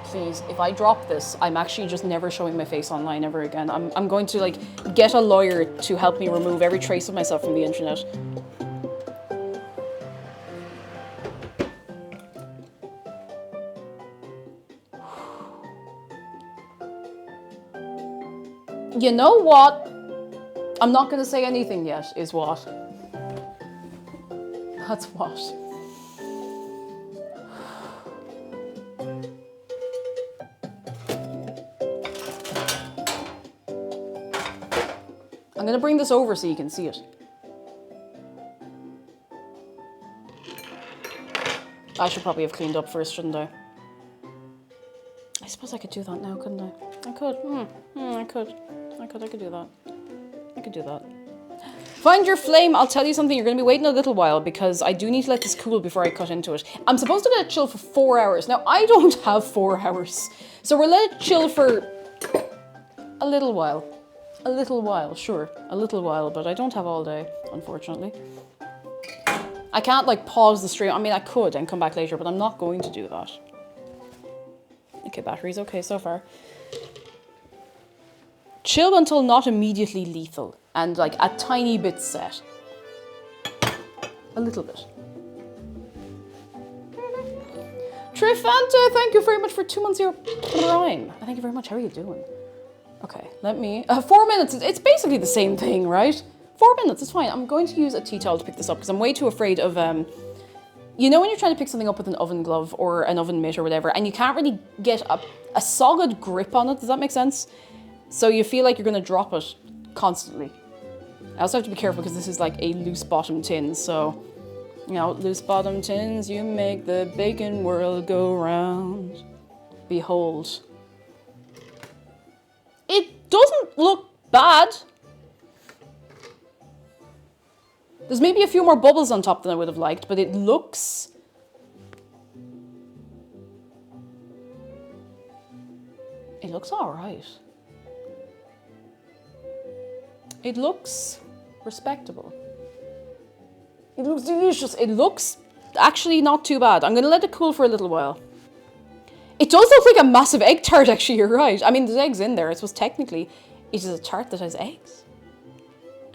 Please, if I drop this, I'm actually just never showing my face online ever again. I'm going to, like, get a lawyer to help me remove every trace of myself from the internet. You know what? I'm not going to say anything yet, is what. That's what. I'm going to bring this over so you can see it. I should probably have cleaned up first, shouldn't I? I suppose I could do that now, couldn't I? I could. I could do that. I could do that. Find your flame. I'll tell you something. You're going to be waiting a little while because I do need to let this cool before I cut into it. I'm supposed to let it chill for 4 hours. Now, I don't have 4 hours. So we'll let it chill for a little while. A little while, sure. A little while, but I don't have all day, unfortunately. I can't, like, pause the stream. I mean, I could and come back later, but I'm not going to do that. Okay, battery's okay so far. Chill until not immediately lethal. And, like, a tiny bit set. A little bit. Trifanta, thank you very much for 2 months of your Prime. Thank you very much. How are you doing? Okay, let me... 4 minutes, it's basically the same thing, right? 4 minutes, it's fine. I'm going to use a tea towel to pick this up because I'm way too afraid of... You know when you're trying to pick something up with an oven glove or an oven mitt or whatever, and you can't really get a solid grip on it, does that make sense? So you feel like you're going to drop it constantly. I also have to be careful because this is like a loose bottom tin, so... You know, loose bottom tins, you make the bacon world go round. Behold. It doesn't look bad. There's maybe a few more bubbles on top than I would have liked, but it looks... It looks alright. It looks respectable. It looks delicious. It looks actually not too bad. I'm going to let it cool for a little while. It does look like a massive egg tart, actually, you're right. I mean, there's eggs in there. I suppose technically it is a tart that has eggs.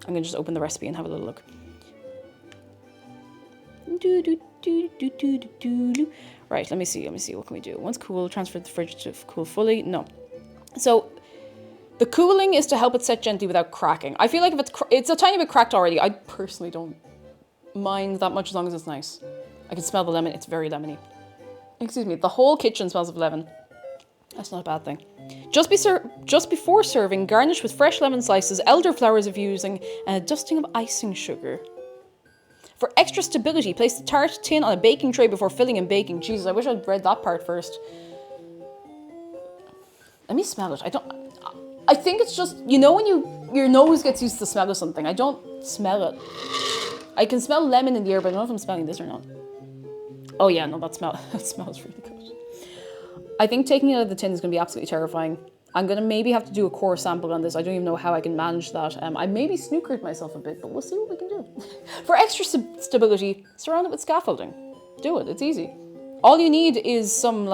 I'm going to just open the recipe and have a little look. Right, let me see. What can we do? Once cool, transfer the fridge to cool fully. No. So, the cooling is to help it set gently without cracking. I feel like if it's a tiny bit cracked already. I personally don't mind that much as long as it's nice. I can smell the lemon. It's very lemony. Excuse me. The whole kitchen smells of lemon. That's not a bad thing. Just before serving, garnish with fresh lemon slices, elderflowers if using, and a dusting of icing sugar. For extra stability, place the tart tin on a baking tray before filling and baking. Jesus, I wish I'd read that part first. Let me smell it. I think it's just, you know when your nose gets used to the smell of something. I don't smell it. I can smell lemon in the air, but I don't know if I'm smelling this or not. Oh yeah, no, that smells really good. I think taking it out of the tin is going to be absolutely terrifying. I'm going to maybe have to do a core sample on this. I don't even know how I can manage that. I maybe snookered myself a bit, but we'll see what we can do. For extra stability, surround it with scaffolding. Do it, it's easy. All you need is some,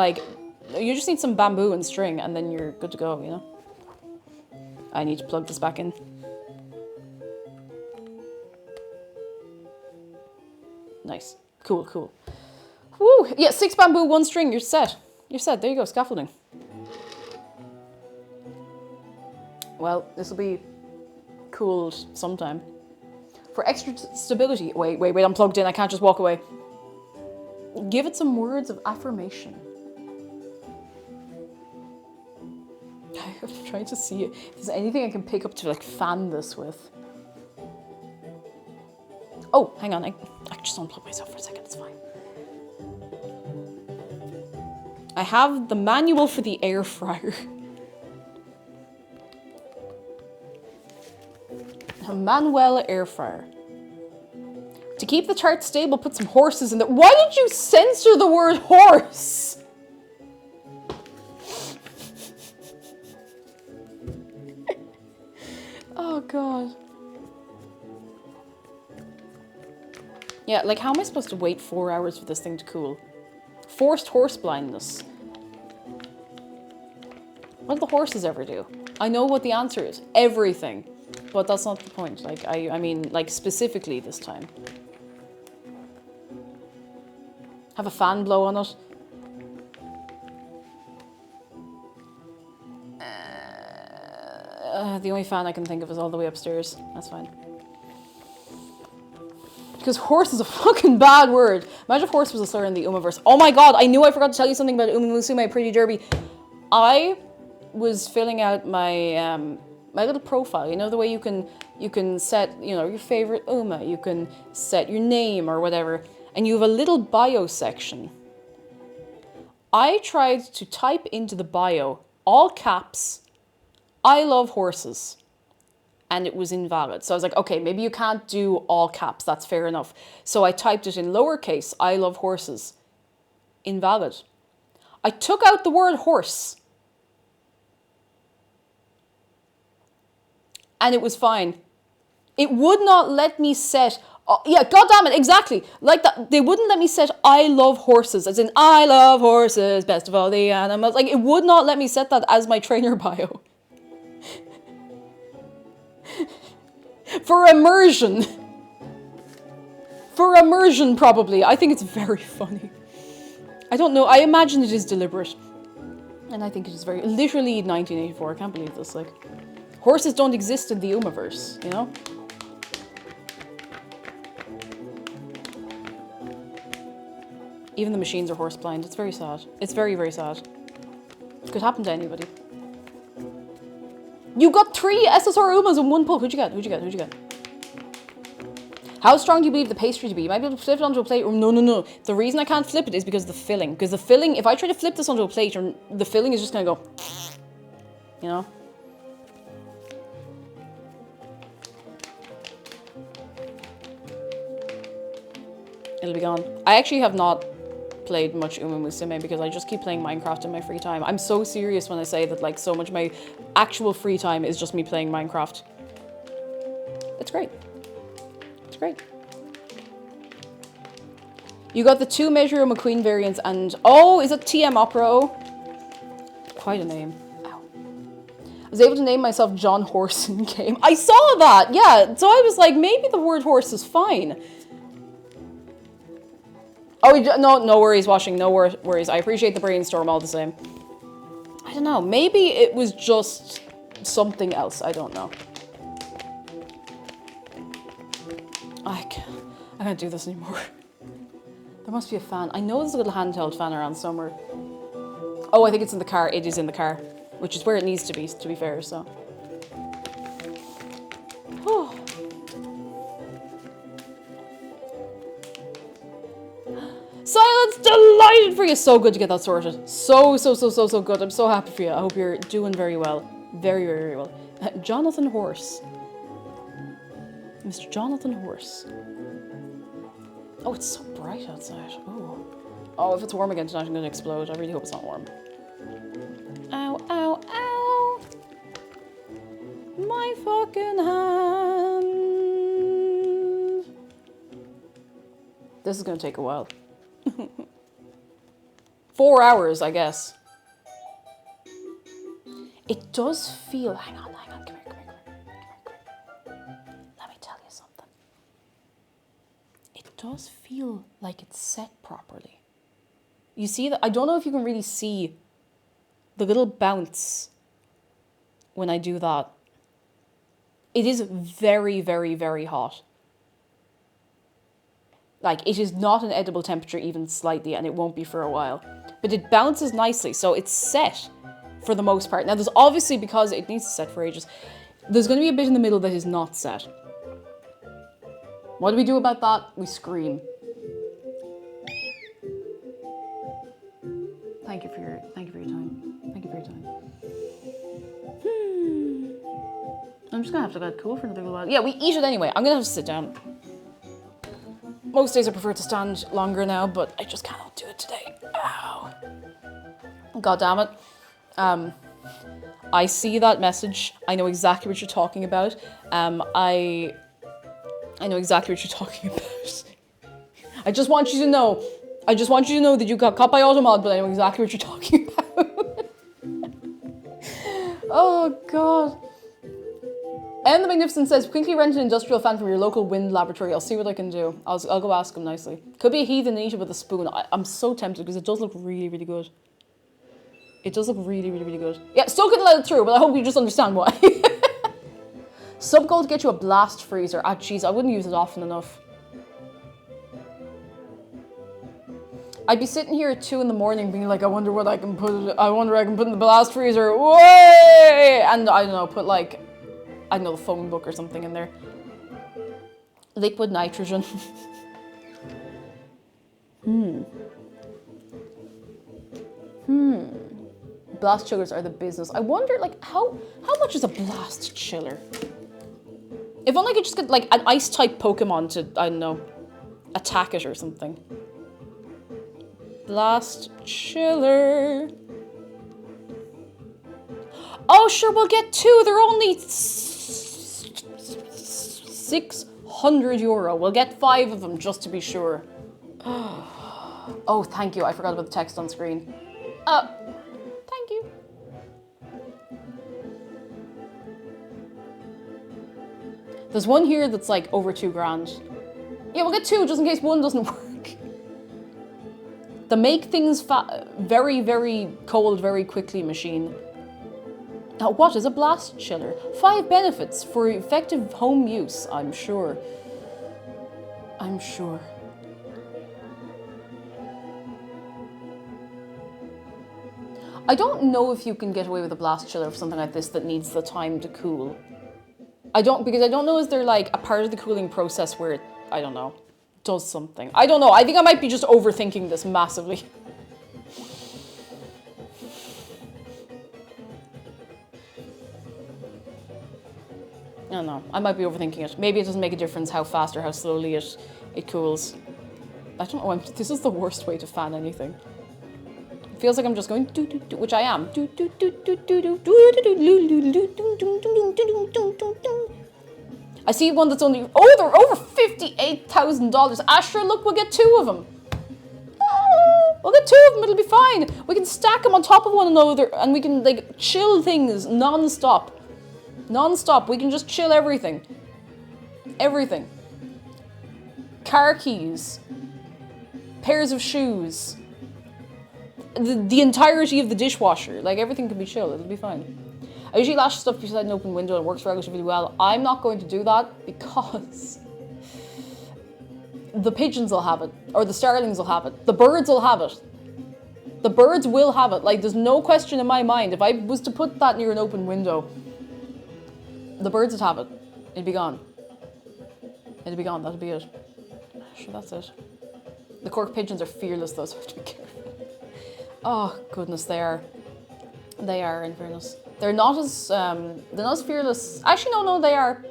you just need some bamboo and string, and then you're good to go, you know? I need to plug this back in. Nice. Cool. Woo! Yeah, 6 bamboo, 1 string, you're set. You're set, there you go, scaffolding. Well, this will be cooled sometime. For extra stability... Wait, I'm plugged in, I can't just walk away. Give it some words of affirmation. I'm trying to see if there's anything I can pick up to fan this with. Oh, hang on, I just unplug myself for a second, it's fine. I have the manual for the air fryer. A Manuel air fryer. To keep the tart stable, put some horses in there. Why did you censor the word horse? Oh god. Yeah, how am I supposed to wait 4 hours for this thing to cool? Forced horse blindness. What do the horses ever do? I know what the answer is. Everything. But that's not the point. I mean, specifically this time. Have a fan blow on it. The only fan I can think of is all the way upstairs. That's fine. Because horse is a fucking bad word. Imagine if horse was a slur in the Umaverse. Oh my god, I knew I forgot to tell you something about Uma Musume Pretty Derby. I was filling out my my little profile. You know the way you can set, your favorite Uma. You can set your name or whatever. And you have a little bio section. I tried to type into the bio, all caps, I love horses. And it was invalid. So I was like, okay, maybe you can't do all caps. That's fair enough. So I typed it in lowercase, I love horses. Invalid. I took out the word horse. And it was fine. It would not let me set... yeah, goddammit, exactly. Like that. They wouldn't let me set I love horses. As in, I love horses, best of all the animals. It would not let me set that as my trainer bio. For immersion. For immersion, probably. I think it's very funny. I don't know. I imagine it is deliberate. And I think it is very, literally 1984, I can't believe this, like. Horses don't exist in the Umaverse, you know? Even the machines are horse blind. It's very sad. It's very, very sad. It could happen to anybody. You got 3 SSR Umas in one pull. Who'd you get? Who'd you get? Who'd you get? How strong do you believe the pastry to be? You might be able to flip it onto a plate. No, no, no. The reason I can't flip it is because of the filling. Because the filling, if I try to flip this onto a plate, the filling is just going to go, you know? It'll be gone. I actually have not played much Uma Musume because I just keep playing Minecraft in my free time. I'm so serious when I say that, like, so much of my actual free time is just me playing Minecraft. It's great. It's great. You got the 2 Measure McQueen variants and... Oh, is it TM Opera? Quite a name. Ow. I was able to name myself John Horse in game. I saw that! Yeah, so I was like, maybe the word horse is fine. Oh, no worries, Washing. No worries. I appreciate the brainstorm all the same. I don't know. Maybe it was just something else. I don't know. I can't do this anymore. There must be a fan. I know there's a little handheld fan around somewhere. Oh, I think it's in the car. It is in the car, which is where it needs to be fair, so. Oh. Silence, delighted for you. So good to get that sorted. So good. I'm so happy for you. I hope you're doing very well. Very, very, very well. Jonathan Horse. Mr. Jonathan Horse. Oh, it's so bright outside. Oh. Oh, if it's warm again tonight, I'm going to explode. I really hope it's not warm. Ow, ow, ow. My fucking hand. This is going to take a while. 4 hours, I guess. It does feel... Hang on. Come here. Let me tell you something. It does feel like it's set properly. You see that? I don't know if you can really see the little bounce when I do that. It is very, very, very hot. Like, it is not an edible temperature even slightly, and it won't be for a while. But it bounces nicely, so it's set for the most part. Now, there's obviously, because it needs to set for ages, there's going to be a bit in the middle that is not set. What do we do about that? We scream. Thank you for your time. Thank you for your time. I'm just going to have to let it cool for another little while. Yeah, we eat it anyway. I'm going to have to sit down. Most days I prefer to stand longer now, but I just cannot do it today. Ow. God damn it. I see that message. I know exactly what you're talking about. I know exactly what you're talking about. I just want you to know. I just want you to know that you got caught by Automod, but I know exactly what you're talking about. Oh, God. And the Magnificent says, quickly rent an industrial fan from your local wind laboratory. I'll see what I can do. I'll go ask him nicely. Could be a heathen and eat it with a spoon. I'm so tempted because it does look really, really good. It does look really, really, really good. Yeah, still couldn't let it through, but I hope you just understand why. Subgoal to get you a blast freezer. Ah, jeez, I wouldn't use it often enough. I'd be sitting here at 2 in the morning being like, I wonder what I can put in the blast freezer. Way! And I don't know, put like, I don't know, the phone book or something in there. Liquid nitrogen. Blast chillers are the business. I wonder, like, how much is a blast chiller? If only I could just get, like, an ice-type Pokemon to, I don't know, attack it or something. Blast chiller. Oh, sure, we'll get 2. They're only 600 euro. We'll get 5 of them just to be sure. Oh, thank you. I forgot about the text on screen. Thank you. There's one here that's like over 2 grand. Yeah, we'll get 2 just in case one doesn't work. The make things very, very cold very quickly machine. Now, what is a blast chiller? 5 benefits for effective home use, I'm sure. I'm sure. I don't know if you can get away with a blast chiller for something like this that needs the time to cool. Because I don't know, is there like a part of the cooling process where it, I don't know, does something. I don't know. I think I might be just overthinking this massively. I don't know. I might be overthinking it. Maybe it doesn't make a difference how fast or how slowly it cools. I don't know. This is the worst way to fan anything. It feels like I'm just going do do do, which I am. Do do do do do do do. I see one that's only they're over $58,000. Asher, look, we'll get 2 of them. We'll get 2 of them. It'll be fine. We can stack them on top of one another, and we can like chill things non-stop. Non-stop. We can just chill everything. Everything. Car keys. Pairs of shoes. The entirety of the dishwasher. Like, everything can be chilled. It'll be fine. I usually lash stuff beside an open window and it works relatively well. I'm not going to do that because the pigeons will have it. Or the starlings will have it. The birds will have it. The birds will have it. Like, there's no question in my mind. If I was to put that near an open window, the birds would have it. It'd be gone. It'd be gone. That'd be it. Sure, that's it. The Cork pigeons are fearless though, so I have to be careful. Oh goodness, they are. They are, in fairness. They're not as fearless. Actually, no, they are.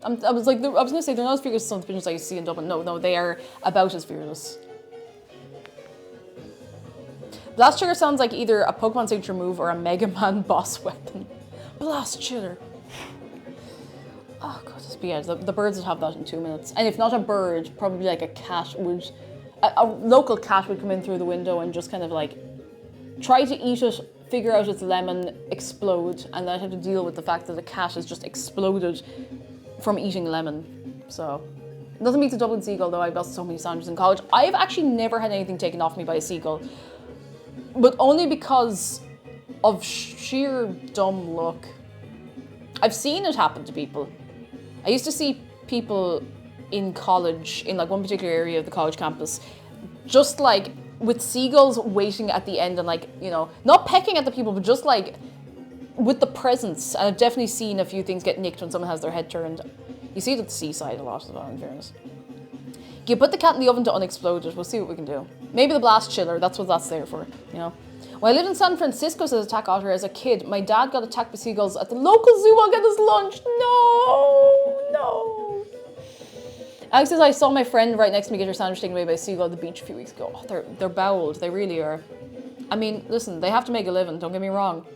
I was gonna say they're not as fearless as some of the pigeons I see in Dublin. No, they are about as fearless. Blast Chiller sounds like either a Pokemon signature move or a Mega Man boss weapon. Blast Chiller. Oh god, but yeah, the birds would have that in 2 minutes. And if not a bird, probably like a cat would, a local cat would come in through the window and just kind of like try to eat it, figure out its lemon, explode, and then I'd have to deal with the fact that the cat has just exploded from eating lemon. So, nothing beats a Dublin seagull, though. I've lost so many sandwiches in college. I've actually never had anything taken off me by a seagull, but only because of sheer dumb luck. I've seen it happen to people. I used to see people in college, in like one particular area of the college campus, just like with seagulls waiting at the end and like, you know, not pecking at the people, but just like with the presence. And I've definitely seen a few things get nicked when someone has their head turned. You see it at the seaside a lot as well, in fairness. You put the cat in the oven to unexplode it. We'll see what we can do. Maybe the blast chiller, that's what that's there for, you know. When I lived in San Francisco, says Attack Otter, as a kid, my dad got attacked by seagulls at the local zoo while getting his lunch. No. Alex says, I saw my friend right next to me get her sandwich taken away by a seagull at the beach a few weeks ago. Oh, they're bowled. They really are. I mean, listen, they have to make a living, don't get me wrong.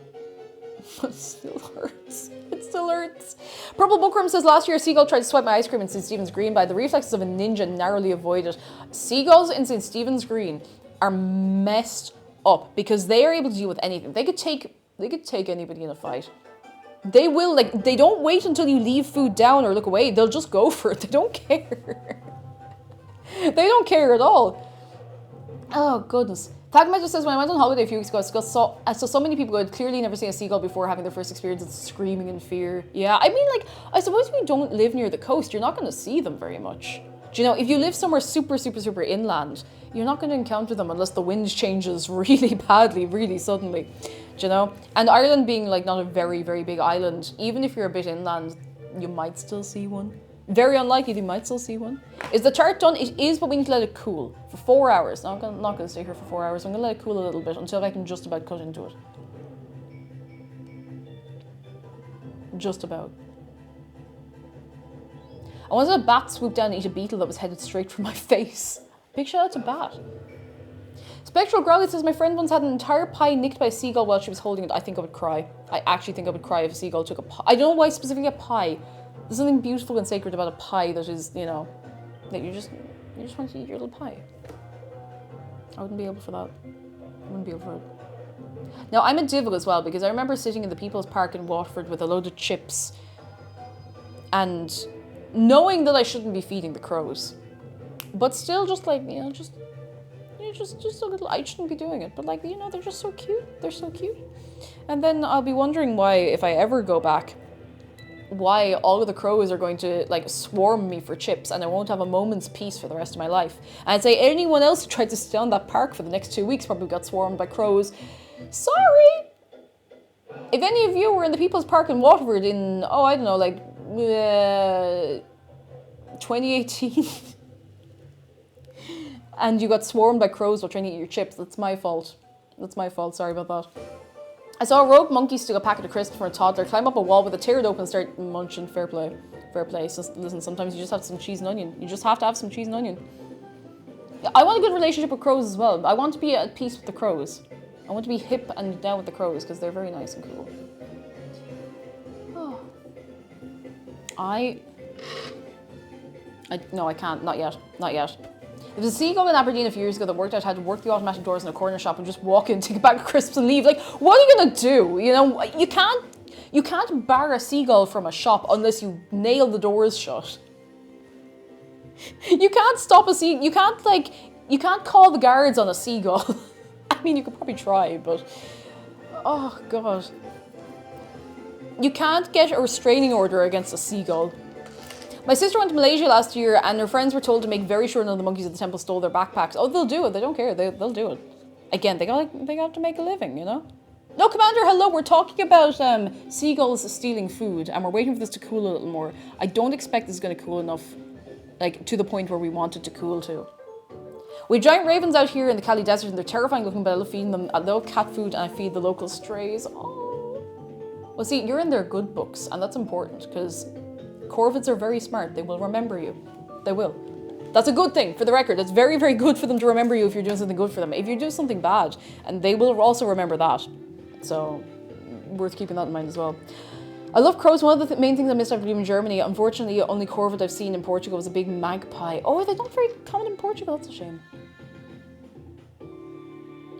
But it still hurts. It still hurts. Purple Bookworm says, last year a seagull tried to swipe my ice cream in St. Stephen's Green, by the reflexes of a ninja narrowly avoided. Seagulls in St. Stephen's Green are messed up because they are able to deal with anything. They could take anybody in a fight. They will, like, they don't wait until you leave food down or look away. They'll just go for it. They don't care. They don't care at all. Oh, goodness. Tagmaster says, when I went on holiday a few weeks ago, I saw so many people who had clearly never seen a seagull before having their first experience of screaming in fear. Yeah, I mean, like, I suppose if you don't live near the coast, you're not going to see them very much. Do you know, if you live somewhere super, super, super inland, you're not going to encounter them unless the wind changes really badly, really suddenly. Do you know? And Ireland being, like, not a very, very big island, even if you're a bit inland, you might still see one. Very unlikely, you might still see one. Is the tart done? It is, but we need to let it cool for 4 hours. Now, I'm not going to stay here for 4 hours. I'm going to let it cool a little bit until I can just about cut into it. Just about. I wanted a bat swoop down and eat a beetle that was headed straight for my face. Big shout out to Bat. Spectral Growly says, my friend once had an entire pie nicked by a seagull while she was holding it. I think I would cry. I actually think I would cry if a seagull took a pie. I don't know why specifically a pie. There's something beautiful and sacred about a pie that is, you know, that you just want to eat your little pie. I wouldn't be able for that. I wouldn't be able for it. Now, I'm a divil as well, because I remember sitting in the People's Park in Waterford with a load of chips and knowing that I shouldn't be feeding the crows, but still just like, you know, just just a little. I shouldn't be doing it, but like, you know, they're just so cute. They're so cute. And then I'll be wondering why, if I ever go back, why all of the crows are going to like swarm me for chips, and I won't have a moment's peace for the rest of my life. And I'd say anyone else who tried to stay on that park for the next 2 weeks probably got swarmed by crows. Sorry. If any of you were in the People's Park in Waterford in, oh, I don't know, like 2018, and you got swarmed by crows while trying to eat your chips, that's my fault. That's my fault. Sorry about that. I saw a rogue monkey stick a packet of crisps from a toddler, climb up a wall with it, tear it open and start munching. Fair play. Fair play. So listen, sometimes you just have some cheese and onion. You just have to have some cheese and onion. I want a good relationship with crows as well. I want to be at peace with the crows. I want to be hip and down with the crows because they're very nice and cool. Oh. No, I can't. Not yet. Not yet. There was a seagull in Aberdeen a few years ago that worked out how to work the automatic doors in a corner shop and just walk in, take a bag of crisps and leave. Like, what are you gonna do? You know, you can't bar a seagull from a shop unless you nail the doors shut. You can't stop a seagull. You can't call the guards on a seagull. I mean, you could probably try, but oh god. You can't get a restraining order against a seagull. My sister went to Malaysia last year and her friends were told to make very sure none of the monkeys at the temple stole their backpacks. Oh, they'll do it. They don't care. They'll do it. Again, they got to make a living, you know? No, Commander, hello. We're talking about seagulls stealing food and we're waiting for this to cool a little more. I don't expect this is going to cool enough, like, to the point where we want it to cool to. We have giant ravens out here in the Cali Desert and they're terrifying looking, but I love feeding them. I love cat food and I feed the local strays. Oh. Well, see, you're in their good books and that's important because corvids are very smart. They will remember you. They will. That's a good thing, for the record. It's very, very good for them to remember you if you're doing something good for them. If you do something bad, and they will also remember that. So, worth keeping that in mind as well. I love crows. One of the main things I missed after leaving Germany, unfortunately, the only corvid I've seen in Portugal was a big magpie. Oh, they're not very common in Portugal. That's a shame.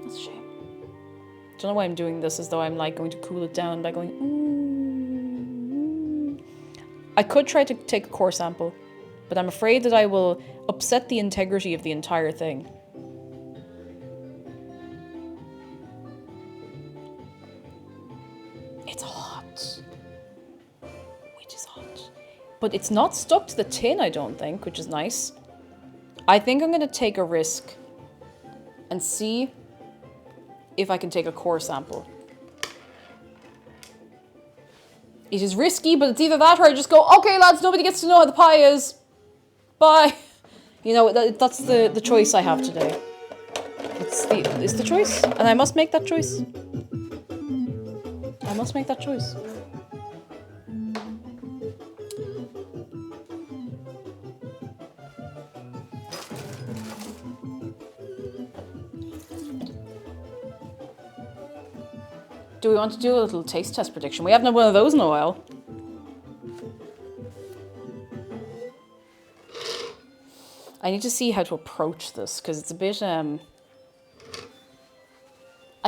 That's a shame. Don't know why I'm doing this as though I'm like going to cool it down by going, I could try to take a core sample, but I'm afraid that I will upset the integrity of the entire thing. It's hot. Which is hot. But it's not stuck to the tin, I don't think, which is nice. I think I'm going to take a risk and see if I can take a core sample. It is risky, but it's either that or I just go, okay, lads, nobody gets to know how the pie is. Bye. You know, that's the choice I have today. It's the choice, and I must make that choice. I must make that choice. Do we want to do a little taste test prediction? We haven't had one of those in a while. I need to see how to approach this because it's a bit, I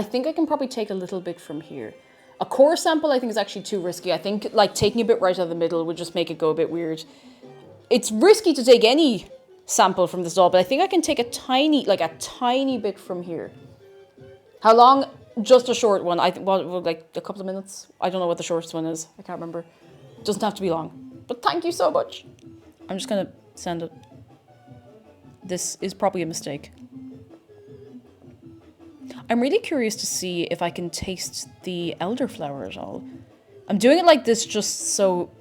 think I can probably take a little bit from here. A core sample I think is actually too risky. I think like taking a bit right out of the middle would just make it go a bit weird. It's risky to take any sample from this doll, but I think I can take a tiny bit from here. How long? Just a short one. Like a couple of minutes. I don't know what the shortest one is. I can't remember. It doesn't have to be long. But thank you so much. I'm just gonna send it. This is probably a mistake. I'm really curious to see if I can taste the elderflower at all. I'm doing it like this just so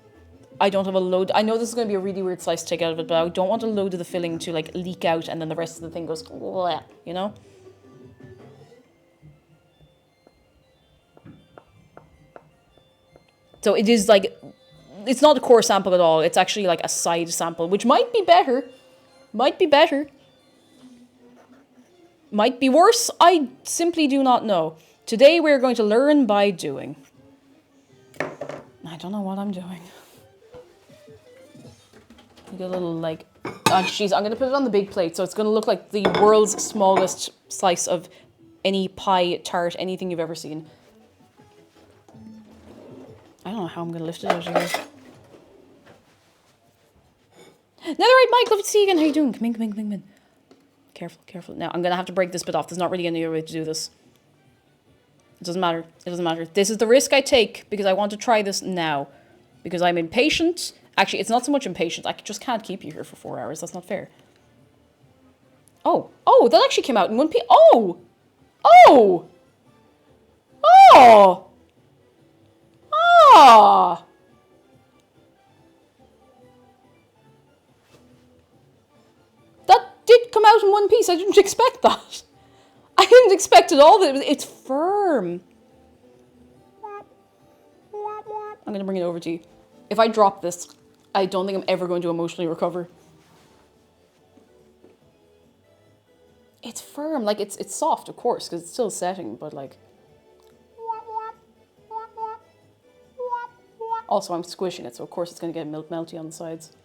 I don't have a load. I know this is going to be a really weird slice to take out of it, but I don't want a load of the filling to like leak out and then the rest of the thing goes, you know? So it is like, it's not a core sample at all. It's actually like a side sample, which might be better. Might be better. Might be worse. I simply do not know. Today we're going to learn by doing. I don't know what I'm doing. Get a little like, oh jeez, I'm going to put it on the big plate. So it's going to look like the world's smallest slice of any pie, tart, anything you've ever seen. I don't know how I'm going to lift it out of here. Netherite Mike, love to see you again. How you doing? Come in. Okay, careful, careful. Now, I'm going to have to break this bit off. There's not really any other way to do this. It doesn't matter. It doesn't matter. This is the risk I take because I want to try this now. Because I'm impatient. Actually, it's not so much impatient. I just can't keep you here for 4 hours. That's not fair. Oh. Oh, that actually came out in one piece. Oh! Oh! Oh! Ah! That did come out in one piece. I didn't expect that. I didn't expect at all that it's firm. I'm going to bring it over to you. If I drop this, I don't think I'm ever going to emotionally recover. It's firm. Like, it's soft, of course, because it's still setting, but like... Also, I'm squishing it, so of course it's going to get melty on the sides.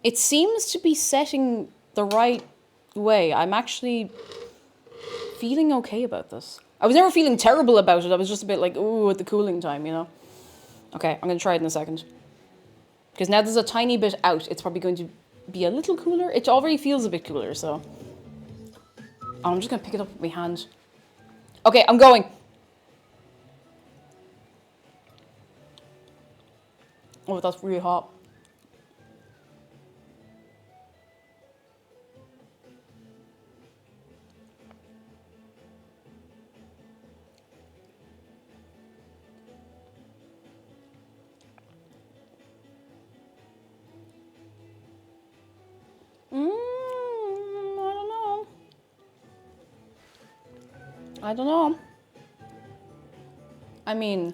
It seems to be setting the right way. I'm actually feeling okay about this. I was never feeling terrible about it. I was just a bit like, ooh, at the cooling time, you know? Okay, I'm going to try it in a second. Because now there's a tiny bit out. It's probably going to be a little cooler. It already feels a bit cooler, so... I'm just going to pick it up with my hand. Okay, I'm going. Oh, that's really hot. I don't know. I mean...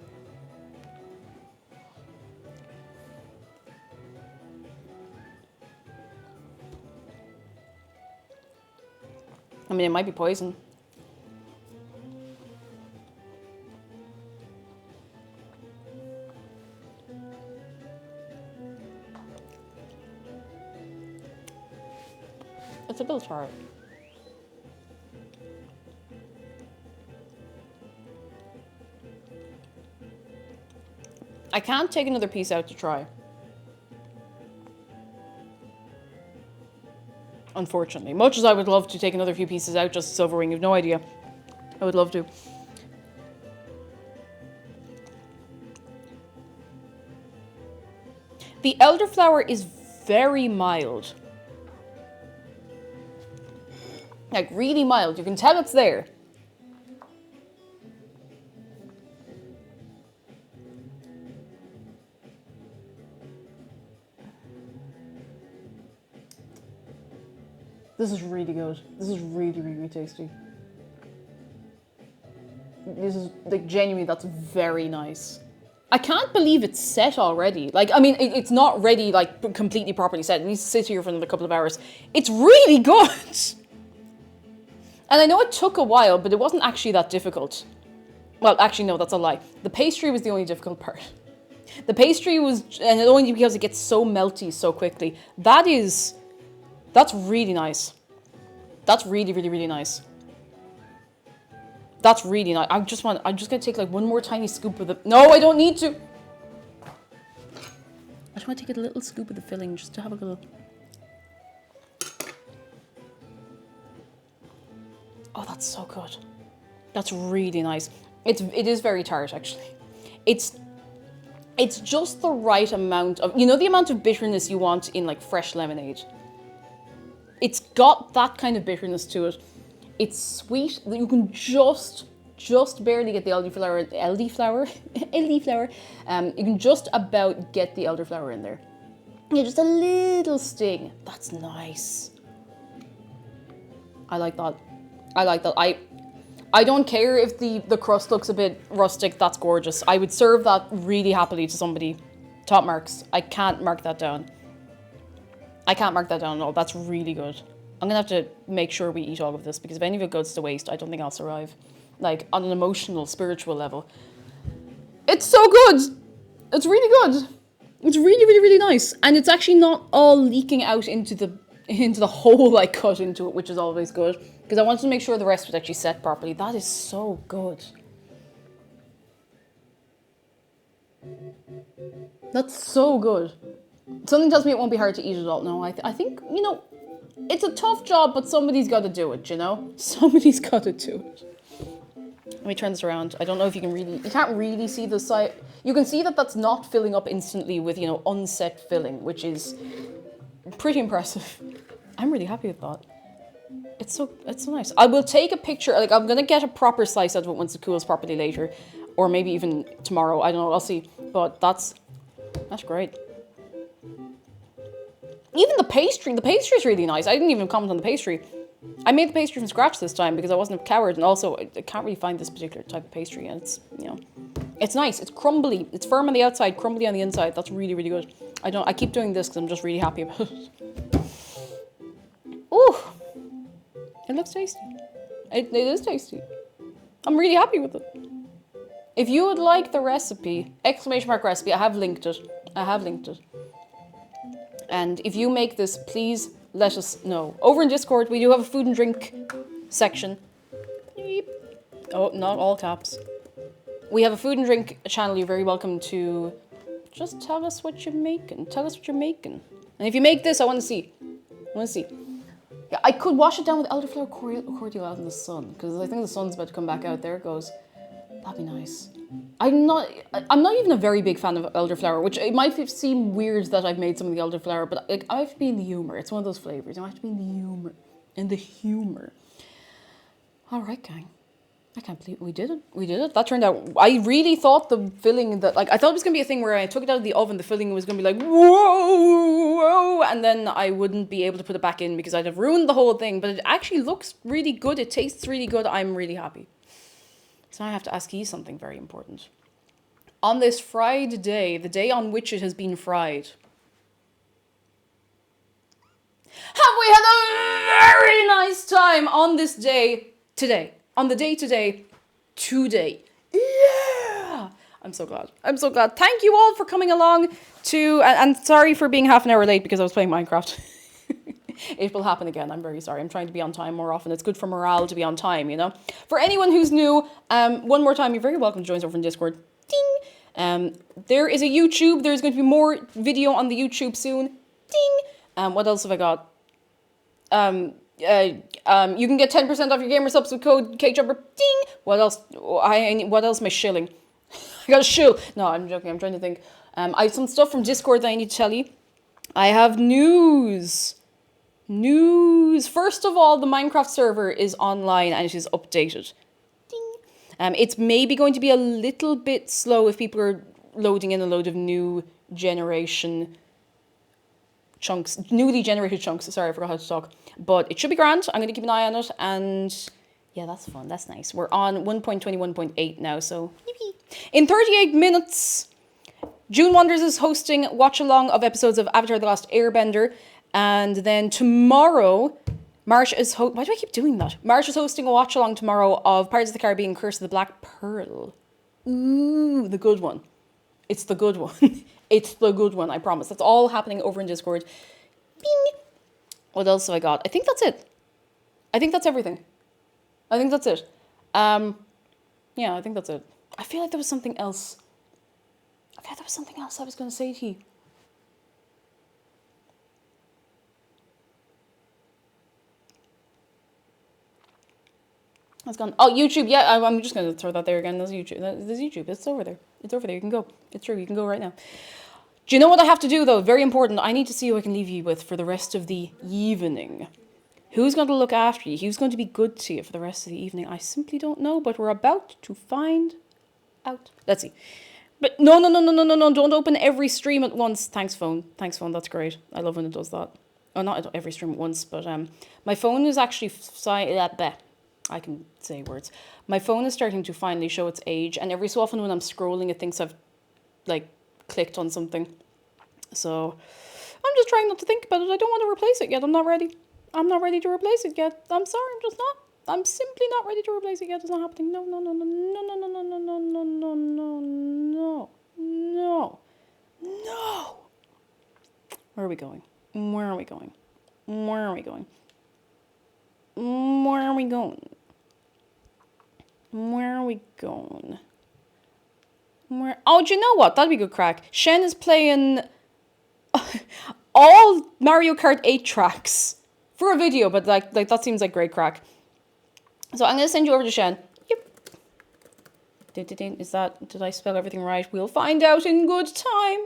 it might be poison. It's a bit tart. I can't take another piece out to try. Unfortunately. Much as I would love to take another few pieces out just silver ring, you've no idea. I would love to. The elderflower is very mild. Like, really mild. You can tell it's there. This is really good. This is really, really tasty. This is, like, genuinely, that's very nice. I can't believe it's set already. Like, I mean, it's not ready, like, completely properly set. It needs to sit here for another couple of hours. It's really good! And I know it took a while, but it wasn't actually that difficult. Well, actually, no, that's a lie. The pastry was the only difficult part. The pastry was, and only because it gets so melty so quickly. That's really nice. That's really, really, really nice. That's really nice. I'm just gonna take like one more tiny scoop of the... No, I don't need to. I just want to take a little scoop of the filling just to have a little... Oh, that's so good. That's really nice. It is very tart, actually. It's just the right amount of... You know the amount of bitterness you want in like fresh lemonade? It's got that kind of bitterness to it. It's sweet. You can just barely get the elderflower. You can just about get the elderflower in there. Yeah, just a little sting. That's nice. I like that. I like that. I don't care if the crust looks a bit rustic. That's gorgeous. I would serve that really happily to somebody. Top marks. I can't mark that down. I can't mark that down at all. That's really good. I'm going to have to make sure we eat all of this because if any of it goes to waste, I don't think I'll survive. Like, on an emotional, spiritual level. It's so good! It's really good. It's really, really, really nice. And it's actually not all leaking out into the hole I cut into it, which is always good. Because I wanted to make sure the rest was actually set properly. That is so good. That's so good. Something tells me it won't be hard to eat it all. No, I think, it's a tough job, but somebody's got to do it, Somebody's got to do it. Let me turn this around. I don't know if you can't really see the side. You can see that that's not filling up instantly with, unset filling, which is pretty impressive. I'm really happy with that. It's so nice. I will take a picture. Like, I'm gonna get a proper slice out of it once it cools properly later, or maybe even tomorrow. I don't know. I'll see. But that's great. Even the pastry is really nice. I didn't even comment on the pastry. I made the pastry from scratch this time because I wasn't a coward, and also I can't really find this particular type of pastry, and it's nice. It's crumbly. It's firm on the outside, crumbly on the inside. That's really, really good. I keep doing this because I'm just really happy about it. Ooh, it looks tasty. It is tasty. I'm really happy with it. If you would like the recipe, ! Recipe, I have linked it. And if you make this, please let us know. Over in Discord, we do have a food and drink section. Beep. Oh, not all caps. We have a food and drink channel. You're very welcome to just tell us what you're making. And if you make this, I want to see. Yeah, I could wash it down with elderflower cordial out in the sun, because I think the sun's about to come back out. There it goes. That'd be nice. I'm not even a very big fan of elderflower, which it might seem weird that I've made some of the elderflower, but I have to be in the humor. It's one of those flavors. I have to be in the humor. All right, gang. I can't believe we did it. That turned out. I really thought the filling I thought it was gonna be a thing where I took it out of the oven. The filling was gonna be like whoa, and then I wouldn't be able to put it back in because I'd have ruined the whole thing. But it actually looks really good. It tastes really good. I'm really happy. So now I have to ask you something very important. On this fried day, the day on which it has been fried, have we had a very nice time on this day today? On the day today. Yeah! I'm so glad. Thank you all for coming along and sorry for being half an hour late because I was playing Minecraft. It will happen again. I'm very sorry. I'm trying to be on time more often. It's good for morale to be on time, For anyone who's new, one more time, you're very welcome to join us over in Discord. Ding! There is a YouTube. There's going to be more video on the YouTube soon. Ding! What else have I got? You can get 10% off your gamer subs with code KJumper. Ding! What else? What else am I shilling? I got a shill. No, I'm joking. I'm trying to think. I have some stuff from Discord that I need to tell you. I have news. First of all, the Minecraft server is online and it is updated. Ding. It's maybe going to be a little bit slow if people are loading in a load of new generation chunks, newly generated chunks. Sorry, I forgot how to talk. But it should be grand. I'm going to keep an eye on it. And yeah, that's fun. That's nice. We're on 1.21.8 now. So in 38 minutes, June Wonders is hosting watch along of episodes of Avatar: The Last Airbender. And then tomorrow, Marsh is why do I keep doing that? Marsh is hosting a watch along tomorrow of Pirates of the Caribbean: Curse of the Black Pearl. Ooh, the good one. It's the good one. It's the good one, I promise. That's all happening over in Discord. Bing. What else have I got? I think that's it. I think that's everything. I think that's it. Yeah, I think that's it. I feel like there was something else. I was going to say to you. It's gone. Oh, YouTube. Yeah, I'm just going to throw that there again. There's YouTube. It's over there. You can go. It's true. You can go right now. Do you know what I have to do, though? Very important. I need to see who I can leave you with for the rest of the evening. Who's going to look after you? Who's going to be good to you for the rest of the evening? I simply don't know, but we're about to find out. Let's see. But no. Don't open every stream at once. Thanks, phone. That's great. I love when it does that. Oh, not every stream at once, but my phone is actually... I can say words. My phone is starting to finally show its age, and every so often when I'm scrolling, it thinks I've, clicked on something. So, I'm just trying not to think about it. I don't want to replace it yet. I'm not ready. I'm not ready to replace it yet. I'm sorry, I'm just not. I'm simply not ready to replace it yet. It's not happening. No. Where are we going? Oh, do you know what? That'd be good crack. Shen is playing all Mario Kart 8 tracks for a video, but like that seems like great crack. So I'm gonna send you over to Shen. Yep. Is that, did I spell everything right? We'll find out in good time.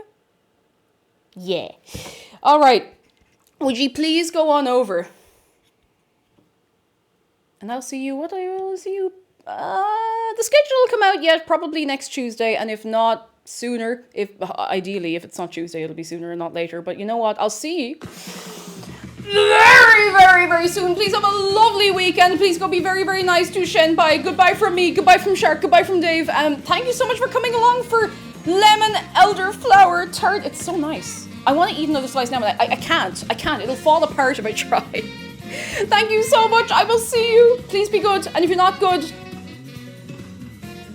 Yeah. All right. Would you please go on over? And I'll see you. What I will see you. The schedule will come out yet, probably next Tuesday, and if not sooner, ideally if it's not Tuesday, it'll be sooner and not later. But you know what? I'll see you very, very, very soon. Please have a lovely weekend. Please go be very, very nice to Shen. Bye. Goodbye from me. Goodbye from Shark. Goodbye from Dave. Thank you so much for coming along for Lemon Elderflower Tart. It's so nice. I want to eat another slice now, but I can't. It'll fall apart if I try. Thank you so much. I will see you. Please be good. And if you're not good,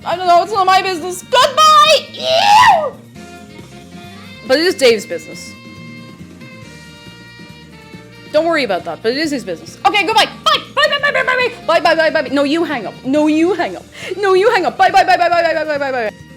I don't know. It's not my business. Goodbye. Ew! But it is Dave's business. Don't worry about that, but it is his business. Okay, goodbye. Bye. Bye, bye, bye, bye, bye, bye. Bye, bye, bye, bye, bye. No, you hang up. No, you hang up. No, you hang up. Bye, bye, bye, bye, bye, bye, bye, bye, bye.